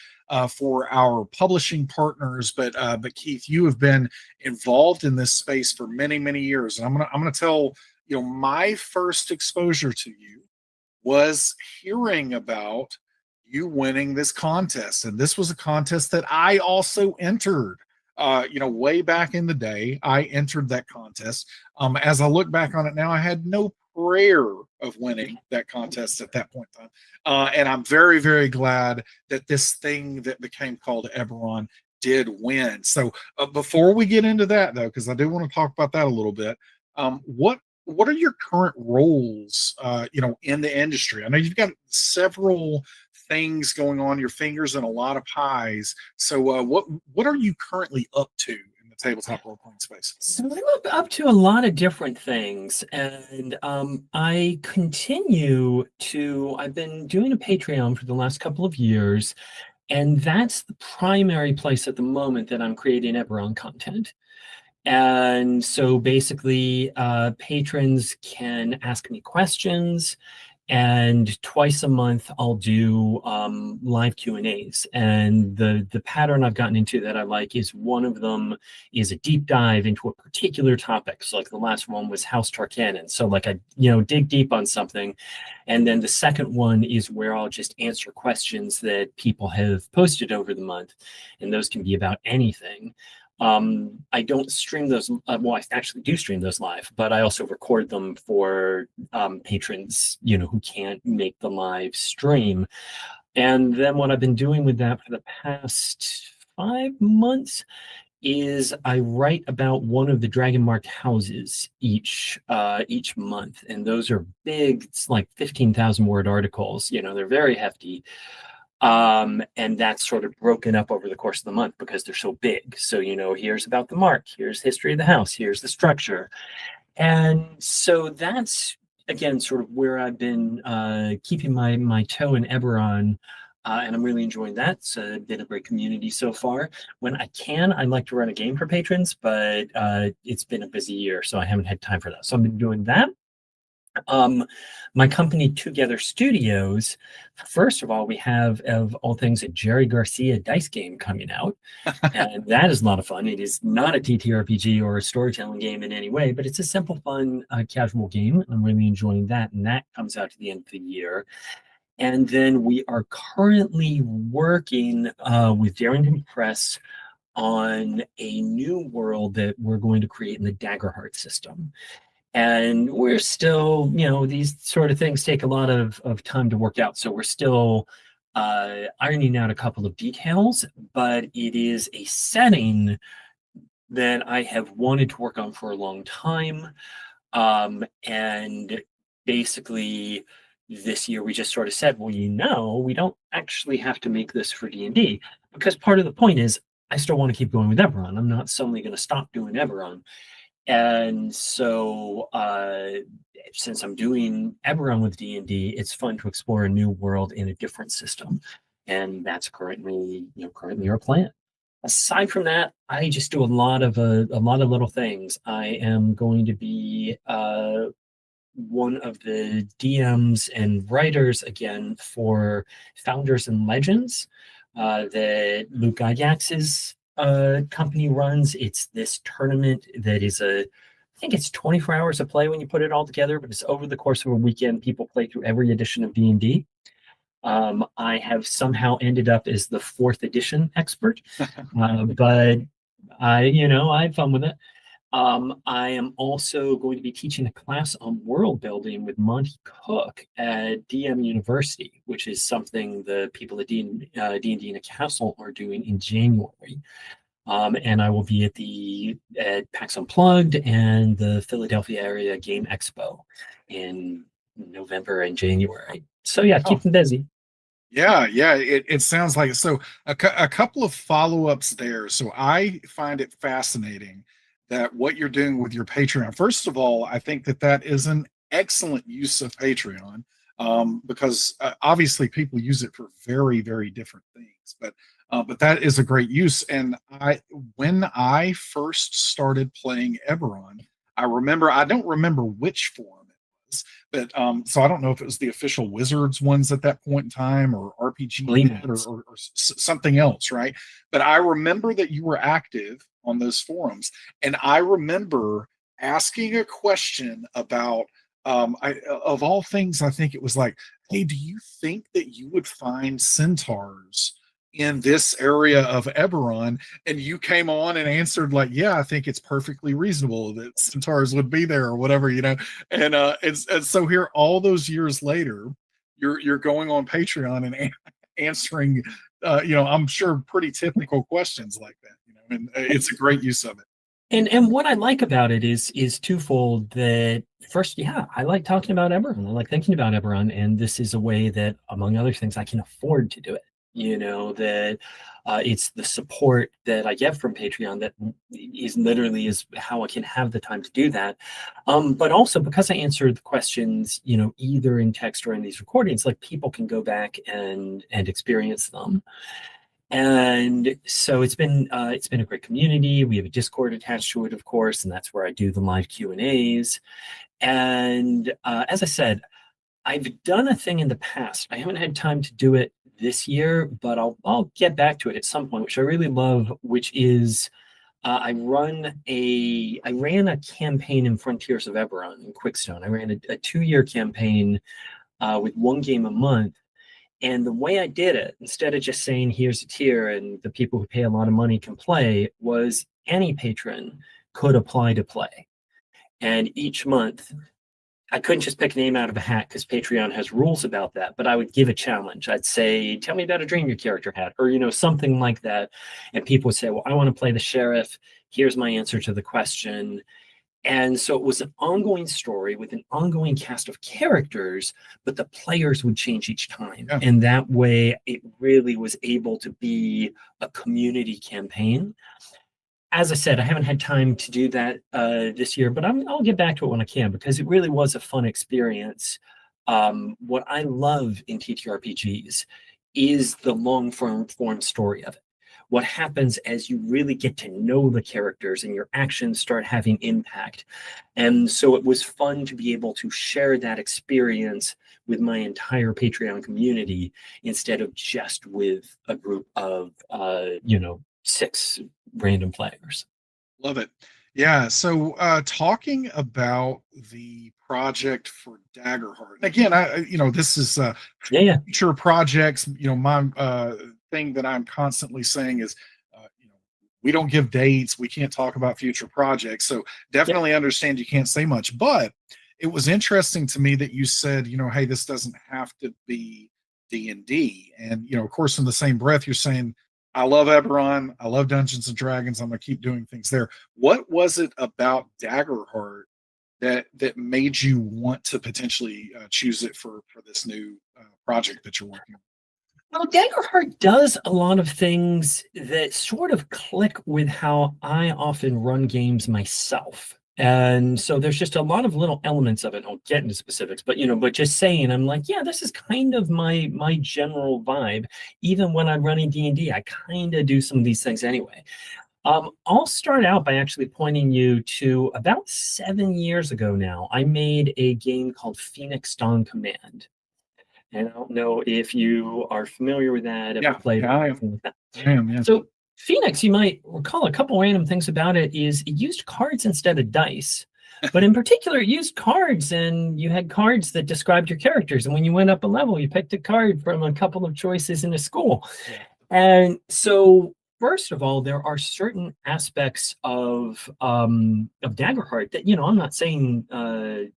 for our publishing partners, but Keith, you have been involved in this space for many, many years, and I'm gonna tell my first exposure to you was hearing about you winning this contest, and this was a contest that I also entered. Way back in the day, I entered that contest. As I look back on it now, I had no prayer of winning that contest at that point in time. And I'm very, very glad that this thing that became called Eberron did win. So before we get into that, though, because I do want to talk about that a little bit, what are your current roles, in the industry? I know you've got several things going on, your fingers in a lot of pies. So what are you currently up to in the tabletop role-playing space? So I'm up to a lot of different things, and I've been doing a Patreon for the last couple of years, and that's the primary place at the moment that I'm creating Eberron content. And so basically, patrons can ask me questions, and twice a month I'll do live Q&As. And the pattern I've gotten into that I like is one of them is a deep dive into a particular topic. So like the last one was House Tarkanian. So like I dig deep on something, and then the second one is where I'll just answer questions that people have posted over the month, and those can be about anything. I don't stream those. I actually do stream those live, but I also record them for patrons, who can't make the live stream. And then what I've been doing with that for the past 5 months is I write about one of the dragon marked houses each month, and those are big. It's like 15,000 word articles. They're very hefty. And that's sort of broken up over the course of the month because they're so big. So, here's about the mark, here's history of the house, here's the structure. And so that's, again, sort of where I've been keeping my toe in Eberron and I'm really enjoying that. It's been a great community so far. When I can, I like to run a game for patrons, but it's been a busy year, so I haven't had time for that. So I've been doing that. My company, Together Studios, first of all, we have, of all things, a Jerry Garcia dice game coming out. And that is a lot of fun. It is not a TTRPG or a storytelling game in any way, but it's a simple, fun, casual game. I'm really enjoying that. And that comes out to the end of the year. And then we are currently working with Darrington Press on a new world that we're going to create in the Daggerheart system. And we're still, these sort of things take a lot of time to work out. So we're still ironing out a couple of details, but it is a setting that I have wanted to work on for a long time. And basically, this year we just sort of said, well, we don't actually have to make this for D&D, because part of the point is I still want to keep going with Eberron. I'm not suddenly going to stop doing Eberron. And so since I'm doing Eberron with D&D, it's fun to explore a new world in a different system. And that's currently our plan. Aside from that, I just do a lot of little things. I am going to be one of the DMs and writers again for Founders and Legends that Luke Gygax's company runs. It's this tournament that is I think it's 24 hours of play when you put it all together, but it's over the course of a weekend. People play through every edition of D&D. I have somehow ended up as the 4th edition expert, but I had fun with it. I am also going to be teaching a class on world building with Monty Cook at DM University, which is something the people at D&D in a Castle are doing in January. And I will be at PAX Unplugged and the Philadelphia Area Game Expo in November and January. So yeah, keep them busy. Yeah, it sounds like it. So a couple of follow-ups there. So I find it fascinating that what you're doing with your Patreon. First of all, I think that is an excellent use of Patreon, because obviously people use it for very, very different things. But that is a great use. And when I first started playing Eberron, I don't remember which form it was, but so I don't know if it was the official Wizards ones at that point in time, or RPG or something else, right? But I remember that you were active on those forums, and I remember asking a question about of all things, I think it was like, hey, do you think that you would find centaurs in this area of Eberron? And you came on and answered like, yeah, I think it's perfectly reasonable that centaurs would be there, or whatever, and so here all those years later, you're going on Patreon and answering I'm sure pretty typical questions like that, and it's a great use of it. And what I like about it is twofold. That first, I like talking about Eberron. I like thinking about Eberron, and this is a way that, among other things, I can afford to do it. That it's the support that I get from Patreon that is how I can have the time to do that. But also because I answer the questions, either in text or in these recordings, like people can go back and experience them. And so it's been a great community. We have a Discord attached to it, of course, and that's where I do the live Q&As. And as I said, I've done a thing in the past. I haven't had time to do it this year, but I'll get back to it at some point, which I really love, which is I ran a campaign in Frontiers of Eberron in Quickstone. I ran a 2-year campaign with 1 game a month. And the way I did it, instead of just saying, here's a tier and the people who pay a lot of money can play, was any patron could apply to play. And each month, I couldn't just pick a name out of a hat because Patreon has rules about that, but I would give a challenge. I'd say, tell me about a dream your character had, or, something like that. And people would say, well, I want to play the sheriff. Here's my answer to the question. And so it was an ongoing story with an ongoing cast of characters, but the players would change each time. Yeah. And that way it really was able to be a community campaign. As I said, I haven't had time to do that this year, but I'll get back to it when I can, because it really was a fun experience. What I love in TTRPGs is the long form story of it. What happens as you really get to know the characters and your actions start having impact. And so it was fun to be able to share that experience with my entire Patreon community instead of just with a group of, 6 random players. Love it. Yeah. So, talking about the project for Daggerheart again, this is future projects. My thing that I'm constantly saying is, we don't give dates. We can't talk about future projects. So definitely understand you can't say much. But it was interesting to me that you said, hey, this doesn't have to be D&D. And, of course, in the same breath, you're saying, I love Eberron. I love Dungeons and Dragons. I'm going to keep doing things there. What was it about Daggerheart that made you want to potentially choose it for this new project that you're working on? Well, Daggerheart does a lot of things that sort of click with how I often run games myself. And so there's just a lot of little elements of it. I'll get into specifics, but just saying, I'm like, yeah, this is kind of my general vibe. Even when I'm running D&D, I kind of do some of these things anyway. I'll start out by actually pointing you to about 7 years ago now. I made a game called Phoenix Dawn Command. And I don't know if you are familiar with that, ever played I anything like that. I am, yeah. So Phoenix, you might recall a couple random things about it is it used cards instead of dice. But in particular, it used cards, and you had cards that described your characters. And when you went up a level, you picked a card from a couple of choices in a school. And so, first of all, there are certain aspects of Daggerheart that, I'm not saying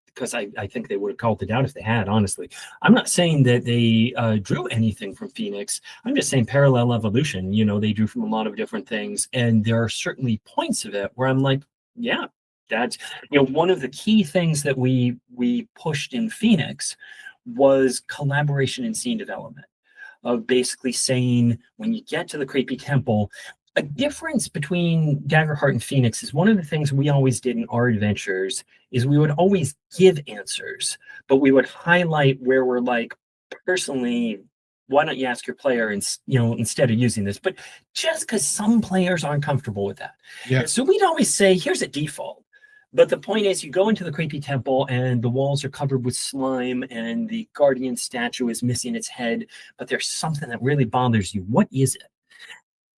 because I think they would have called it out if they had, honestly. I'm not saying that they drew anything from Phoenix. I'm just saying parallel evolution. They drew from a lot of different things. And there are certainly points of it where I'm like, yeah, that's, one of the key things that we pushed in Phoenix was collaboration and scene development. Of basically saying, when you get to the creepy temple, a difference between Daggerheart and Phoenix is one of the things we always did in our adventures is we would always give answers, but we would highlight where we're like, personally, why don't you ask your player instead of using this? But just because some players aren't comfortable with that. Yeah. So we'd always say, here's a default. But the point is, you go into the creepy temple and the walls are covered with slime and the guardian statue is missing its head, but there's something that really bothers you. What is it?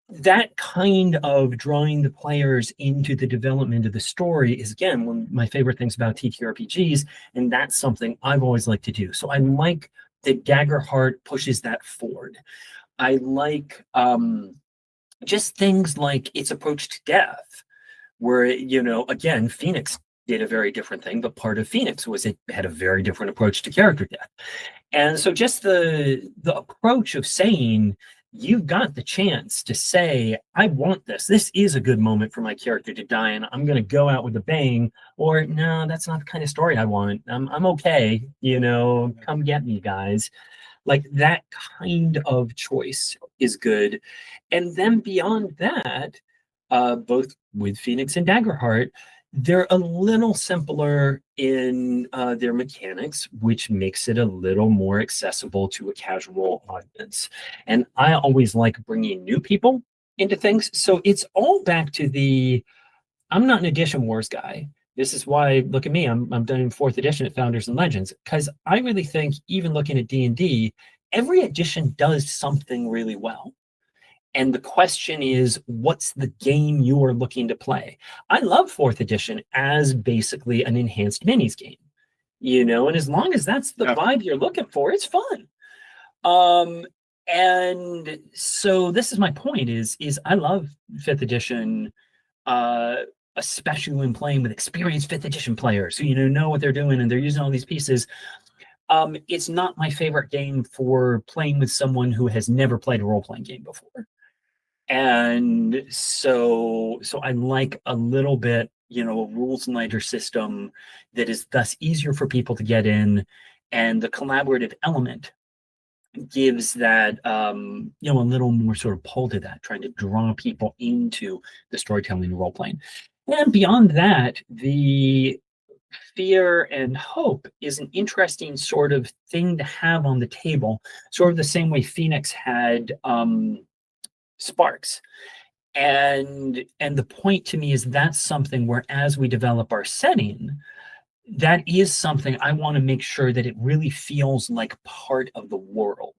That kind of drawing the players into the development of the story is, again, one of my favorite things about TTRPGs, and that's something I've always liked to do. So I like that Daggerheart pushes that forward. I like just things like its approach to death, where, again, Phoenix did a very different thing, but part of Phoenix was it had a very different approach to character death. And so just the approach of saying, you got the chance to say, I want this. This is a good moment for my character to die, and I'm going to go out with a bang. Or, no, that's not the kind of story I want. I'm okay. Come get me, guys. Like, that kind of choice is good. And then beyond that, both with Phoenix and Daggerheart, they're a little simpler in their mechanics, which makes it a little more accessible to a casual audience. And I always like bringing new people into things. So it's all back to I'm not an edition wars guy. This is why, look at me, I'm done in 4th edition at Founders and Legends, because I really think, even looking at D&D, every edition does something really well. And the question is, what's the game you are looking to play? I love 4th edition as basically an enhanced minis game, and as long as that's the vibe you're looking for, it's fun. And so this is my point is I love 5th edition, especially when playing with experienced 5th edition players who, know what they're doing and they're using all these pieces. It's not my favorite game for playing with someone who has never played a role-playing game before. And so I like a little bit, a rules lighter system that is thus easier for people to get in, and the collaborative element gives that, a little more sort of pull to that, trying to draw people into the storytelling and role playing. And beyond that, the fear and hope is an interesting sort of thing to have on the table, sort of the same way Phoenix had sparks. And the point to me is that's something where, as we develop our setting, that is something I want to make sure that it really feels like part of the world.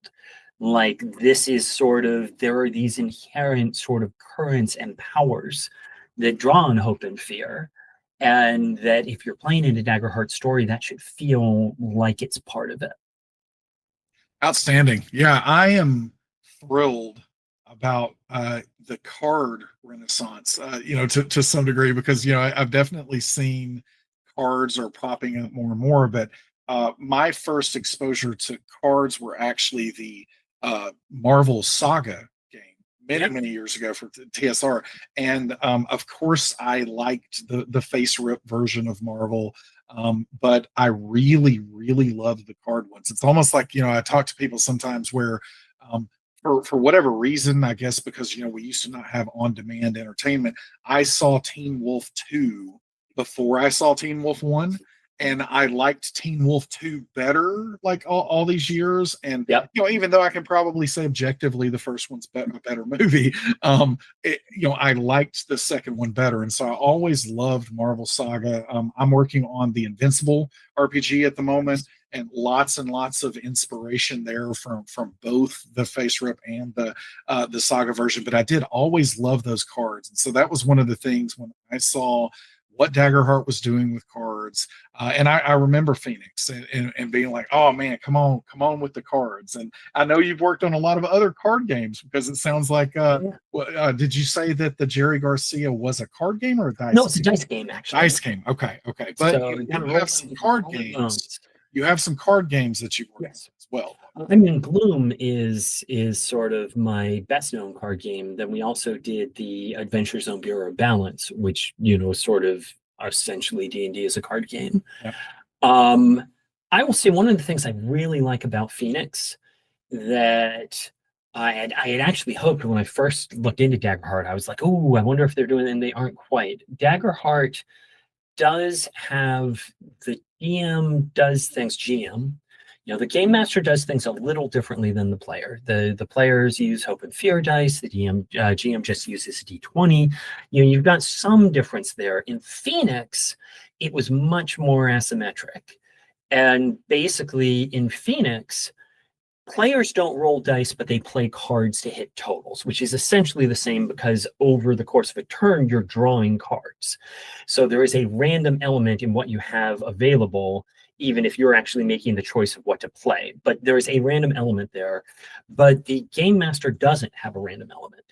Like this is sort of, there are these inherent sort of currents and powers that draw on hope and fear. And that if you're playing in a Daggerheart story, that should feel like it's part of it. Outstanding. Yeah, I am thrilled about the card renaissance, to some degree, because, I've definitely seen cards are popping up more and more, but my first exposure to cards were actually the Marvel Saga game many years ago for TSR. And of course, I liked the face rip version of Marvel. But I really, really loved the card ones. It's almost like, I talk to people sometimes where, for whatever reason, I guess because, we used to not have on-demand entertainment, I saw Teen Wolf 2 before I saw Teen Wolf 1. And I liked Teen Wolf 2 better, like all these years. And, even though I can probably say objectively the first one's a better movie, I liked the second one better. And so I always loved Marvel Saga. I'm working on the Invincible RPG at the moment, and lots of inspiration there from both the face rip and the Saga version. But I did always love those cards. And so that was one of the things when I saw what Daggerheart was doing with cards. And I remember Phoenix and being like, oh man, come on with the cards. And I know you've worked on a lot of other card games, because it sounds like, did you say that the Jerry Garcia was a card game or a dice? No, it's a dice game, actually. Dice game. Okay. But So you have some card games. You have some card games that you work as well. I mean, Gloom is sort of my best known card game. Then we also did the Adventure Zone Bureau of Balance, which, sort of essentially D&D is a card game. Yep. I will say one of the things I really like about Phoenix that I had actually hoped when I first looked into Daggerheart, I was like, oh, I wonder if they're doing it, and they aren't quite. Daggerheart does have the GM does things the game master does things a little differently than the player. The players use hope and fear dice. The GM just uses a d20. You've got some difference there. In Phoenix, it was much more asymmetric. And basically in Phoenix, players don't roll dice, but they play cards to hit totals, which is essentially the same, because over the course of a turn, you're drawing cards. So there is a random element in what you have available, even if you're actually making the choice of what to play. But there is a random element there. But the game master doesn't have a random element.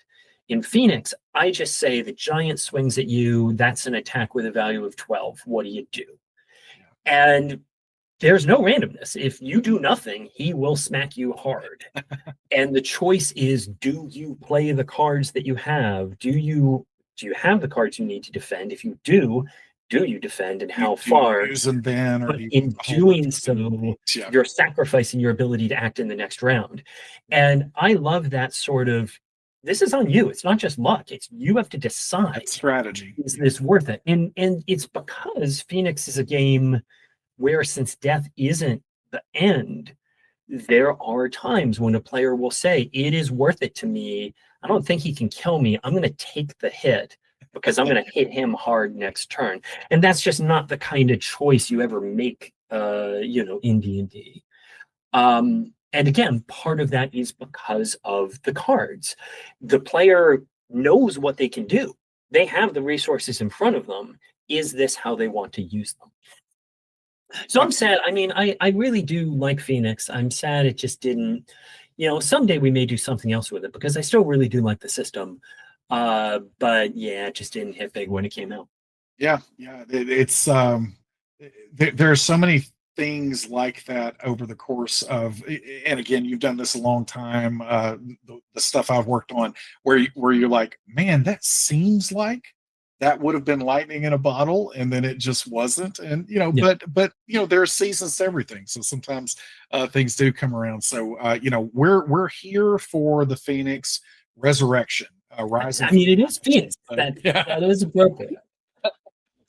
In Phoenix, I just say the giant swings at you. That's an attack with a value of 12. What do you do? And there's no randomness. If you do nothing, he will smack you hard. And the choice is, do you play the cards that you have? Do you have the cards you need to defend? If you do you defend, and how far? Use them then, or in doing so, you're sacrificing your ability to act in the next round. And I love that sort of, this is on you. It's not just luck. It's you have to decide. That's strategy. Is this worth it? And it's because Phoenix is a game where, since death isn't the end, there are times when a player will say, it is worth it to me. I don't think he can kill me. I'm going to take the hit because I'm going to hit him hard next turn. And that's just not the kind of choice you ever make, in D&D. And again, part of that is because of the cards. The player knows what they can do. They have the resources in front of them. Is this how they want to use them? So I'm sad. I mean, I really do like Phoenix. I'm sad it just didn't, someday we may do something else with it, because I still really do like the system. But yeah, it just didn't hit big when it came out. Yeah. It's there are so many things like that over the course of, and again, you've done this a long time. The stuff I've worked on, where you're like, man, that seems like that would have been lightning in a bottle, and then it just wasn't. And but there are seasons to everything. So sometimes things do come around. So we're here for the Phoenix Resurrection. Rising. I mean, it is Phoenix. That is appropriate.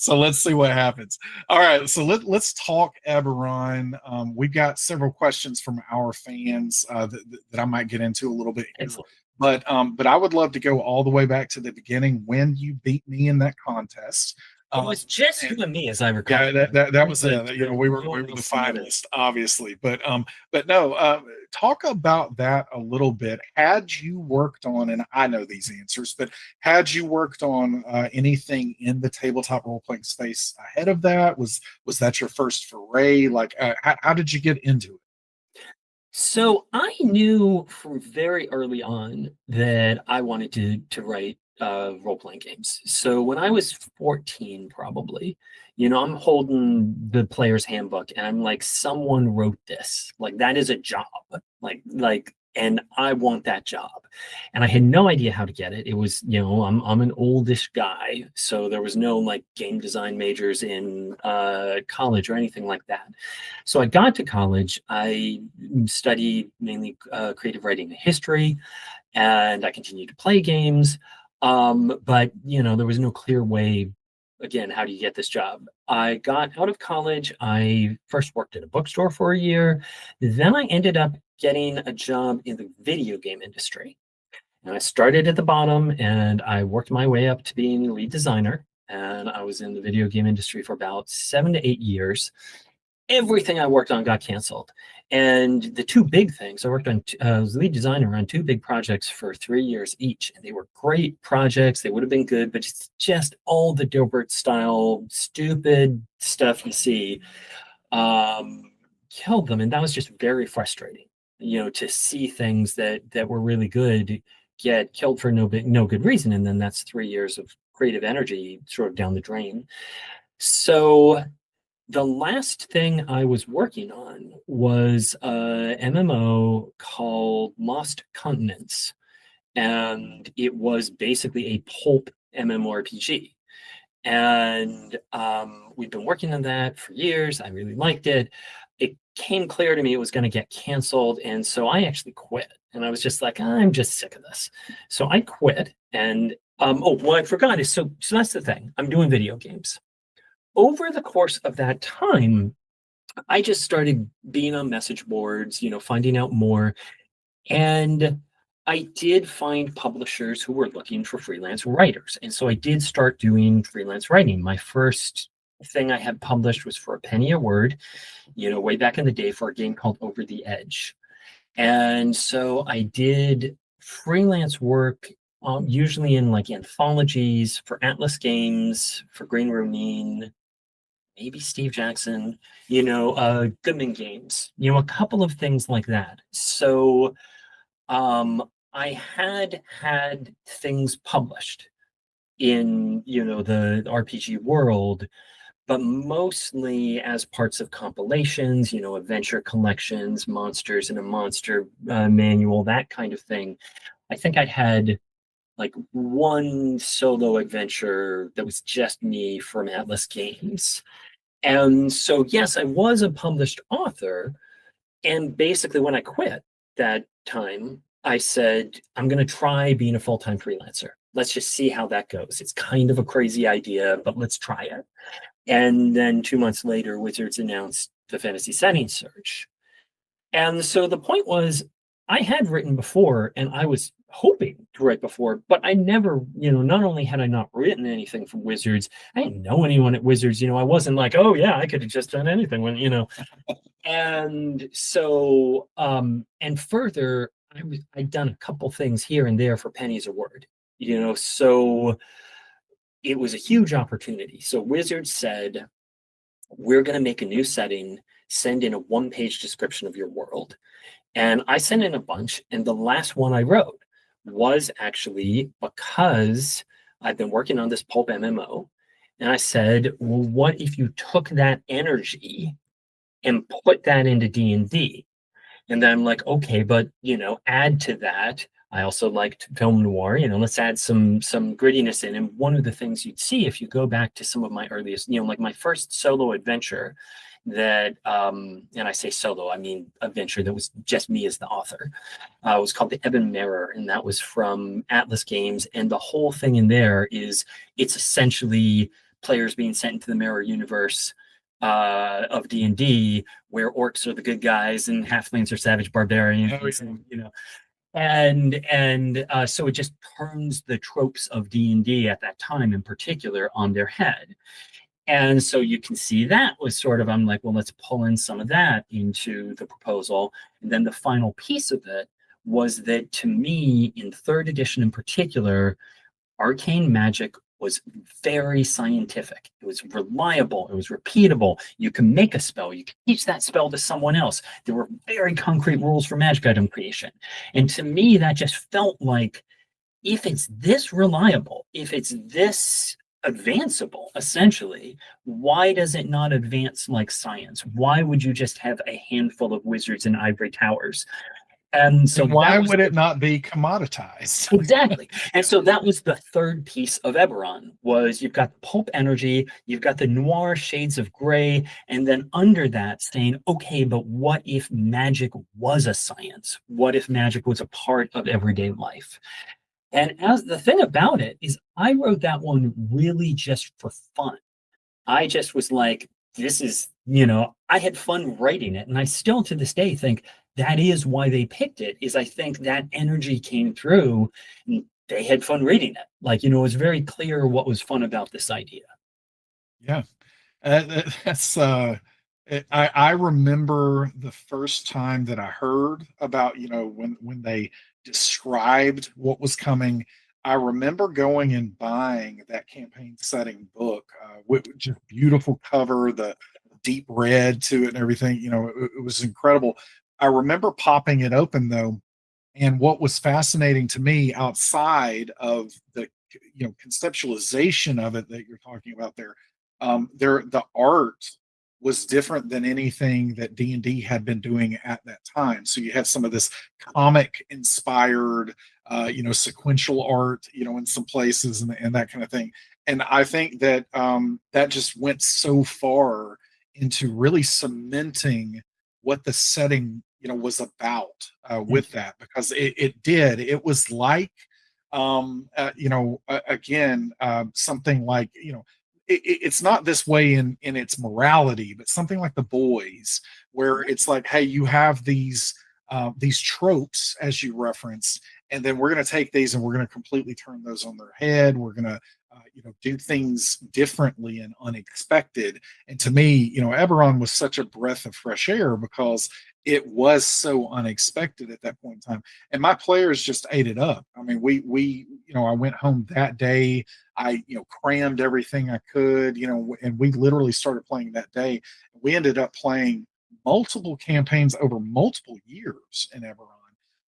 So let's see what happens. All right, so let's talk Eberron. We've got several questions from our fans that I might get into a little bit here. Excellent. But I would love to go all the way back to the beginning when you beat me in that contest. It was just you and me, as I recall. Yeah, that was it. You know, we were the finalists, obviously, but no. Talk about that a little bit. Had you worked on, and I know these answers, but had you worked on anything in the tabletop role playing space ahead of that? Was that your first foray? Like, how did you get into it? So I knew from very early on that I wanted to write role-playing games. So when I was 14, probably, I'm holding the player's handbook and I'm like, someone wrote this. Like, that is a job. And I want that job. And I had no idea how to get it. It was, I'm an oldish guy, so there was no like game design majors in college or anything like that. So I got to college. I studied mainly creative writing and history, and I continued to play games. But there was no clear way, again, how do you get this job? I got out of college. I first worked at a bookstore for a year. Then I ended up getting a job in the video game industry. And I started at the bottom and I worked my way up to being lead designer. And I was in the video game industry for about 7 to 8 years. Everything I worked on got canceled. And the two big things, I worked on, I was lead designer on 2 big projects for 3 years each. And they were great projects. They would have been good, but it's just all the Dilbert style, stupid stuff you see killed them. And that was just very frustrating, to see things that were really good get killed for no good reason. And then that's 3 years of creative energy sort of down the drain. So the last thing I was working on was a MMO called Lost Continents. And it was basically a pulp MMORPG. And we've been working on that for years. I really liked it. It came clear to me it was going to get canceled. And so I actually quit. And I was just like, I'm just sick of this. So I quit. And what I forgot is, so that's the thing. I'm doing video games. Over the course of that time, I just started being on message boards, finding out more. And I did find publishers who were looking for freelance writers. And so I did start doing freelance writing. My first thing I had published was for a penny a word, way back in the day, for a game called Over the Edge. And so I did freelance work, usually in like anthologies, for Atlas Games, for Green Ronin, maybe Steve Jackson, Goodman Games, a couple of things like that. So I had things published in, the RPG world, but mostly as parts of compilations, adventure collections, monsters in a monster manual, that kind of thing. I think I'd had like one solo adventure that was just me from Atlas Games. And so, yes, I was a published author. And basically when I quit that time, I said, I'm going to try being a full-time freelancer. Let's just see how that goes. It's kind of a crazy idea, but let's try it. And then 2 months later, Wizards announced the Fantasy Setting Search. And so the point was, I had written before, and I was hoping to write before, but I never, not only had I not written anything from Wizards, I didn't know anyone at Wizards. I wasn't like, oh yeah, I could have just done anything when, And so, and further, I'd done a couple things here and there for pennies a word, so it was a huge opportunity. So Wizards said, we're going to make a new setting, send in a 1-page description of your world. And I sent in a bunch, and the last one I wrote was actually because I've been working on this pulp MMO. And I said, well, what if you took that energy and put that into D&D? And then I'm like, okay, but, add to that. I also liked film noir, let's add some grittiness in. And one of the things you'd see if you go back to some of my earliest, like my first solo adventure that, and I say solo, I mean adventure that was just me as the author, was called The Ebon Mirror. And that was from Atlas Games. And the whole thing in there is, it's essentially players being sent into the mirror universe of D&D, where orcs are the good guys and halflings are savage barbarians, and so it just turns the tropes of D&D at that time in particular on their head. And so you can see that was sort of, I'm like, well, let's pull in some of that into the proposal. And then the final piece of it was that, to me, in third edition in particular, arcane magic was very scientific. It was reliable. It was repeatable. You can make a spell. You can teach that spell to someone else. There were very concrete rules for magic item creation. And to me, that just felt like, if it's this reliable, if it's this advanceable, essentially, why does it not advance like science? Why would you just have a handful of wizards in ivory towers? And so why would it not be commoditized? Exactly. And so that was the third piece of Eberron, was you've got the pulp energy, you've got the noir shades of gray, and then under that saying, okay, but what if magic was a science? What if magic was a part of everyday life? And as the thing about it is, I wrote that one really just for fun. I just was like, this is, I had fun writing it. And I still to this day think that is why they picked it, is I think that energy came through and they had fun reading it. Like, it was very clear what was fun about this idea. Yeah. I remember the first time that I heard about, when they described what was coming. I remember going and buying that campaign setting book with just beautiful cover, the deep red to it and everything. It was incredible. I remember popping it open though, and what was fascinating to me outside of the conceptualization of it that you're talking about there, the art was different than anything that D&D had been doing at that time. So you had some of this comic inspired, sequential art, in some places and that kind of thing. And I think that that just went so far into really cementing what the setting, was about with that, because it was like, again, something like, it's not this way in its morality, but something like The Boys, where it's like, hey, you have these tropes, as you reference, and then we're going to take these and we're going to completely turn those on their head. We're going to do things differently and unexpected. And to me, Eberron was such a breath of fresh air because it was so unexpected at that point in time, and my players just ate it up. I mean, we I went home that day. I crammed everything I could, and we literally started playing that day. We ended up playing multiple campaigns over multiple years in Eberron.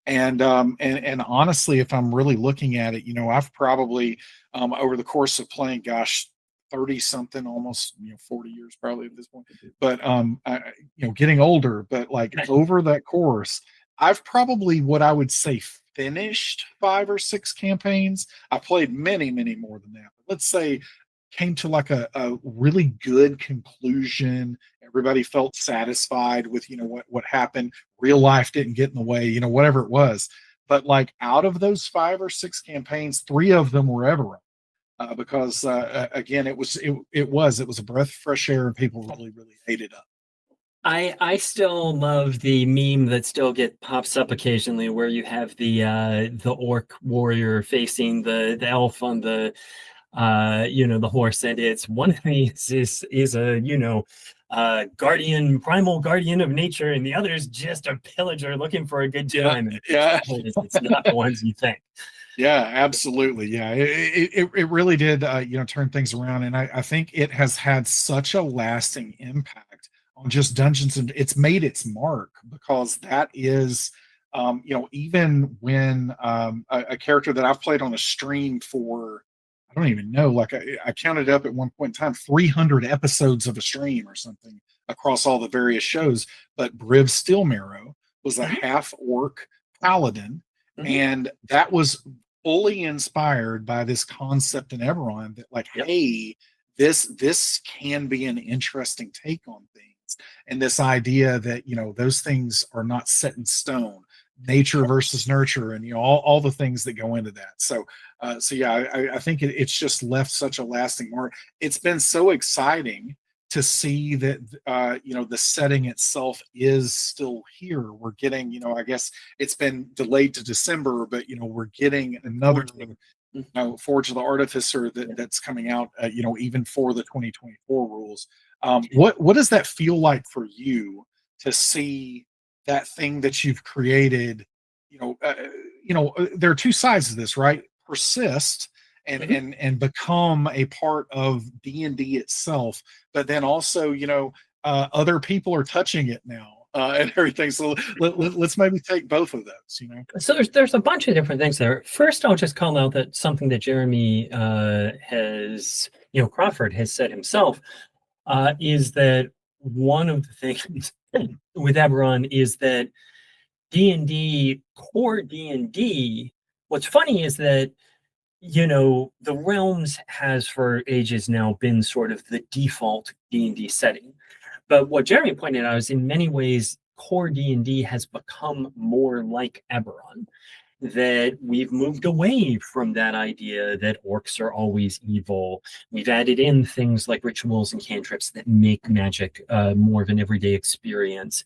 And honestly, if I'm really looking at it, I've probably over the course of playing, 30 something, almost 40 years probably at this point, but getting older, but like over that course, I've probably, what I would say, finished 5 or 6 campaigns. I played many more than that, but let's say came to like a really good conclusion. Everybody felt satisfied with what happened. Real life didn't get in the way, whatever it was. But like, out of those 5 or 6 campaigns, 3 of them were Eberron. Because again, it was a breath of fresh air, and people really ate it up. I still love the meme that still pops up occasionally, where you have the orc warrior facing the elf on the the horse, and it's one of these is a primal guardian of nature, and the other is just a pillager looking for a good time. Yeah. It's not the ones you think. Yeah, absolutely. Yeah, it really did, turn things around, and I think it has had such a lasting impact on just Dungeons, and it's made its mark, because that is, even when a character that I've played on a stream for, I don't even know, like I counted up at one point in time 300 episodes of a stream or something across all the various shows, but Briv Steelmarrow was a half orc paladin. And that was fully inspired by this concept in Eberron that, like, hey, this can be an interesting take on things, and this idea that those things are not set in stone. nature versus nurture, and all the things that go into that. So yeah, I think it's just left such a lasting mark. It's been so exciting to see that the setting itself is still here. We're getting, I guess it's been delayed to December, but we're getting another Forge of the Artificer that's coming out, even for the 2024 rules. What does that feel like for you to see that thing that you've created? There are two sides of this, right? Persist and become a part of D&D itself, but then also, other people are touching it now. And everything. So let's maybe take both of those. So there's a bunch of different things there. First, I'll just call out that something that Jeremy has, Crawford has said himself, is that one of the things with Eberron is that D&D, core D&D, what's funny is that, the Realms has for ages now been sort of the default D&D setting. But what Jeremy pointed out is in many ways, core D&D has become more like Eberron, that we've moved away from that idea that orcs are always evil. We've added in things like rituals and cantrips that make magic more of an everyday experience.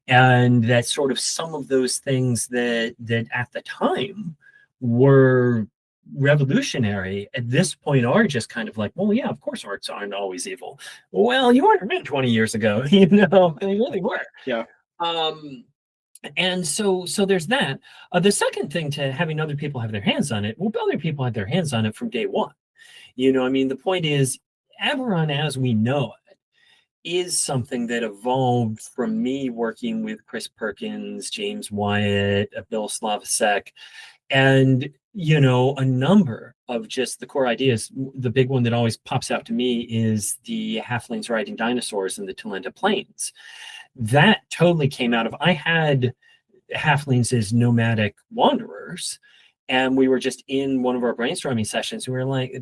And that sort of some of those things that at the time were revolutionary at this point are just kind of like, well, yeah, of course orcs aren't always evil. Well, you weren't around 20 years ago, they really were. Yeah. And so there's that. The second thing to having other people have their hands on it, well, other people had their hands on it from day one. The point is, Eberron as we know it is something that evolved from me working with Chris Perkins, James Wyatt, Bill Slavacek, and a number of just the core ideas. The big one that always pops out to me is the halflings riding dinosaurs in the Talenda Plains. That totally came out of, I had halflings as nomadic wanderers, and we were just in one of our brainstorming sessions.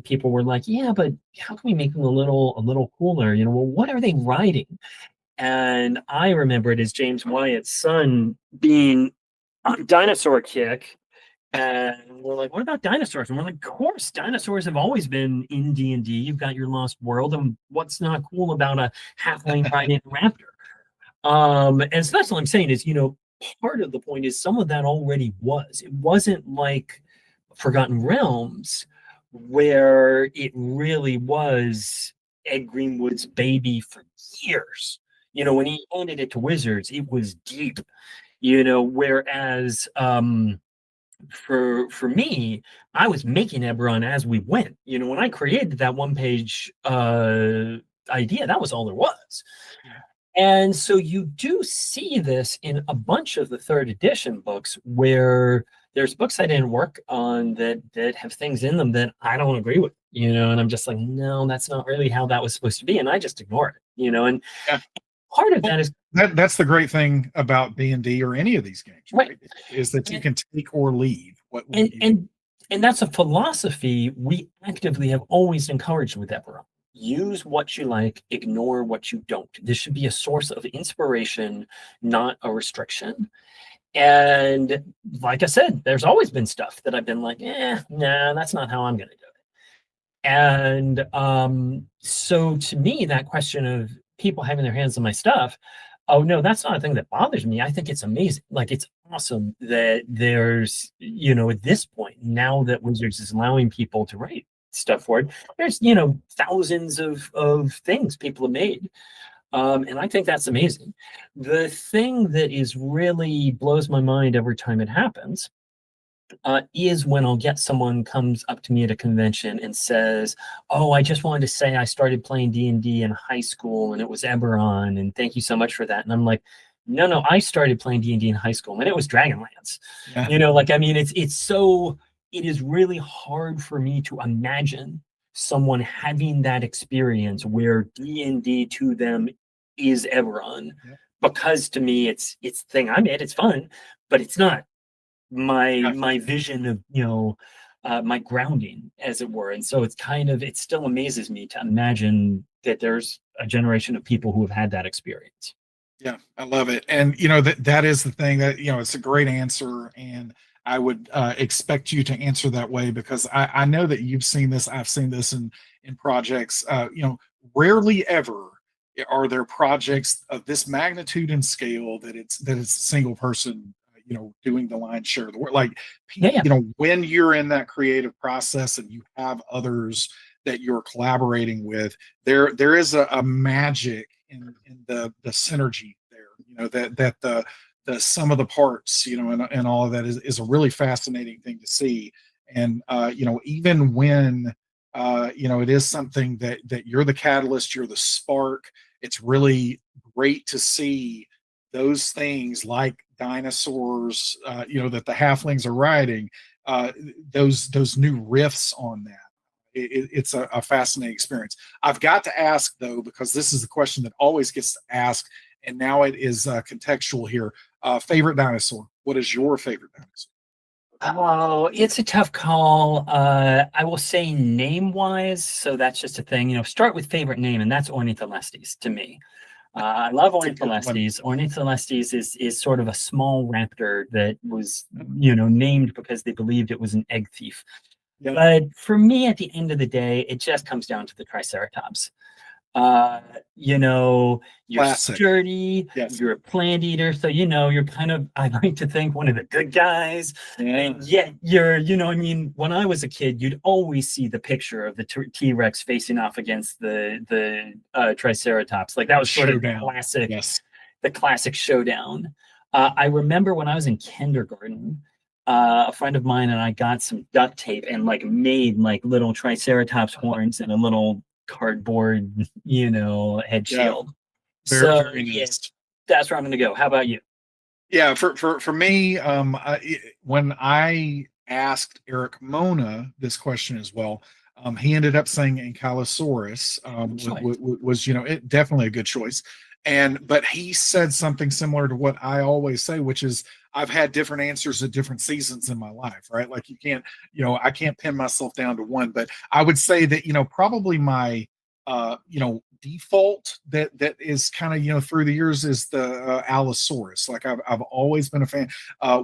People were like, yeah, but how can we make them a little cooler? Well, what are they riding? And I remember it as James Wyatt's son being on dinosaur kick. And we're like, what about dinosaurs? And we're like, of course, dinosaurs have always been in D&D. You've got your Lost World, and what's not cool about a halfling riding a raptor? And so that's what I'm saying is, part of the point is some of that already was. It wasn't like Forgotten Realms, where it really was Ed Greenwood's baby for years. When he handed it to Wizards, it was deep. Whereas for me, I was making Eberron as we went. When I created that one-page idea, that was all there was. And so you do see this in a bunch of the third edition books where there's books I didn't work on that have things in them that I don't agree with, and I'm just like, no, that's not really how that was supposed to be. And I just ignore it, and part of that is that's the great thing about D&D or any of these games, right? Is that you can take or leave. And that's a philosophy we actively have always encouraged with Eberron. Use what you like, ignore what you don't. This should be a source of inspiration, not a restriction. And like I said, there's always been stuff that I've been like, nah, that's not how I'm going to do it. And so to me, that question of people having their hands on my stuff, oh no, that's not a thing that bothers me. I think it's amazing. Like, it's awesome that there's, at this point, now that Wizards is allowing people to write stuff for it, there's thousands of things people have made, and I think that's amazing. The thing that is really blows my mind every time it happens is when I'll get someone comes up to me at a convention and says, oh, I just wanted to say I started playing D&D in high school and it was Eberron, and thank you so much for that. And I'm like, no, I started playing D&D in high school and it was Dragonlance. It is really hard for me to imagine someone having that experience where D&D to them is Eberron, because to me it's the thing I made. It's fun, but it's not my vision of my grounding, as it were. And so it still amazes me to imagine that there's a generation of people who have had that experience. Yeah, I love it. And you know that is the thing that it's a great answer, and I would expect you to answer that way because I know that you've seen this. I've seen this in projects. Rarely ever are there projects of this magnitude and scale that it's a single person doing the lion's share of the work. Like Yeah. when you're in that creative process and you have others that you're collaborating with, there is a magic in the synergy there. That the sum of the parts, and all of that is a really fascinating thing to see. And even when it is something that you're the catalyst, you're the spark. It's really great to see those things like dinosaurs, that the halflings are riding, those new riffs on that. It's a fascinating experience. I've got to ask though, because this is the question that always gets asked, and now it is contextual here. Favorite dinosaur? What is your favorite dinosaur? Oh, it's a tough call. I will say name-wise, so that's just a thing. Start with favorite name, and that's Ornitholestes to me. I love Ornitholestes. Ornitholestes is sort of a small raptor that was, named because they believed it was an egg thief. Yep. But for me, at the end of the day, it just comes down to the Triceratops. You're Classic. sturdy, Yes. you're a plant eater, so you're kind of, I like to think, one of the good guys. And yet you're, when I was a kid, you'd always see the picture of the T-Rex facing off against the Triceratops. Like that was sort Showdown. of classic, Yes. the classic showdown. I remember when I was in kindergarten, a friend of mine and I got some duct tape and made little Triceratops horns and a little cardboard, head shield. Very nice. That's where I'm going to go. How about you? Yeah, for me, when I asked Eric Mona this question as well, he ended up saying Ankylosaurus was definitely a good choice. But he said something similar to what I always say, which is I've had different answers at different seasons in my life, right? Like you can't, I can't pin myself down to one, but I would say that, probably my, default that is kind of, through the years is the Allosaurus. Like I've always been a fan.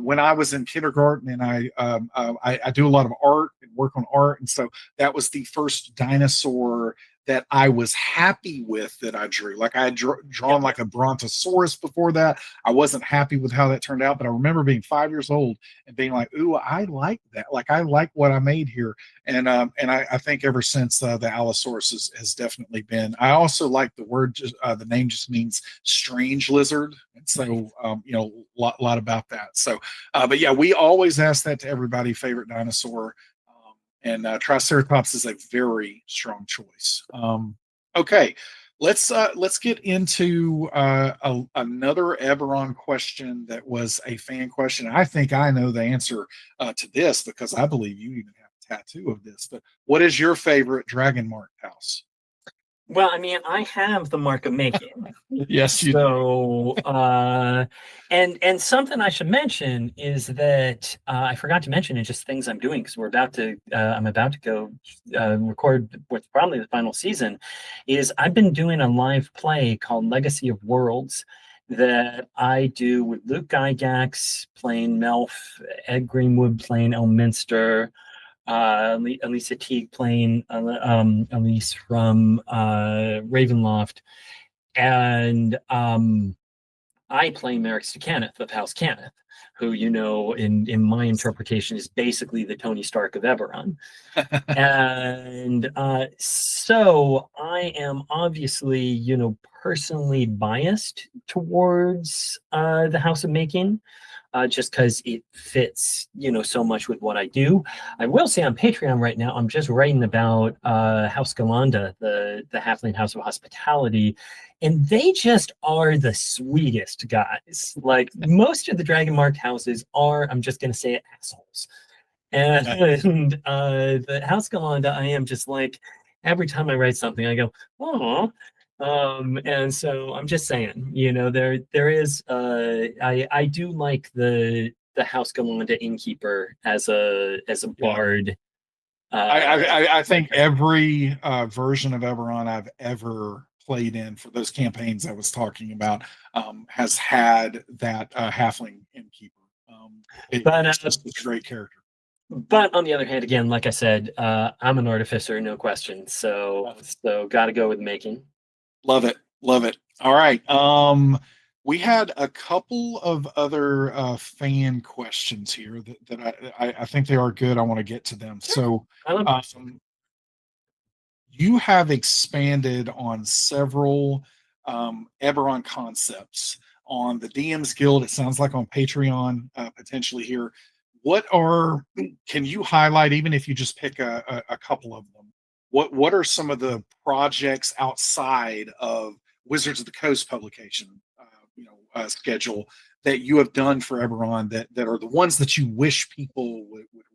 When I was in kindergarten and I do a lot of art and work on art. And so that was the first dinosaur that I was happy with that I drew. Like I had drawn like a Brontosaurus before that. I wasn't happy with how that turned out, but I remember being 5 years old and being like, "Ooh, I like that. Like I like what I made here." And I think ever since the Allosaurus has definitely been. I also like the word. The name just means strange lizard, and so lot about that. So, but yeah, we always ask that to everybody. Favorite dinosaur. And Triceratops is a very strong choice. Okay, let's get into another Eberron question that was a fan question. I think I know the answer to this because I believe you even have a tattoo of this. But what is your favorite dragon marked house? Well, I have the mark of making. Yes, you do. And something I should mention is that I forgot to mention in just things I'm doing because I'm about to go record what's probably the final season. Is I've been doing a live play called Legacy of Worlds that I do with Luke Gygax playing Melf, Ed Greenwood playing Elminster. Elisa Teague playing Elise from Ravenloft, and I play Merrick Stakhaneth of House Cannith, who in my interpretation is basically the Tony Stark of Eberron. And so I am obviously personally biased towards the House of Making. Just because it fits, so much with what I do. I will say on Patreon right now, I'm just writing about House Galanda, the Halfling House of Hospitality, and they just are the sweetest guys. Like most of the Dragon Marked houses are, I'm just going to say it, assholes. And the House Galanda, I am just like, every time I write something, I go, oh. And so I'm just saying, there is I do like the House Galanda innkeeper as a bard. I think every version of Eberron I've ever played in for those campaigns I was talking about has had that halfling innkeeper. It's just a great character. But on the other hand, again, like I said, I'm an artificer, no question. So got to go with making. Love it, love it. All right. We had a couple of other fan questions here that I think they are good. I want to get to them. So you have expanded on several Eberron concepts on the DM's Guild. It sounds like on Patreon potentially here. Can you highlight, even if you just pick a couple of them, what are some of the projects outside of Wizards of the Coast publication schedule that you have done for Eberron that are the ones that you wish people would read?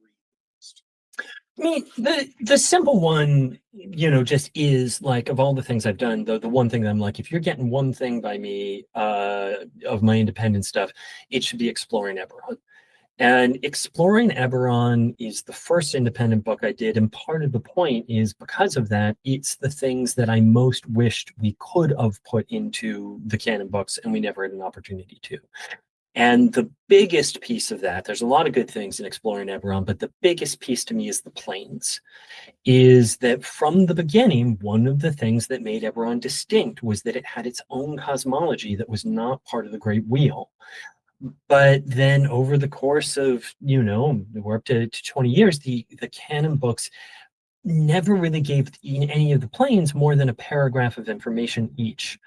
I mean, the simple one, just is like, of all the things I've done, the one thing that I'm like, if you're getting one thing by me of my independent stuff, it should be Exploring Eberron. And Exploring Eberron is the first independent book I did, and part of the point is because of that, it's the things that I most wished we could have put into the canon books, and we never had an opportunity to. And the biggest piece of that, there's a lot of good things in Exploring Eberron, but the biggest piece to me is the planes. Is that from the beginning, one of the things that made Eberron distinct was that it had its own cosmology that was not part of the Great Wheel. But then over the course of, we're up to 20 years, the canon books never really gave any of the planes more than a paragraph of information each.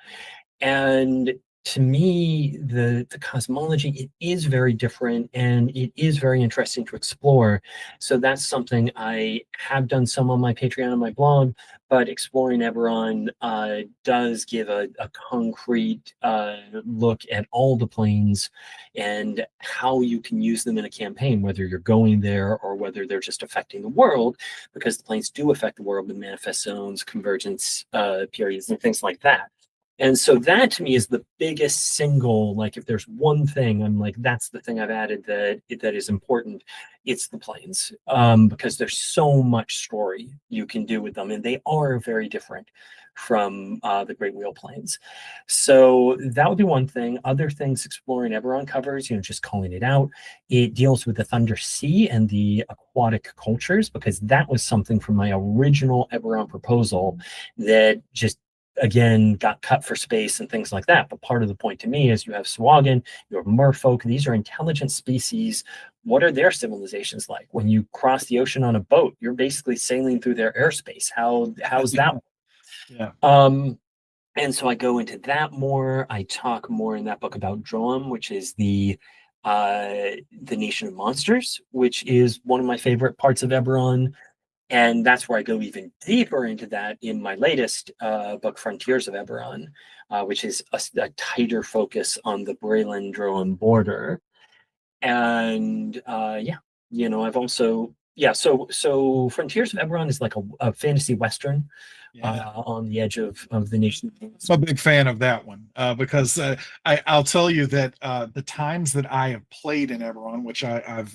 And to me, the cosmology, it is very different and it is very interesting to explore. So that's something I have done some on my Patreon and my blog, but Exploring Eberron does give a concrete look at all the planes and how you can use them in a campaign, whether you're going there or whether they're just affecting the world, because the planes do affect the world with manifest zones, convergence periods, and things like that. And so that to me is the biggest single, like if there's one thing, I'm like, that's the thing I've added that is important. It's the planes, because there's so much story you can do with them, and they are very different from the Great Wheel planes. So that would be one thing. Other things Exploring Eberron covers, just calling it out. It deals with the Thunder Sea and the aquatic cultures, because that was something from my original Eberron proposal that just again got cut for space and things like that. But part of the point to me is you have Swagan, you have merfolk. These are intelligent species. What are their civilizations like? When you cross the ocean on a boat, you're basically sailing through their airspace. How's that? Yeah. And so I go into that more. I talk more in that book about Droam, which is the Nation of Monsters, which is one of my favorite parts of Eberron. And that's where I go even deeper into that in my latest book, Frontiers of Eberron, which is a tighter focus on the Braylon-Droam border. And I've also, so Frontiers of Eberron is like a fantasy Western on the edge of the nation. I'm a big fan of that one because I'll tell you that the times that I have played in Eberron, which I've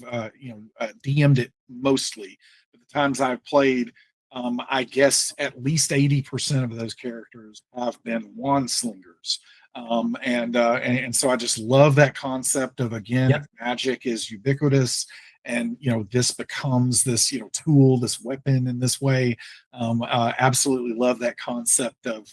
DM'd it mostly, but the times I've played, I guess at least 80% of those characters have been wand slingers. And so I just love that concept of, again, magic is ubiquitous, and this becomes this tool, this weapon in this way. Absolutely love that concept of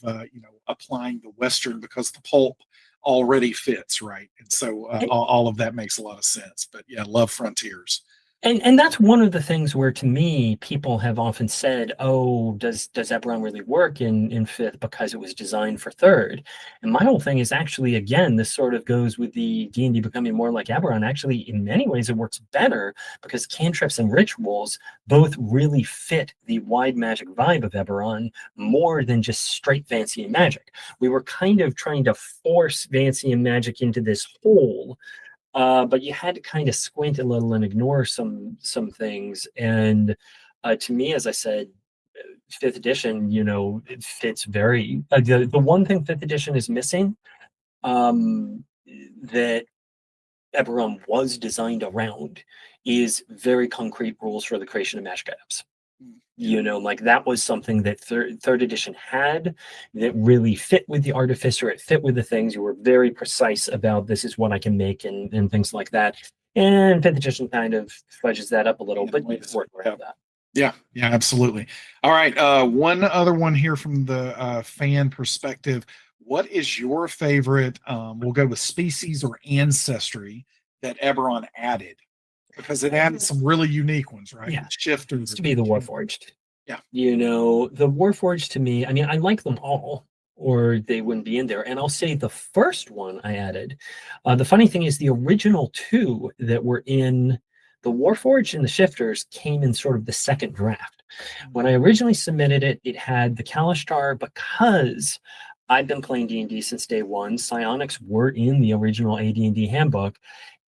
applying the Western, because the pulp already fits, right? And so all of that makes a lot of sense. But yeah, love Frontiers. And that's one of the things where, to me, people have often said, oh, does Eberron really work in fifth because it was designed for third? And my whole thing is actually, again, this sort of goes with the D&D becoming more like Eberron. Actually, in many ways, it works better because cantrips and rituals both really fit the wide magic vibe of Eberron more than just straight fancy and magic. We were kind of trying to force fancy and magic into this hole, but you had to kind of squint a little and ignore some things. And to me, as I said, fifth edition, it fits very. The one thing fifth edition is missing, that Eberron was designed around, is very concrete rules for the creation of magic items. You know, like that was something that third edition had that really fit with the artificer. It fit with the things. You were very precise about this is what I can make and things like that. And fifth edition kind of fudges that up a little, but you can work around that. Yeah, absolutely. All right, one other one here from the fan perspective. What is your favorite? We'll go with species or ancestry that Eberron added, because it added some really unique ones, right? Yeah. Shifters. To be the Warforged. Yeah. You know, the Warforged to me, I mean, I like them all, or they wouldn't be in there. And I'll say the first one I added. The funny thing is, the original two that were in the Warforged and the Shifters came in sort of the second draft. When I originally submitted it, it had the Kalashtar because I've been playing D&D since day one. Psionics were in the original AD&D handbook.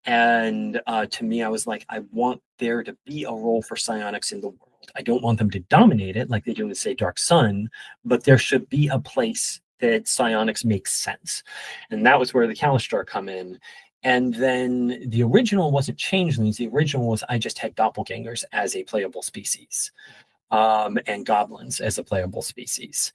And to me, I was like, I want there to be a role for psionics in the world. I don't want them to dominate it like they do in, say, Dark Sun, but there should be a place that psionics makes sense. And that was where the Kalashtar come in. And then the original wasn't changelings. The original was I just had doppelgangers as a playable species, and goblins as a playable species.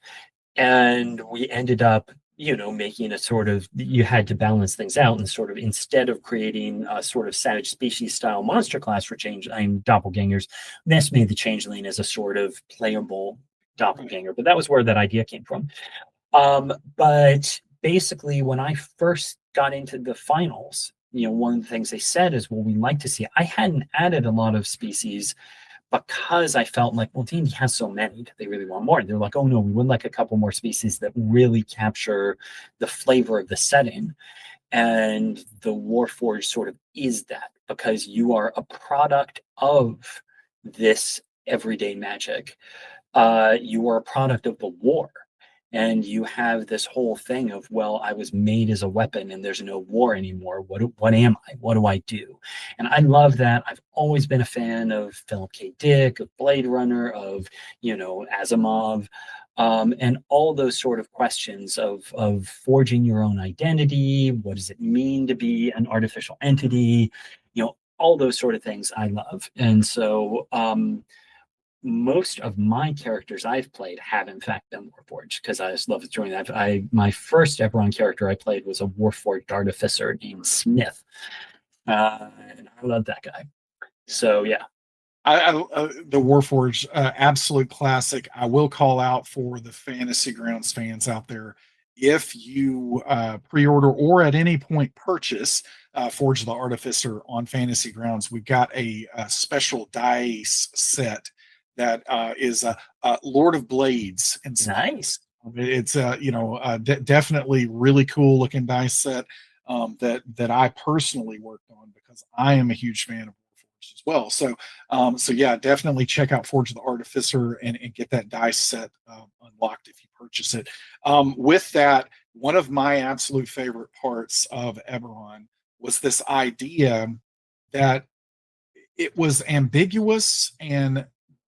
And we ended up, you know, making a sort of, you had to balance things out and sort of, instead of creating a sort of savage species style monster class for doppelgangers, this made the changeling as a sort of playable doppelganger. But that was where that idea came from. But basically, when I first got into the finals, you know, one of the things they said is, well, we'd like to see, I hadn't added a lot of species because I felt like, well, D&D has so many, do they really want more? And they're like, oh no, we would like a couple more species that really capture the flavor of the setting. And the Warforged sort of is that, because you are a product of this everyday magic. You are a product of the war. And you have this whole thing of, well, I was made as a weapon and there's no war anymore. What am I? What do I do? And I love that. I've always been a fan of Philip K. Dick, of Blade Runner, of, you know, Asimov, and all those sort of questions of forging your own identity. What does it mean to be an artificial entity? You know, all those sort of things I love. And so, most of my characters I've played have in fact been Warforged, because I just love doing that. My first Eberron character I played was a Warforged artificer named Smith, and I love that guy. So yeah, the Warforged, absolute classic. I will call out for the Fantasy Grounds fans out there: if you pre-order or at any point purchase Forge the Artificer on Fantasy Grounds, we've got a special dice set that is Lord of Blades and nice. It's definitely really cool looking dice set that I personally worked on, because I am a huge fan of Warforged as well. So yeah, definitely check out Forge the Artificer and get that dice set unlocked if you purchase it. With that, one of my absolute favorite parts of Eberron was this idea that it was ambiguous, and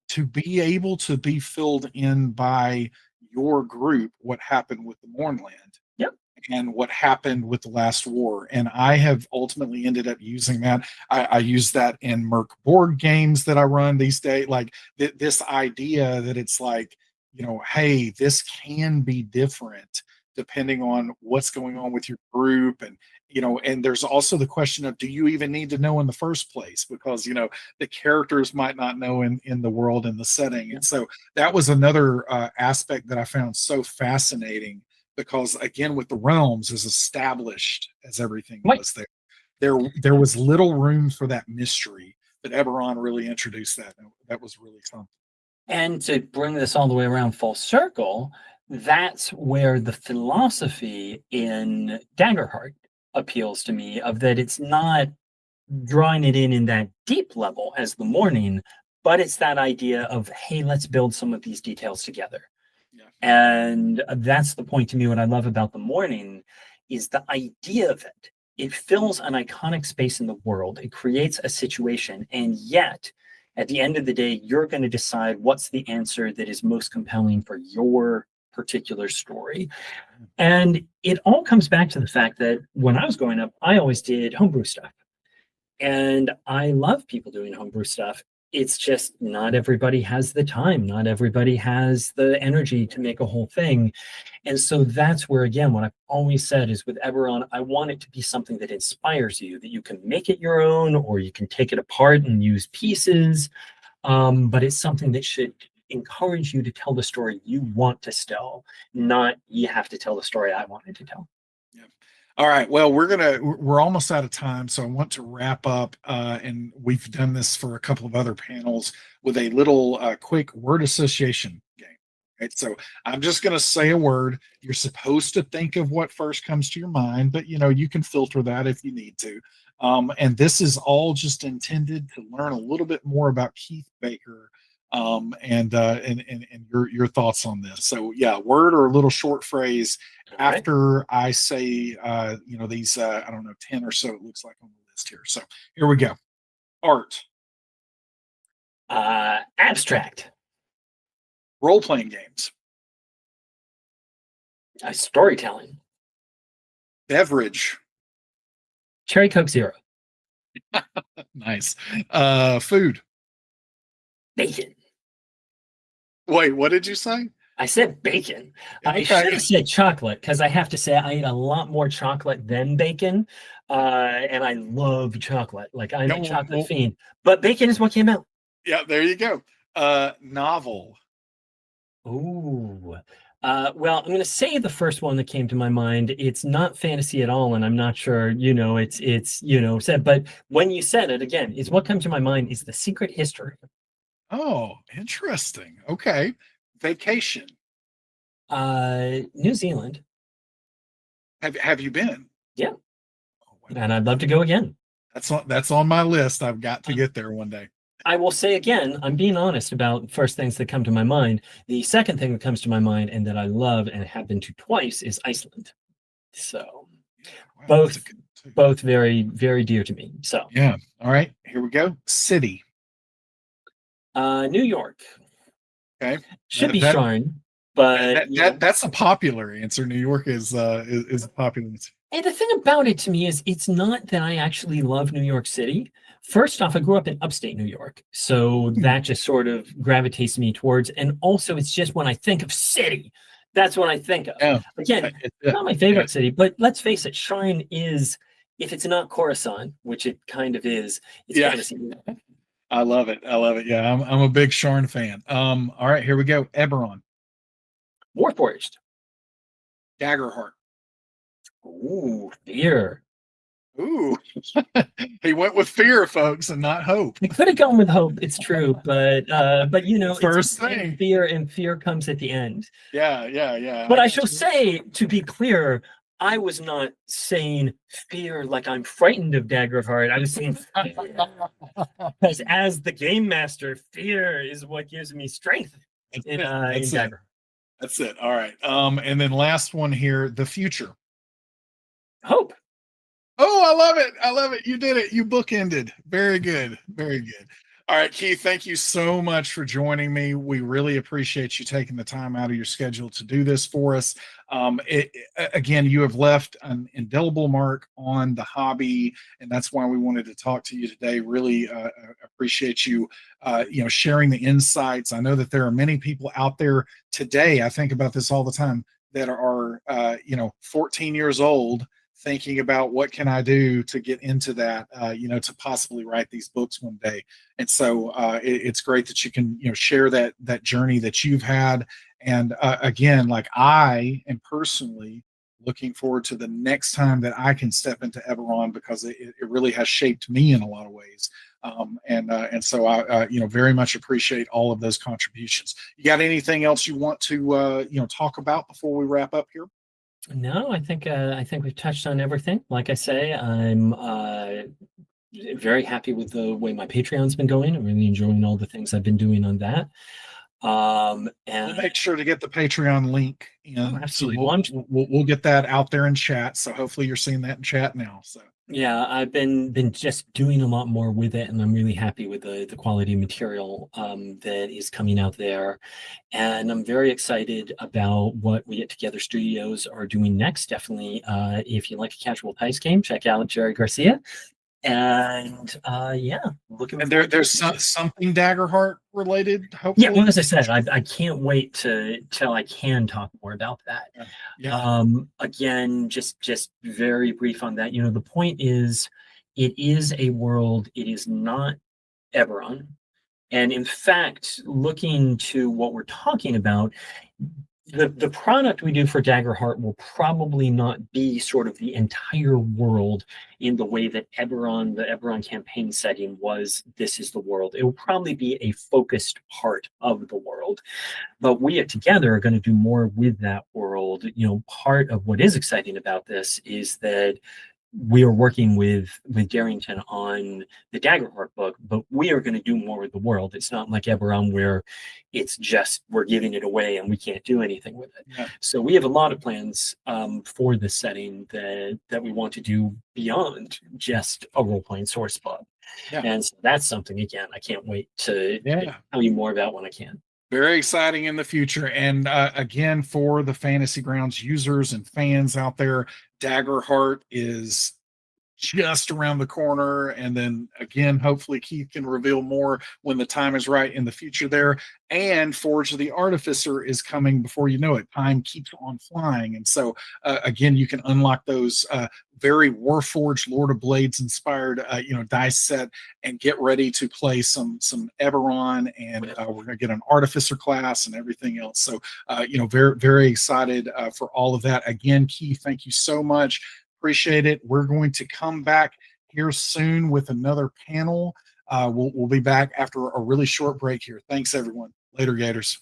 to be able to be filled in by your group what happened with the Mournland. Yep. And what happened with the last war. And I have ultimately ended up using that. I use that in Merc board games that I run these days. Like this idea that it's like, you know, hey, this can be different depending on what's going on with your group. And, you know, and there's also the question of, do you even need to know in the first place? Because, you know, the characters might not know in the world and the setting. And so that was another aspect that I found so fascinating, because again, with the realms as established as everything was there was little room for that mystery, but Eberron really introduced that. That was really something. And to bring this all the way around full circle, that's where the philosophy in Daggerheart appeals to me, of that it's not drawing it in that deep level as the Mourning, but it's that idea of, hey, let's build some of these details together. Yeah. And that's the point to me. What I love about the Mourning is the idea of it. It fills an iconic space in the world. It creates a situation, and yet at the end of the day, you're going to decide what's the answer that is most compelling for your particular story. And it all comes back to the fact that when I was growing up, I always did homebrew stuff. And I love people doing homebrew stuff. it's just not everybody has the time, not everybody has the energy to make a whole thing. And so that's where, again, what I've always said is with Eberron, I want it to be something that inspires you, that you can make it your own, or you can take it apart and use pieces. But it's something that should encourage you to tell the story you want to tell, not you have to tell the story I wanted to tell. Yeah. All right. Well, we're almost out of time, so I want to wrap up. And we've done this for a couple of other panels with a little quick word association game. Right. So I'm just going to say a word. You're supposed to think of what first comes to your mind, but you can filter that if you need to. And this is all just intended to learn a little bit more about Keith Baker, and your thoughts on this. So yeah, word or a little short phrase after I say these I don't know, 10 or so it looks like on the list here. So here we go. Art. Abstract. Role-playing games. Storytelling. Beverage. Cherry Coke Zero. Nice. Food. Bacon. Wait, what did you say? I said bacon. Okay. I should have said chocolate, because I have to say I eat a lot more chocolate than bacon, and I love chocolate. Like, I'm a chocolate fiend, but bacon is what came out. Yeah, there you go. Novel. Ooh. Well, I'm going to say the first one that came to my mind. It's not fantasy at all, and I'm not sure, it's said. But when you said it again, is what comes to my mind is The Secret History. Oh, interesting. Okay. Vacation. New Zealand. Have you been? Yeah. And I'd love to go again. That's on my list. I've got to get there one day. I will say again, I'm being honest about first things that come to my mind. The second thing that comes to my mind and that I love and have been to twice is Iceland. So both very, very dear to me. So yeah. All right, here we go. City. New York. Okay. Should be Sharn, but that's a popular answer. New York is a popular answer. And the thing about it to me is it's not that I actually love New York City. First off, I grew up in upstate New York, so that just sort of gravitates me towards. And also, it's just when I think of city, that's what I think of. Yeah. Again, not my favorite city, but let's face it, Sharn is, if it's not Coruscant, which it kind of is, it's fantasy. I love it. Yeah, I'm a big Sharn fan. All right, here we go. Eberron. Warforged. Daggerheart. Ooh, fear. Ooh, he went with fear, folks, and not hope. I could have gone with hope. It's true, but first thing, fear comes at the end. Yeah. But I shall say, to be clear, I was not saying fear like I'm frightened of Daggerheart. I was saying because as the game master, fear is what gives me strength in Daggerheart. That's it. All right. And then last one here, the future. Hope. Oh, I love it. You did it. You bookended. Very good. All right, Keith, thank you so much for joining me. We really appreciate you taking the time out of your schedule to do this for us. Again, you have left an indelible mark on the hobby, and that's why we wanted to talk to you today. Really appreciate you, sharing the insights. I know that there are many people out there today, I think about this all the time, that are, 14 years old, thinking about what can I do to get into that, to possibly write these books one day. And so it's great that you can, share that journey that you've had. And again, like, I am personally looking forward to the next time that I can step into Eberron, because it really has shaped me in a lot of ways. And so I, very much appreciate all of those contributions. You got anything else you want to, talk about before we wrap up here? No, I think we've touched on everything. Like I say, I'm very happy with the way my Patreon's been going. I'm really enjoying all the things I've been doing on that. And we'll make sure to get the Patreon link in. Absolutely. So we'll get that out there in chat. So hopefully you're seeing that in chat now. So yeah, I've been just doing a lot more with it, and I'm really happy with the quality material that is coming out there. And I'm very excited about what We Get Together Studios are doing next. Definitely, if you like a casual dice game, check out Jerry Garcia. And yeah, looking And forward to there's it. something Daggerheart related, Yeah, hopefully. well, as I said, I can't wait till I can talk more about that. Yeah. Again, just very brief on that. The point is, it is a world. It is not Eberron. And in fact, looking to what we're talking about, the product we do for Daggerheart will probably not be sort of the entire world in the way that the Eberron campaign setting was. This is the world. It will probably be a focused part of the world. But we together are going to do more with that world. Part of what is exciting about this is that we are working with Darrington on the Daggerheart book, but we are going to do more with the world. It's not like Eberron where it's just we're giving it away and we can't do anything with it. Yeah. So we have a lot of plans for this setting that we want to do beyond just a role-playing source book. Yeah. And so that's something, again, I can't wait to tell you more about when I can. Very exciting in the future. And again, for the Fantasy Grounds users and fans out there, Daggerheart is just around the corner. And then again, hopefully Keith can reveal more when the time is right in the future there. And Forge of the Artificer is coming before you know it. Time keeps on flying. And so again, you can unlock those very Warforged Lord of Blades inspired dice set and get ready to play some Eberron, and we're going to get an Artificer class and everything else. So very, very excited for all of that. Again, Keith, thank you so much. Appreciate it. We're going to come back here soon with another panel. We'll be back after a really short break here. Thanks, everyone. Later, Gators.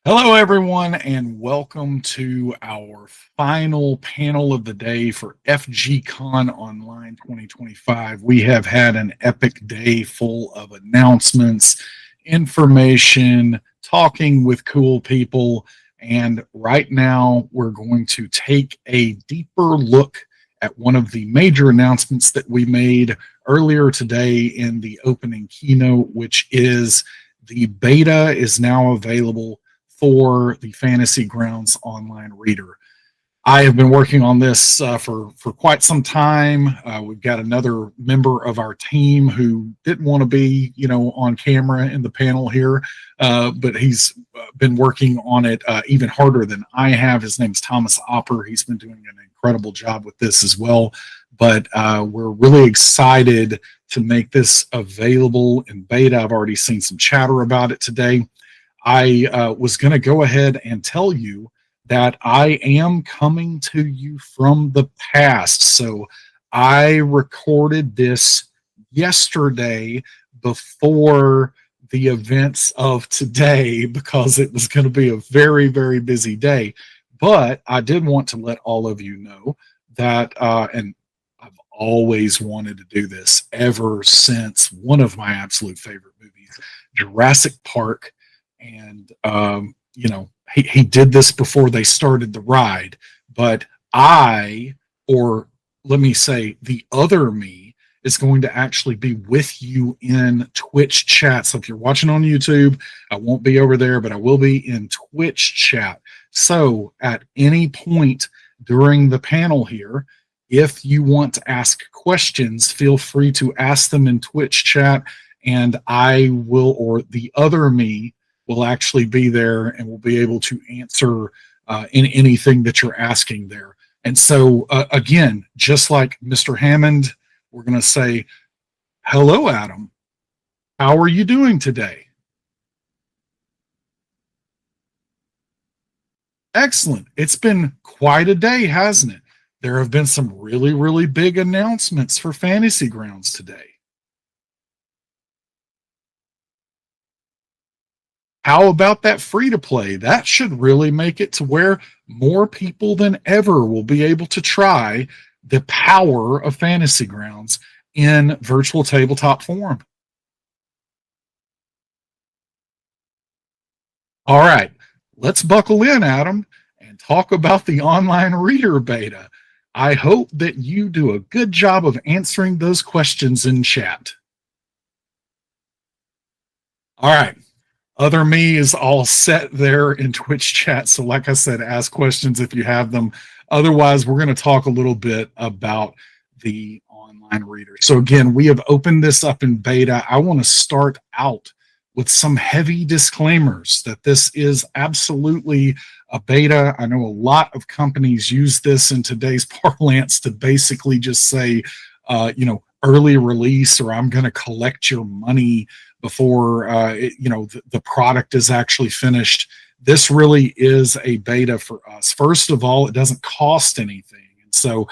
Hello, everyone, and welcome to our final panel of the day for FGCon Online 2025. We have had an epic day full of announcements, information, talking with cool people, and right now we're going to take a deeper look at one of the major announcements that we made earlier today in the opening keynote, which is the beta is now available for the Fantasy Grounds online reader. I have been working on this for quite some time. We've got another member of our team who didn't want to be, on camera in the panel here, but he's been working on it even harder than I have. His name's Thomas Opper. He's been doing an incredible job with this as well. But we're really excited to make this available in beta. I've already seen some chatter about it today. I was going to go ahead and tell you that I am coming to you from the past. So I recorded this yesterday before the events of today because it was going to be a very, very busy day. But I did want to let all of you know that, and I've always wanted to do this ever since one of my absolute favorite movies, Jurassic Park. And, he did this before they started the ride, but or let me say, the other me is going to actually be with you in Twitch chat. So if you're watching on YouTube, I won't be over there, but I will be in Twitch chat. So at any point during the panel here, if you want to ask questions, feel free to ask them in Twitch chat, and I will, or the other me, will actually be there and will be able to answer in anything that you're asking there. And so, again, just like Mr. Hammond, we're going to say, hello, Adam. How are you doing today? Excellent. It's been quite a day, hasn't it? There have been some really, really big announcements for Fantasy Grounds today. How about that free to play? That should really make it to where more people than ever will be able to try the power of Fantasy Grounds in virtual tabletop form. All right, let's buckle in, Adam, and talk about the online reader beta. I hope that you do a good job of answering those questions in chat. All right. Other me is all set there in Twitch chat. So like I said, ask questions if you have them. Otherwise, we're going to talk a little bit about the online reader. So again, we have opened this up in beta. I want to start out with some heavy disclaimers that this is absolutely a beta. I know a lot of companies use this in today's parlance to basically just say, early release, or I'm going to collect your money before the product is actually finished. This really is a beta for us. First of all, it doesn't cost anything. And so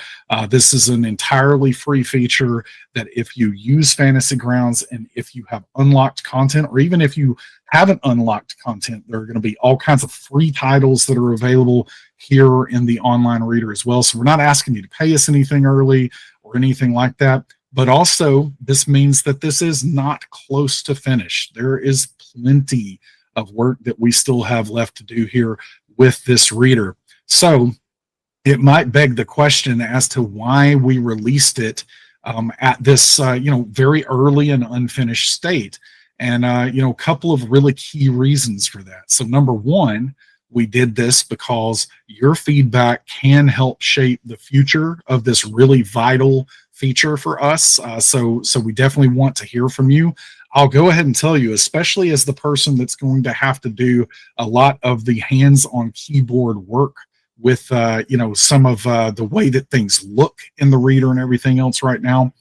this is an entirely free feature that if you use Fantasy Grounds and if you have unlocked content, or even if you haven't unlocked content, there are going to be all kinds of free titles that are available here in the online reader as well. So we're not asking you to pay us anything early or anything like that. But also, this means that this is not close to finished. There is plenty of work that we still have left to do here with this reader. So it might beg the question as to why we released it at this, very early and unfinished state. And, a couple of really key reasons for that. So number one, we did this because your feedback can help shape the future of this really vital feature for us. So we definitely want to hear from you. I'll go ahead and tell you, especially as the person that's going to have to do a lot of the hands-on keyboard work with, some of the way that things look in the reader and everything else right now.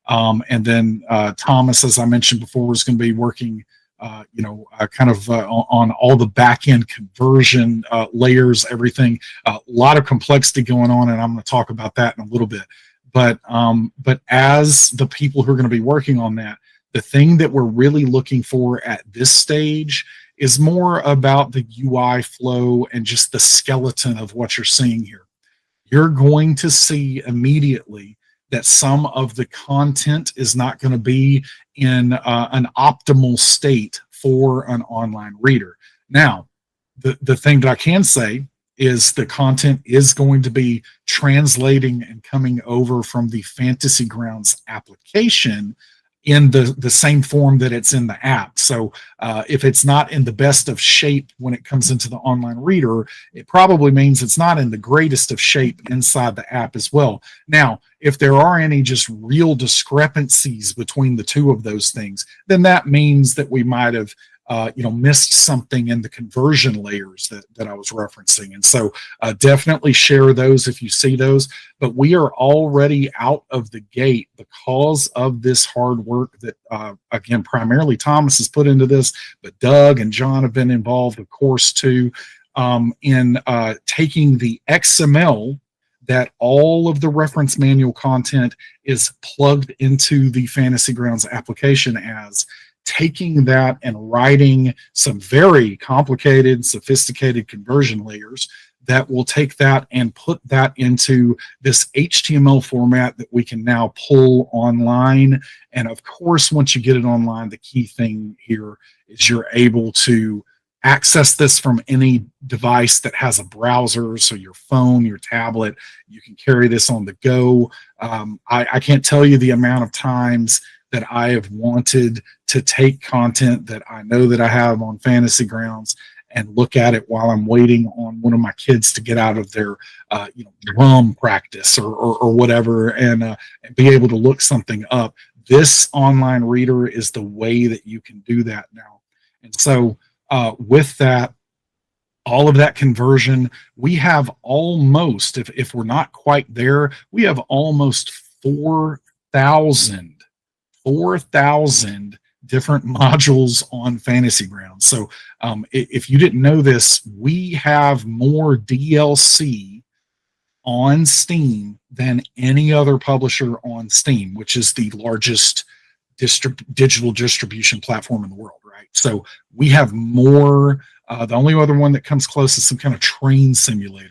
And then Thomas, as I mentioned before, is going to be working on all the back-end conversion layers, everything. A lot of complexity going on, and I'm going to talk about that in a little bit. But as the people who are going to be working on that, the thing that we're really looking for at this stage is more about the UI flow and just the skeleton of what you're seeing here. You're going to see immediately that some of the content is not going to be in an optimal state for an online reader. Now, the thing that I can say is the content is going to be translating and coming over from the Fantasy Grounds application in the same form that it's in the app. So if it's not in the best of shape when it comes into the online reader, it probably means it's not in the greatest of shape inside the app as well. Now, if there are any just real discrepancies between the two of those things, then that means that we might have missed something in the conversion layers that I was referencing. And so definitely share those if you see those. But we are already out of the gate because of this hard work that, again, primarily Thomas has put into this, but Doug and John have been involved, of course, too, in taking the XML that all of the reference manual content is plugged into the Fantasy Grounds application as, taking that and writing some very complicated, sophisticated conversion layers that will take that and put that into this HTML format that we can now pull online. And of course, once you get it online, the key thing here is you're able to access this from any device that has a browser. So your phone, your tablet, you can carry this on the go. I can't tell you the amount of times that I have wanted to take content that I know that I have on Fantasy Grounds and look at it while I'm waiting on one of my kids to get out of their drum practice or whatever, and be able to look something up. This online reader is the way that you can do that now. And so with that, all of that conversion, we have almost, if we're not quite there, we have almost 4,000 different modules on Fantasy Grounds. So if you didn't know this, we have more DLC on Steam than any other publisher on Steam, which is the largest digital distribution platform in the world, right? So we have more. The only other one that comes close is some kind of train simulator,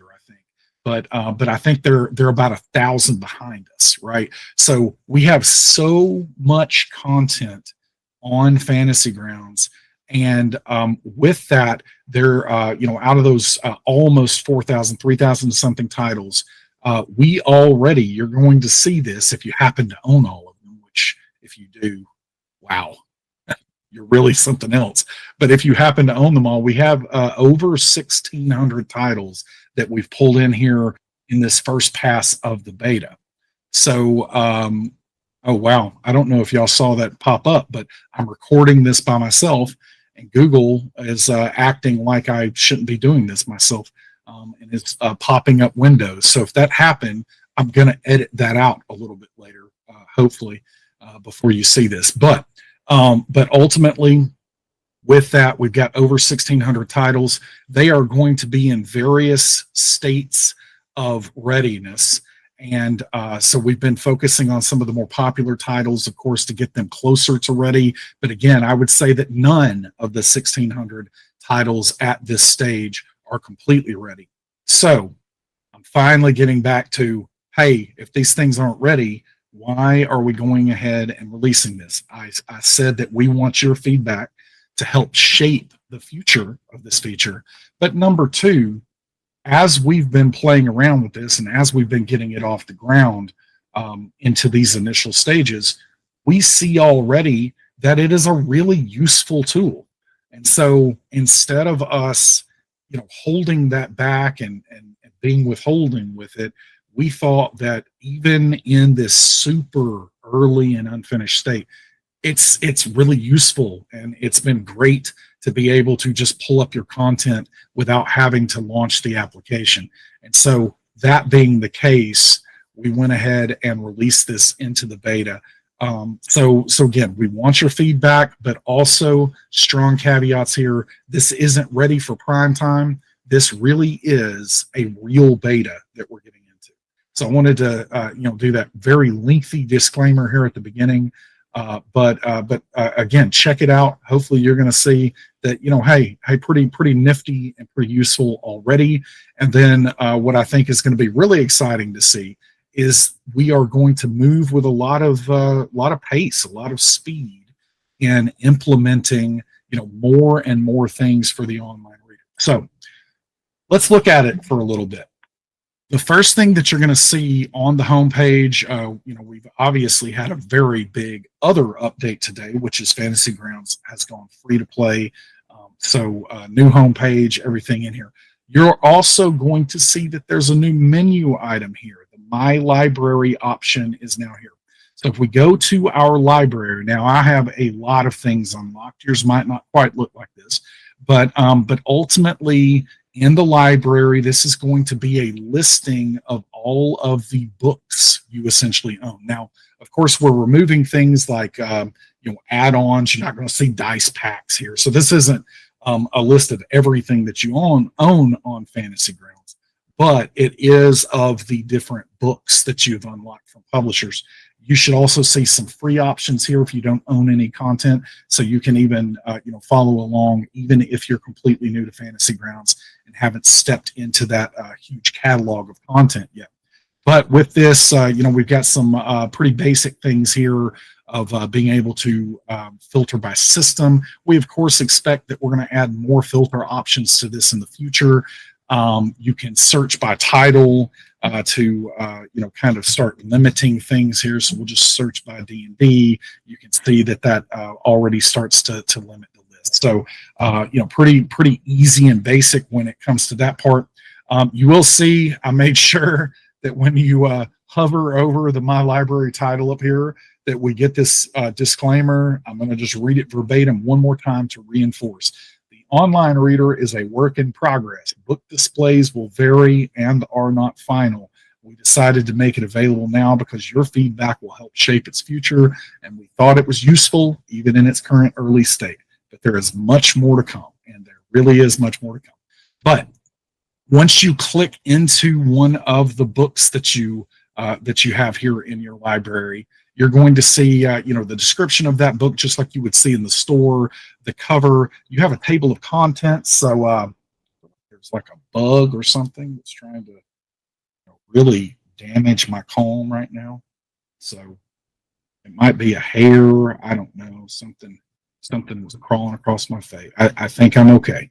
but I think they're about 1,000 behind us, right? So we have so much content on Fantasy Grounds, and with that, there out of those almost 4,000, 3,000 something titles, you're going to see this if you happen to own all of them. Which, if you do, wow, you're really something else. But if you happen to own them all, we have over 1,600 titles that we've pulled in here in this first pass of the beta. So, oh wow, I don't know if y'all saw that pop up, but I'm recording this by myself, and Google is acting like I shouldn't be doing this myself, and it's popping up windows. So if that happened, I'm going to edit that out a little bit later, hopefully, before you see this. But ultimately, with that, we've got over 1,600 titles. They are going to be in various states of readiness. And so we've been focusing on some of the more popular titles, of course, to get them closer to ready. But again, I would say that none of the 1,600 titles at this stage are completely ready. So I'm finally getting back to, hey, if these things aren't ready, why are we going ahead and releasing this? I said that we want your feedback to help shape the future of this feature. But number two, as we've been playing around with this and as we've been getting it off the ground into these initial stages, we see already that it is a really useful tool. And so instead of us, holding that back and being withholding with it, we thought that even in this super early and unfinished state, it's really useful, and it's been great to be able to just pull up your content without having to launch the application. And so that being the case, we went ahead and released this into the beta. So again, we want your feedback, but also strong caveats here. This isn't ready for prime time. This really is a real beta that we're getting into. So I wanted to, do that very lengthy disclaimer here at the beginning. But again, check it out. Hopefully you're going to see that, hey, pretty nifty and pretty useful already. And then what I think is going to be really exciting to see is we are going to move with a lot of pace, a lot of speed in implementing, more and more things for the online reader. So let's look at it for a little bit. The first thing that you're going to see on the homepage, we've obviously had a very big other update today, which is Fantasy Grounds has gone free to play. So new homepage, everything in here. You're also going to see that there's a new menu item here. The My Library option is now here. So if we go to our library, now I have a lot of things unlocked. Yours might not quite look like this, but ultimately, in the library, this is going to be a listing of all of the books you essentially own. Now, of course, we're removing things like add-ons. You're not going to see dice packs here. So this isn't a list of everything that you own on Fantasy Grounds, but it is of the different books that you've unlocked from publishers. You should also see some free options here if you don't own any content, so you can even follow along even if you're completely new to Fantasy Grounds and haven't stepped into that huge catalog of content yet. But with this, we've got some pretty basic things here of being able to filter by system. We of course expect that we're going to add more filter options to this in the future. You can search by title to kind of start limiting things here. So we'll just search by D&D. You can see that already starts to limit the list. So pretty easy and basic when it comes to that part. You will see I made sure that when you hover over the My Library title up here, that we get this disclaimer. I'm going to just read it verbatim one more time to reinforce. Online reader is a work in progress. Book displays will vary and are not final. We decided to make it available now because your feedback will help shape its future, and we thought it was useful even in its current early state. But there is much more to come, and there really is much more to come. But once you click into one of the books that you have here in your library, you're going to see, the description of that book, just like you would see in the store, the cover. You have a table of contents. So there's like a bug or something that's trying to really damage my calm right now. So it might be a hair. I don't know. Something was crawling across my face. I think I'm okay.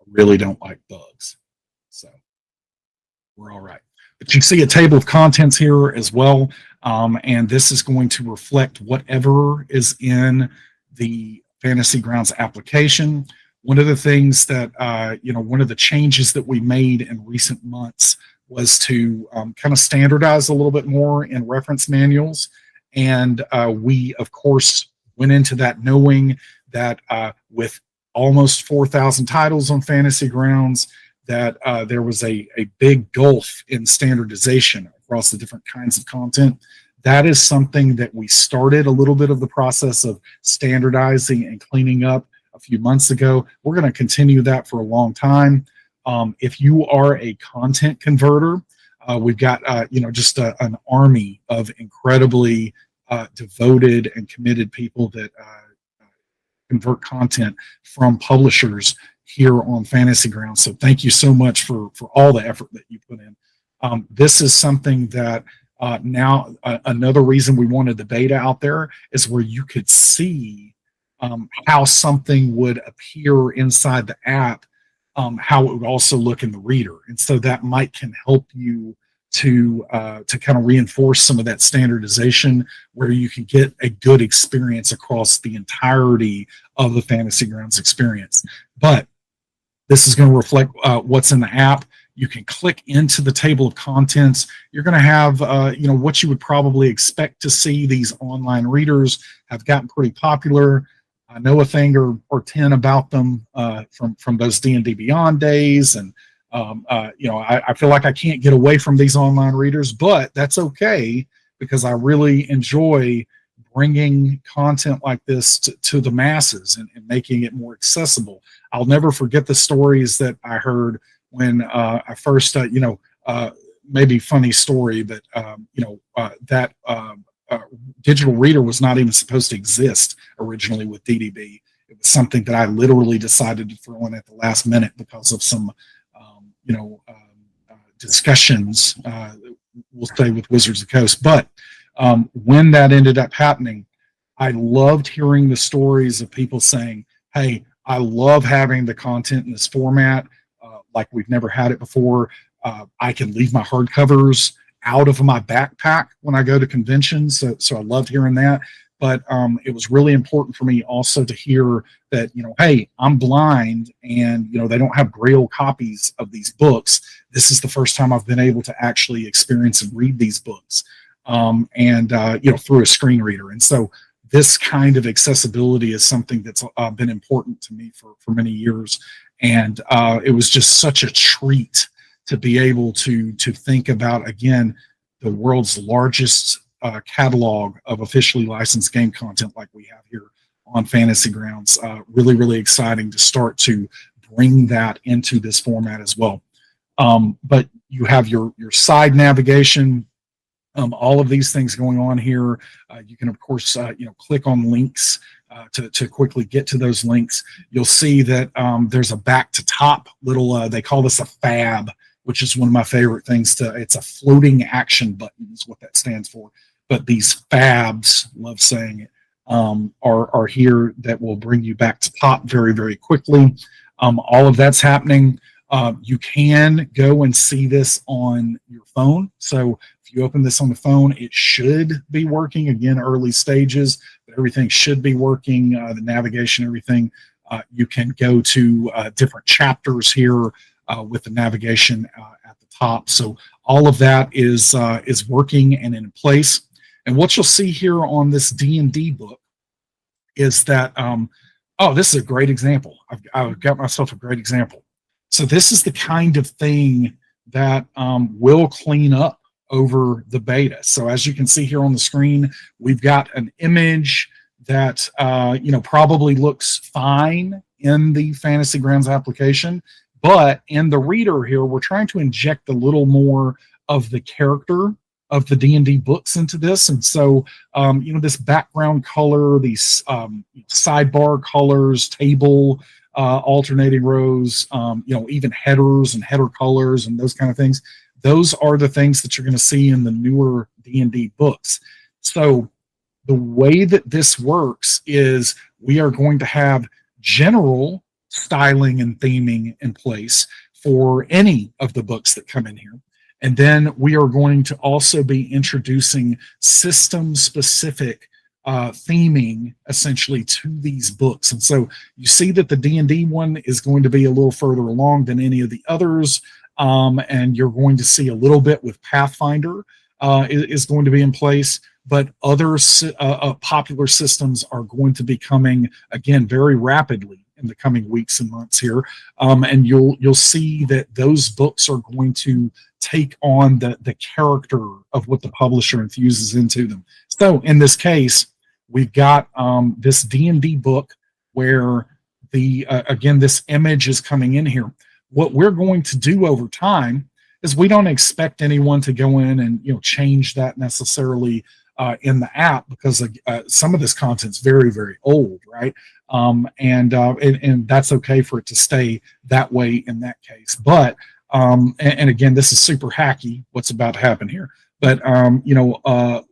I really don't like bugs. So we're all right. But you see a table of contents here as well. And this is going to reflect whatever is in the Fantasy Grounds application. One of the things that, one of the changes that we made in recent months was to kind of standardize a little bit more in reference manuals. And we, of course, went into that knowing that with almost 4,000 titles on Fantasy Grounds, that there was a big gulf in standardization across the different kinds of content. That is something that we started a little bit of the process of standardizing and cleaning up a few months ago. We're going to continue that for a long time. If you are a content converter, we've got just an army of incredibly devoted and committed people that convert content from publishers here on Fantasy Grounds. So thank you so much for all the effort that you put in. This is something that now another reason we wanted the beta out there is where you could see how something would appear inside the app, how it would also look in the reader. And so that can help you to kind of reinforce some of that standardization where you can get a good experience across the entirety of the Fantasy Grounds experience. But this is going to reflect what's in the app. You can click into the table of contents. You're going to have, what you would probably expect to see. These online readers have gotten pretty popular. I know a thing or 10 about them from those D&D Beyond days. And, I feel like I can't get away from these online readers, but that's okay because I really enjoy bringing content like this to the masses and making it more accessible. I'll never forget the stories that I heard when I first, maybe funny story, but that digital reader was not even supposed to exist originally with DDB. It was something that I literally decided to throw in at the last minute because of some, discussions, we'll say, with Wizards of the Coast. But when that ended up happening, I loved hearing the stories of people saying, hey, I love having the content in this format, like we've never had it before. I can leave my hardcovers out of my backpack when I go to conventions. So I loved hearing that. But it was really important for me also to hear that, hey, I'm blind and, they don't have Grail copies of these books. This is the first time I've been able to actually experience and read these books through a screen reader. And so this kind of accessibility is something that's been important to me for many years. And it was just such a treat to be able to think about, again, the world's largest catalog of officially licensed game content like we have here on Fantasy Grounds. Really, really exciting to start to bring that into this format as well. But you have your side navigation, all of these things going on here. You can, of course, click on links to quickly get to those links. You'll see that there's a back to top little, they call this a fab, which is one of my favorite things. It's a floating action button is what that stands for. But these fabs, love saying it, are here that will bring you back to top very, very quickly. All of that's happening. You can go and see this on your phone. So if you open this on the phone, it should be working. Again, early stages, but everything should be working. The navigation, everything. You can go to different chapters here with the navigation at the top. So all of that is working and in place. And what you'll see here on this D&D book is that, this is a great example. I've got myself a great example. So this is the kind of thing that will clean up over the beta. So as you can see here on the screen, we've got an image that probably looks fine in the Fantasy Grounds application, but in the reader here, we're trying to inject a little more of the character of the D&D books into this. And so, this background color, these sidebar colors, table alternating rows, even headers and header colors and those kind of things. Those are the things that you're going to see in the newer D&D books. So the way that this works is we are going to have general styling and theming in place for any of the books that come in here. And then we are going to also be introducing system-specific theming essentially to these books. And so you see that the D&D one is going to be a little further along than any of the others. And you're going to see a little bit with Pathfinder is going to be in place. But other popular systems are going to be coming, again, very rapidly in the coming weeks and months here. And you'll see that those books are going to take on the character of what the publisher infuses into them. So in this case, we've got this D&D book where again, this image is coming in here. What we're going to do over time is we don't expect anyone to go in and change that necessarily in the app, because some of this content's very, very old, right? And that's okay for it to stay that way in that case. But and again, this is super hacky what's about to happen here. But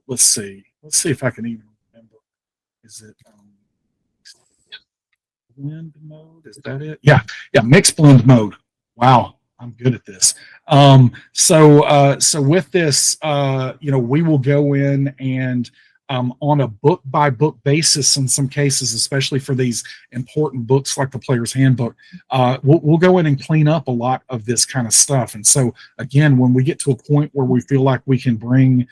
let's see if I can even remember. Is it blend mode? Is that it? Yeah, mixed blend mode. Wow, I'm good at this. So with this, we will go in and on a book by book basis in some cases, especially for these important books like the Player's Handbook, we'll go in and clean up a lot of this kind of stuff. And so again, when we get to a point where we feel like we can bring,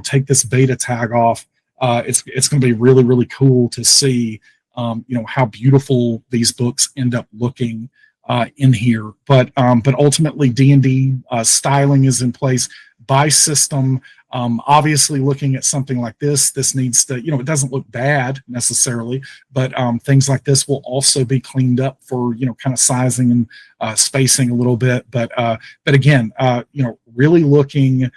take this beta tag off, it's going to be really, really cool to see, how beautiful these books end up looking in here. But ultimately D&D styling is in place by system. Obviously looking at something like this needs to, it doesn't look bad necessarily, but things like this will also be cleaned up for, kind of sizing and spacing a little bit. But again, really looking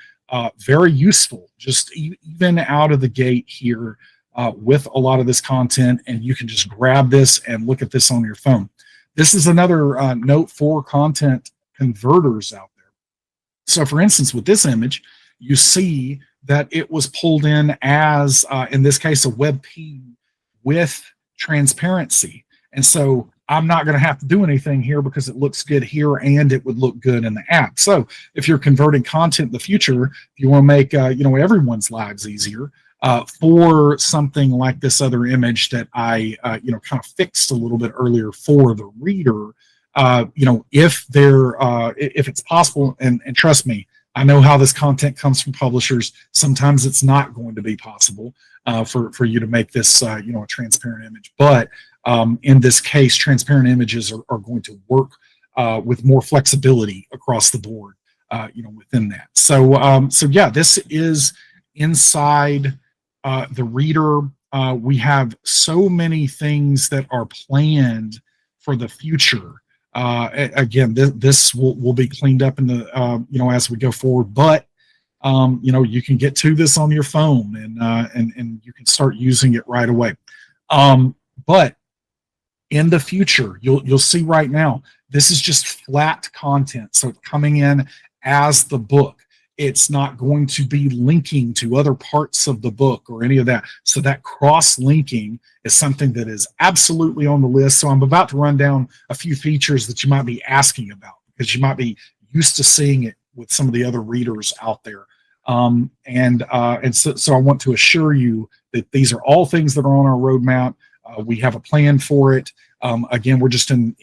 very useful, just even out of the gate here with a lot of this content, and you can just grab this and look at this on your phone. This is another note for content converters out there. So for instance, with this image, you see that it was pulled in as, in this case, a WebP with transparency. And so I'm not going to have to do anything here because it looks good here and it would look good in the app. So if you're converting content in the future, if you want to make everyone's lives easier, for something like this other image that I kind of fixed a little bit earlier for the reader, if it's possible, and trust me, I know how this content comes from publishers. Sometimes it's not going to be possible for you to make this a transparent image, but in this case, transparent images are going to work with more flexibility across the board, within that. So yeah, this is inside the reader. We have so many things that are planned for the future. Again, this will be cleaned up in the as we go forward, but you can get to this on your phone and you can start using it right away. But in the future, you'll see right now, this is just flat content. So coming in as the book, it's not going to be linking to other parts of the book or any of that. So that cross-linking is something that is absolutely on the list. So I'm about to run down a few features that you might be asking about because you might be used to seeing it with some of the other readers out there. So I want to assure you that these are all things that are on our roadmap. We have a plan for it. Again, we're just in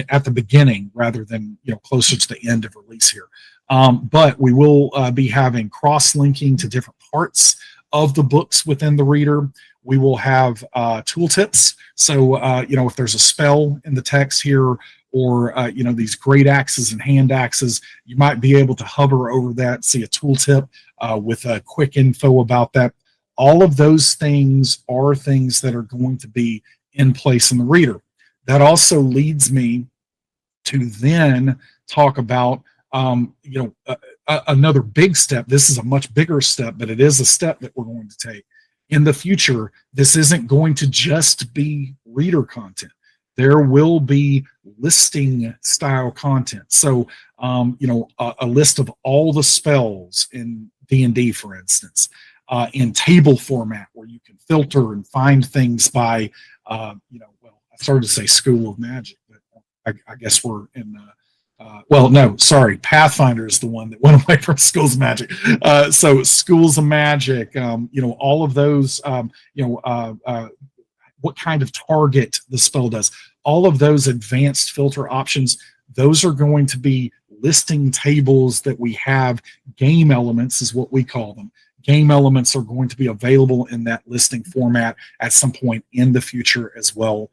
at the beginning rather than closer to the end of release here. But we will be having cross-linking to different parts of the books within the reader. We will have tooltips. So if there's a spell in the text here, or these great axes and hand axes, you might be able to hover over that, see a tooltip with a quick info about that. All of those things are things that are going to be in place in the reader. That also leads me to then talk about another big step. This is a much bigger step, but it is a step that we're going to take. In the future, this isn't going to just be reader content. There will be listing style content. So, a list of all the spells in D&D, for instance, in table format where you can filter and find things by, I started to say School of Magic, but I guess we're in Pathfinder is the one that went away from Schools of Magic. So Schools of Magic, all of those, what kind of target the spell does, all of those advanced filter options, those are going to be listing tables that we have. Game elements is what we call them. Game elements are going to be available in that listing format at some point in the future as well.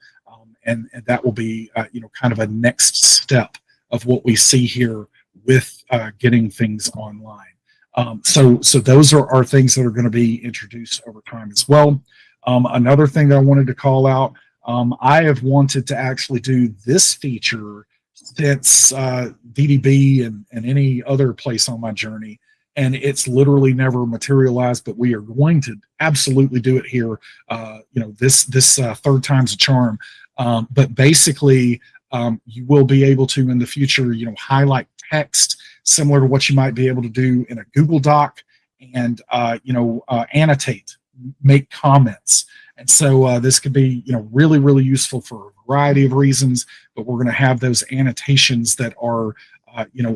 And that will be, kind of a next step of what we see here with getting things online. So those are things that are going to be introduced over time as well. Another thing that I wanted to call out, I have wanted to actually do this feature since DDB and any other place on my journey, and it's literally never materialized, but we are going to absolutely do it here. This third time's a charm. But basically, you will be able to in the future, highlight text similar to what you might be able to do in a Google Doc, and annotate, make comments. And so this could be really, really useful for a variety of reasons. But we're going to have those annotations that are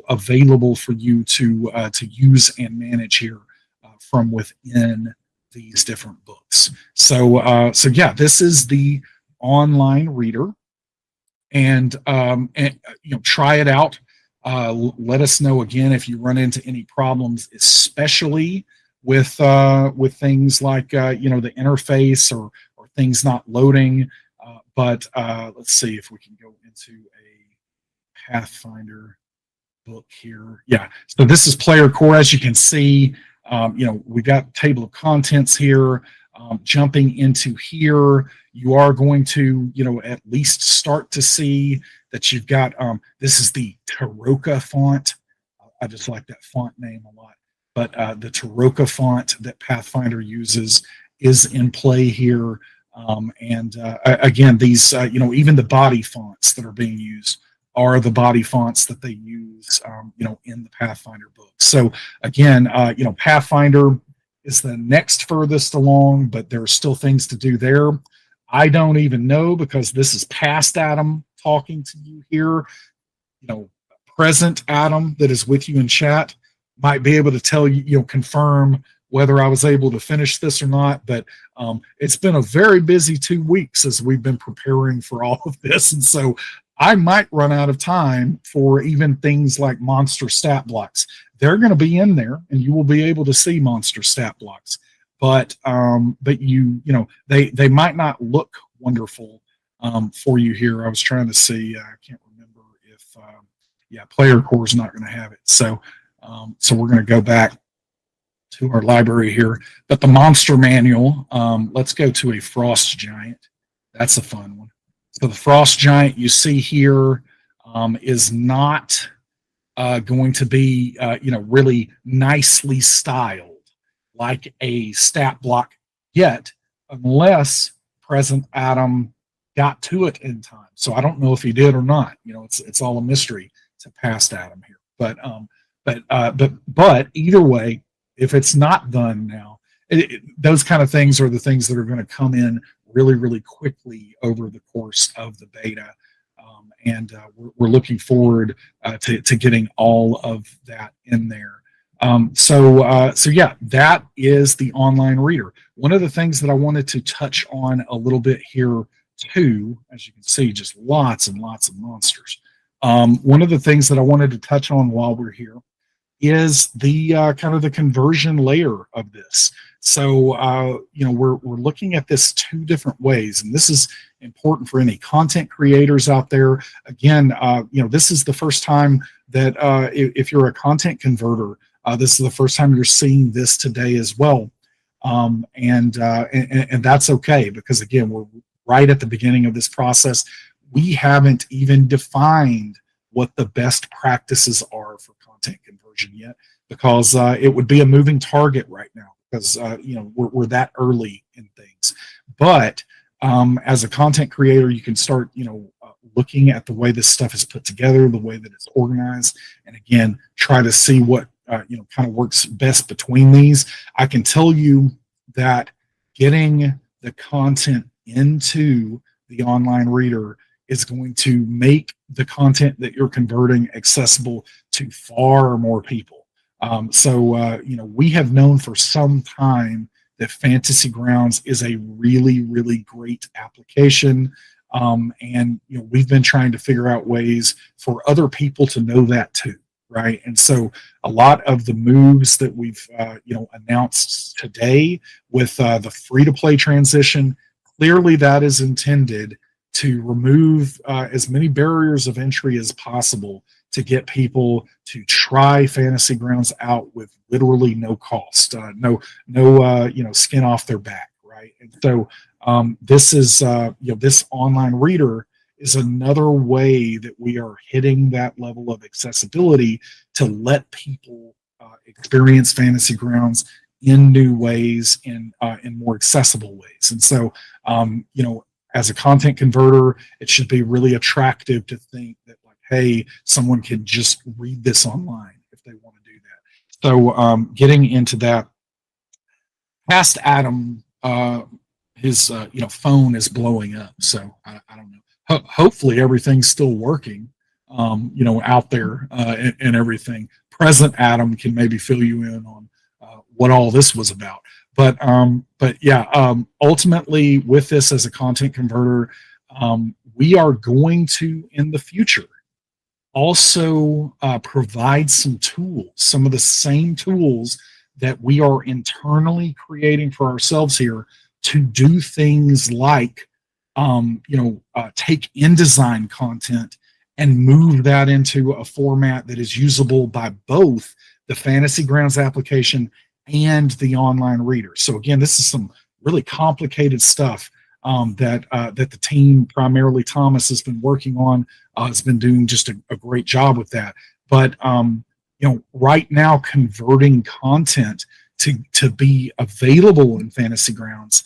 available for you to use and manage here from within these different books. So yeah, this is the online reader, and try it out. Let us know again if you run into any problems, especially with things like the interface or things not loading. But let's see if we can go into a Pathfinder book here. Yeah, so this is player core. As you can see, we got table of contents here. Jumping into here, you are going to at least start to see that you've got this is the Taroka font. I just like that font name a lot. but the Taroka font that Pathfinder uses is in play here. And again, these, even the body fonts that are being used are the body fonts that they use, in the Pathfinder book. So again, Pathfinder is the next furthest along, but there are still things to do there. I don't even know, because this is past Adam talking to you here. Present Adam that is with you in chat might be able to tell you, confirm whether I was able to finish this or not. But it's been a very busy 2 weeks as we've been preparing for all of this. And so I might run out of time for even things like monster stat blocks. They're going to be in there, and you will be able to see monster stat blocks. But they might not look wonderful for you here. I was trying to see. I can't remember if Player Core is not going to have it. So we're going to go back to our library here. But the monster manual. Let's go to a frost giant. That's a fun one. So the frost giant you see here is not going to be really nicely styled like a stat block yet, unless present Adam got to it in time. So I don't know if he did or not. It's all a mystery to past Adam here. But either way, if it's not done now, those kind of things are the things that are going to come in really, really quickly over the course of the beta. And we're looking forward to getting all of that in there. So yeah, that is the online reader. One of the things that I wanted to touch on a little bit here too, as you can see, just lots and lots of monsters. One of the things that I wanted to touch on while we're here is the kind of the conversion layer of this. So we're looking at this 2 different ways, and this is important for any content creators out there. Again, this is the first time that if you're a content converter, this is the first time you're seeing this today as well. And that's okay, because again, we're right at the beginning of this process. We haven't even defined what the best practices are for content conversion yet, because it would be a moving target right now, because we're that early in things. But as a content creator, you can start looking at the way this stuff is put together, the way that it's organized, and again, try to see what kind of works best between these. I can tell you that getting the content into the online reader is going to make the content that you're converting accessible to far more people. We have known for some time that Fantasy Grounds is a really, really great application. And we've been trying to figure out ways for other people to know that too. Right. And so a lot of the moves that we've, announced today with the free-to-play transition, clearly that is intended to remove as many barriers of entry as possible to get people to try Fantasy Grounds out with literally no cost, no skin off their back. Right. And so this is, this online reader is another way that we are hitting that level of accessibility to let people experience Fantasy Grounds in new ways, in more accessible ways. And so, as a content converter, it should be really attractive to think that, like, hey, someone can just read this online if they want to do that. So, getting into that, past Adam, his phone is blowing up. So I don't know. Hopefully everything's still working, out there and everything. Present Adam can maybe fill you in on what all this was about. But yeah, ultimately with this as a content converter, we are going to, in the future, also provide some tools, some of the same tools that we are internally creating for ourselves here to do things like take InDesign content and move that into a format that is usable by both the Fantasy Grounds application and the online reader. So again, this is some really complicated stuff that the team, primarily Thomas, has been working on. Has been doing just a great job with that. But right now converting content to be available in Fantasy Grounds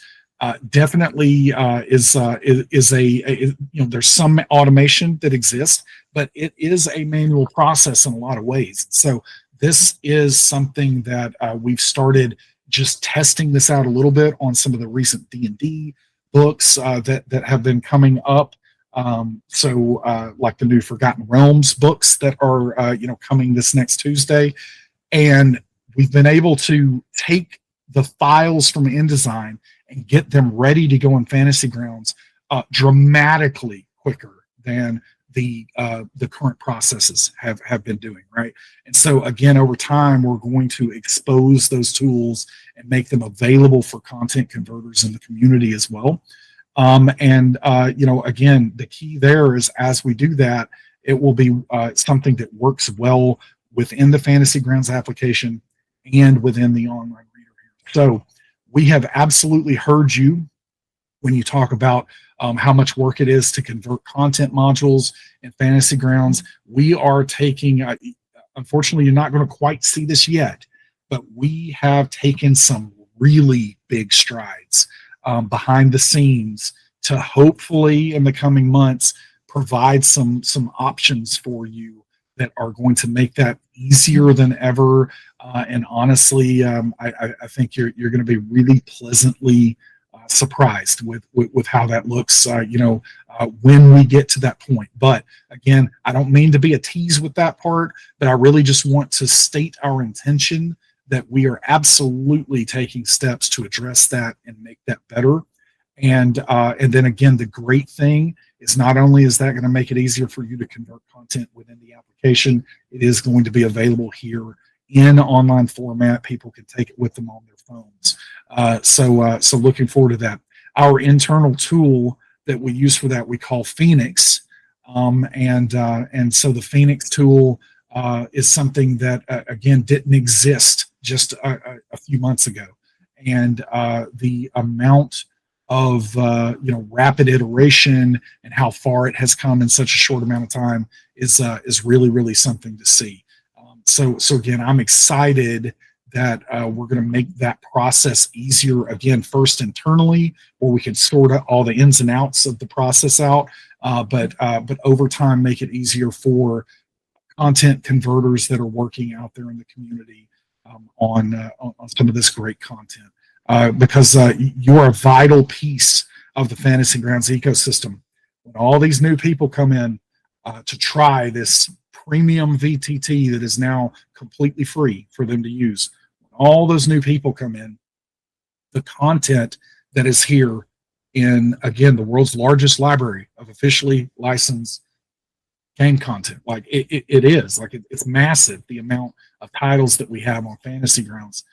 definitely is a there's some automation that exists, but it is a manual process in a lot of ways. So this is something that we've started just testing this out a little bit on some of the recent D&D books that have been coming up. Like the new Forgotten Realms books that are coming this next Tuesday, and we've been able to take the files from InDesign and get them ready to go in Fantasy Grounds dramatically quicker than the current processes have been doing, right? And so again, over time, we're going to expose those tools and make them available for content converters in the community as well. Again, the key there is, as we do that, it will be something that works well within the Fantasy Grounds application and within the online reader here. So we have absolutely heard you when you talk about how much work it is to convert content modules in Fantasy Grounds. We are taking, unfortunately, you're not going to quite see this yet, but we have taken some really big strides behind the scenes to hopefully in the coming months provide some options for you that are going to make that easier than ever. And honestly, I think you're going to be really pleasantly surprised with how that looks, when we get to that point. But again, I don't mean to be a tease with that part, but I really just want to state our intention that we are absolutely taking steps to address that and make that better. And then again, the great thing is not only is that going to make it easier for you to convert content within the application, it is going to be available here in online format. People can take it with them on their phones. So looking forward to that. Our internal tool that we use for that we call Phoenix, and so the Phoenix tool is something that again didn't exist just a few months ago, and the amount of rapid iteration and how far it has come in such a short amount of time is really something to see. So again, I'm excited that we're going to make that process easier again, first internally, where we can sort out all the ins and outs of the process out, but over time make it easier for content converters that are working out there in the community on some of this great content. Because you're a vital piece of the Fantasy Grounds ecosystem. When all these new people come in to try this premium VTT that is now completely free for them to use, when all those new people come in, the content that is here in, again, the world's largest library of officially licensed game content, like it is, like it's massive, the amount of titles that we have on Fantasy Grounds.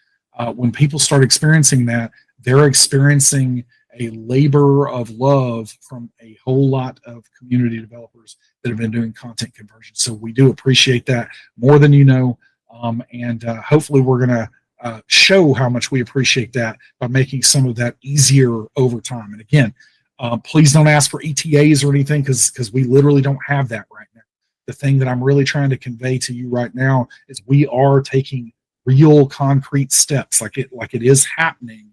When people start experiencing that, they're experiencing a labor of love from a whole lot of community developers that have been doing content conversion. So we do appreciate that more than you know, and hopefully we're going to show how much we appreciate that by making some of that easier over time. And again, please don't ask for ETAs or anything, because we literally don't have that right now. The thing that I'm really trying to convey to you right now is we are taking real concrete steps, like it is happening,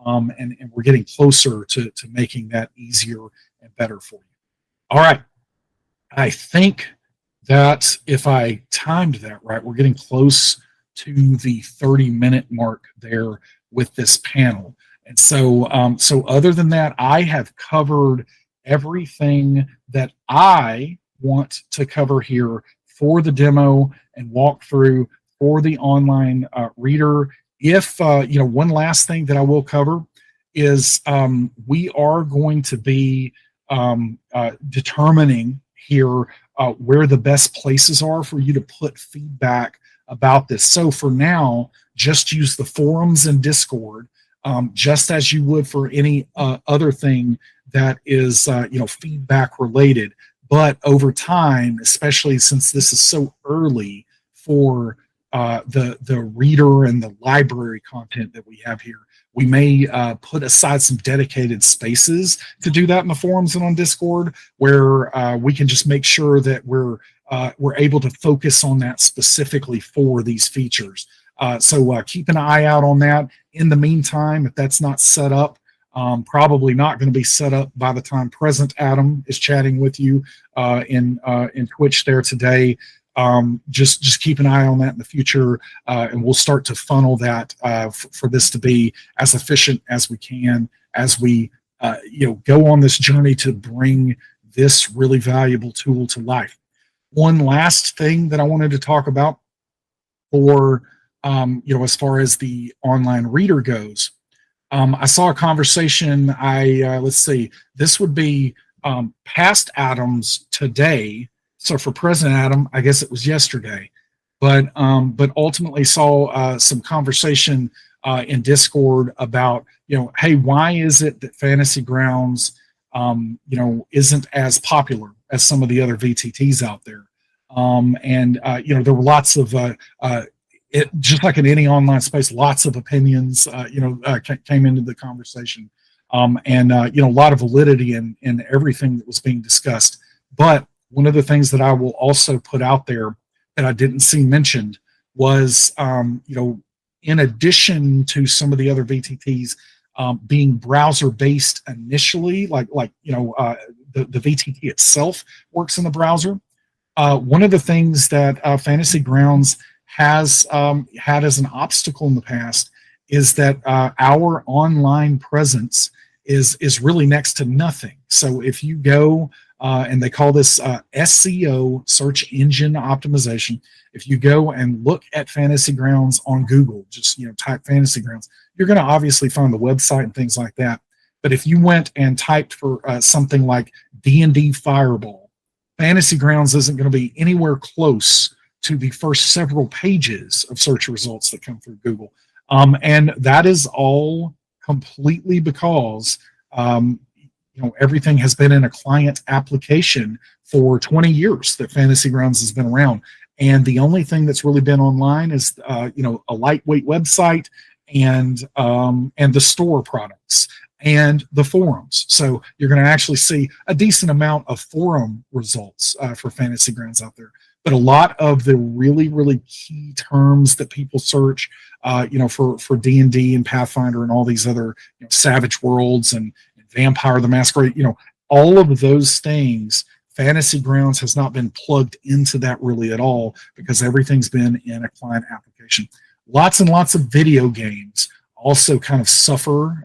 and we're getting closer to making that easier and better for you. All right, I think that if I timed that right, we're getting close to the 30-minute mark there with this panel. And so other than that, I have covered everything that I want to cover here for the demo and walkthrough for the online reader. If one last thing that I will cover is we are going to be determining here where the best places are for you to put feedback about this. So for now, just use the forums and Discord, just as you would for any other thing that is feedback related. But over time, especially since this is so early for the reader and the library content that we have here, we may put aside some dedicated spaces to do that in the forums and on Discord, where we can just make sure that we're we're able to focus on that specifically for these features. So keep an eye out on that. In the meantime, if that's not set up, probably not going to be set up by the time Present Adam is chatting with you in Twitch there today. Just keep an eye on that in the future, and we'll start to funnel that for this to be as efficient as we can as we go on this journey to bring this really valuable tool to life. One last thing that I wanted to talk about for as far as the online reader goes. I saw a conversation. Let's see, this would be past Adams today. So for present Adam, I guess it was yesterday, but ultimately saw some conversation in Discord about, hey, why is it that Fantasy Grounds, isn't as popular as some of the other VTTs out there? There were lots of just like in any online space, lots of opinions, came into the conversation, a lot of validity in everything that was being discussed. But one of the things that I will also put out there that I didn't see mentioned was, in addition to some of the other VTTs being browser-based initially, the VTT itself works in the browser. One of the things that Fantasy Grounds has had as an obstacle in the past is that our online presence is really next to nothing. So if you go, and they call this SEO, search engine optimization. If you go and look at Fantasy Grounds on Google, just type Fantasy Grounds, you're going to obviously find the website and things like that. But if you went and typed for something like D&D Fireball, Fantasy Grounds isn't going to be anywhere close to the first several pages of search results that come through Google. And that is all completely because everything has been in a client application for 20 years that Fantasy Grounds has been around. And the only thing that's really been online is, a lightweight website and the store products and the forums. So you're going to actually see a decent amount of forum results for Fantasy Grounds out there. But a lot of the really, really key terms that people search, for D&D and Pathfinder and all these other Savage Worlds and Vampire the Masquerade, all of those things, Fantasy Grounds has not been plugged into that really at all because everything's been in a client application. Lots and lots of video games also kind of suffer,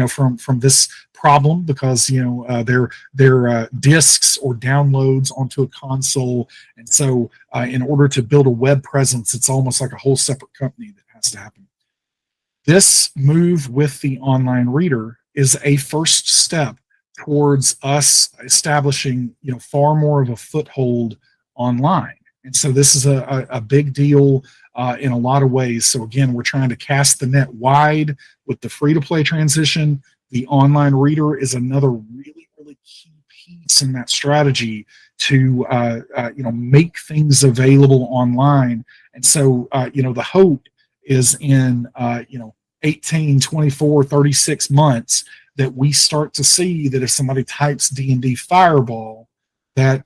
from this problem because they're discs or downloads onto a console, and so in order to build a web presence, it's almost like a whole separate company that has to happen. This move with the online reader is a first step towards us establishing far more of a foothold online, and so this is a big deal in a lot of ways. So again, we're trying to cast the net wide with the free-to-play transition. The online reader is another really, really key piece in that strategy to make things available online. And so the hope is in 18, 24, 36 months that we start to see that if somebody types D&D Fireball, that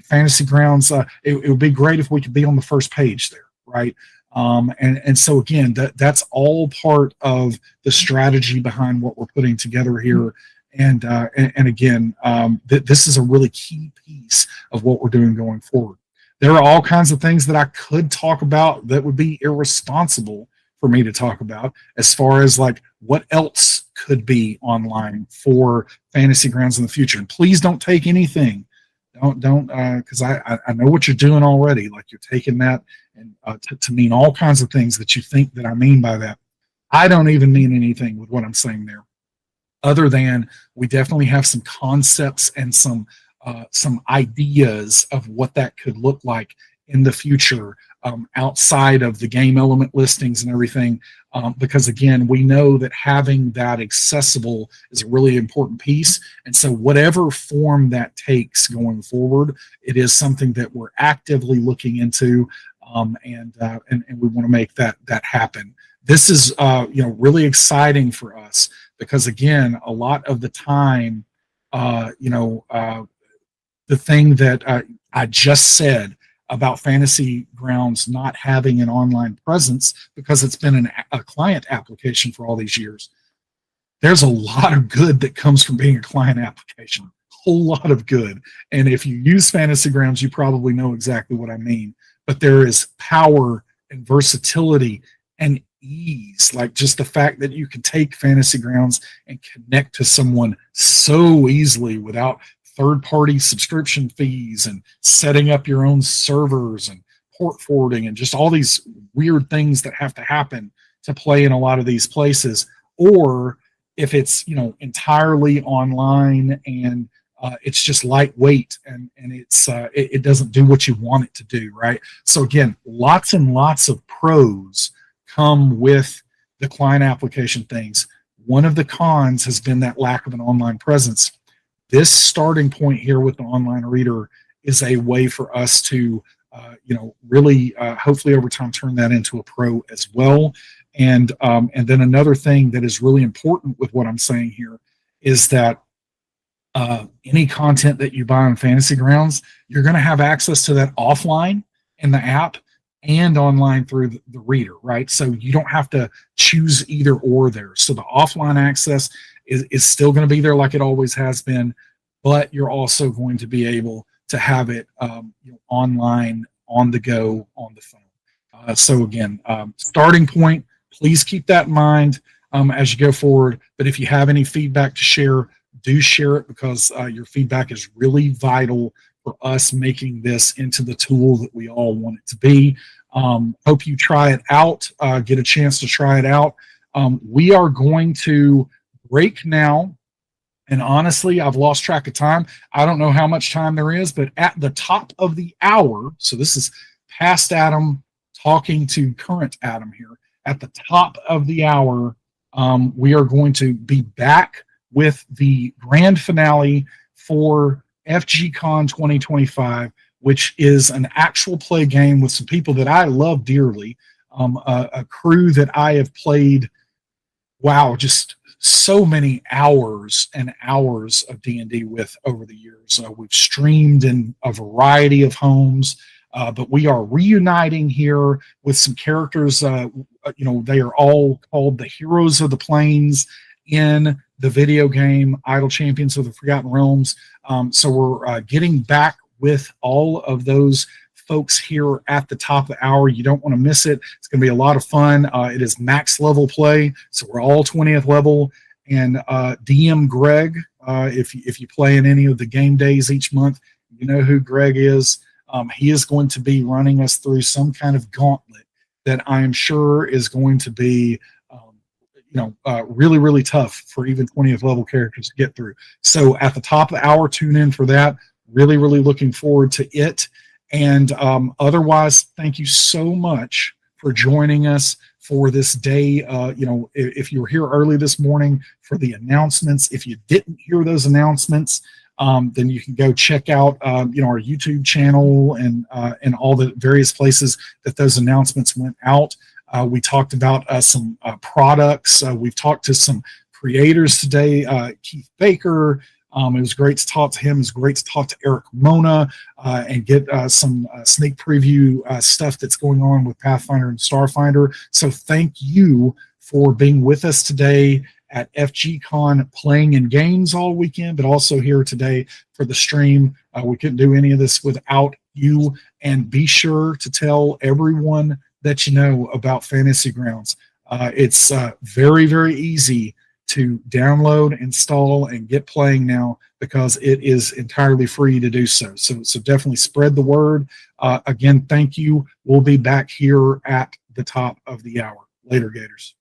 Fantasy Grounds, it would be great if we could be on the first page there, right? And so again, that's all part of the strategy behind what we're putting together here. And again, this is a really key piece of what we're doing going forward. There are all kinds of things that I could talk about that would be irresponsible for me to talk about, as far as like what else could be online for Fantasy Grounds in the future. And please don't take anything. Don't because I know what you're doing already. Like you're taking that and to mean all kinds of things that you think that I mean by that. I don't even mean anything with what I'm saying there, other than we definitely have some concepts and some ideas of what that could look like in the future, outside of the game element listings and everything, because again, we know that having that accessible is a really important piece. And so whatever form that takes going forward, it is something that we're actively looking into, and we want to make that happen. This is really exciting for us because again, a lot of the time, the thing that I just said about Fantasy Grounds not having an online presence because it's been a client application for all these years. There's a lot of good that comes from being a client application, a whole lot of good. And if you use Fantasy Grounds, you probably know exactly what I mean. But there is power and versatility and ease, like just the fact that you can take Fantasy Grounds and connect to someone so easily without third-party subscription fees and setting up your own servers and port forwarding and just all these weird things that have to happen to play in a lot of these places. Or if it's, you know, entirely online and it's just lightweight and it doesn't do what you want it to do, right? So again, lots and lots of pros come with the client application things. One of the cons has been that lack of an online presence. This starting point here with the online reader is a way for us to, really, hopefully over time, turn that into a pro as well. And then another thing that is really important with what I'm saying here is that any content that you buy on Fantasy Grounds, you're going to have access to that offline in the app and online through the reader, right? So you don't have to choose either or there. So the offline access is still going to be there like it always has been, but you're also going to be able to have it online, on the go, on the phone. So again, starting point, please keep that in mind as you go forward. But if you have any feedback to share, do share it, because your feedback is really vital for us making this into the tool that we all want it to be. Hope you try it out, get a chance to try it out. We are going to break now. And honestly, I've lost track of time. I don't know how much time there is, but at the top of the hour, so this is past Adam talking to current Adam here. At the top of the hour, we are going to be back with the grand finale for FGCon 2025, which is an actual play game with some people that I love dearly, a crew that I have played, wow, just so many hours and hours of D&D with over the years. We've streamed in a variety of homes, but we are reuniting here with some characters. They are all called the Heroes of the Plains in the video game Idle Champions of the Forgotten Realms. So we're getting back with all of those folks here at the top of the hour. You don't want to miss it. It's going to be a lot of fun. It is max level play, so we're all 20th level. And DM Greg, if you play in any of the game days each month, you know who Greg is. He is going to be running us through some kind of gauntlet that I am sure is going to be really, really tough for even 20th level characters to get through. So at the top of the hour, tune in for that. Really, really looking forward to it. And otherwise, thank you so much for joining us for this day. If you were here early this morning for the announcements, if you didn't hear those announcements, then you can go check out our YouTube channel and all the various places that those announcements went out. We talked about some products. We've talked to some creators today. Keith Baker. It was great to talk to him. It was great to talk to Eric Mona and get some sneak preview stuff that's going on with Pathfinder and Starfinder. So thank you for being with us today at FGCon, playing in games all weekend, but also here today for the stream. We couldn't do any of this without you. And be sure to tell everyone that you know about Fantasy Grounds. It's very, very easy to download, install, and get playing now because it is entirely free to do so. So definitely spread the word. Again, thank you. We'll be back here at the top of the hour. Later, Gators.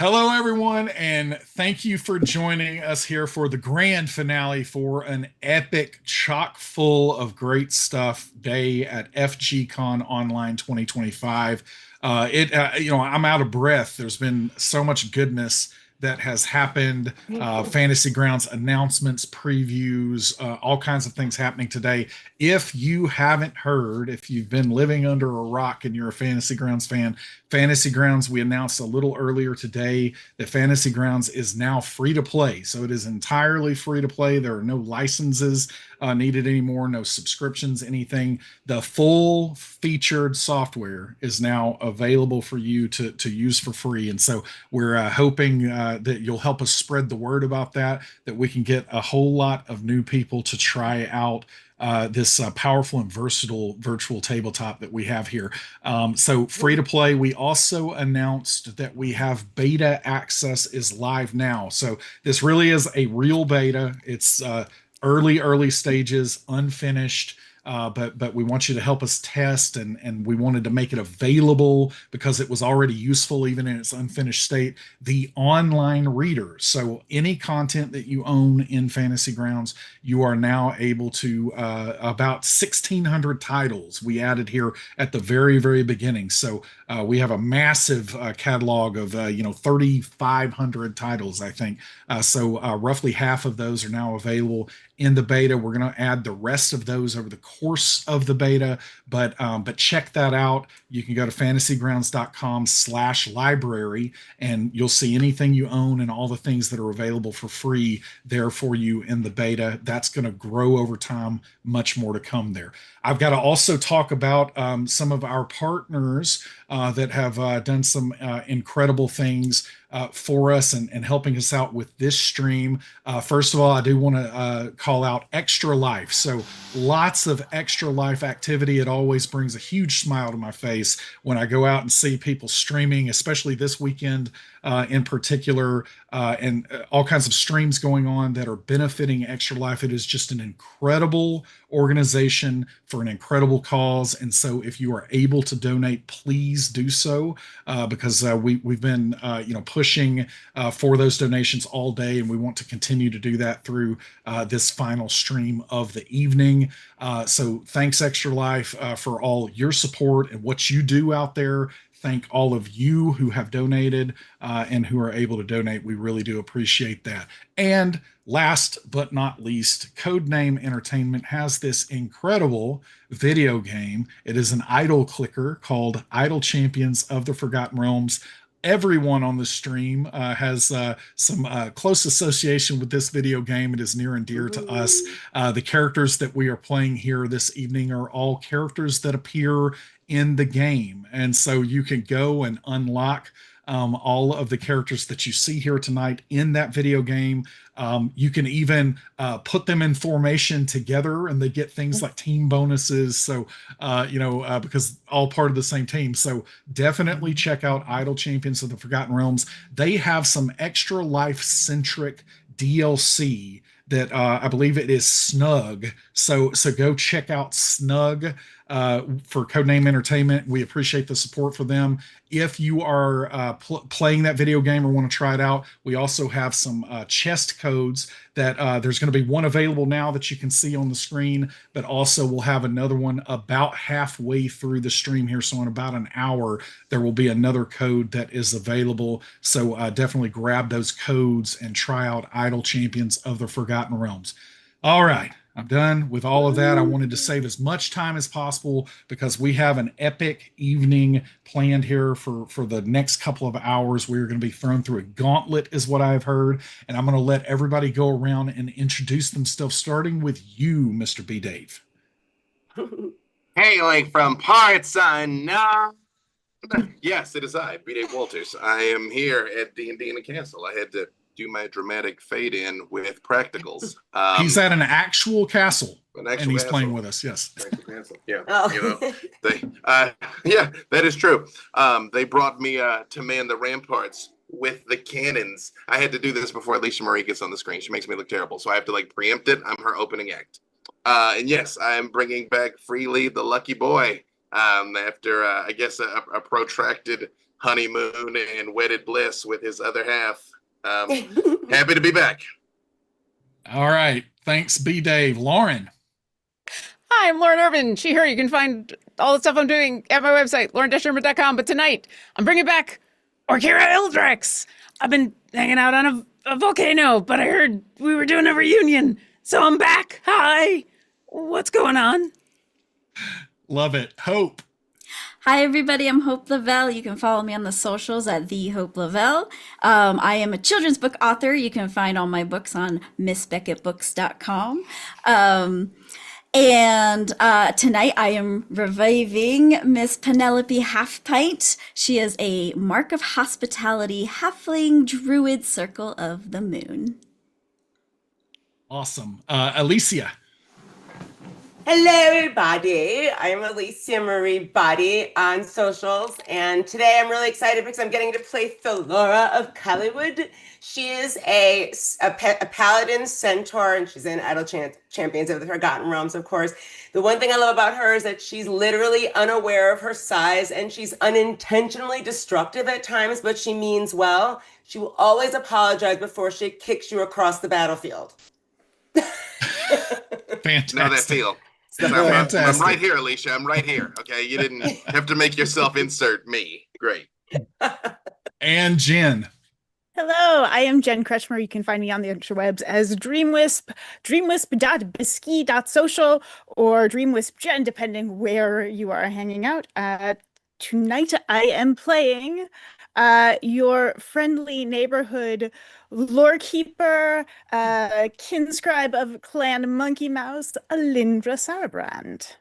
Hello, everyone, and thank you for joining us here for the grand finale for an epic, chock full of great stuff day at FGCon Online 2025. I'm out of breath. There's been so much goodness that has happened. Fantasy Grounds announcements, previews, all kinds of things happening today. If you haven't heard, if you've been living under a rock and you're a Fantasy Grounds fan, Fantasy Grounds, we announced a little earlier today that Fantasy Grounds is now free to play. So it is entirely free to play. There are no licenses needed anymore, no subscriptions, anything. The full featured software is now available for you to use for free. And so we're hoping that you'll help us spread the word about that we can get a whole lot of new people to try out this powerful and versatile virtual tabletop that we have here. So free to play. We also announced that we have beta access is live now. So this really is a real beta. It's early stages, unfinished. But we want you to help us test, and we wanted to make it available because it was already useful even in its unfinished state. The online reader, so any content that you own in Fantasy Grounds, you are now able to about 1,600 titles we added here at the very beginning. So we have a massive catalog of 3,500 titles, I think. So roughly half of those are now available in the beta. We're going to add the rest of those over the course of the beta, but check that out. You can go to fantasygrounds.com/library and you'll see anything you own and all the things that are available for free there for you in the beta. That's going to grow over time, much more to come there. I've got to also talk about some of our partners that have done some incredible things for us and helping us out with this stream. First of all, I do want to call out Extra Life. So lots of Extra Life activity. It always brings a huge smile to my face when I go out and see people streaming, especially this weekend in particular, and all kinds of streams going on that are benefiting Extra Life. It is just an incredible organization for an incredible cause. And so if you are able to donate, please do so, because we've been pushing for those donations all day, and we want to continue to do that through this final stream of the evening. So thanks, Extra Life, for all your support and what you do out there. Thank all of you who have donated and who are able to donate. We really do appreciate that. And last but not least, Codename Entertainment has this incredible video game. It is an idol clicker called Idol Champions of the Forgotten Realms. Everyone on the stream has some close association with this video game. It is near and dear to us. The characters that we are playing here this evening are all characters that appear in the game. And so you can go and unlock all of the characters that you see here tonight in that video game. You can even put them in formation together and they get things like team bonuses. So, because all part of the same team. So definitely check out Idol Champions of the Forgotten Realms. They have some Extra Life centric DLC that I believe it is Snug. So go check out Snug. for Codename Entertainment. We appreciate the support for them. If you are playing that video game or want to try it out, we also have some chest codes that there's going to be one available now that you can see on the screen, but also we'll have another one about halfway through the stream here. So in about an hour, there will be another code that is available. So definitely grab those codes and try out Idle Champions of the Forgotten Realms. All right. I'm done with all of that. I wanted to save as much time as possible because we have an epic evening planned here for the next couple of hours. We're going to be thrown through a gauntlet is what I've heard. And I'm going to let everybody go around and introduce themselves, starting with you, Mr. B. Dave. Hailing from parts unknown. Yes, it is I, B. Dave Walters. I am here at D&D in the Castle. I had to do my dramatic fade in with practicals. He's at an actual castle, and he's castle. Playing with us. Yes. Yeah. Oh. You know, yeah, that is true. They brought me to man the ramparts with the cannons. I had to do this before Alicia Marie gets on the screen. She makes me look terrible, so I have to like preempt it. I'm her opening act. And yes, I am bringing back Freely the Lucky Boy after I guess a protracted honeymoon and wedded bliss with his other half. Happy to be back. All right. Thanks, B. Dave. Lauren. Hi, I'm Lauren Irvin. She, her. You can find all the stuff I'm doing at my website, lauren-irvin.com. But tonight, I'm bringing back Orkira Ildrex. I've been hanging out on a volcano, but I heard we were doing a reunion. So I'm back. Hi. What's going on? Love it. Hope. Hi, everybody. I'm Hope Lavelle. You can follow me on the socials at the Hope Lavelle. I am a children's book author. You can find all my books on missbeckettbooks.com. And tonight I am reviving Miss Penelope Halfpint. She is a Mark of Hospitality halfling druid Circle of the Moon. Awesome. Alicia. Hello, everybody. I'm Alicia Marie Body on socials, and today I'm really excited because I'm getting to play Thalora of Collywood. She is a paladin centaur, and she's in Idle Champions of the Forgotten Realms, of course. The one thing I love about her is that she's literally unaware of her size, and she's unintentionally destructive at times, but she means well. She will always apologize before she kicks you across the battlefield. Fantastic. Know that feel. I'm right here, Alicia. I'm right here. Okay, you didn't have to make yourself insert me. Great. And Jen. Hello, I am Jen Kretschmer. You can find me on the interwebs as Dreamwisp, dreamwisp.bisky.social, or Dreamwisp Jen, depending where you are hanging out. Tonight I am playing your friendly neighborhood lorekeeper, kinscribe of Clan Monkey Mouse, Alindra Sarabrand.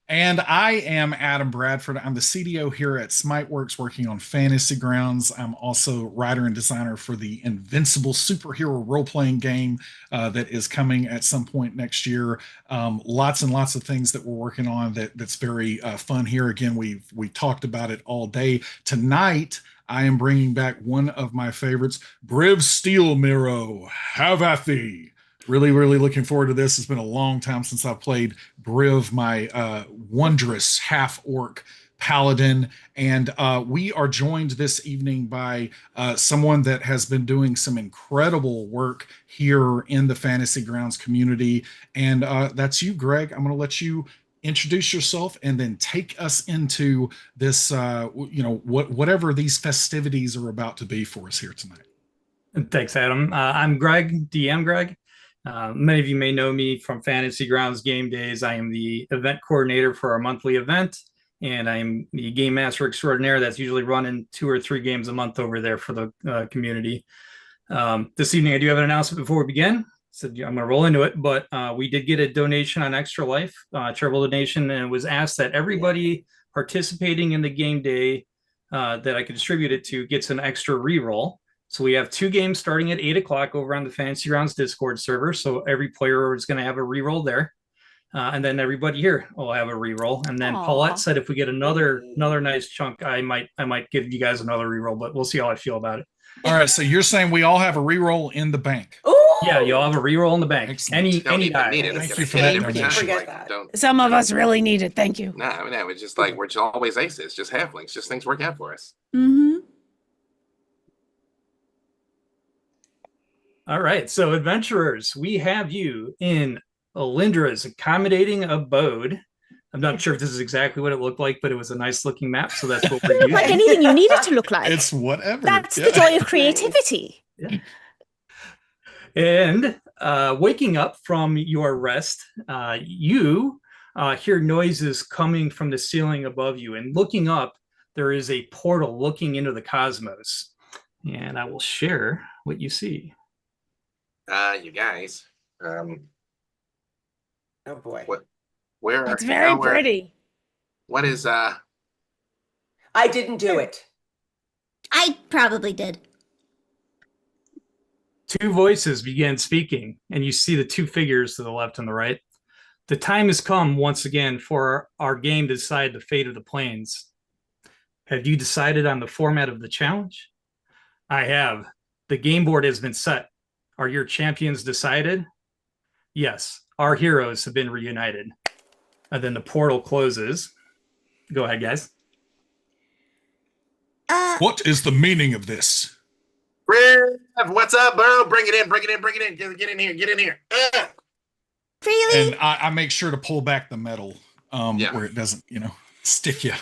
And I am Adam Bradford. I'm the CDO here at Smiteworks working on Fantasy Grounds. I'm also writer and designer for the Invincible superhero role-playing game that is coming at some point next year. Lots and lots of things that we're working on that's very fun here. Again, we talked about it all day. Tonight, I am bringing back one of my favorites, Briv Steelmiro. Have at thee. Really, really looking forward to this. It's been a long time since I've played Briv, my wondrous half-orc paladin. And we are joined this evening by someone that has been doing some incredible work here in the Fantasy Grounds community. And that's you, Greg. I'm going to let you introduce yourself and then take us into this, whatever these festivities are about to be for us here tonight. Thanks, Adam. I'm Greg, DM Greg. Many of you may know me from Fantasy Grounds Game Days. I am the event coordinator for our monthly event, and I'm the game master extraordinaire that's usually running 2 or 3 games a month over there for the community. This evening, I do have an announcement before we begin. So I'm going to roll into it, but we did get a donation on Extra Life, charitable donation, and it was asked that everybody participating in the game day that I could distribute it to gets an extra reroll. So we have 2 games starting at 8 o'clock over on the Fantasy Grounds Discord server. So every player is going to have a reroll there. And then everybody here will have a reroll. And then Paulette said if we get another nice chunk, I might give you guys another reroll, but we'll see how I feel about it. All right. So you're saying we all have a reroll in the bank. Ooh, Yeah, you'll have a reroll in the bank. Any Don't even die. need it. Thank It's you gonna for hit that every time. donation. Forget Like, that. don't. Some of us really need it. Thank you. No, no, it's just like we're just always aces, just halflings, just things work out for us. Mm-hmm. All right, so adventurers, we have you in Alindra's accommodating abode. I'm not sure if this is exactly what it looked like, but it was a nice looking map, so that's what we're using. Like anything you need it to look like. It's whatever. That's Yeah. the joy of creativity. Yeah. And waking up from your rest, you hear noises coming from the ceiling above you. And looking up, there is a portal looking into the cosmos. And I will share what you see. You guys. Oh boy. Where It's very where- pretty. What is I didn't do it. I probably did. Two voices begin speaking, and you see the two figures to the left and the right. The time has come once again for our game to decide the fate of the planes. Have you decided on the format of the challenge? I have. The game board has been set. Are your champions decided? Yes, our heroes have been reunited. And then the portal closes. Go ahead, guys. What is the meaning of this? Rev, what's up, bro? Bring it in, bring it in, bring it in. Get in here, get in here. Freely, And I make sure to pull back the metal Yeah. where it doesn't, stick you.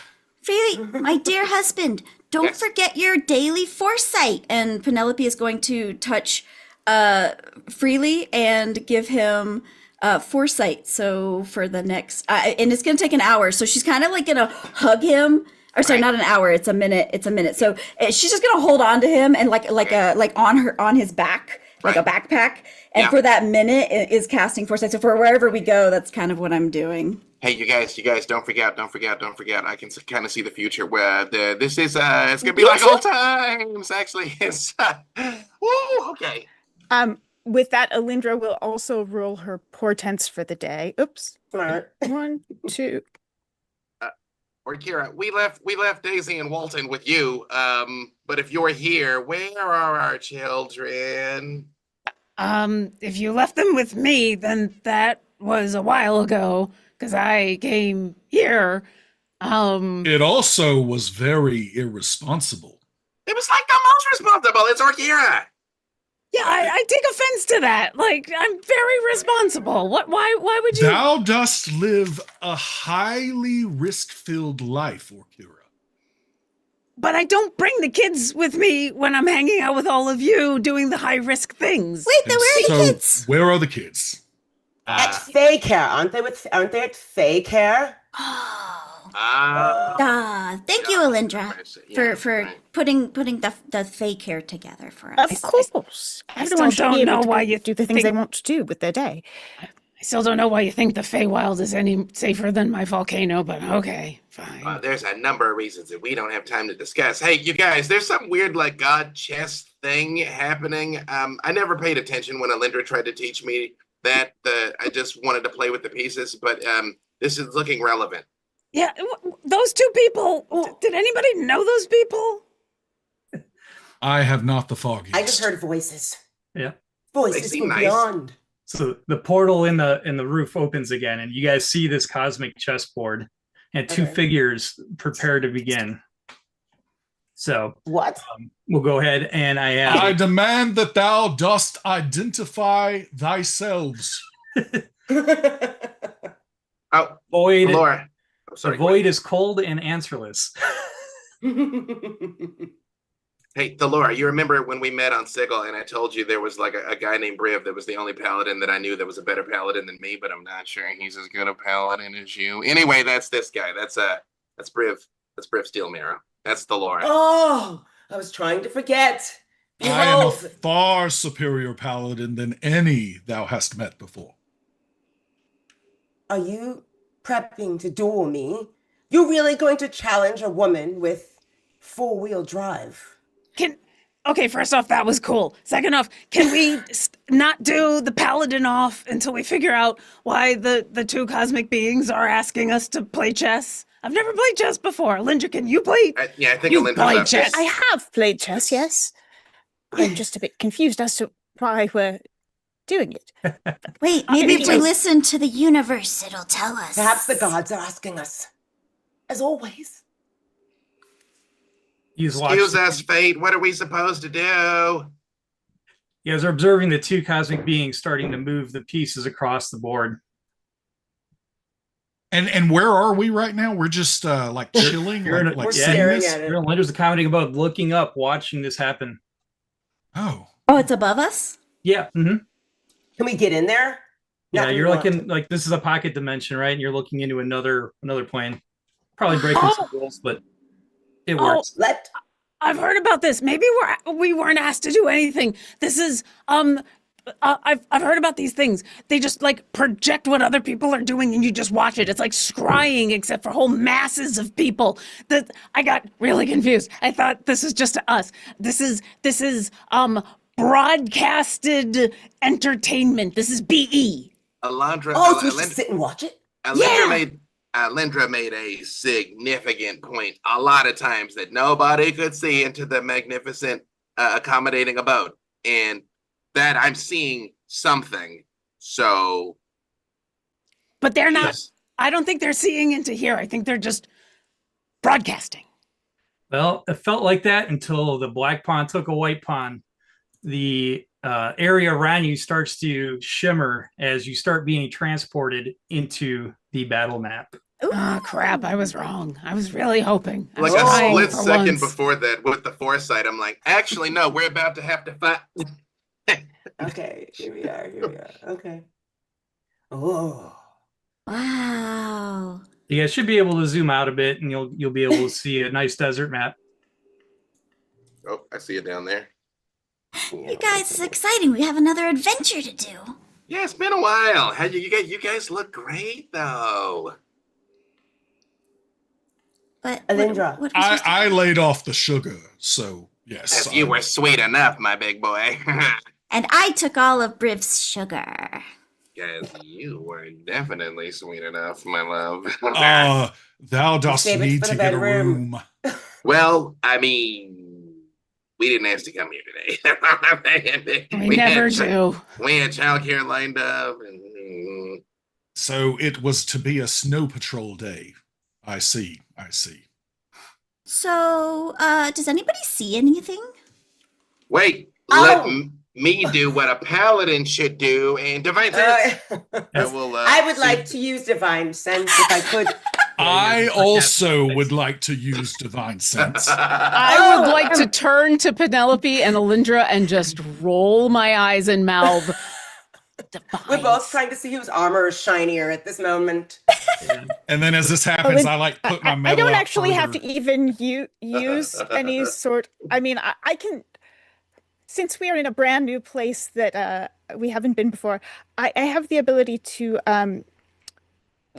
Freely, my dear husband, don't Yes. forget your daily foresight. And Penelope is going to touch Freely and give him foresight. So for the next, and it's going to take an hour. So she's kind of like going to hug him. Or sorry, not an hour. It's a minute. It's a minute. So she's just gonna hold on to him and like on his back, like a backpack. And for that minute is casting foresight. So for wherever we go, that's kind of what I'm doing. Hey, you guys, don't forget. I can kind of see the future where this is, it's gonna be like old times. Actually, it's, woo, okay. With that, Alindra will also roll her portents for the day. Oops. Smart. 1, 2. Or Kira, we left Daisy and Walton with you. But if you're here, where are our children? If you left them with me, then that was a while ago, because I came here. It also was very irresponsible. It was like the most responsible. It's Orkira. Yeah, I take offense to that. Like, I'm very responsible. Why would you? Thou dost live a highly risk-filled life, Orkira. But I don't bring the kids with me when I'm hanging out with all of you doing the high-risk things. Wait, then where are the kids? Where are the kids? At Faycare, aren't they at Faycare? Thank you, Alindra, for putting the fake hair together for us. Of course. Everyone should be able to do the things they want to do with their day. I still don't know why you think the Feywild is any safer than my volcano, but okay, fine. There's a number of reasons that we don't have time to discuss. Hey, you guys, there's some weird like god chess thing happening. I never paid attention when Alindra tried to teach me that. I just wanted to play with the pieces, but this is looking relevant. Yeah, those two people. Did anybody know those people? I have not the foggiest. I just heard voices. Yeah. Voices from beyond. So the portal in the roof opens again, and you guys see this cosmic chessboard, and two figures prepare to begin. So what? We'll go ahead, and I demand that thou dost identify thyselves. Void. Laura. I'm sorry, the void is cold and answerless. Hey, Delora, you remember when we met on Sigil and I told you there was like a guy named Briv that was the only paladin that I knew that was a better paladin than me, but I'm not sure he's as good a paladin as you. Anyway, that's this guy. That's Briv. That's Briv Steelmarrow. That's Delora. Oh, I was trying to forget. I am a Behold. far superior paladin than any thou hast met before. Are you prepping to duel me? You're really going to challenge a woman with 4-wheel drive? Okay, first off, that was cool. Second off, can we not do the paladin off until we figure out why the two cosmic beings are asking us to play chess? I've never played chess before. Alindra, can you play? Yeah, I think you Alindra played left. chess. I have played chess, yes. I'm just a bit confused as to why we're doing it. Wait, maybe if we listen to the universe, it'll tell us. Perhaps the gods are asking us, as always. Excuse us, fate. What are we supposed to do? You guys are observing the two cosmic beings starting to move the pieces across the board. And where are we right now? We're just like chilling, like staring at it. Linda's commenting about looking up, watching this happen. Oh, it's above us? Yeah. Mm-hmm. Can we get in there? Yeah, Not you're we like in like this is a pocket dimension, right? And you're looking into another plane. Probably breaking some rules, but it works. I've heard about this. Maybe we weren't asked to do anything. This is I've heard about these things. They just like project what other people are doing and you just watch it. It's like scrying except for whole masses of people. That I got really confused. I thought this is just to us. This is broadcasted entertainment. This is BE. Alondra. So we should sit and watch it? Alindra made a significant point a lot of times that nobody could see into the magnificent accommodating abode. And that I'm seeing something. So. But they're not, I don't think they're seeing into here. I think they're just broadcasting. Well, it felt like that until the black pawn took a white pawn. The area around you starts to shimmer as you start being transported into the battle map. Oh, crap. I was wrong. I was really hoping. Like a split second before that with the foresight, I'm like, actually, no, we're about to have to fight. Okay, here we are. Okay. Oh. Wow. You guys should be able to zoom out a bit and you'll be able to see a nice desert map. Oh, I see it down there. You guys, it's exciting. We have another adventure to do. Yeah, it's been a while. How you guys look great though. But Alindra, I laid off the sugar, so yes. If you were sweet enough, my big boy. And I took all of Briv's sugar. Guys, you were definitely sweet enough, my love. Thou dost need to get a room. Well, I mean, we didn't ask to come here today. We never do. We had childcare lined up. And... So it was to be a snow patrol day. I see. So, does anybody see anything? Wait, let me do what a paladin should do and divine sense. I would like to use divine sense if I could. I also would like to use divine sense. I would like to turn to Penelope and Alindra and just roll my eyes and mouth. We're both trying to see whose armor is shinier at this moment. And then as this happens, I like put my metal I don't out actually have further. to even use any sort. I mean, I can. Since we are in a brand new place that we haven't been before, I have the ability to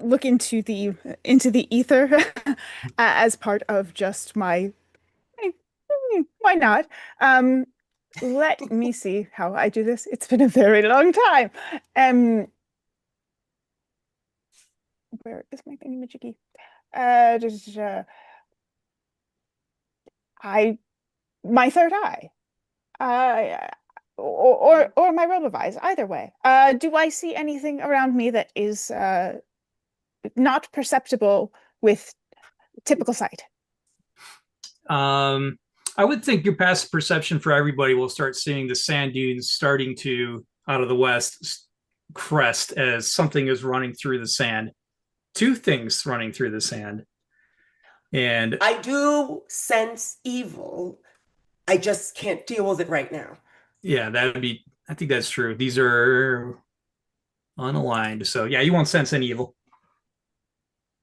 look into the ether as part of just my. Why not? Let me see how I do this. It's been a very long time. Where is my thingy-majiggy? My third eye. Or my robe of eyes, either way. Do I see anything around me that is not perceptible with typical sight? I would think your passive perception for everybody will start seeing the sand dunes starting to, out of the west, crest as something is running through the sand. Two things running through the sand. And I do sense evil. I just can't deal with it right now. yeah, I think that's true. These are unaligned. So yeah, you won't sense any evil.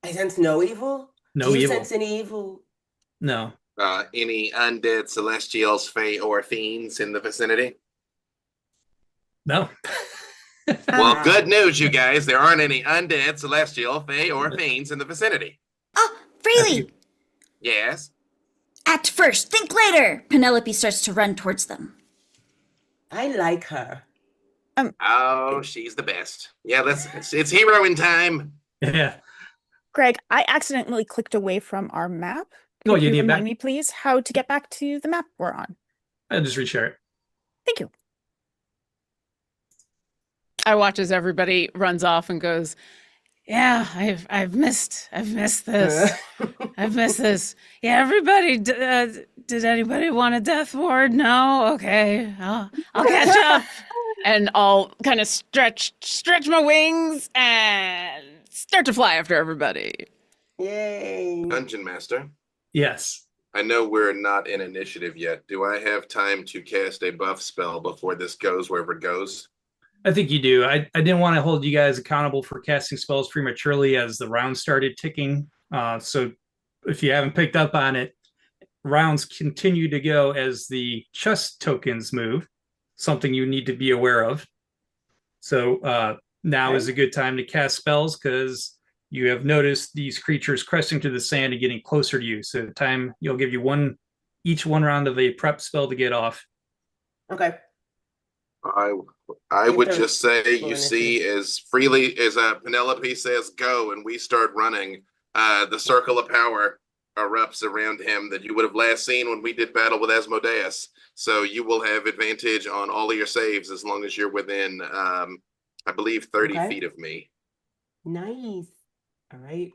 I sense no evil? No Do you evil. sense any evil? No. Any undead celestials, fae, or fiends in the vicinity? No. Well, good news, you guys. There aren't any undead, celestial, fae, or fiends in the vicinity. Oh, Freely! Yes? Act first, think later! Penelope starts to run towards them. I like her. Oh, she's the best. Yeah, it's heroine time. Yeah. Greg, I accidentally clicked away from our map. Oh, Could you you need remind back? me, please, how to get back to the map we're on? I'll just reshare it. Thank you. I watch as everybody runs off and goes, yeah, I've missed this. I've missed this. Yeah, everybody. Did anybody want a death ward? No. Okay, I'll catch up, and I'll kind of stretch my wings and start to fly after everybody. Yay! Dungeon Master. Yes. I know we're not in initiative yet. Do I have time to cast a buff spell before this goes wherever it goes? I think you do. I didn't want to hold you guys accountable for casting spells prematurely as the round started ticking. So if you haven't picked up on it, rounds continue to go as the chest tokens move, something you need to be aware of. So now is a good time to cast spells because you have noticed these creatures cresting to the sand and getting closer to you. So time you'll give you each one round of a prep spell to get off. Okay. I would just say, you see, as freely as Penelope says go and we start running, the circle of power erupts around him that you would have last seen when we did battle with Asmodeus. So you will have advantage on all of your saves as long as you're within, I believe, 30 feet of me. Nice. All right.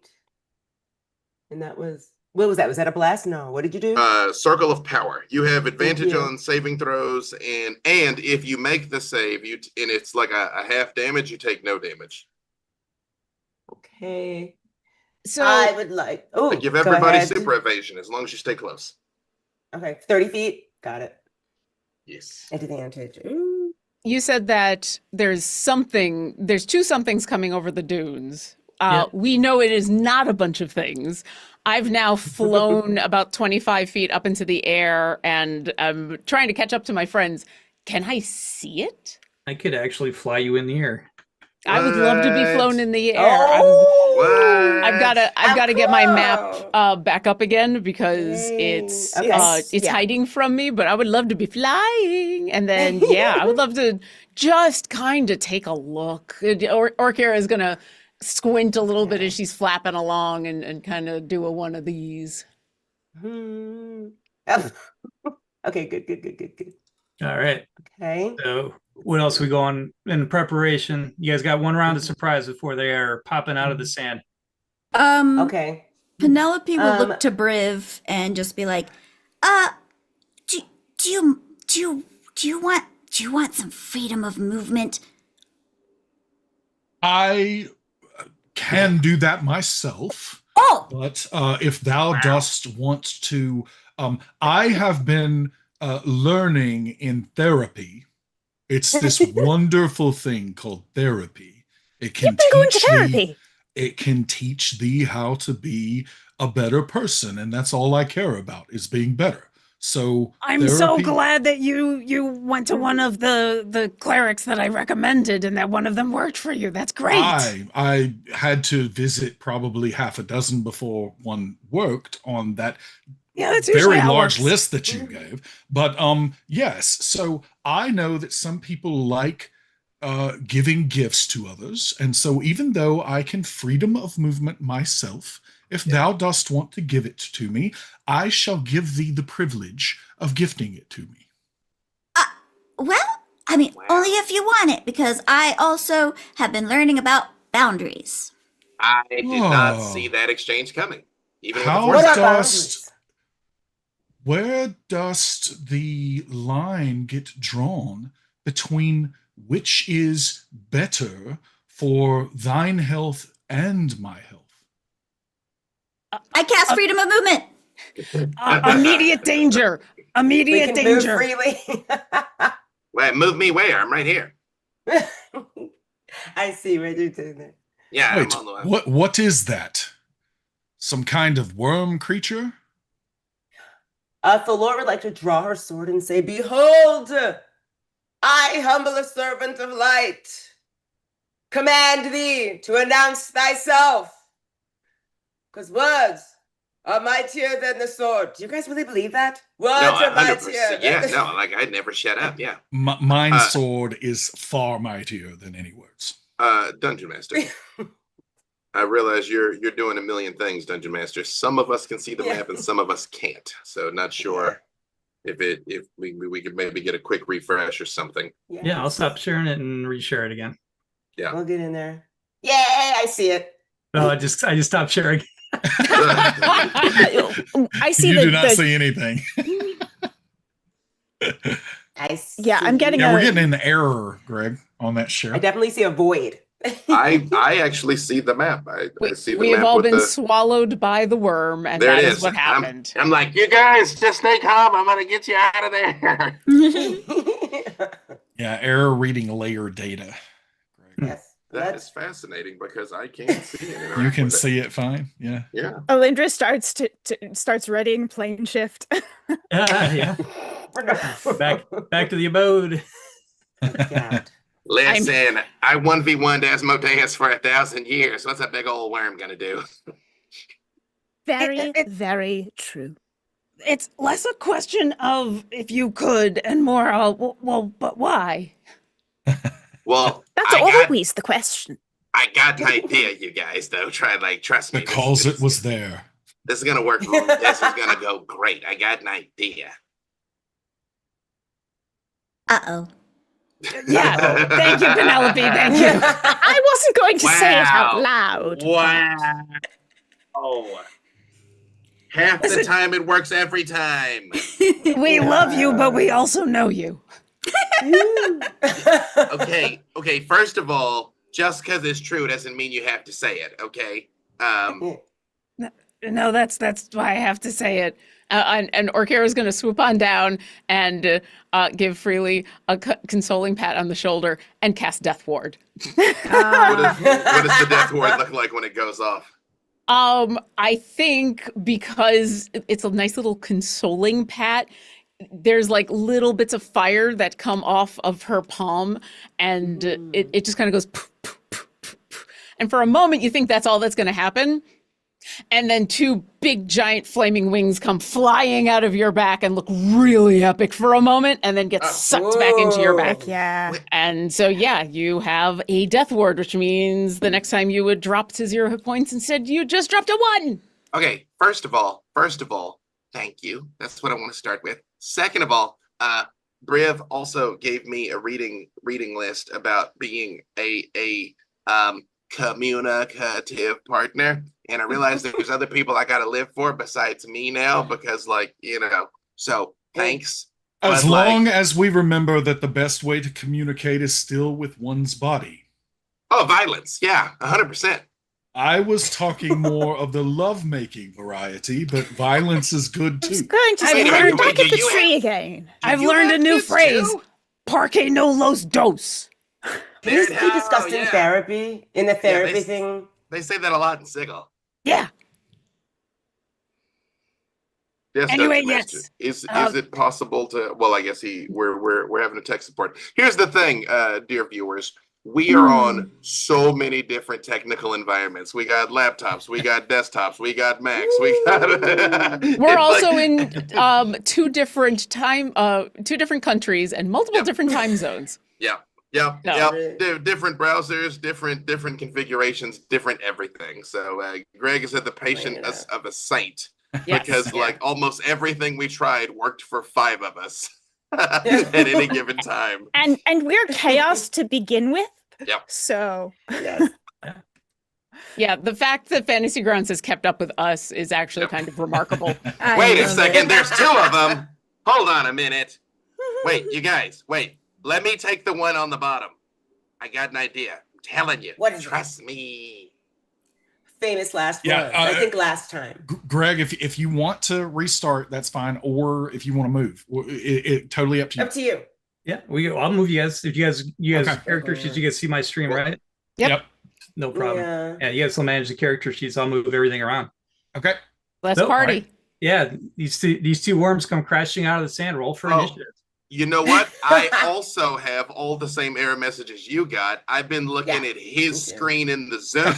And that was, what was that? Was that a blast? No. What did you do? Circle of power. You have advantage on saving throws, and if you make the save, and it's like a half damage, you take no damage. Okay. So I would like. Oh, give everybody super evasion as long as you stay close. Okay, 30 feet. Got it. Yes. Advantage. You said that there's two somethings coming over the dunes. We know it is not a bunch of things. I've now flown about 25 feet up into the air and I'm trying to catch up to my friends. Can I see it? I could actually fly you in the air. I would love to be flown in the air. I've got to get my map back up again because it's hiding from me. But I would love to be flying, and then I would love to just kind of take a look. Orkira is gonna squint a little bit as she's flapping along and kind of do one of these. Okay, good. All right. Okay. So what else we go on in preparation? You guys got one round of surprise before they are popping out of the sand. Okay. Penelope will look to Briv and just be like, do you want some freedom of movement? I can do that myself. Oh, but if thou dost want to, I have been learning in therapy. It's this wonderful thing called therapy. It can teach thee how to be a better person, and that's all I care about is being better. So I'm so glad that you went to one of the clerics that I recommended and that one of them worked for you. That's great. I had to visit probably half a dozen before one worked on that that's very large list that you gave. But yes, so I know that some people like giving gifts to others. And so even though I can freedom of movement myself, if thou dost want to give it to me, I shall give thee the privilege of gifting it to me. Well, I mean, only if you want it, because I also have been learning about boundaries. I did not see that exchange coming. Even where does the line get drawn between which is better for thine health and my health? I cast freedom of movement. Immediate danger. Immediate danger. Move freely. Wait, move me where? I'm right here. I see what you're doing there. Yeah. Wait, I'm on the way. What is that? Some kind of worm creature? Thalor would like to draw her sword and say, "Behold, I, humble a servant of light, command thee to announce thyself, because words are mightier than the sword." Do you guys really believe that? Words are mightier. I'd never shut up. Yeah. Mine sword is far mightier than any words. Dungeon Master. I realize you're doing a million things, Dungeon Master. Some of us can see the map and some of us can't. So not sure if we could maybe get a quick refresh or something. Yeah, I'll stop sharing it and reshare it again. Yeah. We'll get in there. Yay! I see it. No, I just stopped sharing. I see You the, do not the see anything. yeah, I'm getting Yeah, a we're getting an error, Greg, on that share. I definitely see a void. I actually see the map. I see the We have map all with been the. swallowed by the worm, and There that it is is. what happened. I'm like, you guys just stay calm. I'm gonna get you out of there. Yeah, error reading layer data. Yes. That is fascinating because I can't see it. You can see it fine. Yeah. Yeah. Alindra starts readying plane shift. Yeah. Back to the abode. Listen, I 1v1'd Asmodeus for 1,000 years. What's a big old worm gonna do? Very, very true. It's less a question of if you could and more well, but why? Well, That's always the question. I got an idea, you guys, though. Trust me. Because it was there. This is gonna work. This is gonna go great. I got an idea. Uh-oh. Yeah. Thank you, Penelope. Thank you. I wasn't going to say it out loud. Wow. Oh. Half the time it works every time. We love you, but we also know you. Okay. First of all, just because it's true doesn't mean you have to say it. Okay. No, that's why I have to say it. And Orkira's going to swoop on down and give Freely a consoling pat on the shoulder and cast Death Ward. What does the Death Ward look like when it goes off? I think because it's a nice little consoling pat, there's like little bits of fire that come off of her palm, and it just kind of goes poof, poof, poof, poof, poof. And for a moment you think that's all that's going to happen, and then two big giant flaming wings come flying out of your back and look really epic for a moment, and then get sucked back into your back. Yeah. And so you have a Death Ward, which means the next time you would drop to 0 hit points, instead you just dropped to 1. Okay, first of all, thank you. That's what I want to start with. Second of all, Briv also gave me a reading list about being a communicative partner, and I realized there's other people I gotta live for besides me now, because so thanks. As long as we remember that the best way to communicate is still with one's body. Oh, violence. Yeah, 100%. I was talking more of the lovemaking variety, but violence is good too. I was going to say, we're back at the tree again. I've learned a new phrase. Porque no los dos. Can this be discussed in therapy? In the therapy thing? They say that a lot in Sigil. Yeah. Yes. Anyway, Dr. yes. Master. Is it possible to? Well, I guess we're having a tech support. Here's the thing, dear viewers. We are on so many different technical environments. We got laptops, we got desktops, we got Macs, we got. We're also in two different countries and multiple different time zones. Yeah. Different browsers, different configurations, different everything. So Greg is at the patient of a saint, because almost everything we tried worked for 5 of us at any given time. And we're chaos to begin with. Yep. So yeah, the fact that Fantasy Grounds has kept up with us is actually kind of remarkable. Wait a second, there's 2 of them. Hold on a minute. Wait, you guys, wait. Let me take the one on the bottom. I got an idea. I'm telling you. What is Trust me. Famous last words. I think last time. Greg, if you want to restart, that's fine. Or if you want to move, it totally up to you. Up to you. Yeah, I'll move you guys. If you guys character sheets, you guys see my stream, right? Yep. No problem. Yeah. You guys will manage the character sheets. I'll move everything around. Okay. Let's party. Right. Yeah, these two worms come crashing out of the sand. Roll for initiative. You know what? I also have all the same error messages you got. I've been looking at his screen in the Zoom,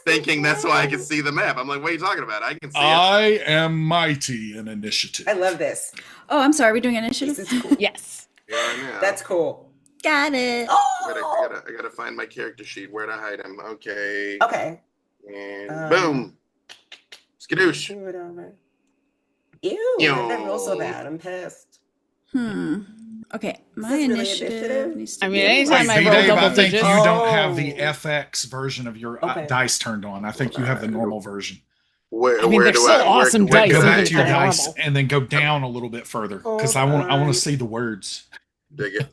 thinking that's why I can see the map. I'm like, what are you talking about? I can see I am mighty in initiative. I love this. Oh, I'm sorry. Are we doing initiative? This is cool. Yes. Yeah, I know. That's cool. Got it. I gotta find my character sheet. Where to hide him? Okay. Okay. And boom. Skadoosh. Do it over. Ew, that roll so bad. I'm pissed. Okay, my this really initiative initiative? needs to I be. mean, anytime I roll V-Dave, double I think digits. you don't have the Oh. FX version of your Okay. dice turned on. I think you have the normal version. Where, I mean, where they're do so I, where, awesome where dice, Go can back even to your for dice normal. and then go down a little bit further because Hold I want on. to see the words. dig it?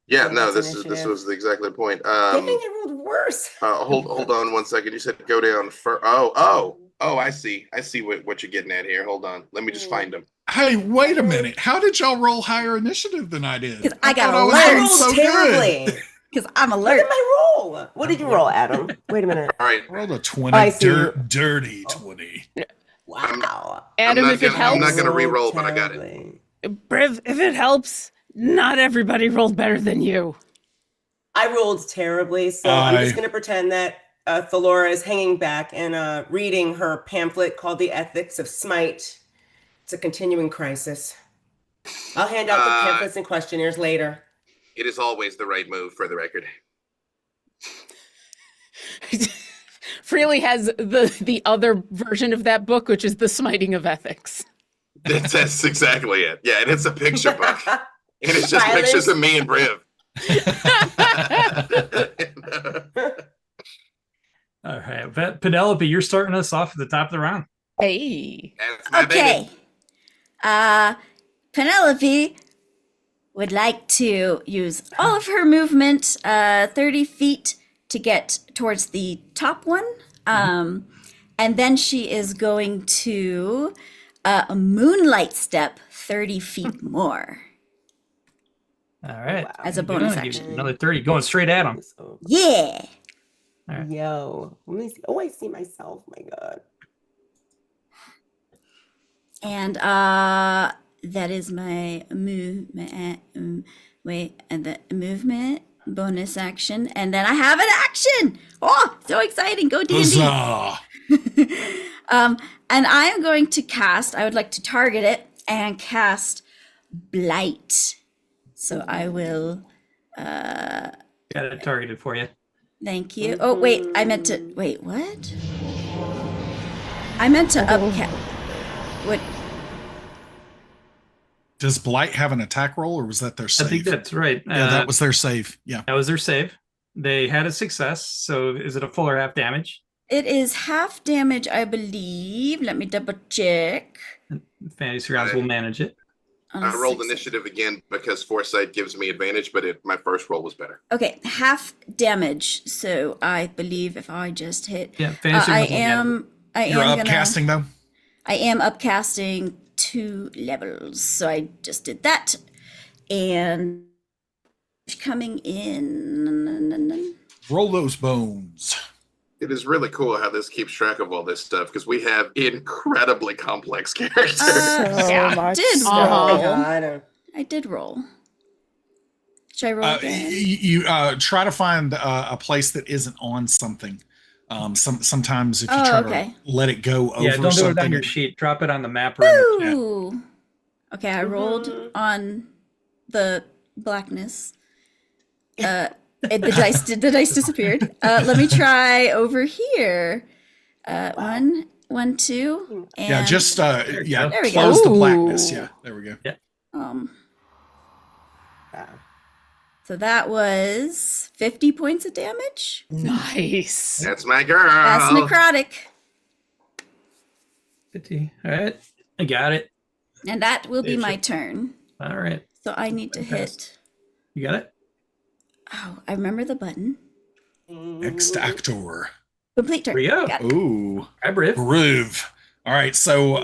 Yeah, Oh, no, that's this initiative. was the exactly point. Dang, I rolled worse. Hold on 1 second. You said go down for I see what you're getting at here. Hold on, let me just find them. Hey, wait a minute. How did y'all roll higher initiative than I did? Because I got thought was alerts. I doing rolled so terribly. good. Because I'm Look alert. at my roll. What did you roll, Adam? Wait a minute. All right, I rolled a I 20, see. dirty 20. Wow. Adam, if it I'm not helps, gonna re-roll, but I got it. Terribly. Briv, if it helps, not everybody rolled better than you. I rolled terribly, so I'm just I- going to pretend that Thalora is hanging back and reading her pamphlet called The Ethics of Smite. It's a continuing crisis. I'll hand out the pamphlets and questionnaires later. It is always the right move, for the record. Freely has the other version of that book, which is The Smiting of Ethics. That's exactly it. Yeah, and it's a picture book, and it's just Violence. pictures of me and Briv. All right, Penelope, you're starting us off at the top of the round. Hey. That's my Okay. baby. Penelope would like to use all of her movement, 30 feet, to get towards the top one. And then she is going to a moonlight step 30 feet more. All right. Wow. As a You're bonus gonna give action. you another 30, going straight at him. Yeah. All right. Yo. Let me see. Oh, I see myself. My God. And that is my movement. And the movement bonus action, and then I have an action. Oh, so exciting! Go D&D. Huzzah! And I am going to cast. I would like to target it and cast Blight. So I will. Got it targeted for you. Thank you. Oh wait, I meant to. Wait, what? I meant to upcast. What? Does Blight have an attack roll, or was that their save? I think that's right. Yeah, that was their save. Yeah. That was their save. They had a success. So is it a full or half damage? It is half damage, I believe. Let me double check. Fantasy Grounds will manage it. I rolled initiative again because foresight gives me advantage, but my first roll was better. Okay, half damage. So I believe if I just hit, Yeah, fantasy I Grounds will manage it. You're am upcasting though. I am upcasting 2 levels. So I just did that, and coming in. Roll those bones. It is really cool how this keeps track of all this stuff because we have incredibly complex characters. I did roll. Oh, God. I did roll. Should I roll again? You try to find a place that isn't on something. Sometimes if you try to let it go over Yeah, don't do something, it on your sheet. Drop it on the map or in the chat. Ooh. Okay, I rolled on the blackness. The dice disappeared. Let me try over here. 1, 1, 2. And yeah, just there we close go. the blackness. Yeah, there we go. Yeah. So that was 50 points of damage. Nice. That's my girl. That's necrotic. 50. All right. I got it. And that will be Gotcha. my turn. All right. So I need to hit. You got it? Oh, I remember the button. Next actor. Complete turn. Here we go. Got it. Ooh. Hi, Briv. Briv. All right, so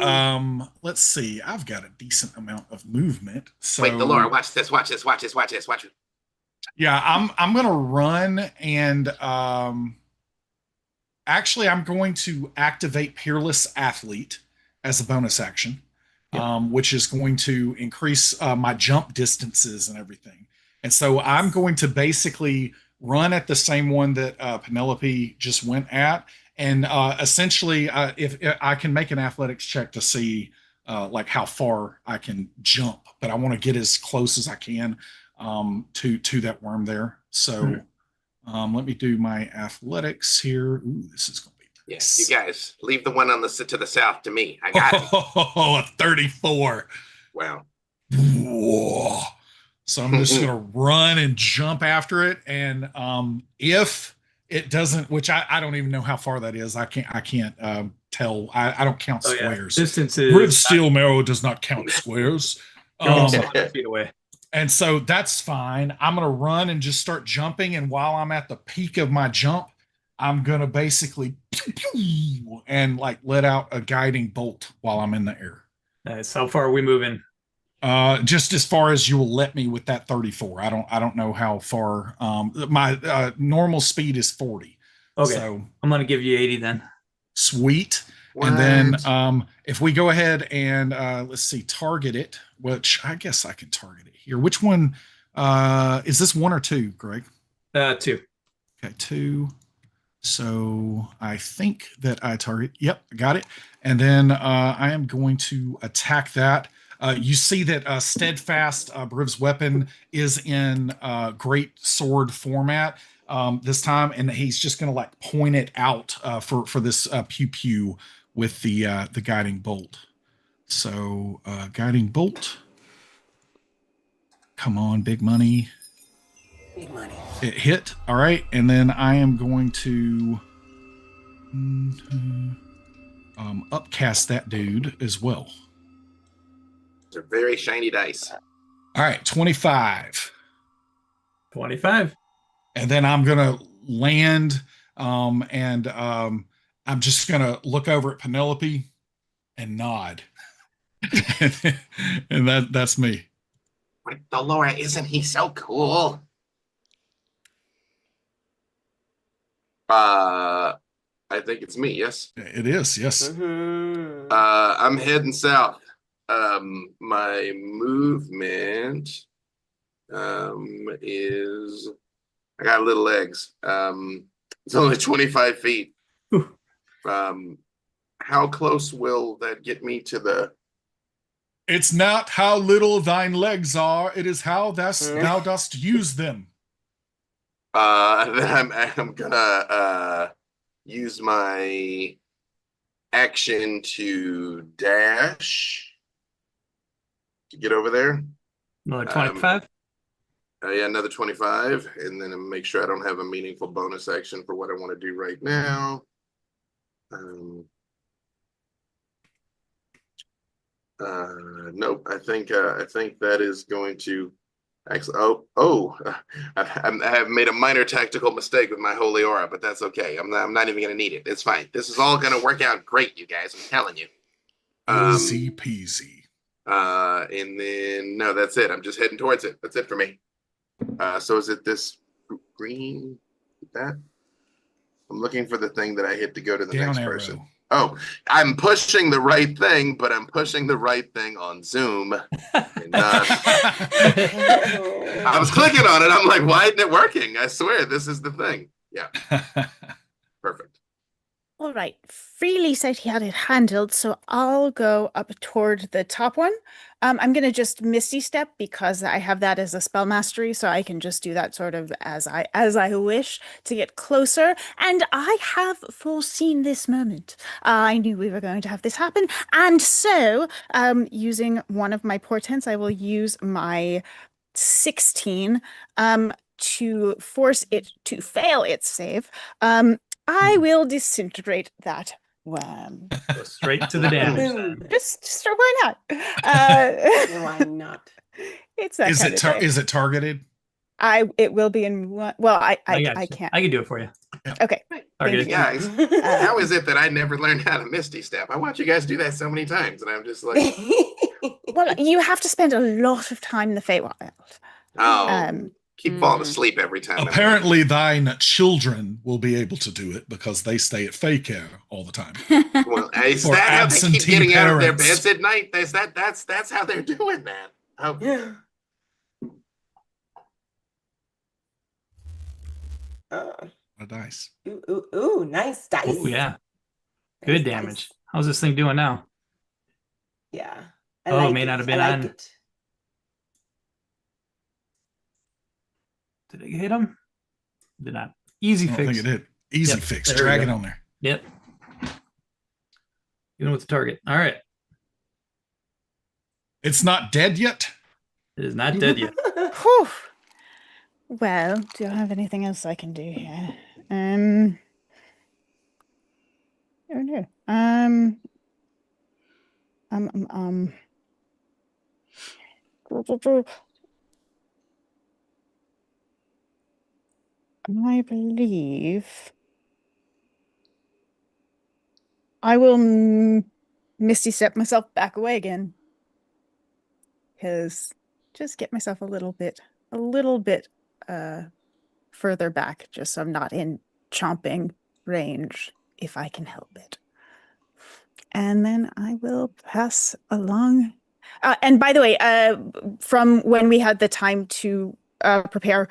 let's see. I've got a decent amount of movement. So Wait, Laura, watch this. Watch this. Watch this. Watch this. Watch it. yeah, I'm gonna run and actually I'm going to activate Peerless Athlete as a bonus action, which is going to increase my jump distances and everything. And so I'm going to basically run at the same one that Penelope just went at. And essentially, if I can make an athletics check to see like how far I can jump, but I want to get as close as I can to that worm there. So let me do my athletics here. Ooh, this is going to be Yes, you guys leave the one on to the south to me. I got it. a 34. Wow. Whoa. So I'm just going to run and jump after it. And if it doesn't, which I don't even know how far that is. I can't tell. I don't count squares. Distance Grid is steel marrow does not count squares. you're almost 100 feet away. And so that's fine. I'm going to run and just start jumping. And while I'm at the peak of my jump, I'm going to basically and like let out a guiding bolt while I'm in the air. Nice. How far are we moving? Just as far as you will let me with that 34. I don't know how far. My normal speed is 40. Okay. So I'm going to give you 80 then. Sweet. What? And then if we go ahead and let's see, target it, which I guess I can target it here. Which one is this, 1 or 2, Greg? 2. Okay, 2. So I think that I target. Yep, got it. And then I am going to attack that. You see that Steadfast, Briv's weapon, is in great sword format this time, and he's just going to like point it out for this pew pew with the guiding bolt. So guiding bolt. Come on, big money. Big money. It hit. All right, and then I am going to upcast that dude as well. They're very shiny dice. All right, 25. 25. And then I'm gonna land, and I'm just gonna look over at Penelope and nod, and that's me. Dolora, isn't he so cool? I think it's me. Yes, it is. Yes. I'm heading south. My movement is, I got little legs. It's only 25 feet. How close will that get me to the? It's not how little thine legs are, it is how thou dost use them. Then I'm gonna use my action to dash to get over there. Another 25? Yeah, another 25, and then make sure I don't have a meaningful bonus action for what I want to do right now. Nope. I think that is going to actually. I have made a minor tactical mistake with my holy aura, but that's okay. I'm not even going to need it. It's fine. This is all going to work out great, you guys. I'm telling you. Easy peasy. And then no, that's it. I'm just heading towards it. That's it for me. So is it this green? That I'm looking for the thing that I hit to go to the Down next arrow. person. Oh, I'm pushing the right thing, but I'm pushing the right thing on Zoom. And, I was clicking on it. I'm like, why isn't it working? I swear this is the thing. Yeah. Perfect. All right. Freely said he had it handled, so I'll go up toward the top one. I'm going to just Misty Step because I have that as a spell mastery, so I can just do that sort of as I wish to get closer. And I have foreseen this moment. I knew we were going to have this happen, and so using one of my portents, I will use my 16 to force it to fail its save. I will disintegrate that worm. Go straight to the damage. Just why not? Why not? It's that kind of day. Is it targeted? It will be in one. Well, I can't. I can do it for you. Okay. Targeted. Guys, how is it that I never learned how to Misty Step? I watch you guys do that so many times, and I'm just like, Well, you have to spend a lot of time in the Feywild. Keep falling asleep every time. Apparently, thine children will be able to do it because they stay at Feycare all the time. Well, is that how they keep getting out of their beds at night? That's how they're doing that. Oh. Yeah. A dice. Ooh, nice dice. Oh yeah, good damage. How's this thing doing now? Yeah. It may not have been on. It. Did it hit him? Did not. Easy fix. I think it did. Easy fix. Drag it on there. Yep. You know what's the target. All right. It's not dead yet? It is not dead yet. Whew. Well, do I have anything else I can do here? Oh no. I believe I will Misty step myself back away again. Because just get myself a little bit further back, just so I'm not in chomping range, if I can help it. And then I will pass along. And by the way, from when we had the time to prepare,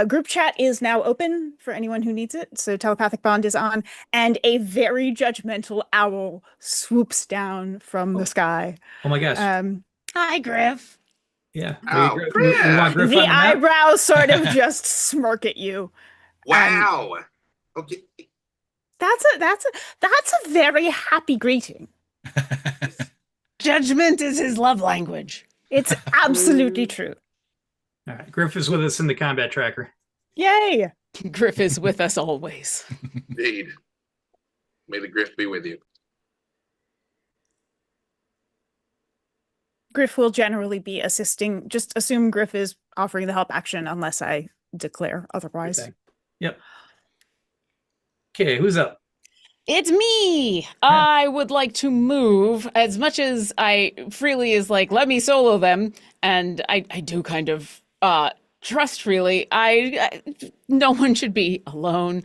group chat is now open for anyone who needs it. So telepathic bond is on, and a very judgmental owl swoops down from the sky. Oh my gosh. Hi, Griff. Yeah. Oh, we want Griff The on the map? eyebrows sort of just smirk at you. Wow. Okay. That's a very happy greeting. Judgment is his love language. It's absolutely true. All right. Griff is with us in the combat tracker. Yay! Griff is with us always. Indeed. May the Griff be with you. Griff will generally be assisting. Just assume Griff is offering the help action unless I declare otherwise. Okay. Yep. Okay, who's up? It's me. I would like to move as much as Freely is like, let me solo them. And I do kind of trust Freely. No one should be alone.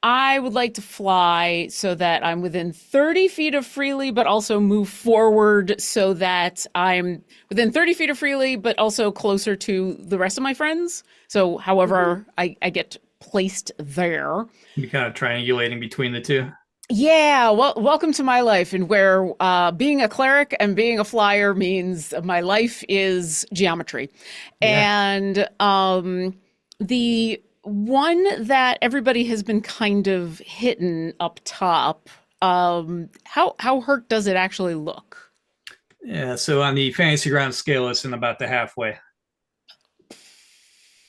I would like to fly so that I'm within 30 feet of Freely, but also move forward so that I'm within 30 feet of Freely, but also closer to the rest of my friends. So however I get placed there. Be kind of triangulating between the two. Yeah, well, welcome to my life, and where being a cleric and being a flyer means my life is geometry. Yeah. And the one that everybody has been kind of hitting up top, how hurt does it actually look? Yeah, so on the fantasy ground scale, it's in about the halfway.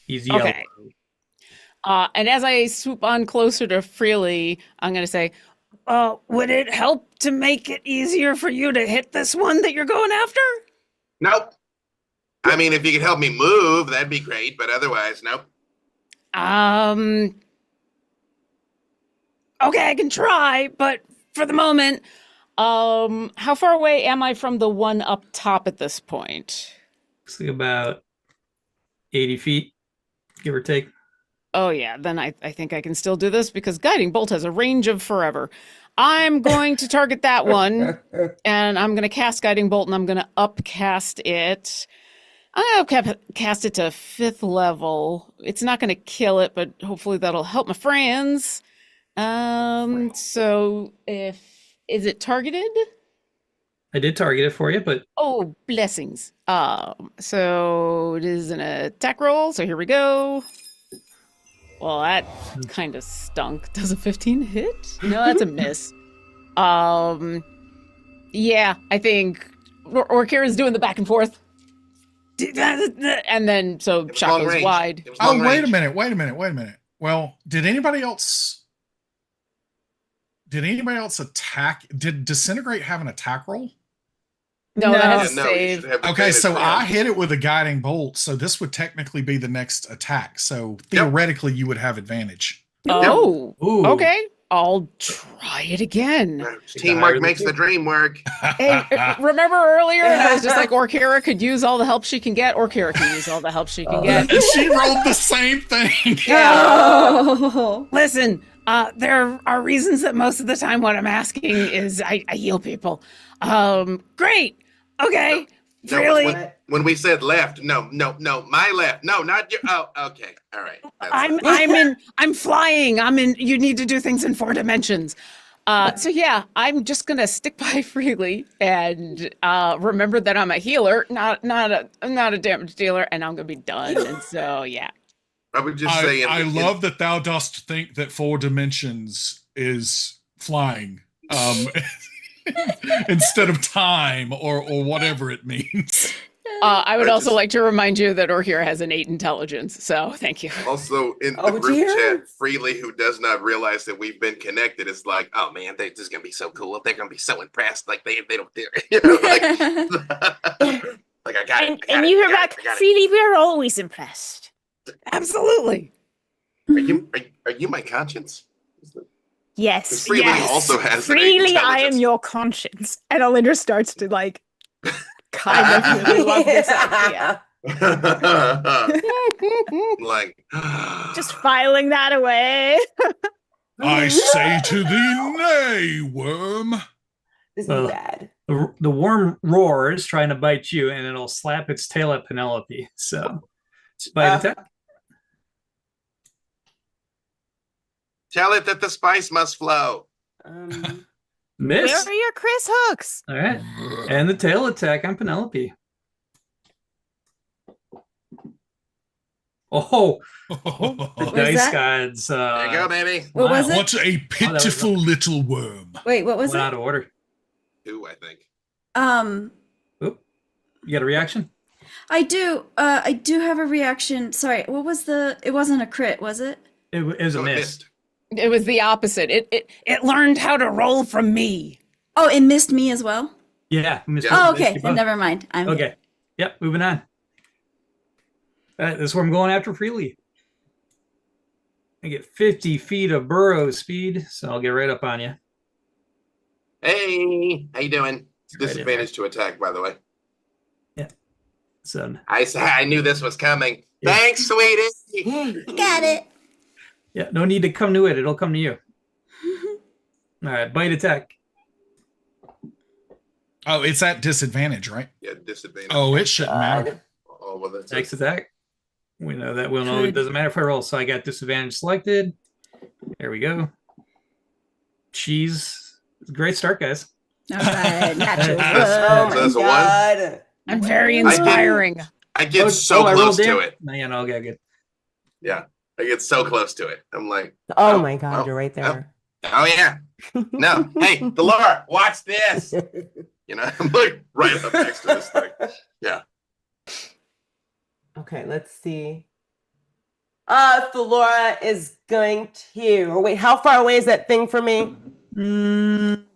Easy. Okay. And as I swoop on closer to Freely, I'm going to say, would it help to make it easier for you to hit this one that you're going after? Nope. I mean, if you could help me move, that'd be great, but otherwise, nope. Okay, I can try, but for the moment, how far away am I from the one up top at this point? Looks like about 80 feet, give or take. Oh yeah, then I think I can still do this because Guiding Bolt has a range of forever. I'm going to target that one, and I'm going to cast Guiding Bolt, and I'm going to upcast it. I'm going to cast it to 5th level. It's not going to kill it, but hopefully that'll help my friends. So is it targeted? I did target it for you, but... Oh, blessings. So it is an attack roll, so here we go. Well, that kind of stunk. Does a 15 hit? No, that's a miss. Yeah, I think Orkira's doing the back and forth. And then, so shot goes wide. Oh, wait a minute. Well, did anybody else attack? Did Disintegrate have an attack roll? No, that has a save. Okay, so I hit it with a guiding bolt, so this would technically be the next attack. So theoretically, you would have advantage. Oh, Ooh. Okay. I'll try it again. Teamwork makes the dream work. Hey, remember earlier I was just like, Orkira could use all the help she can get. Orkira can use all the help she can get. She rolled the same thing. Yeah. Listen, there are reasons that most of the time what I'm asking is I heal people. Great. Okay. No, Really? when we said left, no, my left. No, not your. Oh, okay. All right. I'm flying. You need to do things in 4 dimensions. So yeah, I'm just going to stick by Freely and remember that I'm a healer, not a damage dealer, and I'm going to be done. And so, yeah. I would just say. I love that thou dost think that 4 dimensions is flying. Instead of time or whatever it means. I would I also just- like to remind you that Orkira has an 8 intelligence, so thank you. Also, in the group chat, Freely, who does not realize that we've been connected, is like, "Oh man, this is gonna be so cool. They're gonna be so impressed. Like they don't dare." You know, like I got it. And you hear back, Freely, we're always impressed. Absolutely. Are you my conscience? Yes. Freely yes. also has an Freely, I am your conscience. And Alindra starts to like kind of really love this idea. Like, just filing that away. I say to thee, nay, worm. This Well, is bad. The worm roars, trying to bite you, and it'll slap its tail at Penelope. So, it's bite attack. tell it that the spice must flow. Miss. Where are your Chris hooks? All right. And the tail attack on Penelope. Oh, the dice that? gods. There you go, baby. What was it? What a pitiful little worm. Wait, what was Went it? out of order. 2, I think. Oop. You got a reaction? I do have a reaction. Sorry, what was it wasn't a crit, was it? It was a miss. It was the opposite. It learned how to roll from me. Oh, it missed me as well? Yeah. Oh, okay. Then never mind. I'm okay. Yep. Moving on. This is where I'm going after Freely. I get 50 feet of burrow speed, so I'll get right up on you. Hey, how you doing? It's disadvantage to attack, by the way. Yeah. So I knew this was coming. Yeah. Thanks, sweetie. Got it. Yeah, no need to come to it. It'll come to you. All right, bite attack. Oh, it's at disadvantage, right? Yeah, disadvantage. Oh, it shouldn't matter. Oh, well, that's Next attack. We know that. We'll know it doesn't matter if I roll. So I got disadvantage selected. There we go. Cheese. Great start, guys. All right, natural. That's a one. I'm very inspiring. I get so close to it. No, yeah, no, okay, good. Yeah, I get so close to it. I'm like, oh my God, you're right there. Oh yeah. No, hey, Delora, watch this. You know, I'm like right up next to this thing. Yeah. Okay, let's see. Delora is going to. Or wait, how far away is that thing from me?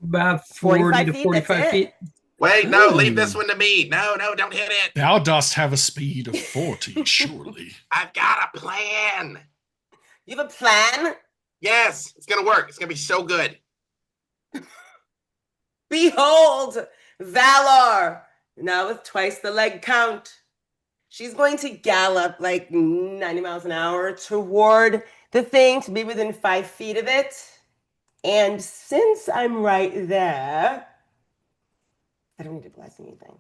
About 40 to 45 feet. Wait, no, leave this one to me. No, don't hit it. Thou dost have a speed of 40, surely. I've got a plan. You have a plan? Yes, it's gonna work. It's gonna be so good. Behold, Valor, now with twice the leg count. She's going to gallop like 90 miles an hour toward the thing to be within 5 feet of it. And since I'm right there, I don't need to bless anything.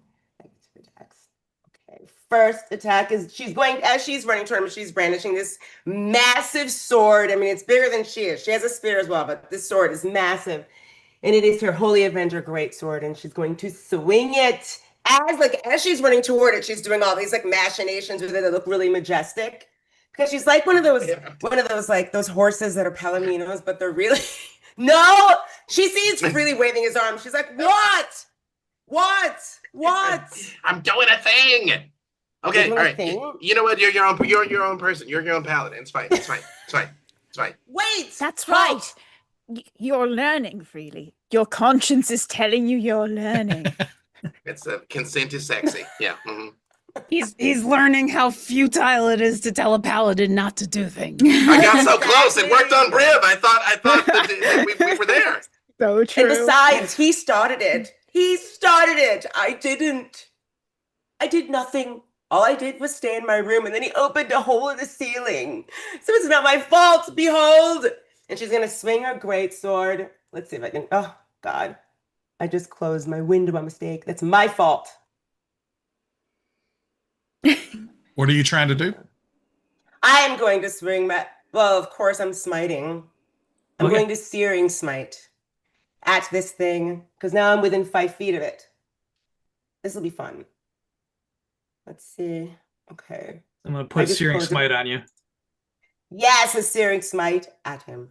Okay, first attack is as she's running toward him, she's brandishing this massive sword. I mean, it's bigger than she is. She has a spear as well, but this sword is massive. And it is her Holy Avenger greatsword, and she's going to swing it as she's running toward it. She's doing all these like machinations with it that look really majestic, because she's like one of those like those horses that are palominos, but they're really no. She sees Freely waving his arm. She's like, what? I'm doing a thing. Okay, all right. You know what? You're your own person. You're your own paladin. It's fine. Wait, that's right. You're learning, Freely. Your conscience is telling you you're learning. It's consent is sexy. Yeah. Mm-hmm. He's learning how futile it is to tell a paladin not to do things. I got so close. It worked on Brib. I thought that we were there. So true. And besides, he started it. I didn't. I did nothing. All I did was stay in my room, and then he opened a hole in the ceiling. So it's not my fault. Behold. And she's gonna swing her greatsword. Let's see if I can. Oh God, I just closed my window by mistake. That's my fault. What are you trying to do? I am going to swing my. Well, of course, I'm smiting. I'm going to searing smite at this thing because now I'm within 5 feet of it. This will be fun. Let's see. Okay. I'm gonna put searing smite on you. Yes, a searing smite at him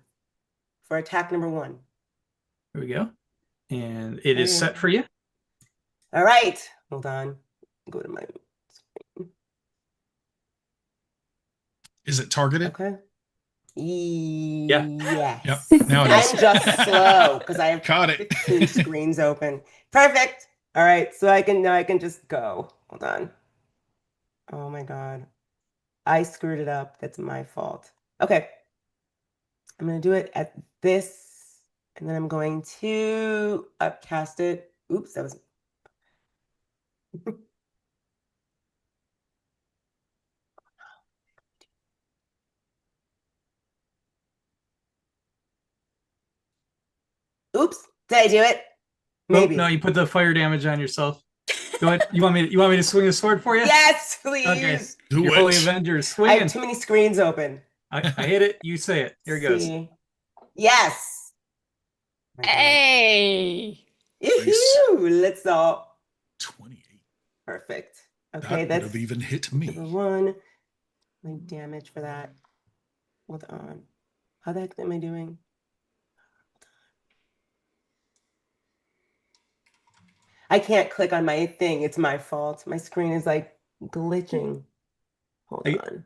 for attack number 1. Here we go. And it is set for you. All right. Hold on. Go to my Is it targeted? Okay. Yeah. Yes. Yep. Now it is. I'm just slow because I have Caught it. 15 screens open. Perfect. All right. So I can just go. Hold on. Oh my God. I screwed it up. That's my fault. Okay. I'm going to do it at this, and then I'm going to upcast it. Oops, that was. Oops, did I do it? Maybe. Oh, no, you put the fire damage on yourself. Go ahead. You want me to swing the sword for you? Yes, please. Okay. Do Your it. Holy Avengers I swinging. have too many screens open. I hit it. You say it. Here it goes. See. Yes. My God. Hey. Yoo-hoo! Let's all. 28. Perfect. That Okay, would that's have even hit number me. 1. My damage for that. Hold on. How the heck am I doing? I can't click on my thing. It's my fault. My screen is like glitching. Hold on.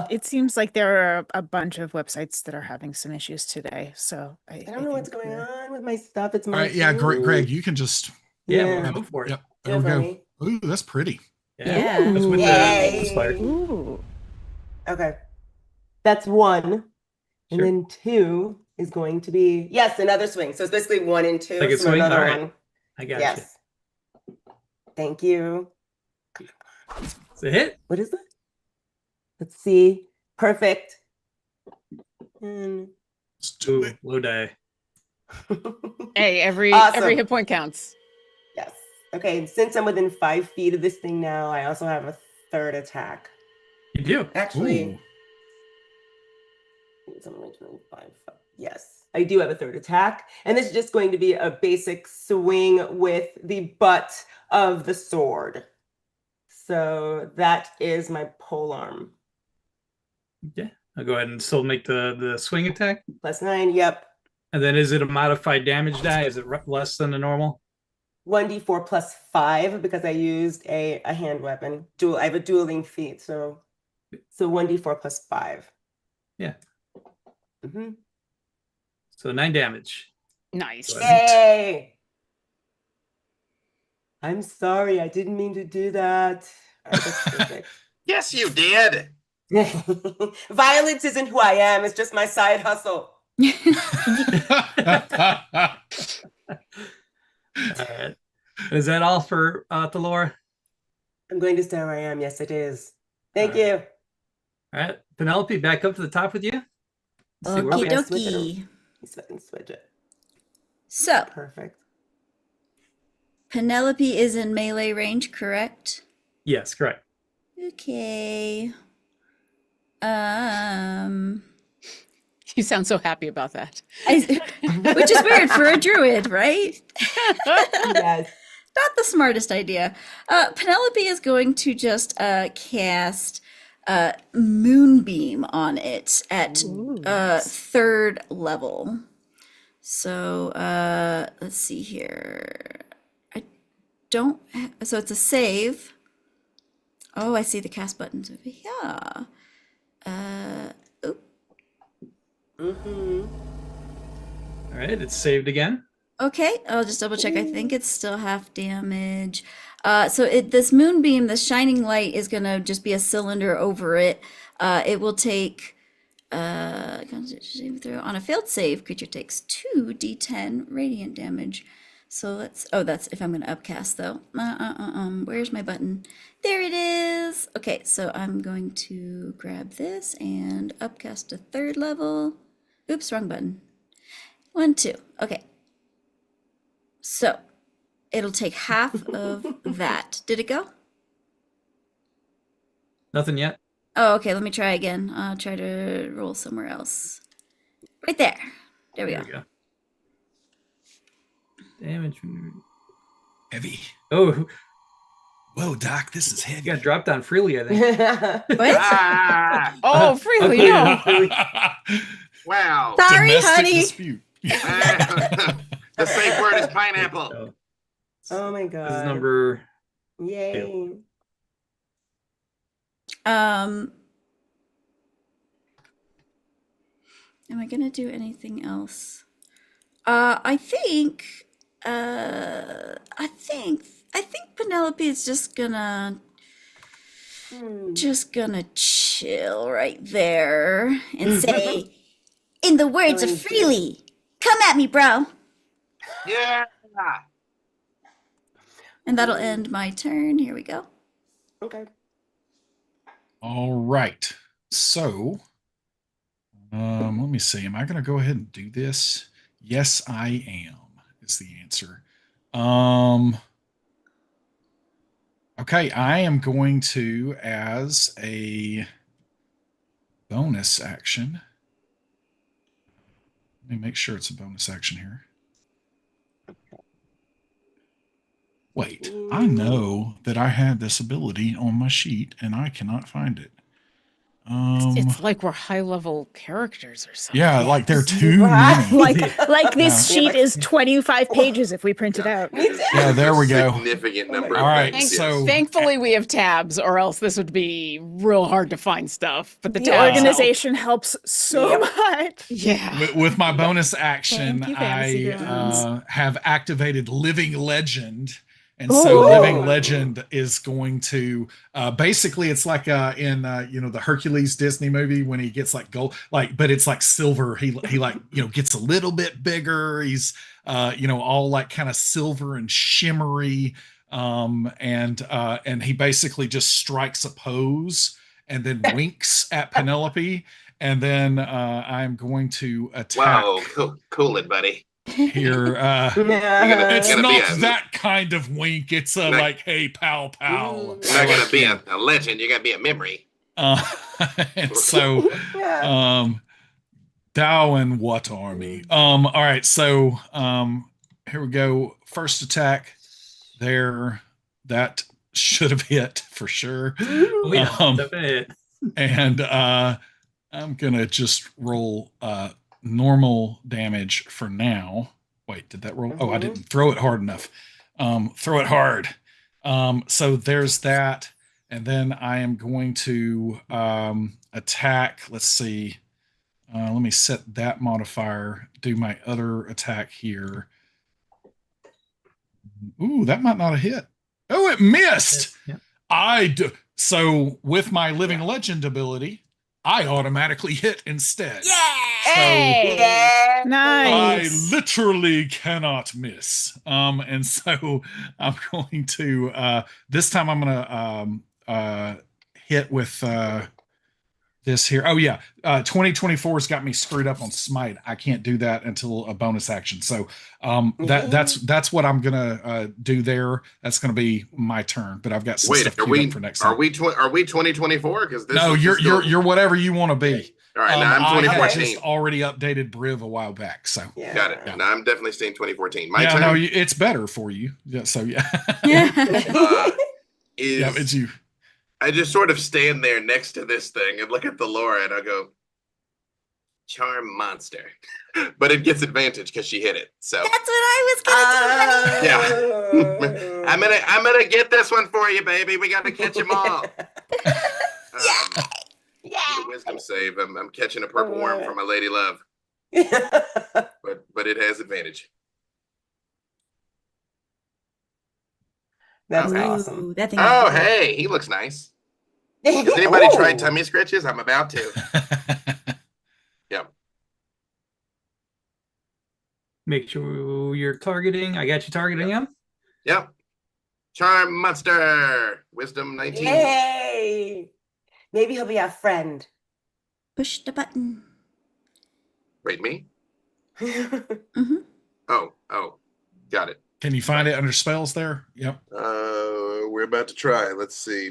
It seems like there are a bunch of websites that are having some issues today. So I don't know what's going on with my stuff. It's All my right. Yeah, fault. Greg, you can just. Yeah, Yeah. go for it. Yep. Do There it we for go. me. Ooh, that's pretty. Yeah. That's with Yay. the fire. Ooh. Okay. That's 1. And Sure. then 2 is going to be, yes, another swing. So it's basically 1 and 2. Second So swing? another All right. one. I got Yes. Thank you. you. It's a hit. What is that? Let's see. Perfect. And Let's do Ooh, it. low die. Hey, every Awesome. hit point counts. Yes. Okay. And since I'm within 5 feet of this thing now, I also have a 3rd attack. You do. Actually, Ooh. it's only 25. Yes, I do have a 3rd attack. And this is just going to be a basic swing with the butt of the sword. So that is my polearm. Yeah. I'll go ahead and still make the swing attack. +9. Yep. And then is it a modified damage die? Is it less than the normal? 1d4 +5 because I used a hand weapon. I have a dueling feat, so 1d4 +5. Yeah. Mm-hmm. So 9 damage. Nice. Yay! I'm sorry, I didn't mean to do that. All right, that's perfect. Yes, you did. Violence isn't who I am, it's just my side hustle. All right. Is that all for Thalora? I'm going to stay where I am. Yes, it is. Thank you. All right. Penelope, back up to the top with you. Let's see where we Okie at. dokie. Switch it. So, Perfect. Penelope is in melee range, correct? Yes, correct. Okay. You sound so happy about that. Which is weird for a druid, right? Yes. Not the smartest idea. Penelope is going to just cast Moonbeam on it at 3rd level. So let's see here. So it's a save. Oh, I see the cast buttons over here. Mm-hmm. All right, it's saved again. Okay, I'll just double check. I think it's still half damage. So this moonbeam, this shining light, is gonna just be a cylinder over it. It will take Constitution saving throw. On a failed save, creature takes 2d10 radiant damage. So that's if I'm gonna upcast though. Where's my button? There it is. Okay, so I'm going to grab this and upcast to 3rd level. Oops, wrong button. 1, 2. Okay. So it'll take half of that. Did it go? Nothing yet. Oh, okay. Let me try again. I'll try to roll somewhere else. Right there. There we go. Damage. Heavy. Oh. Whoa, Doc, this is heavy. You got dropped on freely, I think. What? Oh, freely, no. Wow. Sorry, Domestic honey. dispute. The safe word is pineapple. Oh my This is god. number. Yay. Am I gonna do anything else? I think Penelope is just gonna chill right there and say, in the words of Freely, come at me, bro. Yeah. And that'll end my turn. Here we go. Okay. All right. So, let me see. Am I going to go ahead and do this? Yes, I am, is the answer. Okay, I am going to, as a bonus action, let me make sure it's a bonus action here. Wait, I know that I had this ability on my sheet and I cannot find it. It's like we're high-level characters or something. Yeah, like there are too many. Like this Yeah. sheet is 25 pages if we print it out. Yeah, there we go. Significant number. All right, Thankfully we have tabs, or else this would be real hard to find stuff. But the The tabs organization helps so much. Yeah. With my bonus action, Thank you, Fantasy Grounds. I have activated Living Legend. And so Living Legend is going to basically it's like in the Hercules Disney movie when he gets like gold, but it's like silver. He like gets a little bit bigger. He's all like kind of silver and shimmery. And he basically just strikes a pose and then winks at Penelope. And then I'm going to attack. Wow, cool it, buddy. Here, it's not that kind of wink. It's like, hey, pal. You're not gonna be a legend. You're gonna be a memory. And so, Thou and what army? All right, so here we go. First attack there. That should have hit for sure. And I'm gonna just roll normal damage for now. Wait, did that roll? Oh, I didn't throw it hard enough. Throw it hard. So there's that. And then I am going to attack. Let's see. Let me set that modifier. Do my other attack here. Ooh, that might not have hit. Oh, it missed. Yeah. So with my Living Legend ability, I automatically hit instead. Yeah! So Nice. I literally cannot miss. And so I'm going to this time I'm gonna hit with this here. Oh yeah, 2024's got me screwed up on smite. I can't do that until a bonus action. So that's what I'm gonna do there. That's gonna be my turn. But I've got some stuff queued up for next time. Are we 2024? Because no, you're whatever you want to be. All right, now I'm 2014. I just already updated Briv a while back, so got it. Yeah. Now I'm definitely staying 2014. My turn. No, it's better for you. Yeah, so yeah. It's you. I just sort of stand there next to this thing and look at the lore, and I go, "Charm monster," but it gets advantage because she hit it. So that's what I was gonna do, honey. Yeah, I'm gonna get this one for you, baby. We gotta catch them all. Wisdom save. I'm catching a purple worm for my lady love. but it has advantage. That's awesome. Oh, hey, he looks nice. Has anybody tried tummy scratches? I'm about to. Yep. Make sure you're targeting. I got you targeting him. Yep. Charm monster. Wisdom 19. Yay! Maybe he'll be our friend. Push the button. Wait, me? Oh, got it. Can you find it under spells there? Yep. We're about to try. Let's see.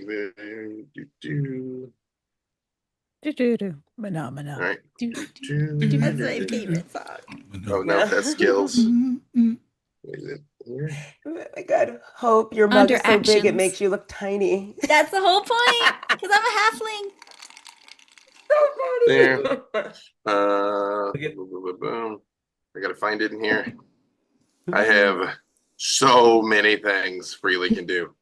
Phenomena. All right. That's my favorite song. Oh no, that's skills. Is it here? Oh my God, Hope, your mug is so big it makes you look tiny. That's the whole point, because I'm a halfling. There. Boom. I gotta find it in here. I have so many things Freely can do.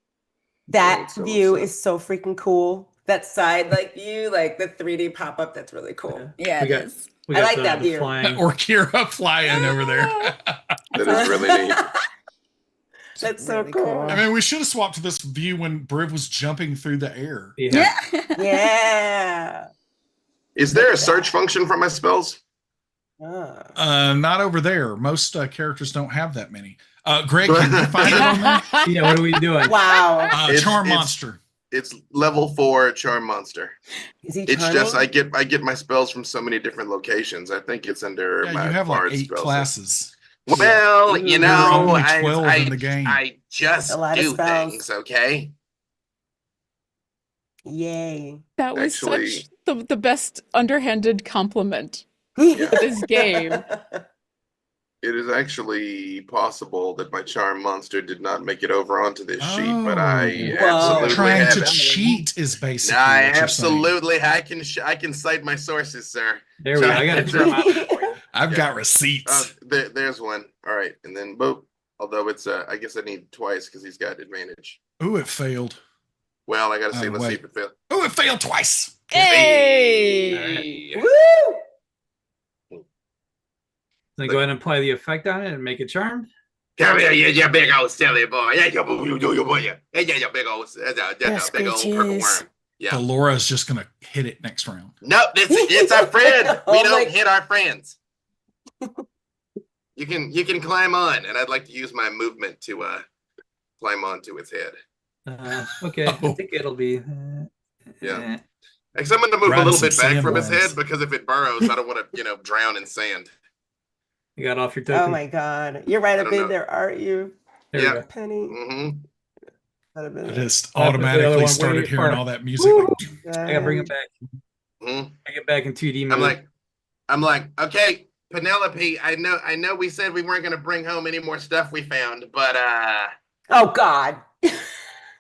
That view is so freaking cool. That side view, like the 3D pop-up, that's really cool. Yeah, it is. We I got like the, that the view. flying. Or Kira flying over there. That is really neat. That's so Really cool. cool. I mean, we should have swapped to this view when Briv was jumping through the air. Yeah. Yeah. Is there a search function for my spells? Not over there. Most characters don't have that many. Greg, can you find it on there? Yeah, what are we doing? Wow. Charm Monster. It's level 4 Charm Monster. Is he It's charming? just I get my spells from so many different locations. I think it's under Yeah, my you have like bard 8 spells. classes. Well, you There are know, only 12 in the game. I just A lot of do spells. things, okay? Yay. That was Actually- such the best underhanded compliment Yeah. to this game. It is actually possible that my Charm Monster did not make it over onto this sheet, but I Oh. absolutely Trying have to it. cheat is basically I what you're saying. absolutely, I can cite my sources, sir. There we go. I got a charm out there for you. I've got receipts. There's one. All right, and then boop. Although it's I guess I need twice because he's got advantage. Ooh, it failed. Well, I gotta see. Let's see wait. if it fails. Ooh, it failed twice. Hey! Woo! Then go ahead and apply the effect on it and make it charmed. Come here, you big old silly boy. Yeah, you boy. Yeah, you big old, that's a big old purple worm. Yeah. Laura's just gonna hit it next round. Nope, it's our friend. We Oh don't my- hit our friends. You can climb on, and I'd like to use my movement to climb onto its head. Okay, I think it'll be. Yeah. Because I'm gonna move Riding a little some bit back from his sandworms. head because if it burrows, I don't want to drown in sand. You got off your token. Oh my god. You're right I up don't in know. there, aren't you? There we Yeah. go. Penny. Mm-hmm. That'd have I been just I'll put the other automatically one started way hearing far. all that music. Woo! I gotta bring it back. Mhm. I get back in 2D mode. I'm like, okay, Penelope. I know. We said we weren't gonna bring home any more stuff we found, but Oh god.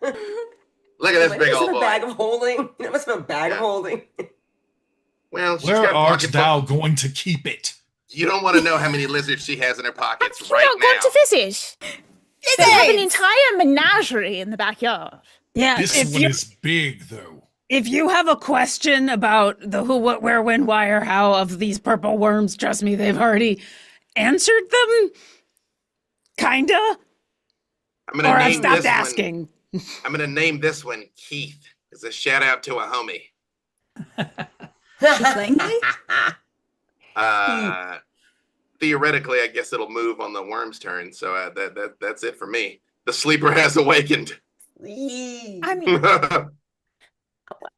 look at this Like, big is old it a boy. bag of holding? It must have been a bag of holding. Well, she's Where got art pocketbook. thou going to keep it? You don't want to know how many lizards she has in her pockets You're right not going now. to visit. They have an entire menagerie in the backyard. Yeah, This if one you is big, though. if you have a question about the who, what, where, when, why, or how of these purple worms, trust me, they've already answered them. Kinda. I'm gonna Or I've name stopped this one- asking. I'm gonna name this one Keith. It's a shout out to a homie. Langley? Theoretically, I guess it'll move on the worm's turn. So that's it for me. The sleeper has awakened. I mean,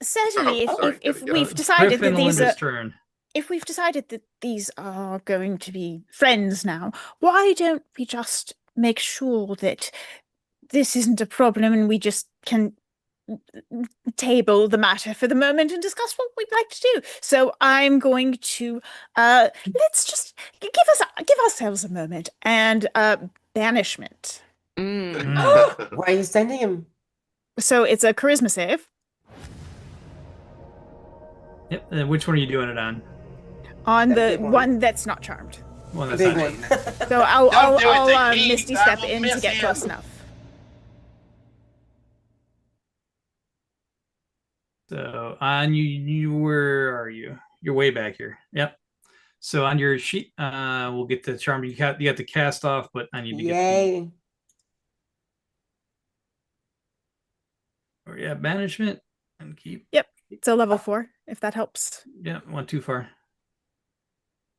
certainly, Oh, sorry, if gotta we've go. decided that these are, turn. if we've decided that these are going to be friends now, why don't we just make sure that this isn't a problem and we just can table the matter for the moment and discuss what we'd like to do. So I'm going to let's just give ourselves a moment and banishment. Why are you sending him? So it's a charisma save Yep. And which one are you doing it on? on That the big one. one that's not charmed. One that's Big not one. cheating. So I'll Don't do it to I'll Keith, Misty I step will in miss to get him. close enough. So on you where are you? You're way back here. Yep. So on your sheet, we'll get the charm. You got the cast off, but I need to get Yay. or yeah, banishment and keep. Yep. It's a level 4, if that helps. Yeah, went too far.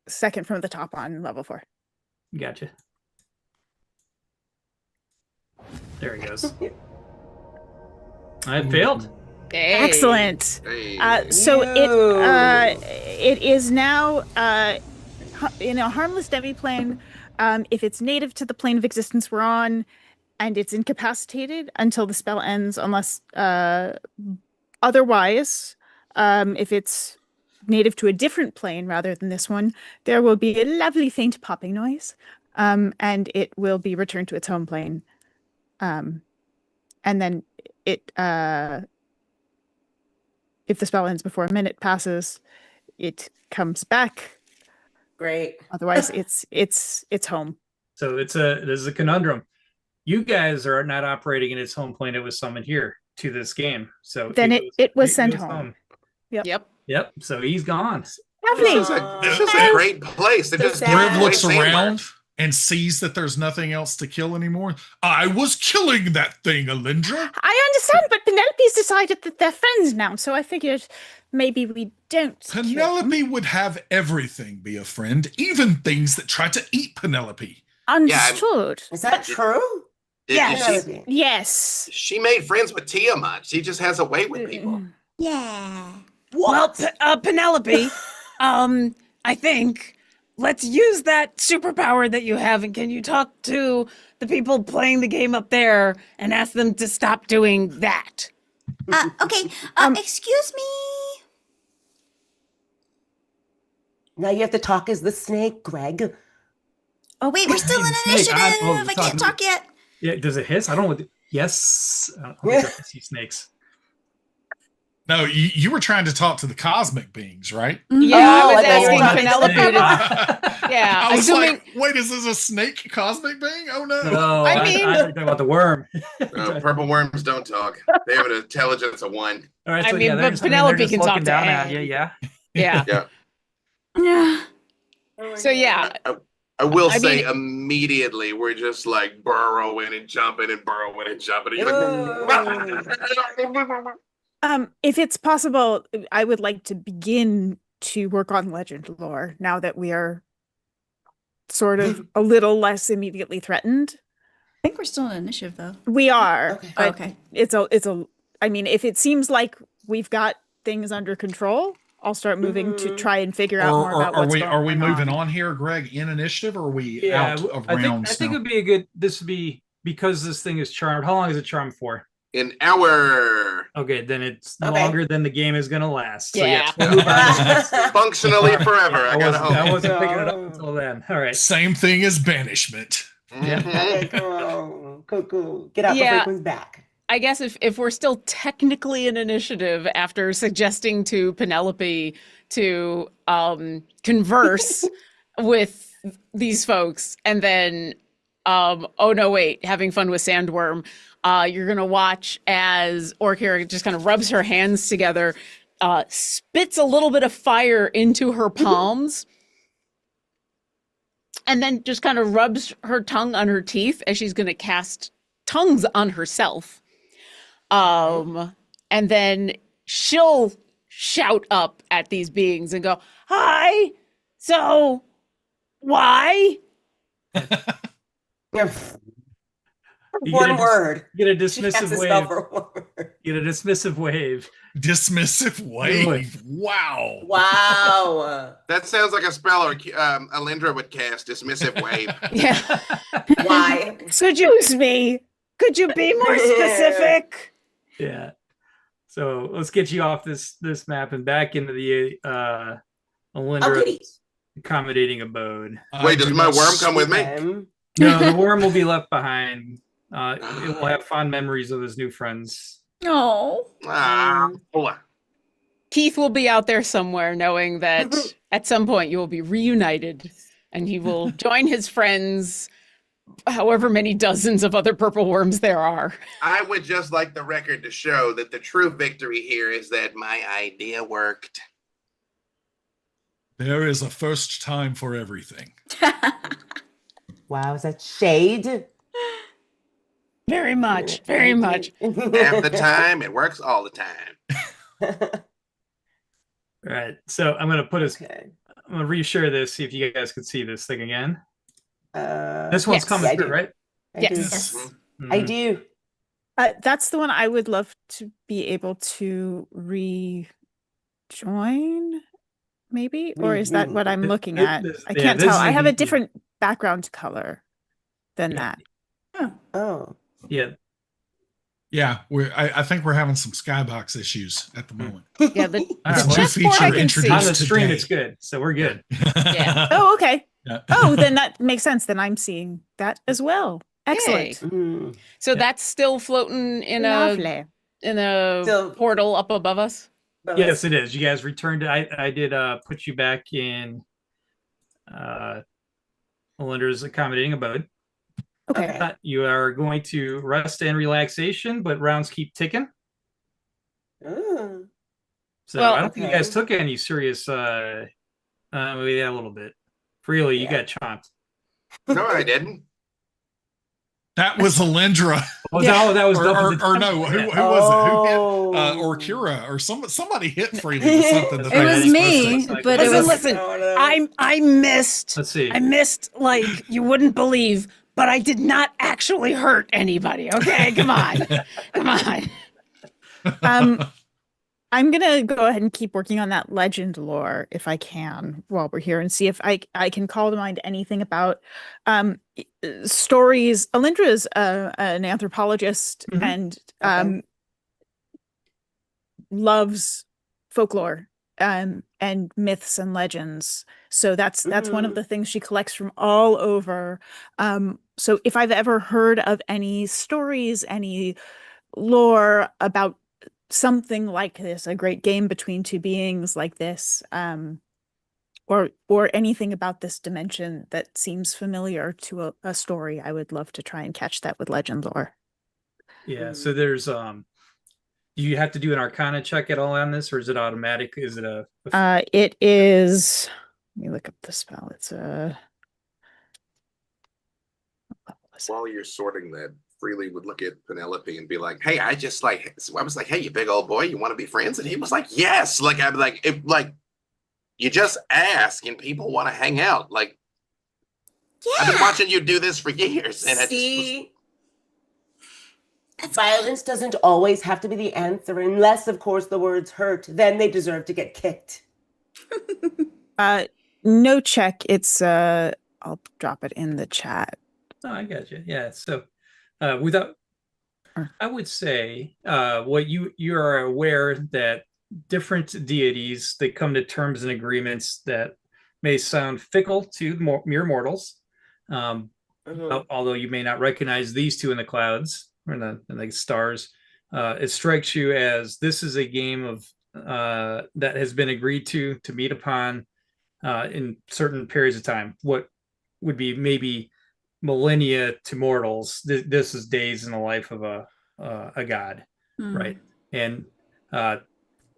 Second from the top on level 4. Gotcha. There he goes. I failed. Excellent. Hey. So You. it is now in a harmless demiplane. If it's native to the plane of existence we're on, and it's incapacitated until the spell ends, unless otherwise, if it's native to a different plane rather than this one, there will be a lovely faint popping noise, and it will be returned to its home plane. And then it if the spell ends before a minute passes, it comes back. Great. Otherwise, it's home. So this is a conundrum. You guys are not operating in its home plane. It was summoned here to this game. So Then it was sent goes home. Yep. Yep. Yep. So he's gone. Lovely. This is a great place. They just Briv looks Sandworm. around and sees that there's nothing else to kill anymore. I was killing that thing, Alindra. I understand, but Penelope's decided that they're friends now, so I figured maybe we don't. Penelope would have everything be a friend, even things that try to eat Penelope. Understood. Is that true? Yes. She made friends with Tiamat. She just has a way with people. Yeah. Well, Penelope, I think let's use that superpower that you have, and can you talk to the people playing the game up there and ask them to stop doing that? Okay. Excuse me. Now you have to talk as the snake, Greg. Oh wait, we're still in initiative. I can't talk yet. Yeah, does it hiss? I don't know what. Yes. I don't think I see snakes. No, you were trying to talk to the cosmic beings, right? Yeah, I was asking Penelope to. Yeah, I was assuming. like, wait, is this a snake cosmic being? Oh no! No, I talking about the worm. Purple worms don't talk. They have an intelligence of 1. All right, I so mean, yeah, but Penelope just can talk looking to down at Ed. you, yeah. Yeah. Yeah. So yeah, I will I say mean- immediately we're just like burrowing and jumping and burrowing and jumping. And you're like, If it's possible, I would like to begin to work on legend lore now that we are sort of a little less immediately threatened. I think we're still in initiative though. We are. Okay. But Okay. It's a. I mean, if it seems like we've got things under control, I'll start moving to try and figure out more about what's going on. Are we moving on here, Greg, in initiative, or are we out of I rounds think now? it would be a good. This would be because this thing is charmed. How long is it charmed for? An hour. Okay, then it's longer than the game is going to last. So Yeah. we'll move on. Functionally forever. I gotta I hope. wasn't picking it up until then. All right. Same thing as banishment. Okay, cool. Get out Yeah. before he comes back. I guess if we're still technically in initiative after suggesting to Penelope to converse with these folks, and then oh no wait, having fun with Sandworm, you're gonna watch as Orkira just kind of rubs her hands together, spits a little bit of fire into her palms, and then just kind of rubs her tongue on her teeth as she's gonna cast tongues on herself. And then she'll shout up at these beings and go, "Hi, so why?" One word. Get a She has dismissive to wave. spell for one word. Get a dismissive wave. Dismissive wave. Wow. Wow. That sounds like a spell or Alindra would cast dismissive wave. Yeah. Why? Excuse me. Could you be more specific? Yeah. So let's get you off this map and back into the Alindra's accommodating abode. Wait, does my worm come with me? No, the worm will be left behind. It will have fond memories of his new friends. Oh. Keith will be out there somewhere knowing that at some point you will be reunited and he will join his friends, however many dozens of other purple worms there are. I would just like the record to show that the true victory here is that my idea worked. There is a first time for everything. Wow, is that shade? Very much, very much. Half the time, it works all the time. All right, so I'm gonna put I'm gonna reshare this, see if you guys can see this thing again. This one's coming through, right? Yes. I do. That's the one I would love to be able to rejoin, maybe? Or is that what I'm looking at? I can't tell. I have a different background color than that. Oh. Yeah. Yeah, I think we're having some skybox issues at the moment. Yeah, the It's new chessboard I feature can see. On the stream, today. it's good, so we're good. Yeah. Oh, okay. Yeah. Oh, then that makes sense. Then I'm seeing that as well. Excellent. Yay. So that's still floating in Lovely. a portal up above us? Yes, it is. You guys returned. I did put you back in Melinda's accommodating abode. Okay. You are going to rest and relaxation, but rounds keep ticking. Ooh. So Well, I don't think you guys took any serious Maybe a little bit. Freely, you got chomped. No, I didn't. That was Alindra. Oh, no, that was or no, who was it? Who hit or Kira or somebody hit Freely with something that It was me, but it was Listen, I missed. Let's see. I missed like you wouldn't believe, but I did not actually hurt anybody. Okay, come on, come on. I'm gonna go ahead and keep working on that legend lore if I can while we're here, and see if I can call to mind anything about stories. Alindra is an anthropologist and loves folklore and myths and legends. So that's one of the things she collects from all over. So if I've ever heard of any stories, any lore about something like this, a great game between two beings like this, or anything about this dimension that seems familiar to a story, I would love to try and catch that with legend lore. Yeah, so there's do you have to do an arcana check at all on this, or is it automatic? Is it It is, let me look up the spell. It's While you're sorting that, Freely would look at Penelope and be like, "Hey, I was like, hey, you big old boy, you want to be friends?" And he was like, "Yes." Like I'm like, if like you just ask and people want to hang out. Like I've been watching you do this for years, and violence doesn't always have to be the answer, unless, of course, the words hurt. Then they deserve to get kicked. No check. It's I'll drop it in the chat. Oh, I got you. Yeah. So without, I would say what you are aware that different deities, they come to terms and agreements that may sound fickle to mere mortals, although you may not recognize these two in the clouds or in the stars. It strikes you as this is a game of that has been agreed to meet upon in certain periods of time. What would be maybe millennia to mortals, this is days in the life of a god, right? And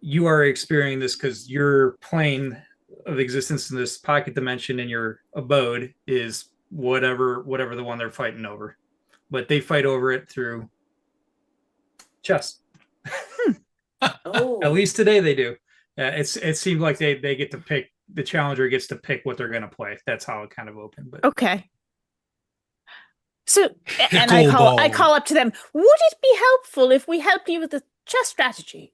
you are experiencing this because your plane of existence in this pocket dimension in your abode is whatever the one they're fighting over, but they fight over it through chess. At least today they do. It seems like they get to pick, the challenger gets to pick what they're going to play. That's how it kind of opened. But okay. So, and I call up to them. Would it be helpful if we helped you with the chess strategy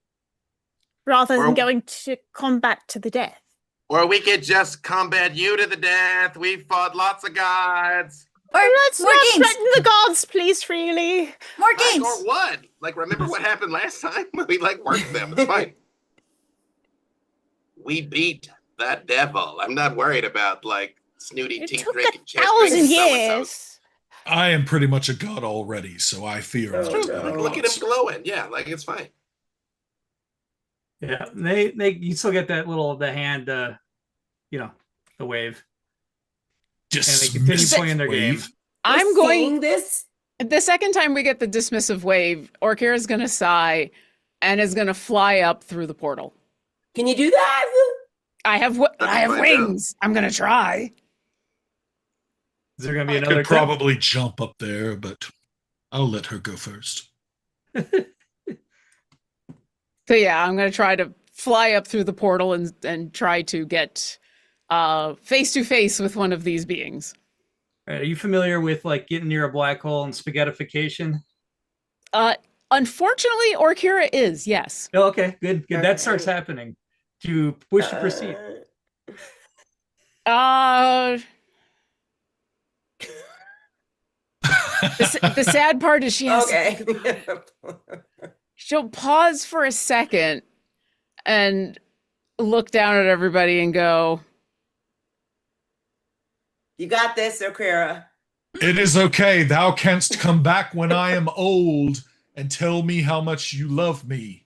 rather than going to combat to the death? Or we could just combat you to the death. We fought lots of gods. Or let's not threaten the gods, please, Freely. More games. Or what? Like, remember what happened last time? We worked them. It's fine. We beat that devil. I'm not worried about snooty teeth drinking chess. 1,000 years. I am pretty much a god already, so I fear. Look at him glowing. Yeah, it's fine. Yeah, you still get that the hand, the wave. And they continue playing their game. I'm going this. The second time we get the dismissive wave, Orkira is going to sigh and is going to fly up through the portal. Can you do that? I have wings. I'm going to try. Is there going to be I another? could probably jump up there, but I'll let her go first. So yeah, I'm going to try to fly up through the portal and try to get face to face with one of these beings. Are you familiar with getting near a black hole and spaghettification? Unfortunately, Orkira is, yes. Oh, okay, good. That starts happening. Do you wish to proceed? The sad part is she has. Okay. She'll pause for a second and look down at everybody and go, "You got this, Orkira." It is okay. Thou canst come back when I am old and tell me how much you love me.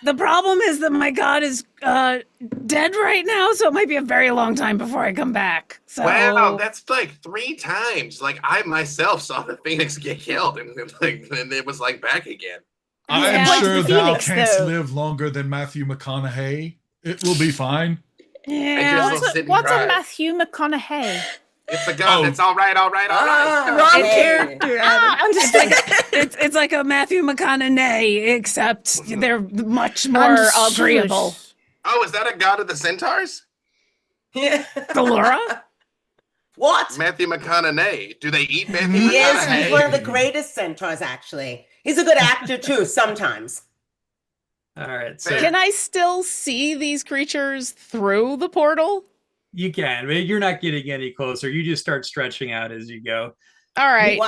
The problem is that my god is dead right now, so it might be a very long time before I come back. So... Wow, that's 3 times. I myself saw the Phoenix get killed, and it was back again. I am sure thou canst live longer than Matthew McConaughey. It will be fine. Yeah. just sit and What's cry. a Matthew McConaughey? It's a gun. It's all right. The wrong character. I'm just like it's like a Matthew McConaughey, except they're much more agreeable. Oh, is that a god of the centaurs? Yeah. The Laura? What? Matthew McConaughey. Do they eat Matthew He is McConaughey? one of the greatest centaurs, actually. He's a good actor, too, sometimes. All right. So Can I still see these creatures through the portal? you can, but you're not getting any closer. You just start stretching out as you go. All right.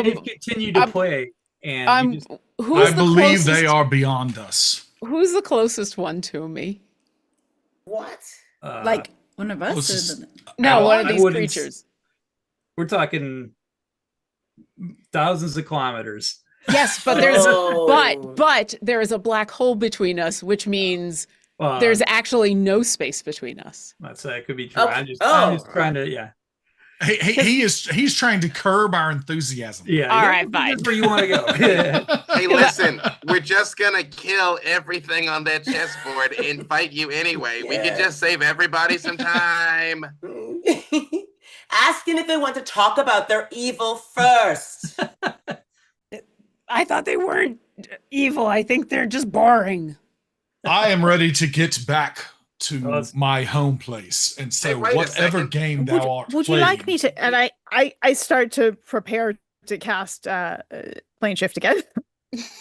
They've continued to play, and you just, I believe they are beyond us. Who's the closest one to me? What? Like one of us? closest- Or No, one of I these wouldn't creatures. We're talking thousands of kilometers. Yes, but there's Oh. but there is a black hole between us, which means Well, there's actually no space between us. that could be true. Okay. I'm just Oh. trying to, yeah. He's trying to curb our enthusiasm. Yeah. All yeah, right, fine. That's where you want to go. Hey, listen, we're just gonna kill everything on that chessboard and fight you anyway. We could just save everybody some time. Asking if they want to talk about their evil first. I thought they weren't evil. I think they're just boring. I am ready to get back to my home place, and so wait a whatever second. game thou art Would you playing, like me to? And I start to prepare to cast plane shift again.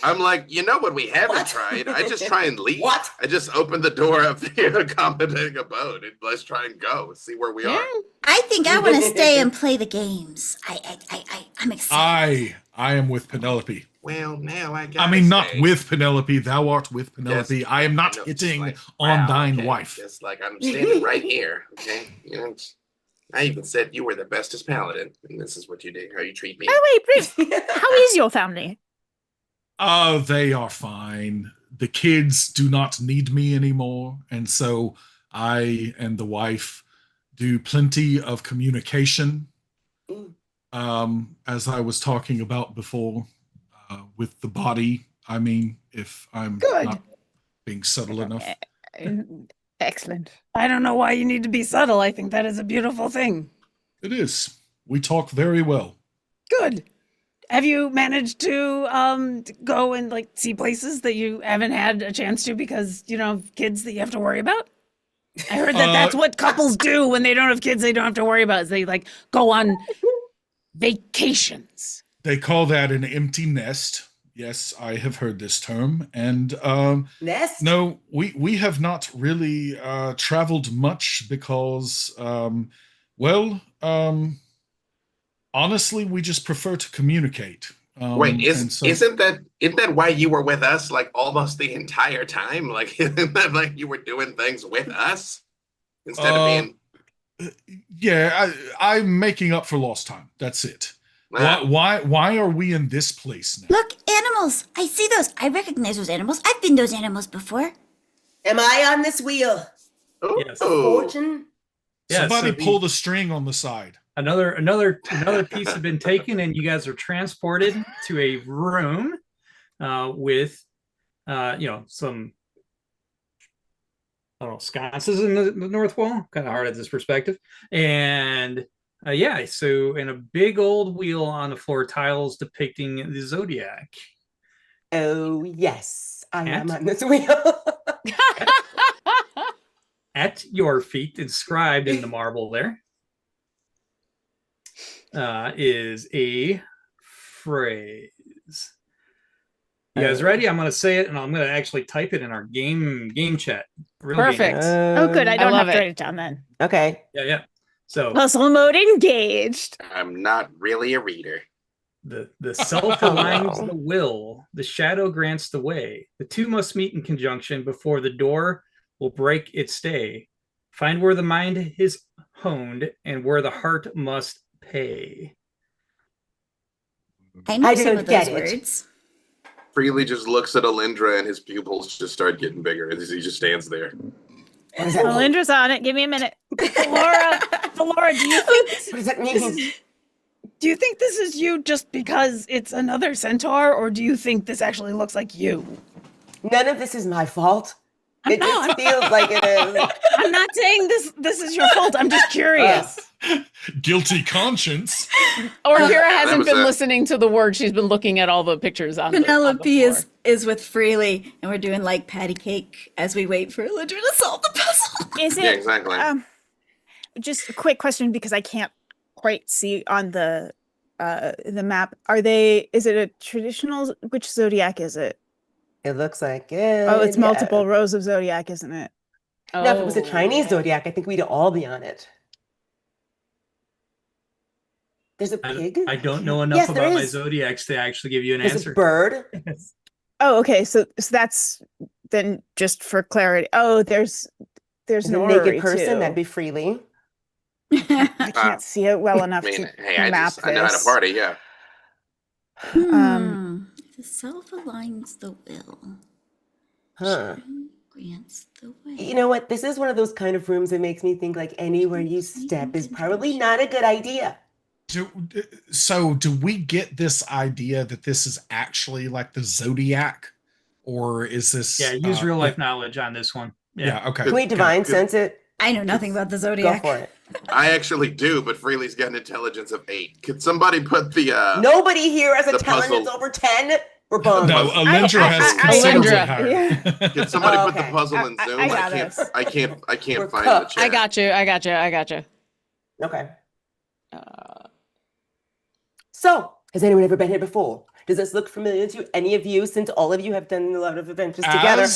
I'm like, you know what we haven't tried? I just try and leave. What? I just open the door of the accommodating abode and let's try and go, see where we are. I think I want to stay and play the games. I'm excited. I am with Penelope. Well, now I got. I mean, not with Penelope. Thou art with Penelope. I am not hitting on thine wife. Just like I'm standing right here. Okay, you know. I even said you were the bestest paladin, and this is what you did. How you treat me. Oh wait, please. How is your family? Oh, they are fine. The kids do not need me anymore, and so I and the wife do plenty of communication. As I was talking about before, with the body. I mean, if I'm not being subtle enough. Excellent. I don't know why you need to be subtle. I think that is a beautiful thing. It is. We talk very well. Good. Have you managed to go and like see places that you haven't had a chance to because kids that you have to worry about? I heard that that's what couples do when they don't have kids. They don't have to worry about is they like go on vacations. They call that an empty nest. Yes, I have heard this term. And nest? No, we have not really traveled much because, honestly, we just prefer to communicate. Wait, isn't that why you were with us like almost the entire time? Like, isn't that like you were doing things with us instead of being? Yeah, I'm making up for lost time. That's it. Why are we in this place now? Look, animals. I see those. I recognize those animals. I've been those animals before. Am I on this wheel? Yes. Fortune? Yeah, Somebody so pull the string on the side. Another piece has been taken, and you guys are transported to a room with some sconces in the north wall. Kind of hard at this perspective, and so in a big old wheel on the floor, tiles depicting the zodiac. Oh yes, I am on this wheel. At your feet, inscribed in the marble there, is a phrase. You guys ready? I'm going to say it, and I'm going to actually type it in our game chat. Perfect. Oh, good. I don't have love to it. write it down then. Okay. Yeah. So Puzzle mode engaged. I'm not really a reader. the self aligns the will, the shadow grants the way. The two must meet in conjunction before the door will break its stay. Find where the mind is honed and where the heart must pay. I know I some don't of those get it. words. Freely just looks at Alindra and his pupils just start getting bigger as he just stands there. Melindra's on it. Give me a minute. Laura, do you think What does that mean? do you think this is you just because it's another centaur, or do you think this actually looks like you? None of this is my fault. It just feels like it is. I'm not saying this is your fault. I'm just curious. Guilty conscience. Or Kira that hasn't was been a- listening to the word. She's been looking at all the pictures on the Penelope floor. is with Freely, and we're doing like patty cake as we wait for Elindra to solve the puzzle. Is it? Yeah, exactly. Just a quick question because I can't quite see on the map. Is it a traditional? Which zodiac is it? It looks like it. Oh, it's yeah. multiple rows of zodiac, isn't it? Now, if it was a Oh, Chinese yeah. zodiac, I think we'd all be on it. There's a pig. I don't know enough Yes, there about my is. zodiacs to actually give you an There's answer. a bird. Oh, okay. So that's then just for clarity. Oh, there's There's an a orrery naked person. too. That'd be Freely. I can't see it well enough I mean, to hey, I map know how to this. party. Yeah. The self aligns the will. Huh. Grants the way. You know what? This is one of those kind of rooms that makes me think like anywhere you step is probably not a good idea. So do we get this idea that this is actually like the Zodiac, or is this? Yeah, use real life knowledge on this one. Yeah. Okay. Can we divine sense it? I know nothing about the Go Zodiac. for it. I actually do, but Freely's got an intelligence of 8. Could somebody put the Nobody here has the intelligence puzzle- over 10. We're boned. No, Elindra has considerably higher. Could somebody put the okay. puzzle in Zoom? I got I can't We're find the cooked. chat. I got you. Okay. So, has anyone ever been here before? Does this look familiar to any of you since all of you have done a lot of adventures together?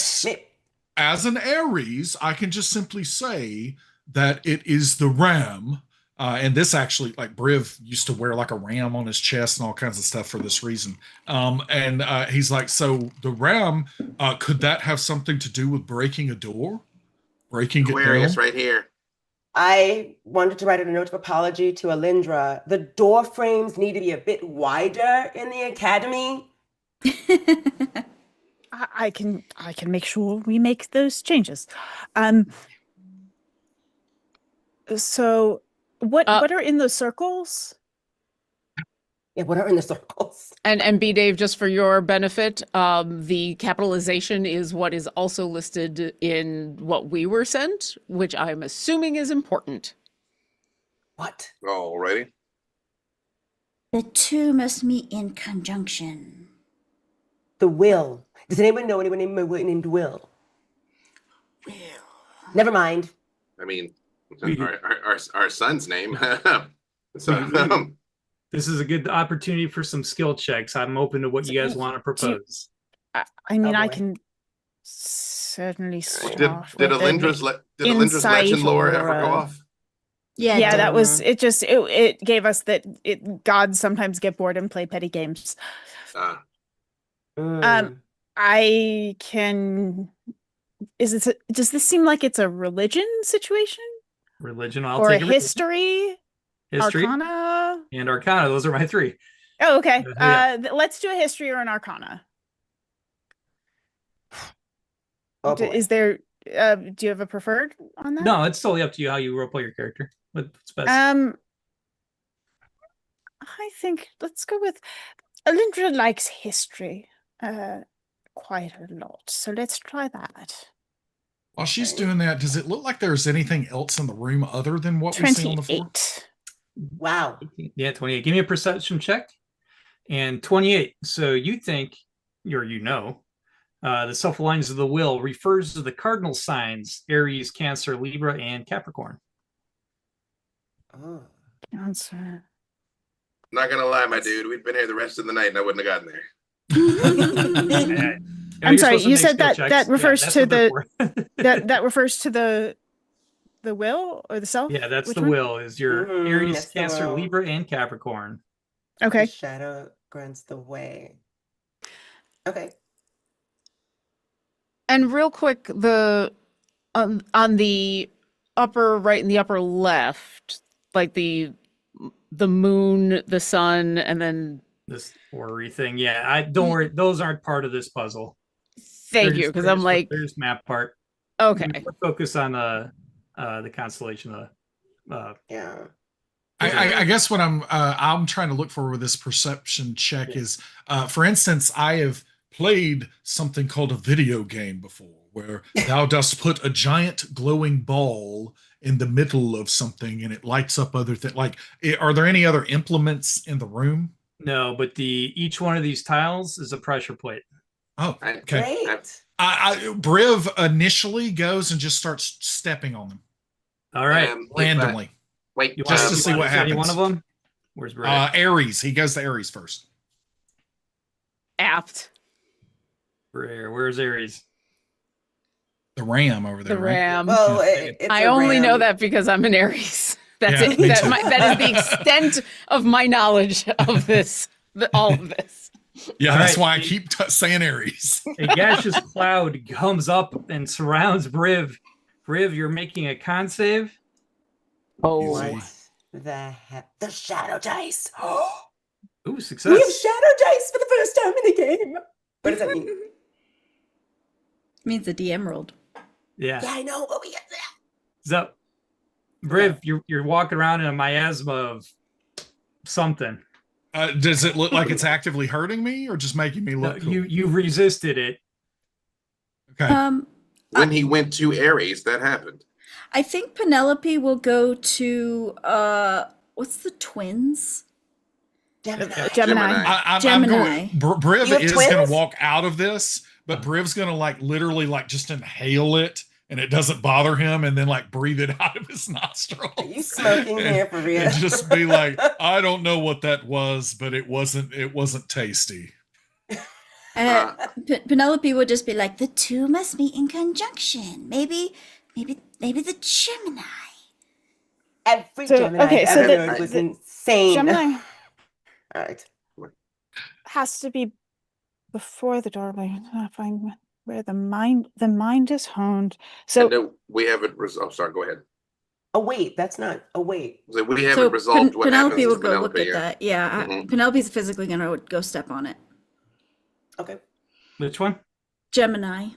As an Aries, I can just simply say that it is the ram. And this actually, like Briv used to wear like a ram on his chest and all kinds of stuff for this reason. And he's like, so the ram, could that have something to do with breaking a door? Breaking Aquarius it down? right here. I wanted to write a note of apology to Elindra. The door frames need to be a bit wider in the academy. I can make sure we make those changes. So what are in those circles? Yeah, what are in the circles? And B Dave, just for your benefit, the capitalization is what is also listed in what we were sent, which I'm assuming is important. What? Alrighty. The two must meet in conjunction. The will. Does anyone know anyone named Will? Will. Never mind. I mean, our son's name. So, This is a good opportunity for some skill checks. I'm open to what you guys want to propose. I mean, Oh, I boy. can certainly start did with Elindra's insight legend lore or, ever go off? Yeah, that was it. Just it gave us that gods sometimes get bored and play petty games. I can. Does this seem like it's a religion situation Religion, I'll or a take religion. history, History Arcana? and Arcana. Those are my 3. Oh, okay. Yeah. Let's do a history or an Arcana. Oh, boy. Is there? Do you have a preferred on that? No, it's totally up to you how you roleplay your character. What's best? I think let's go with Elindra likes history quite a lot, so let's try that. While she's doing that, does it look like there's anything else in the room other than what we see on the floor? 28. Wow. Yeah, 28. Give me a perception check. And 28. So you think, or the self-alliance of the will refers to the cardinal signs, Aries, Cancer, Libra, and Capricorn. Oh. Cancer. Not gonna lie, my dude. We'd been here the rest of the night, and I wouldn't have gotten there. I'm sorry, you said that refers to the that refers to the will or the self? Yeah, that's Which the one? will. Is your Aries, that's the Cancer, will. Libra, and Capricorn. Okay. The shadow grants the way. Okay. And real quick, the on the upper right and the upper left, like the moon, the sun, and then This orrery thing. Yeah, I don't worry. Those aren't part of this puzzle. thank you, because I'm like, there's map part. okay. Focus on the constellation. Yeah. I guess what I'm trying to look for with this perception check is, for instance, I have played something called a video game before, where thou dost put a giant glowing ball in the middle of something and it lights up other things. Like, are there any other implements in the room? No, but each one of these tiles is a pressure plate. Oh, okay. Great. Briv initially goes and just starts stepping on them. All right. Randomly. Wait, just to see what happens. Any one of them? Where's Briv? Aries. He goes to Aries first. Apt. Where's Aries? The ram over there. The ram. Right? Well, I only know that because I'm an Aries. That's Yeah, it. me too. That is the extent of my knowledge of this. All of this. Yeah, All that's right. why I keep saying Aries. A gaseous cloud comes up and surrounds Briv. Briv, you're making a con save. Oh. What the heck? The shadow dice. Ooh, We success. have shadow dice for the first time in the game. What does that mean? Means the DM rolled. Yeah. Yeah, I know, but we get that. So, Briv, you're walking around in a miasma of something. Does it look like it's actively hurting me or just making me look cool? You resisted it. Okay. When he went to Aries, that happened. I think Penelope will go to what's the twins? Gemini. I'm going. Briv You have is going twins? to walk out of this, but Briv's going to literally just inhale it, and it doesn't bother him, and then breathe it out of his nostrils. Are you smoking here for real? And just be like, I don't know what that was, but it wasn't tasty. Penelope would just be like, the two must meet in conjunction. Maybe the Gemini. Every So, Gemini okay, so ever the- was the insane. Gemini All right. has to be before the doorway. I find where the mind is honed. So No, we haven't resolved. Sorry, go ahead. Oh wait, that's not. Oh wait. So we haven't resolved what Penelope happens will to go Penelope look at here. that. Yeah, Mhm. Penelope's physically gonna go step on it. Okay. Which one? Gemini,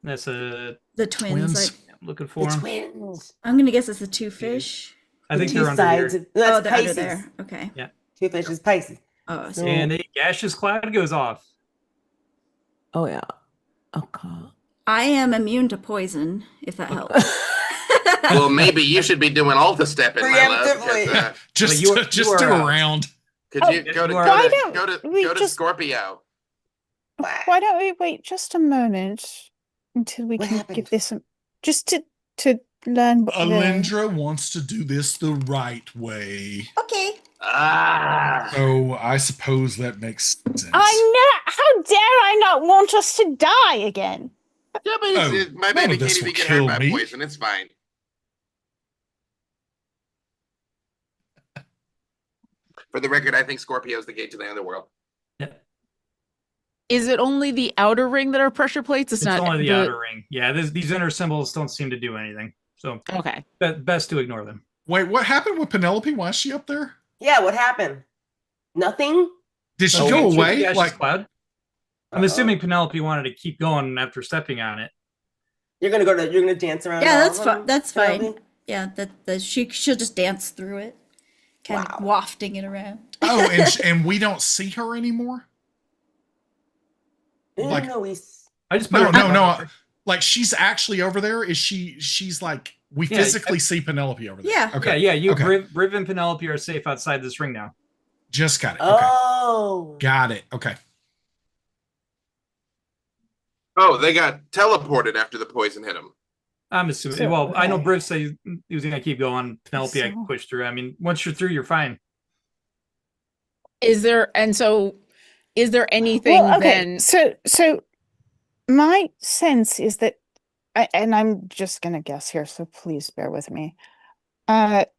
That's the twins. I'm looking for The them. twins. I'm gonna guess it's the two fish. I think The they're two under sides here. of- that's Oh, they're under Pisces. there. Okay. Yeah. Two fishes, Pisces. Oh, I see. So- And a gaseous cloud goes off. Oh yeah. Okay. I am immune to poison, if that helps. Well, maybe you should be doing all the stepping, my love. Preemptively. 'Cause, Just you just are, do a round. could you go to why don't we go to just- Scorpio? why don't we wait just a moment until we What can happened? give this just to learn what the- Alindra wants to do this the right way. Okay. Ah. So I suppose that makes sense. I know. How dare I not want us to die again? Yeah, but my none baby of this can't even will get kill hurt by me. poison. It's fine. For the record, I think Scorpio's the gate to the underworld. Is it only the outer ring that are pressure plates? It's not only the outer ring. Yeah, these inner symbols don't seem to do anything. So Okay. best to ignore them. Wait, what happened with Penelope? Why is she up there? Yeah, what happened? Nothing? Did she Oh, go wait, away? gaseous Like, cloud? I'm assuming Penelope wanted to keep going after stepping on it. You're gonna dance around. Yeah, all that's of fine. them, That's Penelope? fine. Yeah, she'll just dance through it, kind of wafting it around. oh, and we don't see her anymore? Like- No, I just No. Like she's actually over there. She's like we Yeah, physically see Penelope over there. Yeah. Okay. Yeah. You, Okay. Briv and Penelope are safe outside this ring now. Just got it. Okay. Oh. Got it. Okay. Oh, they got teleported after the poison hit them. I'm assuming. So, well, I know okay. Briv said he was going to keep going. Penelope, I can So- push through. I mean, once you're through, you're fine. Is there anything Well, okay. then? So my sense is that, and I'm just gonna guess here, so please bear with me. That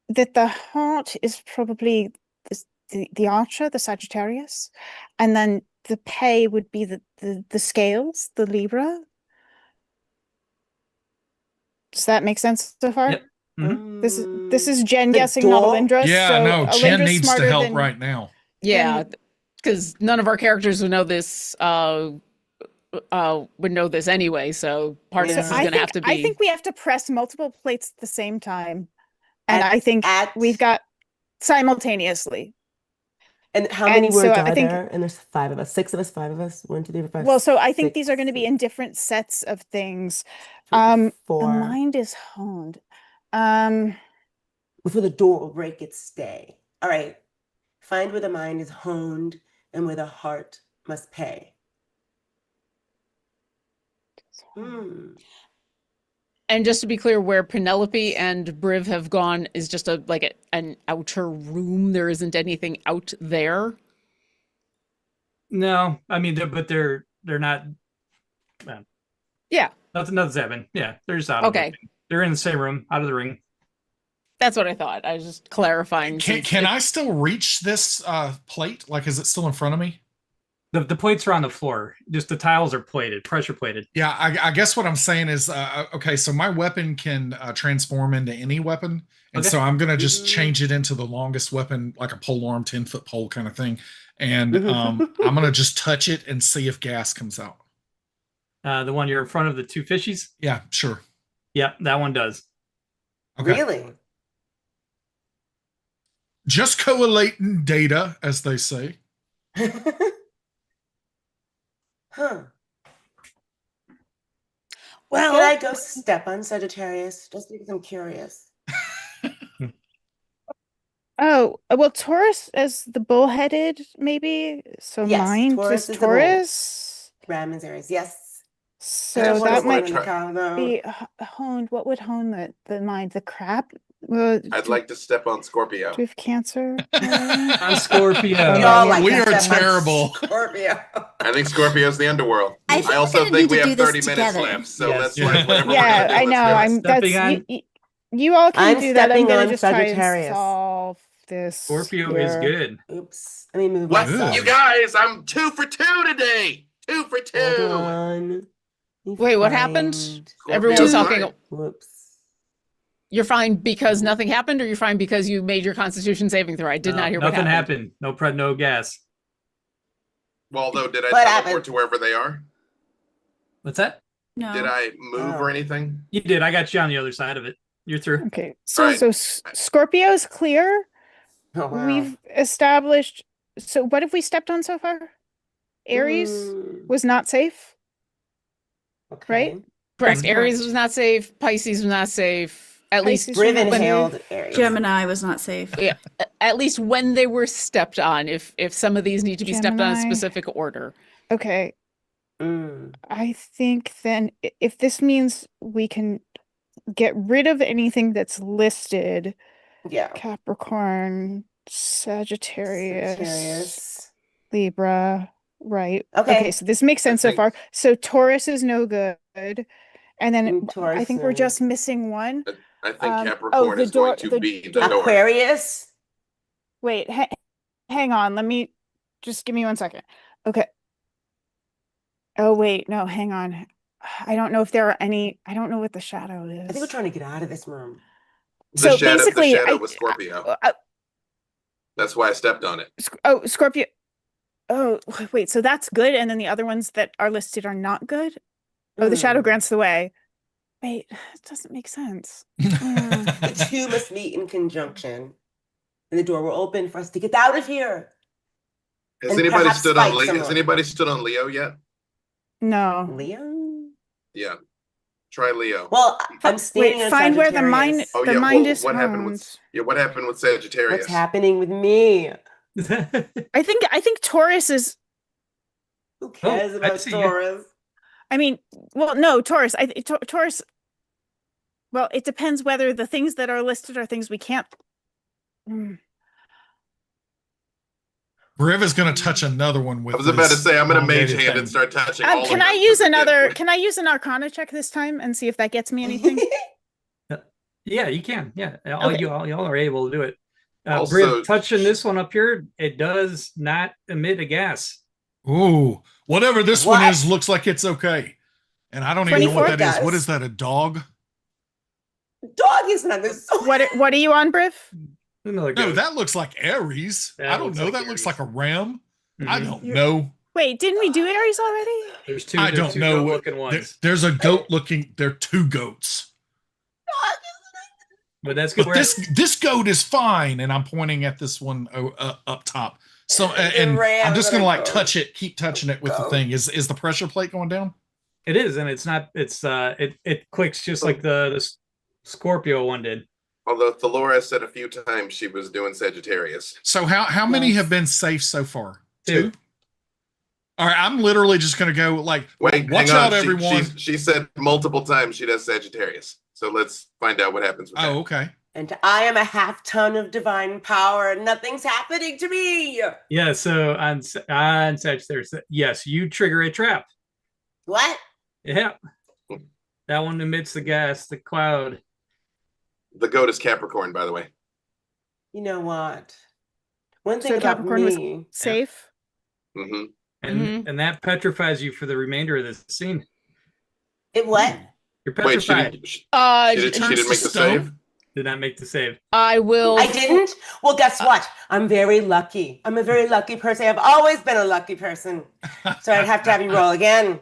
the heart is probably the Archer, the Sagittarius, and then the pay would be the scales, the Libra. Does that make sense so far? Yep. Mhm. This is Jen The guessing, not door? Alindra. Yeah, so no, Jen Alindra's needs to smarter help than- right now. Yeah, because none of our characters would know this. Would know this anyway. So part of Yeah. this is I going to think, have to be. I think we have to press multiple plates at the same time, and At- I think at- we've got simultaneously. And how many And words so are I think, there? And there's 5 of us, 6 of us, 5 of us. 1, 2, 3, 4, 5. well, so I think 6, these are going to be in different sets of things. 3, The 4. mind is honed. Um, Before the door will break its stay. All right. Find where the mind is honed and where the heart must pay. And just to be clear, where Penelope and Briv have gone is just an outer room. There isn't anything out there. No, I mean, they're not. Yeah. Nothing's happening. Yeah, they're just out Okay. of the ring. They're in the same room, out of the ring. That's what I thought. I was just clarifying. Can I still reach this plate? Like, is it still in front of me? The plates are on the floor. Just the tiles are plated, pressure plated. Yeah, I guess what I'm saying is, okay, so my weapon can transform into any weapon. And so I'm going to just change it into the longest weapon, like a pole arm, 10-foot pole kind of thing. And I'm going to just touch it and see if gas comes out. The one you're in front of the 2 fishies? Yeah, sure. Yeah, that one does. Okay. Really? Just collating data, as they say. Huh. Well, can I go step on Sagittarius just because I'm curious? oh, well, Taurus as the bullheaded, maybe. So Yes, mind Taurus is is the bull. Taurus. Ram is Aries. Yes. So that might be honed. What would hone the mind? The crab? Well, I'd like to step on Scorpio. do we have Cancer? On Scorpio. We all like We to are step on terrible. Scorpio. I think Scorpio's the underworld. I think also we're gonna think need we to have do 30 this minutes together. left, so Yes. let's like whatever Yeah, I know. I'm that's Stepping you all can I'm do that. I'm stepping gonna on just try and Sagittarius. solve this. Scorpio is here. good. Oops. Let me move What? myself. You guys, I'm 2 for 2 today. 2 for 2. Hold on. Wait, what happened? Find- Everyone was Scorpio's talking. fine. Whoops. You're fine because nothing happened, or you're fine because you made your Constitution saving throw? I did not hear what Nothing happened. happened. No gas. Well, though, did I What teleport happened? to wherever they are? What's that? No. Did I move or anything? You did. I got you on the other side of it. You're through. Okay, so Right. Scorpio's clear. Oh, wow. We've established. So what have we stepped on so far? Aries was not safe, Okay. right? Correct. Aries was not safe. Pisces was not safe. At least Pisces Briv was not inhaled safe. Aries. Gemini was not safe. Yeah, at least when they were stepped on. If some of these need to be stepped on in a Gemini. specific order. Okay, I think then if this means we can get rid of anything that's listed, Yeah. Capricorn, Sagittarius, Sagittarius. Libra, right? Okay. So this makes sense so think- far. So Taurus is no good, and then Taurus, I think no. we're just missing one. I think Oh, Capricorn the is going door- to the be the door- door. Aquarius. Wait, hang on. Let me just give me 1 second. Okay. Oh wait, no, hang on. I don't know if there are any. I don't know what the shadow is. I think we're trying to get out of this room. So basically, the shadow was Scorpio. That's why I stepped on it. Scorpio. Oh, wait. So that's good, and then the other ones that are listed are not good. Oh, the shadow grants the way. Wait, it doesn't make sense. The two must meet in conjunction, and the door will open for us to get out of here. Has And anybody perhaps stood on fight Leo? Has someone. anybody stood on Leo yet? No. Leo. Yeah. Try Leo. Well, I'm standing Wait, on find where the mind. Sagittarius. Oh the yeah. mind Well, is what happened honed. with what happened with Sagittarius? What's happening with me? I think Taurus is. Who cares I about see you. Taurus? I mean, well, no, Taurus. Taurus. Well, it depends whether the things that are listed are things we can't. Briv is going to touch another one with I was about to his say I'm gonna mage elongated hand thing. and start touching all Can of I them. use another? Can I use an Arcana check this time and see if that gets me anything? Yeah, you can. Yeah, Okay. y'all are able to do it. Also- Briv, touching this one up here, it does not emit a gas. Ooh, whatever this one What? is looks like it's okay. And I don't even know what 24 that is. What does. is that, a dog? Dog is not this. What are you on, Briv? Another No, goat. that looks like Aries. That I don't looks know. like That looks Aries. like a ram. I Mhm. don't know. Wait, didn't we do Aries already? There's two. I there's don't two know. goat-looking There- ones, there's a goat looking. There are two goats. but that's good. But this goat is fine, and I'm pointing at this one up top. So The and ram I'm just that gonna I like go- touch it, keep touching it with the go. thing. Is the pressure plate going down? It is, and it's not. It clicks just like the Scorpio one did. Although Thalora said a few times she was doing Sagittarius. So how many have been safe so far? Two. All right, I'm literally just gonna go like, Wait, watch hang on. out, everyone. She said multiple times she does Sagittarius. So let's find out what happens with that. Oh, okay. And I am a half ton of divine power, and nothing's happening to me. Yeah. So on Sagittarius, yes, you trigger a trap. What? Yeah. That one emits the gas, the cloud. The goat is Capricorn, by the way. You know what? One thing So about Capricorn me. was safe. Mm-hmm. And that petrifies you for the remainder of this scene. It what? You're Wait, she petrified. didn't, she It didn't turns make to the stone. save? Did not make the save. I will. I didn't? Well, guess what? I'm very lucky. I'm a very lucky person. I've always been a lucky person. So I'd have to have you roll again.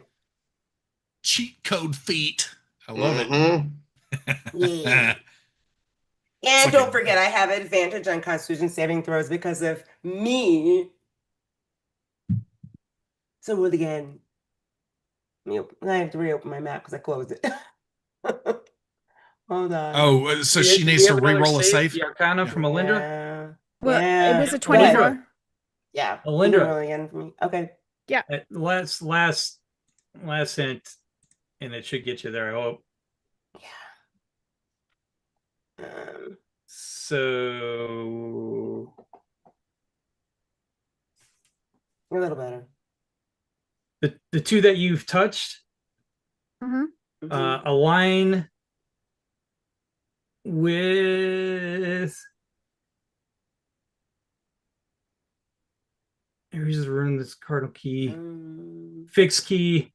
Cheat code feat. I love Yeah. And don't forget, I have advantage on Constitution saving throws because of me. So roll again. I have to reopen my map because I closed it. Hold on. Oh, so Do she you needs to have another re-roll a save? The Arcana from Alinda? Yeah. Well, Yeah. it was a Go ahead. 24. Yeah. Alinda. You can roll again for me. Okay. Yeah. Last hint, and it should get you there. I hope. So A little better. the two that you've touched align with here's the rune, this cardinal key, fixed key.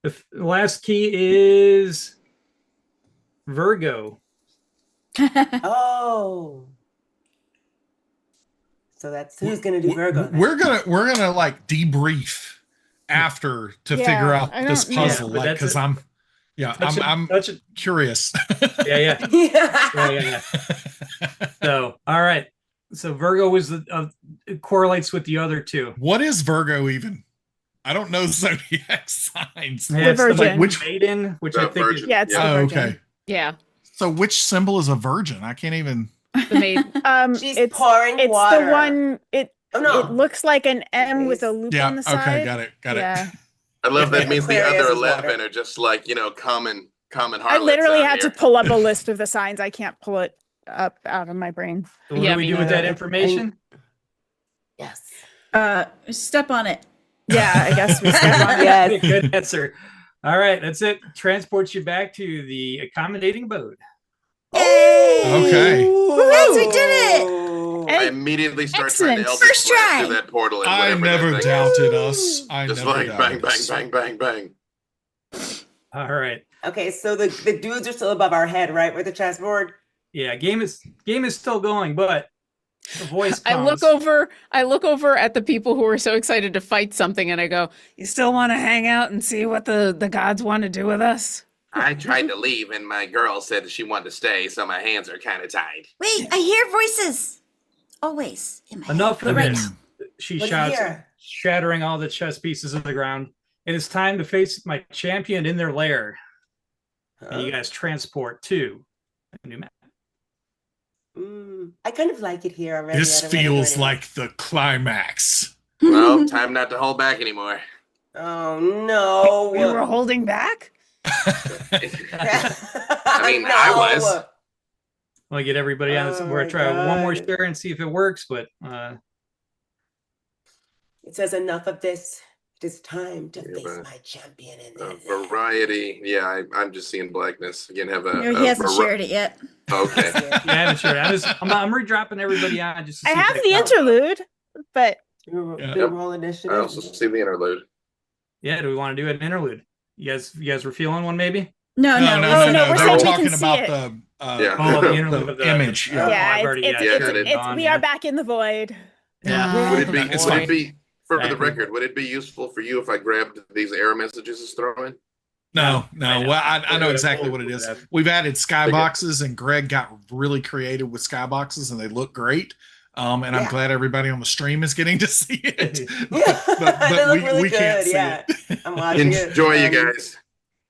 The last key is Virgo. Oh. So that's who's gonna do Virgo. then? We're gonna like debrief after to Yeah, figure out I this don't- yeah, puzzle, but like that's because it. I'm curious. Yeah. So, all right. So Virgo is it correlates with the other two. What is Virgo even? I don't know zodiac signs. Yeah, it's Like like which? maiden, which I think is it's the Oh, virgin. okay. Yeah. So which symbol is a virgin? I can't even. The maid. She's it's pouring it's water. the one. It no. it looks like an M with a loop Yeah. on the Okay. side. Got it. Yeah. I love that means the Aquarius other is water. 11 are just like, common harlots. I literally out had here. to pull up a list of the signs. I can't pull it up out of my brain. So what do we do with that information? Yes. Step on it. Yeah, I guess we step on it. Yes. Good answer. All right, that's it. Transports you back to the accommodating abode. Okay. Yes, we did it. I immediately start trying to Excellent. Eldritch First Blast try. through that portal. And I whatever never that thing doubted is. us. I Just never like doubted bang, us. bang, bang, bang, bang. All right. Okay, so the dudes are still above our head, right? With the chessboard. Yeah, game is still going, but the voice I comes. look over at the people who are so excited to fight something, and I go, "You still want to hang out and see what the gods want to do with us?" I tried to leave, and my girl said that she wanted to stay, so my hands are kind of tied. Wait, I hear voices. Always in my Enough head. of Right this. now. She What'd you shouts, hear? shattering all the chess pieces of the ground. It is time to face my champion in their lair. And you guys transport to a new map. I kind of like it here already. This I don't wanna go feels anywhere. like the climax. Well, time not to hold back anymore. Oh no. We were holding back. I mean, I was. I'll get everybody on this. Oh We're gonna my try one more God. share and see if it works, but It says enough of this. It is time to face but- my champion in A there. variety. Yeah, I'm just seeing blackness. Again, have a. No, he hasn't shared it yet. Okay. yeah, I haven't shared it. I'm redropping everybody on just to I see if have they the count. interlude, but Yeah. Big roll initiative. I also see the interlude. Yeah, do we want to do an interlude? You guys were feeling one maybe? No. no, we're They were saying we talking can see about it. the Yeah. Oh, the interlude with the image. Oh, Yeah. yeah, I've already it's, shared it on, we yeah. are back in the void. Yeah. Would it be? It's Would fine. it be? For the Exactly. record, would it be useful for you if I grabbed these error messages as throw-in? No. I know. Well, I know Yeah, exactly we'll what it do is. that. We've added skyboxes, and Greg got really creative with skyboxes, and they look great. And I'm glad everybody on the stream is getting to see it. They look really can't good. see Yeah, it. I'm watching it. Enjoy, you guys.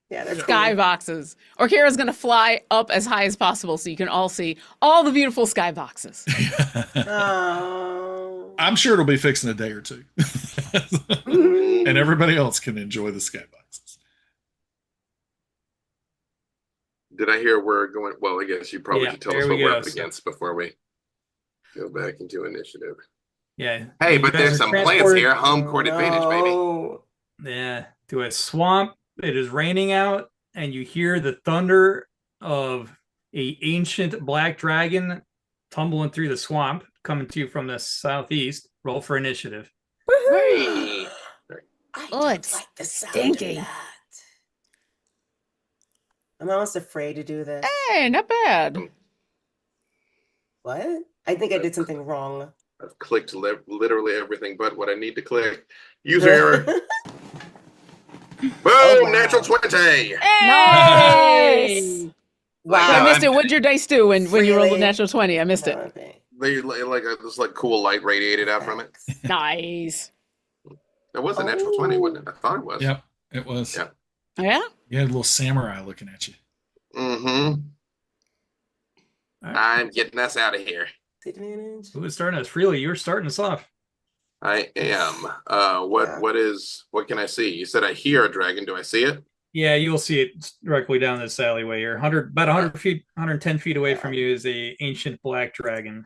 Yeah, they're Sky cool. boxes. Orkira's gonna fly up as high as possible so you can all see all the beautiful sky boxes. Oh. I'm sure it'll be fixed in a day or two. And everybody else can enjoy the sky boxes. Did I hear we're going? Well, I guess you probably should tell us what we're up against before we go back into initiative. Yeah. Hey, but there's some plants here. Home court advantage, baby. Yeah. To a swamp. It is raining out, and you hear the thunder of a ancient black dragon tumbling through the swamp, coming to you from the southeast. Roll for initiative. Woohoo! Oh, it's like the stinky. I'm almost afraid to do this. Hey, not bad. What? I think I did something wrong. I've clicked literally everything but what I need to click. User error. Boom! Natural 20. Hey! Wow. I missed it. What'd your dice do when you rolled a natural 20? I missed it. They this cool light radiated out from it. Nice. It was a natural 20, wasn't it? I thought it was. Yep, it was. Yeah. Yeah? You had a little samurai looking at you. Mm-hmm. I'm getting us out of here. Who was starting us? Freely, you were starting us off. I am. What can I see? You said I hear a dragon. Do I see it? Yeah, you'll see it directly down this alleyway here. About 100 feet, 110 feet away from you is a ancient black dragon.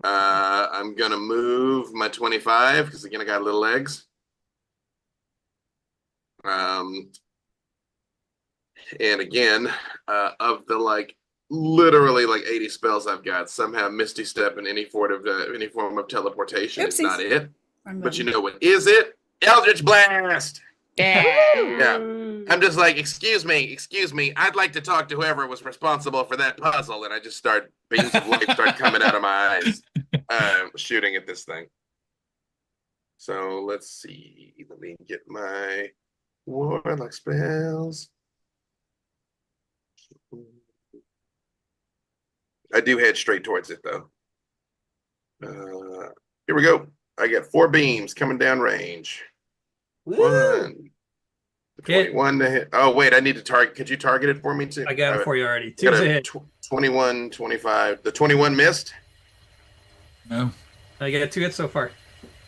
I'm gonna move my 25 because again I got little legs. And again, of the literally 80 spells I've got, somehow Misty Step in any form of teleportation is not it. But you know what is it? Eldritch Blast. Yeah. I'm just like, excuse me, I'd like to talk to whoever was responsible for that puzzle, and I just beams of light start coming out of my eyes, shooting at this thing. So let's see. Let me get my warlock spells. I do head straight towards it though. Here we go. I get 4 beams coming down range. Woo! 21 to hit. Oh wait, I need to target. Could you target it for me too? I got it for you already. Got Two's a a hit. 21, 25. The 21 missed. No. I got 2 hits so far.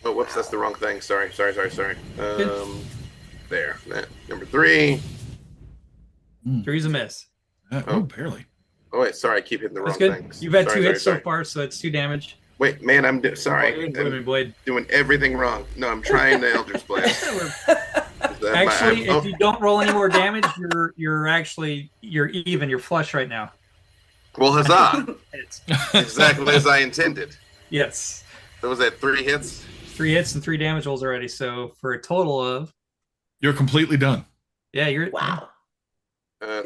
Oh, whoops, that's the wrong thing. Sorry. There. Number 3. 3's a miss. Oh, barely. Oh wait, sorry, I keep hitting the That's wrong good. things. You've had Sorry, 2 hits sorry. so far, so that's 2 damage. Wait, man, I'm sorry. Blade. Doing everything wrong. No, I'm trying the Eldritch Blast. Actually, if you don't roll any more damage, you're even. You're flush right now. Well, huzzah! Exactly as I intended. Yes. So was that 3 hits? 3 hits and 3 damage rolls already. So for a total of. You're completely done. Yeah, you're. Wow.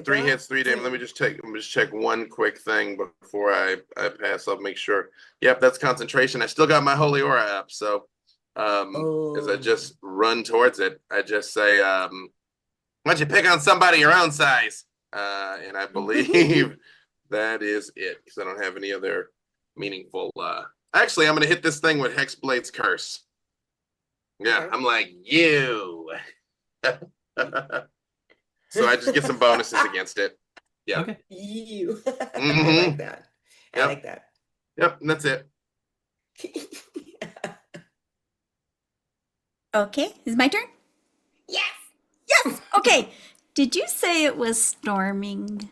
3 hits, 3 damage. Let me just check one quick thing before I pass. I'll make sure. Yep, that's concentration. I still got my Holy Aura up, so as I just run towards it, I just say, why don't you pick on somebody your own size? And I believe that is it, because I don't have any other meaningful. Actually, I'm gonna hit this thing with Hexblade's Curse. Yeah, I'm like you. So I just get some bonuses against it. Yeah. Okay. You. I Mhm. like that. I like that. Yep, and that's it. Okay, is my turn? Yes. Yes. Okay. Did you say it was storming?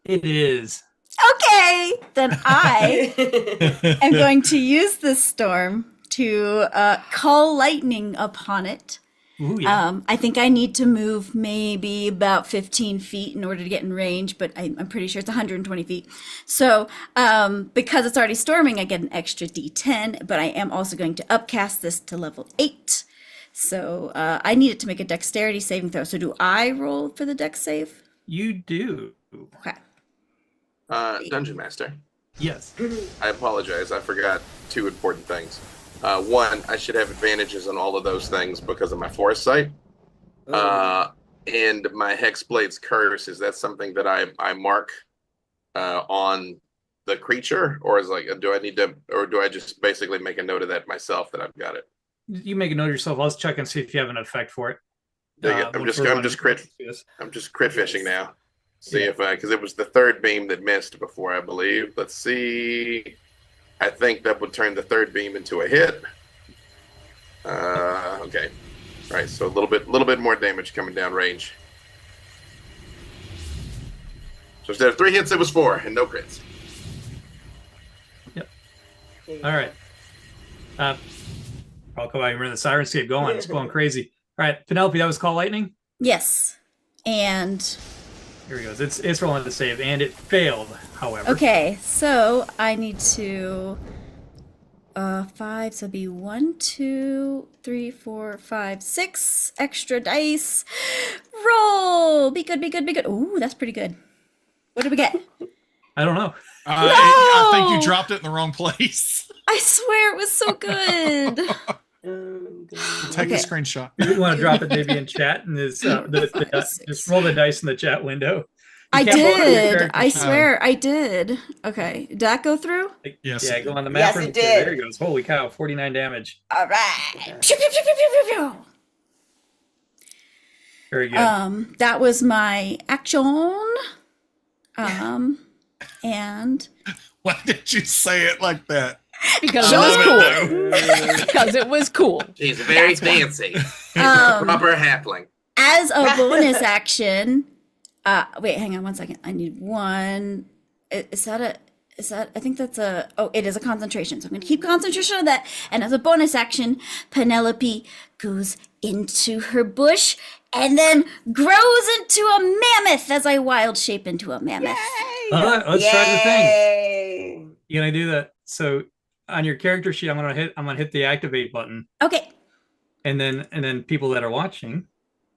It is. Okay, then I am going to use this storm to call lightning upon it. Ooh, yeah. I think I need to move maybe about 15 feet in order to get in range, but I'm pretty sure it's 120 feet. So because it's already storming, I get an extra D10, but I am also going to upcast this to level 8. So I need it to make a dexterity saving throw. So do I roll for the dex save? You do. Okay. Dungeon Master. Yes. I apologize. I forgot 2 important things. 1, I should have advantages on all of those things because of my foresight. And my Hexblade's Curse, is that something that I mark on the creature, or is like, do I need to, or do I just basically make a note of that myself that I've got it? You make a note of yourself. Let's check and see if you have an effect for it. I'm just crit fishing now. See if because it was the third beam that missed before, I believe. Let's see. I think that would turn the third beam into a hit. Okay. All right, so a little bit more damage coming down range. So instead of 3 hits, it was 4 and no crits. Yep. All right. I'll come out here. The Sirenscape going. It's going crazy. All right, Penelope, that was call lightning. Yes. And here he goes. It's rolling the save, and it failed. However. Okay, so I need to 5. So it'd be 1, 2, 3, 4, 5, 6 extra dice. Roll. Be good. Be good. Be good. Ooh, that's pretty good. What did we get? I don't know. I think you dropped it in the wrong place. I swear it was so good. Take a screenshot. You want to drop it maybe in chat and just roll the dice in the chat window. I did. I swear I did. Okay. Did that go through? Yes. Yeah, go on the map. Yes, it did. There he goes. Holy cow, 49 damage. All right. Pew, pew, pew, pew, pew, pew, pew. Very good. That was my action. And why did you say it like that? Because it was cool. Because it was cool. She's very fancy. Proper halfling. As a bonus action, wait, hang on 1 second. I need one. Is that I think that's it is a concentration. So I'm going to keep concentration on that. And as a bonus action, Penelope goes into her bush and then grows into a mammoth as I wild shape into a mammoth. All right, let's try the thing. You're going to do that. So on your character sheet, I'm going to hit the activate button. Okay. And then people that are watching,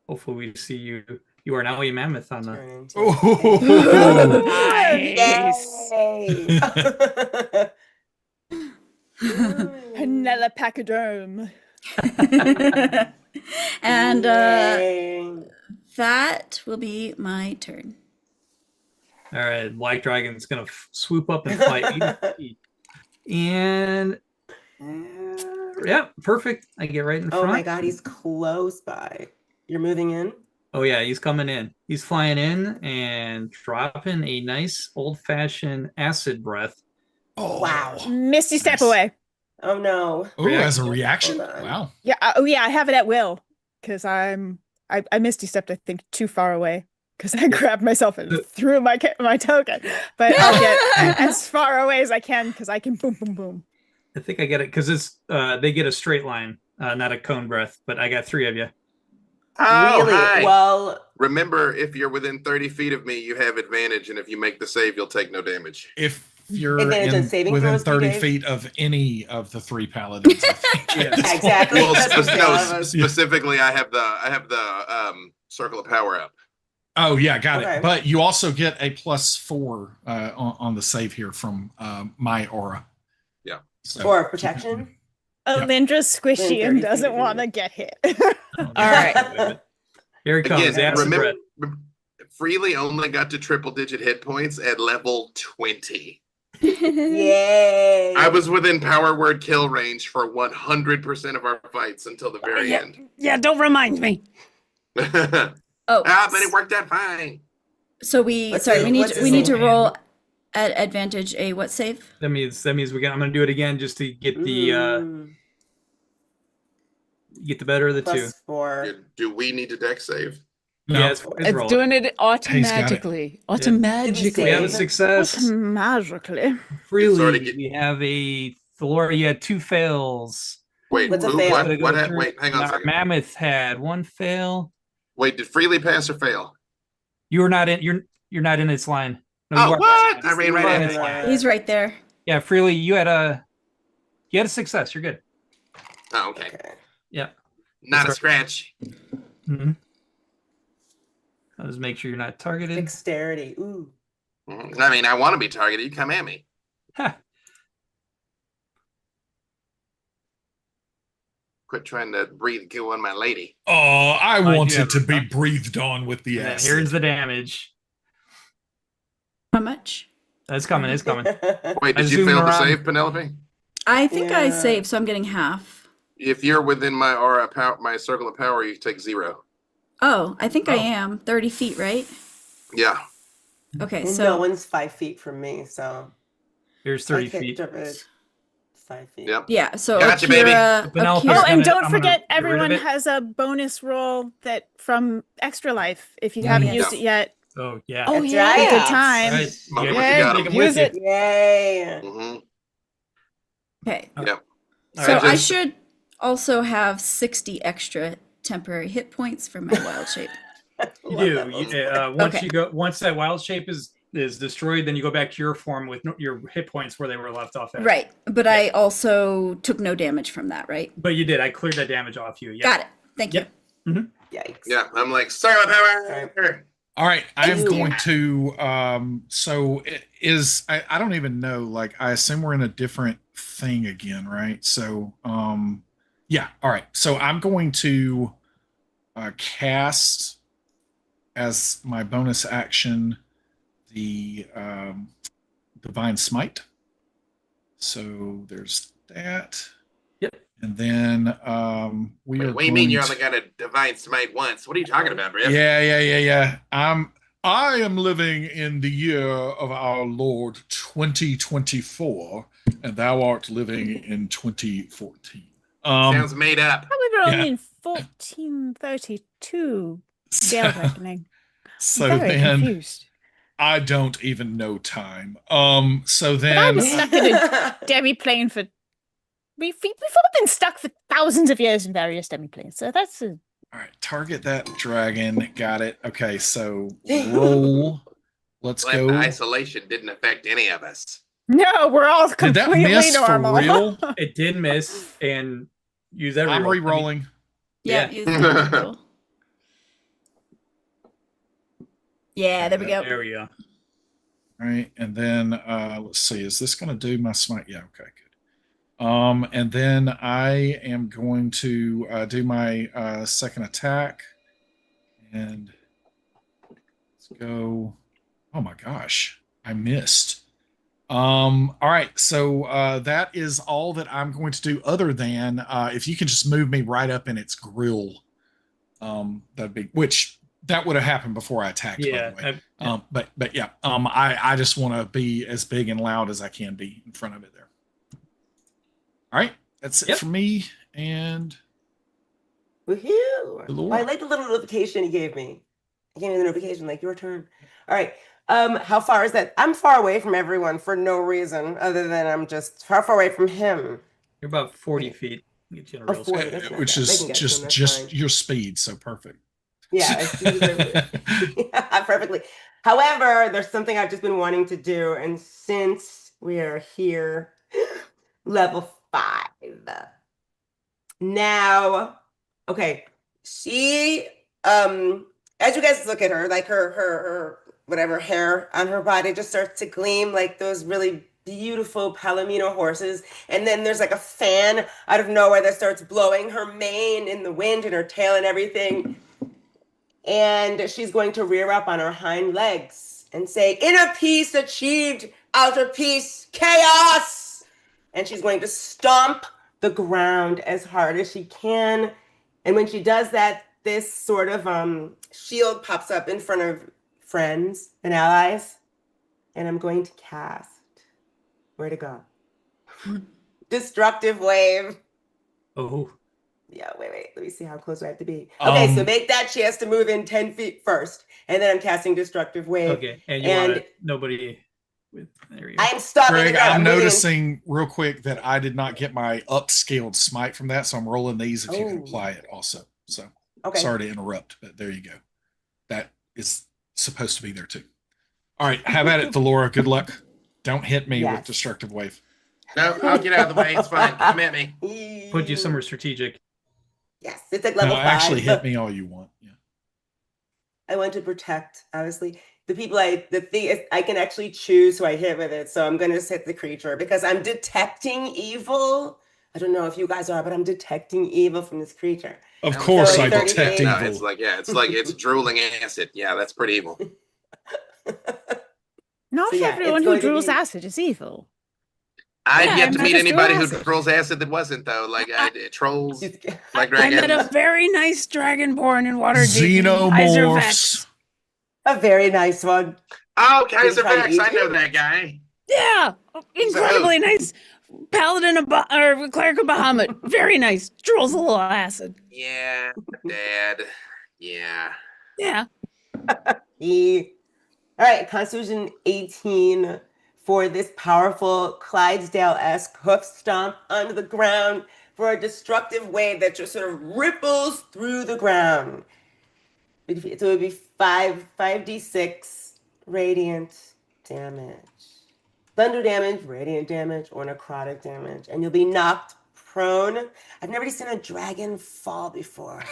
hopefully we see you. You are now a mammoth on the. Nice. Penelope Pachyderm. And that will be my turn. All right, Black Dragon's gonna swoop up and fly 80 feet. And yeah, perfect. I get right in front. Oh my god, he's close by. You're moving in? Oh yeah, he's coming in. He's flying in and dropping a nice old-fashioned acid breath. Oh wow. Misty step away. Oh no. Oh, as a reaction? Wow. Yeah. Oh yeah, I have it at will. Because I Misty stepped, I think, too far away. Because I grabbed myself and threw my token. But I'll get as far away as I can because I can boom, boom, boom. I think I get it because it's they get a straight line, not a cone breath. But I got 3 of you. Oh, really? hi. Well, remember, if you're within 30 feet of me, you have advantage, and if you make the save, you'll take no damage. If you're within 30 feet of any of the 3 paladins, I think. Exactly. Well, specifically, I have the circle of power up. Oh yeah, got Okay. it. But you also get a +4 on the save here from my aura. Yeah. So, for protection. Alindra's squishy Within and 30 doesn't feet. want to get hit. All right. Here it comes. Again, acid breath. Freely only got to triple-digit hit points at level 20. Yay. I was within power word kill range for 100% of our fights until the very end. Yeah, don't remind me. Oh, but it worked out fine. So we need to roll at advantage a what save? That means I'm gonna do it again just to get the better of the 2. +4. Do we need a deck save? No. Yeah, It's doing it automatically. Automatically. We have a success. Automatically. Freely, we have a Thor. You had 2 fails. Wait, What's a fail? wait, hang on a Our second. mammoth had 1 fail. Wait, did Freely pass or fail? You're not in. You're not in its line. No, Oh, you are. what? I ran right in its line. He's right there. Yeah, Freely, you had a success. You're good. Oh, okay. Yeah. Not a scratch. Mm-hmm. I'll just make sure you're not targeted. Dexterity. Ooh. I mean, I want to be targeted. You come at me. Quit trying to breathe goo on my lady. Oh, I do wanted have to be a- breathed on with the Yeah, acid. here's the damage. How much? It's coming. It's coming. Wait, I did you zoomed fail to around. save, Penelope? I think I Yeah. saved, so I'm getting half. If you're within my aura power, my circle of power, you take 0. Oh, I think I Oh. am 30 feet, right? Yeah. Okay, And so no one's 5 feet from me, so Here's I 30 can't feet. jump it 5 feet. Yep. yeah, so Gotcha, baby. Penelope's Oh, gonna- and don't I'm gonna forget, get rid of everyone it. has a bonus roll that from Extra Life if you Oh, haven't yes. used it yet. Oh yeah. Oh That's yeah, right. good time. All right. Mom, You you gotta got take 'em. them with Use you. it. Yay. Mm-hmm. Okay. Yep. So I just- should also have 60 extra temporary hit points for my wild shape. You do. Once Okay. you go, once that wild shape is destroyed, then you go back to your form with your hit points where they were left off at. Right, but I also took no damage from that, right? But you did. I cleared that damage off you. Yeah. Got it. Thank you. Yikes. Yeah, I'm like, circle of power. All right, I am Ew. going to. So it is. I don't even know. Like, I assume we're in a different thing again, right? So, yeah. All right. So I'm going to cast as my bonus action the divine smite. So there's that. Yep. And then we are. What do you mean you going only got a divine smite once? What are you talking about, Briff? Yeah. I am living in the year of our Lord 2024, and thou art living in 2014. Sounds made up. Probably were only Yeah. in 1432 Gale Reckoning. So I'm very then confused. I don't even know time. So But I then was stuck in a demi-plane for... We've all been stuck for thousands of years in various demi-planes, so that's a... all right, target that dragon. Got it. Okay, so roll. Let's Like, go. isolation didn't affect any of us. No, we're all Did that completely miss for normal. real? It did miss, and use that. I'm reroll. re-rolling. Yeah. Yeah. use the reroll. Yeah, there we go. There we go. All right, and then let's see. Is this going to do my smite? Yeah. Okay. Good. And then I am going to do my second attack, and let's go. Oh my gosh, I missed. All right, so that is all that I'm going to do. Other than if you can just move me right up in its grill, that'd be. Which that would have happened before I attacked. Yeah. By the way. But yeah. I just want to be as big and loud as I can be in front of it there. All right, that's it for me. And Woohoo! Laura. I like the little notification he gave me. He gave me the notification, like, your turn. All right. How far is that? I'm far away from everyone for no reason other than I'm just far away from him. You're about 40 feet. Get you in a Oh, real 40, spot. that's not which bad. They is can get to him, that's just fine. your speed, so perfect. Yeah, perfectly. However, there's something I've just been wanting to do, and since we are here, level 5. Now, okay, she as you guys look at her, like her whatever hair on her body just starts to gleam like those really beautiful Palomino horses. And then there's like a fan out of nowhere that starts blowing her mane in the wind and her tail and everything. And she's going to rear up on her hind legs and say, inner peace achieved, outer peace, chaos. And she's going to stomp the ground as hard as she can. And when she does that, this sort of shield pops up in front of friends and allies. And I'm going to cast, where to go? Destructive wave. Oh. Yeah, wait. Let me see how close I have to be. Okay, so make that she has to move in 10 feet first. And then I'm casting Destructive Wave. Okay, and you want nobody with, there you go. I'm stopping Greg, the ground. I'm moving in- noticing real quick that I did not get my upscaled smite from that, so I'm rolling these if you can apply it also. So Okay. sorry to interrupt, but there you go. That is supposed to be there too. All right, have at it, Delora. Good luck. Don't hit me with Destructive Wave. No, I'll get out of the way. It's fine. Come at me. Put you somewhere strategic. Yes, it's like level 5. Actually hit me all you want. Yeah. I want to protect, obviously. The thing is, I can actually choose who I hit with it. So I'm going to just hit the creature because I'm detecting evil. I don't know if you guys are, but I'm detecting evil from this creature. Of course So I 38. detect No, evil. it's like it's drooling acid. Yeah, that's pretty evil. No, Not So, yeah, everyone it's who going to drools be- acid is evil. I've Yeah, yet I to met meet a drool anybody who acid. trolls acid that wasn't though. Like trolls, like I met a dragons. very nice dragonborn in Waterdeep. Xenomorphs. A very nice one. Oh, Did he Kaiser try to Vex, eat I know you? that guy. Yeah, incredibly nice paladin of or cleric of Bahamut. Very nice. Drools a little acid. Yeah, Dad. Yeah. Yeah. All right, Constitution 18 for this powerful Clydesdale-esque hoof stomp onto the ground for a destructive wave that just sort of ripples through the ground. So it would be 5d6 radiant damage. Thunder damage, radiant damage, or necrotic damage. And you'll be knocked prone. I've never seen a dragon fall before.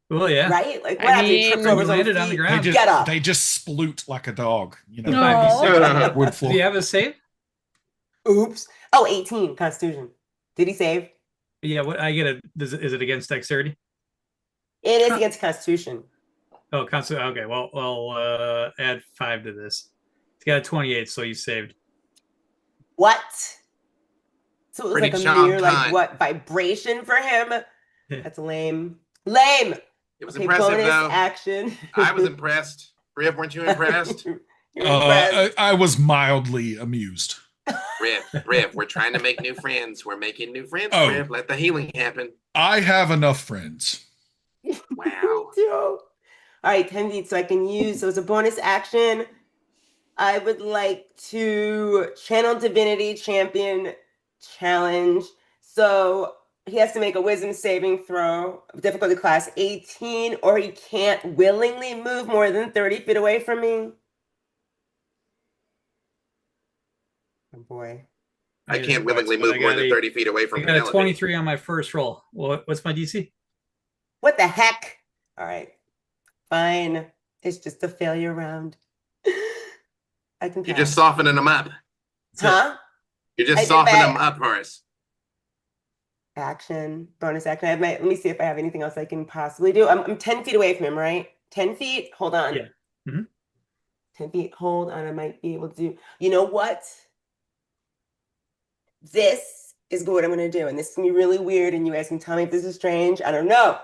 Well, yeah. Right? Like, what happens? He trips over his own landed on the feet? ground. Get up. They just sploot like a dog. You know. 5d6. Wood floor. Do you have a save? Oops. Oh, 18 Constitution. Did he save? Yeah. What I get a? Is it against dexterity? It is against Constitution. Oh, Constitution. Okay. Well, I'll add 5 to this. It's got a 28, so you saved. What? So it was Pretty like a job mere, like, done. what, vibration for him? That's lame. Lame! It was Okay, impressive bonus though. action. I was impressed. Briv, weren't you impressed? I was mildly amused. Briv, we're trying to make new friends. We're making new friends, Oh. Briv. Let the healing happen. I have enough friends. Wow. All right, 10 feet, so I can use, so as a bonus action, I would like to channel Divinity Champion Challenge. So he has to make a wisdom saving throw, difficulty class 18, or he can't willingly move more than 30 feet away from me. Oh boy. I can't willingly move more than 30 feet away from I got a Penelope. 23 on my first roll. What's my DC? What the heck? All right. Fine. It's just a failure round. I can You're pass. just softening them up. Huh? You're I just did softening my- them up, Horace. Action, bonus action. I have my, let me see if I have anything else I can possibly do. I'm 10 feet away from him, right? 10 feet? Hold on. Yeah. Mhm. 10 feet. Hold on. I might be able to do. You know what? This is what I'm going to do. And this is going to be really weird. And you guys can tell me if this is strange. I don't know.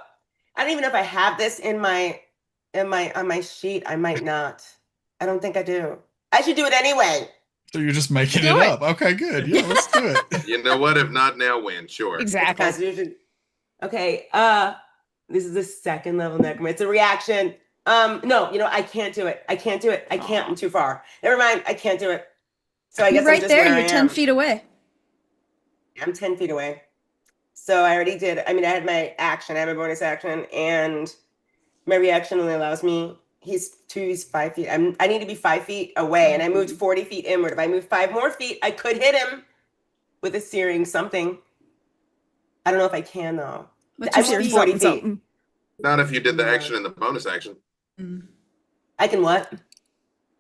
I don't even know if I have this on my sheet. I might not. I don't think I do. I should do it anyway. So you're just making it Do it. up. Okay, good. Yeah, let's do it. You know what? If not now, when? Sure. Exactly. Constitution. Okay. This is the second level necromancy. It's a reaction. No, I can't do it. I can't do it. I can't. I'm too far. Never mind. I can't do it. So I guess You're I'm right just there. where I You're 10 am. feet away. I'm 10 feet away. So I already did. I mean, I had my action. I have a bonus action, and my reaction only allows me. He's 5 feet. I need to be 5 feet away, and I moved 40 feet inward. If I move 5 more feet, I could hit him with a searing something. I don't know if I can though. I moved 40 feet. Not if you did the action and the bonus action. I can what?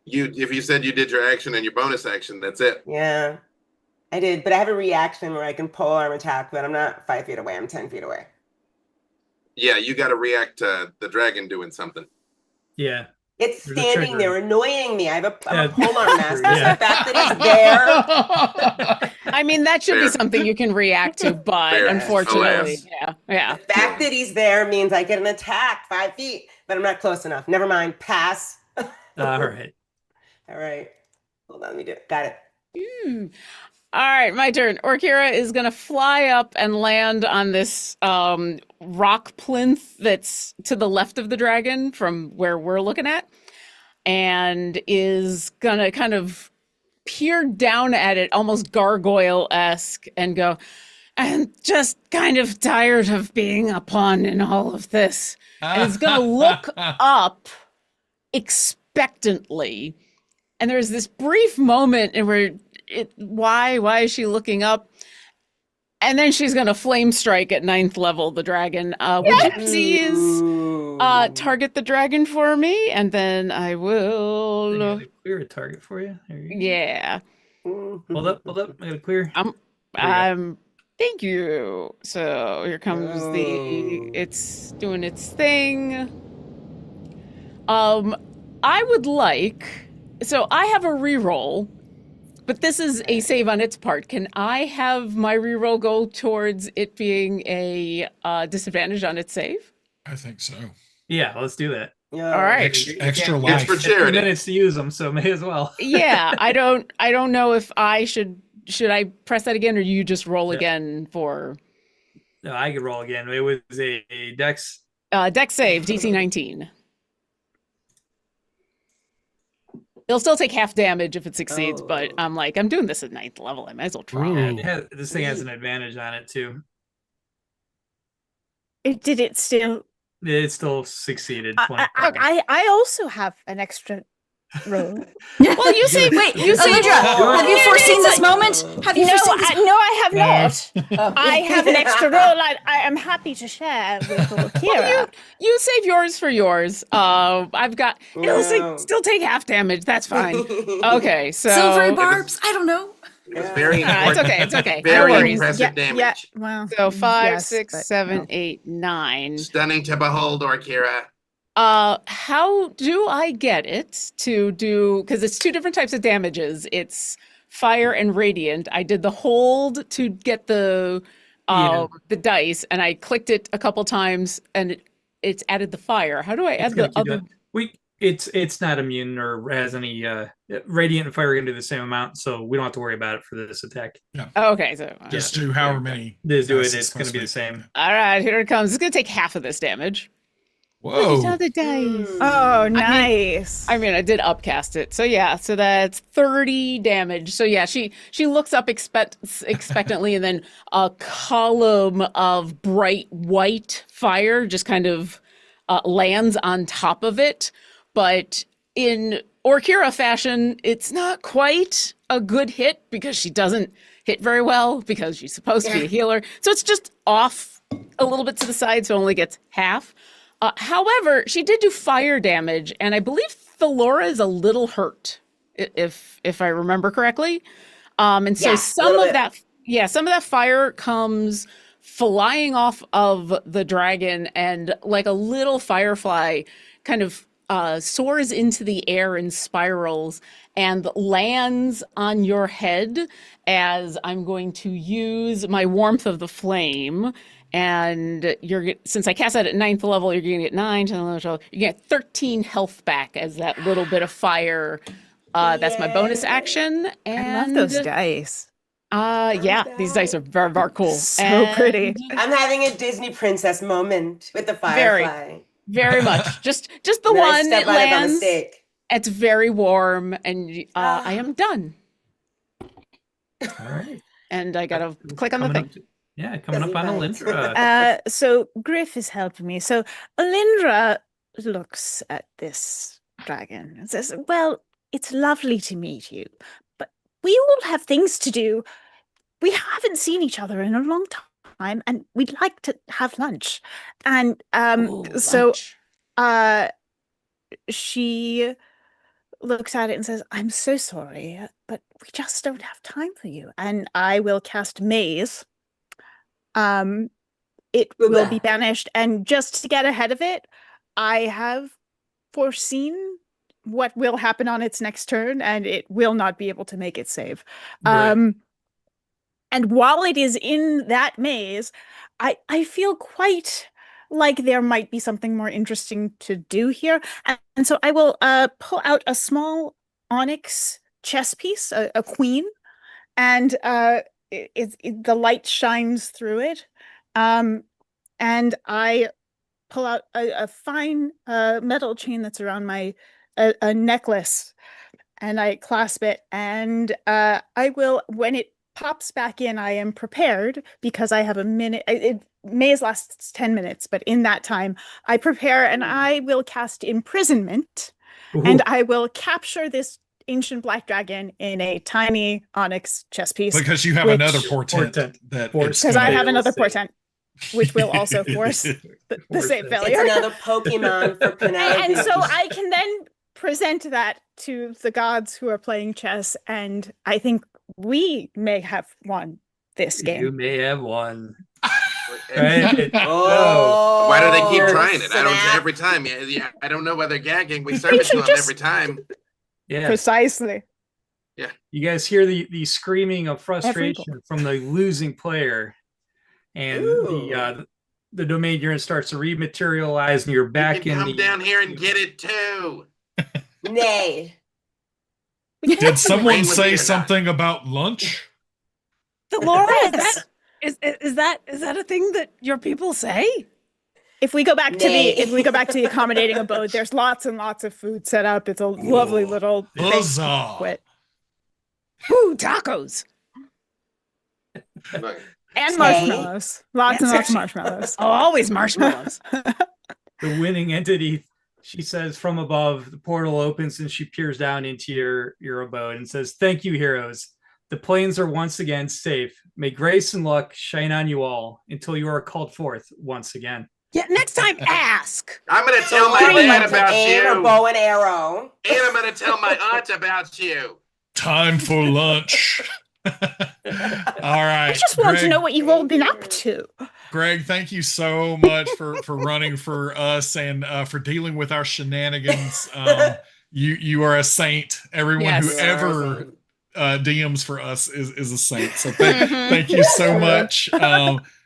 If you said you did your action and your bonus action, that's it. Yeah, I did, but I have a reaction where I can pole arm attack, but I'm not 5 feet away. I'm 10 feet away. Yeah, you got to react to the dragon doing something. Yeah. It's There's a standing trigger. there annoying me. I'm a Yeah. polearm master. Yeah. The fact that he's there, I mean, that should be Fair. something you can react to, but Fair. unfortunately, Alas. yeah. the fact that he's there means I get an attack 5 feet, but I'm not close enough. Never mind. Pass. All right. All right. Hold on. Let me do it. Got it. All right, my turn. Orkira is going to fly up and land on this rock plinth that's to the left of the dragon from where we're looking at, and is going to kind of peer down at it, almost gargoyle-esque, and go, I'm just kind of tired of being a pawn in all of this. And it's going to look up expectantly. And there's this brief moment in where why is she looking up? And then she's gonna flame strike at 9th level the dragon. Would you please target the dragon for me? And then I will Clear a target for you. There you go. Yeah. Hold up. I gotta clear. Thank you. So here comes it's doing its thing. I would like So I have a reroll, but this is a save on its part. Can I have my reroll go towards it being a disadvantage on its save? I think so. Yeah, let's do that. Yeah. All right. Extra You life. can't get 15 minutes to use them, so may as well. Yeah, I don't know if I should I press that again, or you just roll again for No, I could roll again. It was a dex. dex save, DC 19. It'll still take half damage if it succeeds, but I'm like, I'm doing this at 9th level. I might as well try. This thing has an advantage on it too. Did it still? It still succeeded. I also have an extra roll. Well, you say, wait, Alindra, have you foreseen this moment? Have you foreseen this? No, I have not. I have an extra roll. I am happy to share with Kira. Well, you save yours for yours. I've got. It'll still take half damage. That's fine. Okay, so silvery barbs. I don't know. It's very important. It's okay. It's okay. Very no worries. impressive damage. Yeah, well, so 5, yes, 6, but 7, no. 8, 9. Stunning to behold, Orkira. How do I get it to do? Because it's 2 different types of damages. It's fire and radiant. I did the hold to get the dice, and I clicked it a couple times, and it's added the fire. How do I add the other? It's not immune or has any radiant and fire are gonna do the same amount, so we don't have to worry about it for this attack. Yeah. Oh, okay, so Just do however many. Just do it. dice It's gonna be the same. All right, here it comes. It's gonna take half of this damage. Whoa. Look at all the dice. Oh, nice. I mean, I did upcast it. So yeah, so that's 30 damage. So yeah, she looks up expectantly, and then a column of bright white fire just kind of lands on top of it. But in Orkira fashion, it's not quite a good hit because she doesn't hit very well because she's supposed to be a healer. So it's just off a little bit to the side, so it only gets half. However, she did do fire damage, and I believe Thalora is a little hurt, if I remember correctly. And so some of that fire comes flying off of the dragon, and like a little firefly kind of soars into the air and spirals and lands on your head as I'm going to use my warmth of the flame. And since I cast that at 9th level, you're going to get 9, 10, 11, 12. You get 13 health back as that little bit of fire. That's my bonus action. And I love those dice. These dice are very, very cool. So pretty. I'm having a Disney princess moment with the firefly. Very much. Just the Then I one step that on it by lands. mistake. It's very warm, and I am done. All right. And I gotta click on the thing. Coming up on Alindra. So Griff is helping me. So Alindra looks at this dragon and says, "Well, it's lovely to meet you, but we all have things to do. We haven't seen each other in a long time, and we'd like to have lunch." And she looks at it and says, "I'm so sorry, but we just don't have time for you." And I will cast Maze. It will be banished, and just to get ahead of it, I have foreseen what will happen on its next turn, and it will not be able to make it save. Right. And while it is in that maze, I feel quite like there might be something more interesting to do here. And so I will pull out a small onyx chess piece, a queen, and the light shines through it. And I pull out a fine metal chain that's around my a necklace, and I clasp it, and I will, when it pops back in, I am prepared because I have a minute. It maze lasts 10 minutes, but in that time I prepare, and I will cast imprisonment. Ooh. And I will capture this ancient black dragon in a tiny onyx chess piece. Because you have another portent that because I have another portent, which will also force the same failure. It's another Pokemon for Penelope. And so I can then present that to the gods who are playing chess, and I think we may have won this game. You may have won. Right? Oh, why do they keep trying it? I don't every time. Yeah, I don't know why they're gagging. We serve it to them every time. Yeah. Precisely. Yeah. You guys hear the screaming of frustration from the losing player, and the domain unit starts to rematerialize, and you're back You in can come the. down here and get it too. Nay. Did someone Rain with me say or not. something about lunch? Laura, is that a thing that your people say? If we go back to the accommodating abode, there's lots and lots of food set up. It's a lovely little Huzzah! Ooh, tacos. And marshmallows. Lots and lots of marshmallows. Oh, always marshmallows. The winning entity, she says from above, the portal opens and she peers down into your abode and says, "Thank you, heroes. The planes are once again safe. May grace and luck shine on you all until you are called forth once again." Yeah, next time ask. I'm going to tell my dad about you. A bow and arrow. And I'm going to tell my aunt about you. Time for lunch. All right. I just want to know what you've all been up to. Greg, thank you so much for running for us and for dealing with our shenanigans. You are a saint. Everyone who ever DMs for us is a saint. So thank you so much.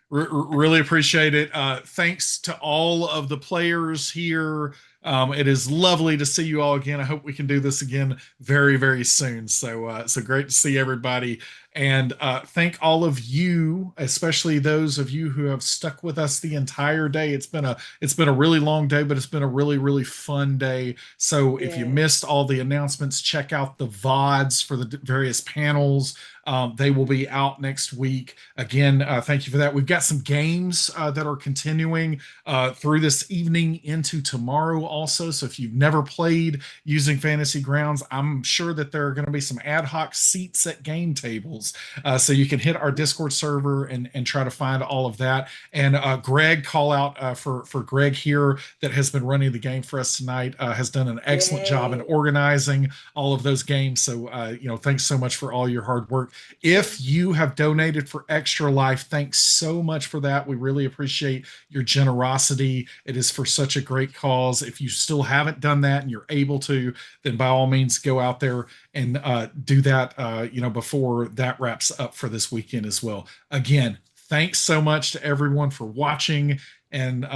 Really appreciate it. Thanks to all of the players here. It is lovely to see you all again. I hope we can do this again very, very soon. So great to see everybody. And thank all of you, especially those of you who have stuck with us the entire day. It's been a really long day, but it's been a really, really fun day. So if you missed all the announcements, check out the VODs for the various panels. They will be out next week. Again, thank you for that. We've got some games that are continuing through this evening into tomorrow also. So if you've never played using Fantasy Grounds, I'm sure that there are going to be some ad hoc seats at game tables. So you can hit our Discord server and try to find all of that. And Greg, call out for Greg here that has been running the game for us tonight, has done an excellent job in organizing all of those games. So, thanks so much for all your hard work. If you have donated for Extra Life, thanks so much for that. We really appreciate your generosity. It is for such a great cause. If you still haven't done that and you're able to, then by all means go out there and do that, before that wraps up for this weekend as well. Again, thanks so much to everyone for watching. And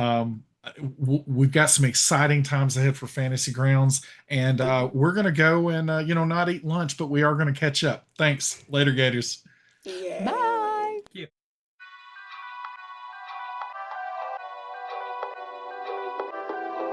we've got some exciting times ahead for Fantasy Grounds, and we're going to go and not eat lunch, but we are going to catch up. Thanks. Later, Gators. Yeah. Bye.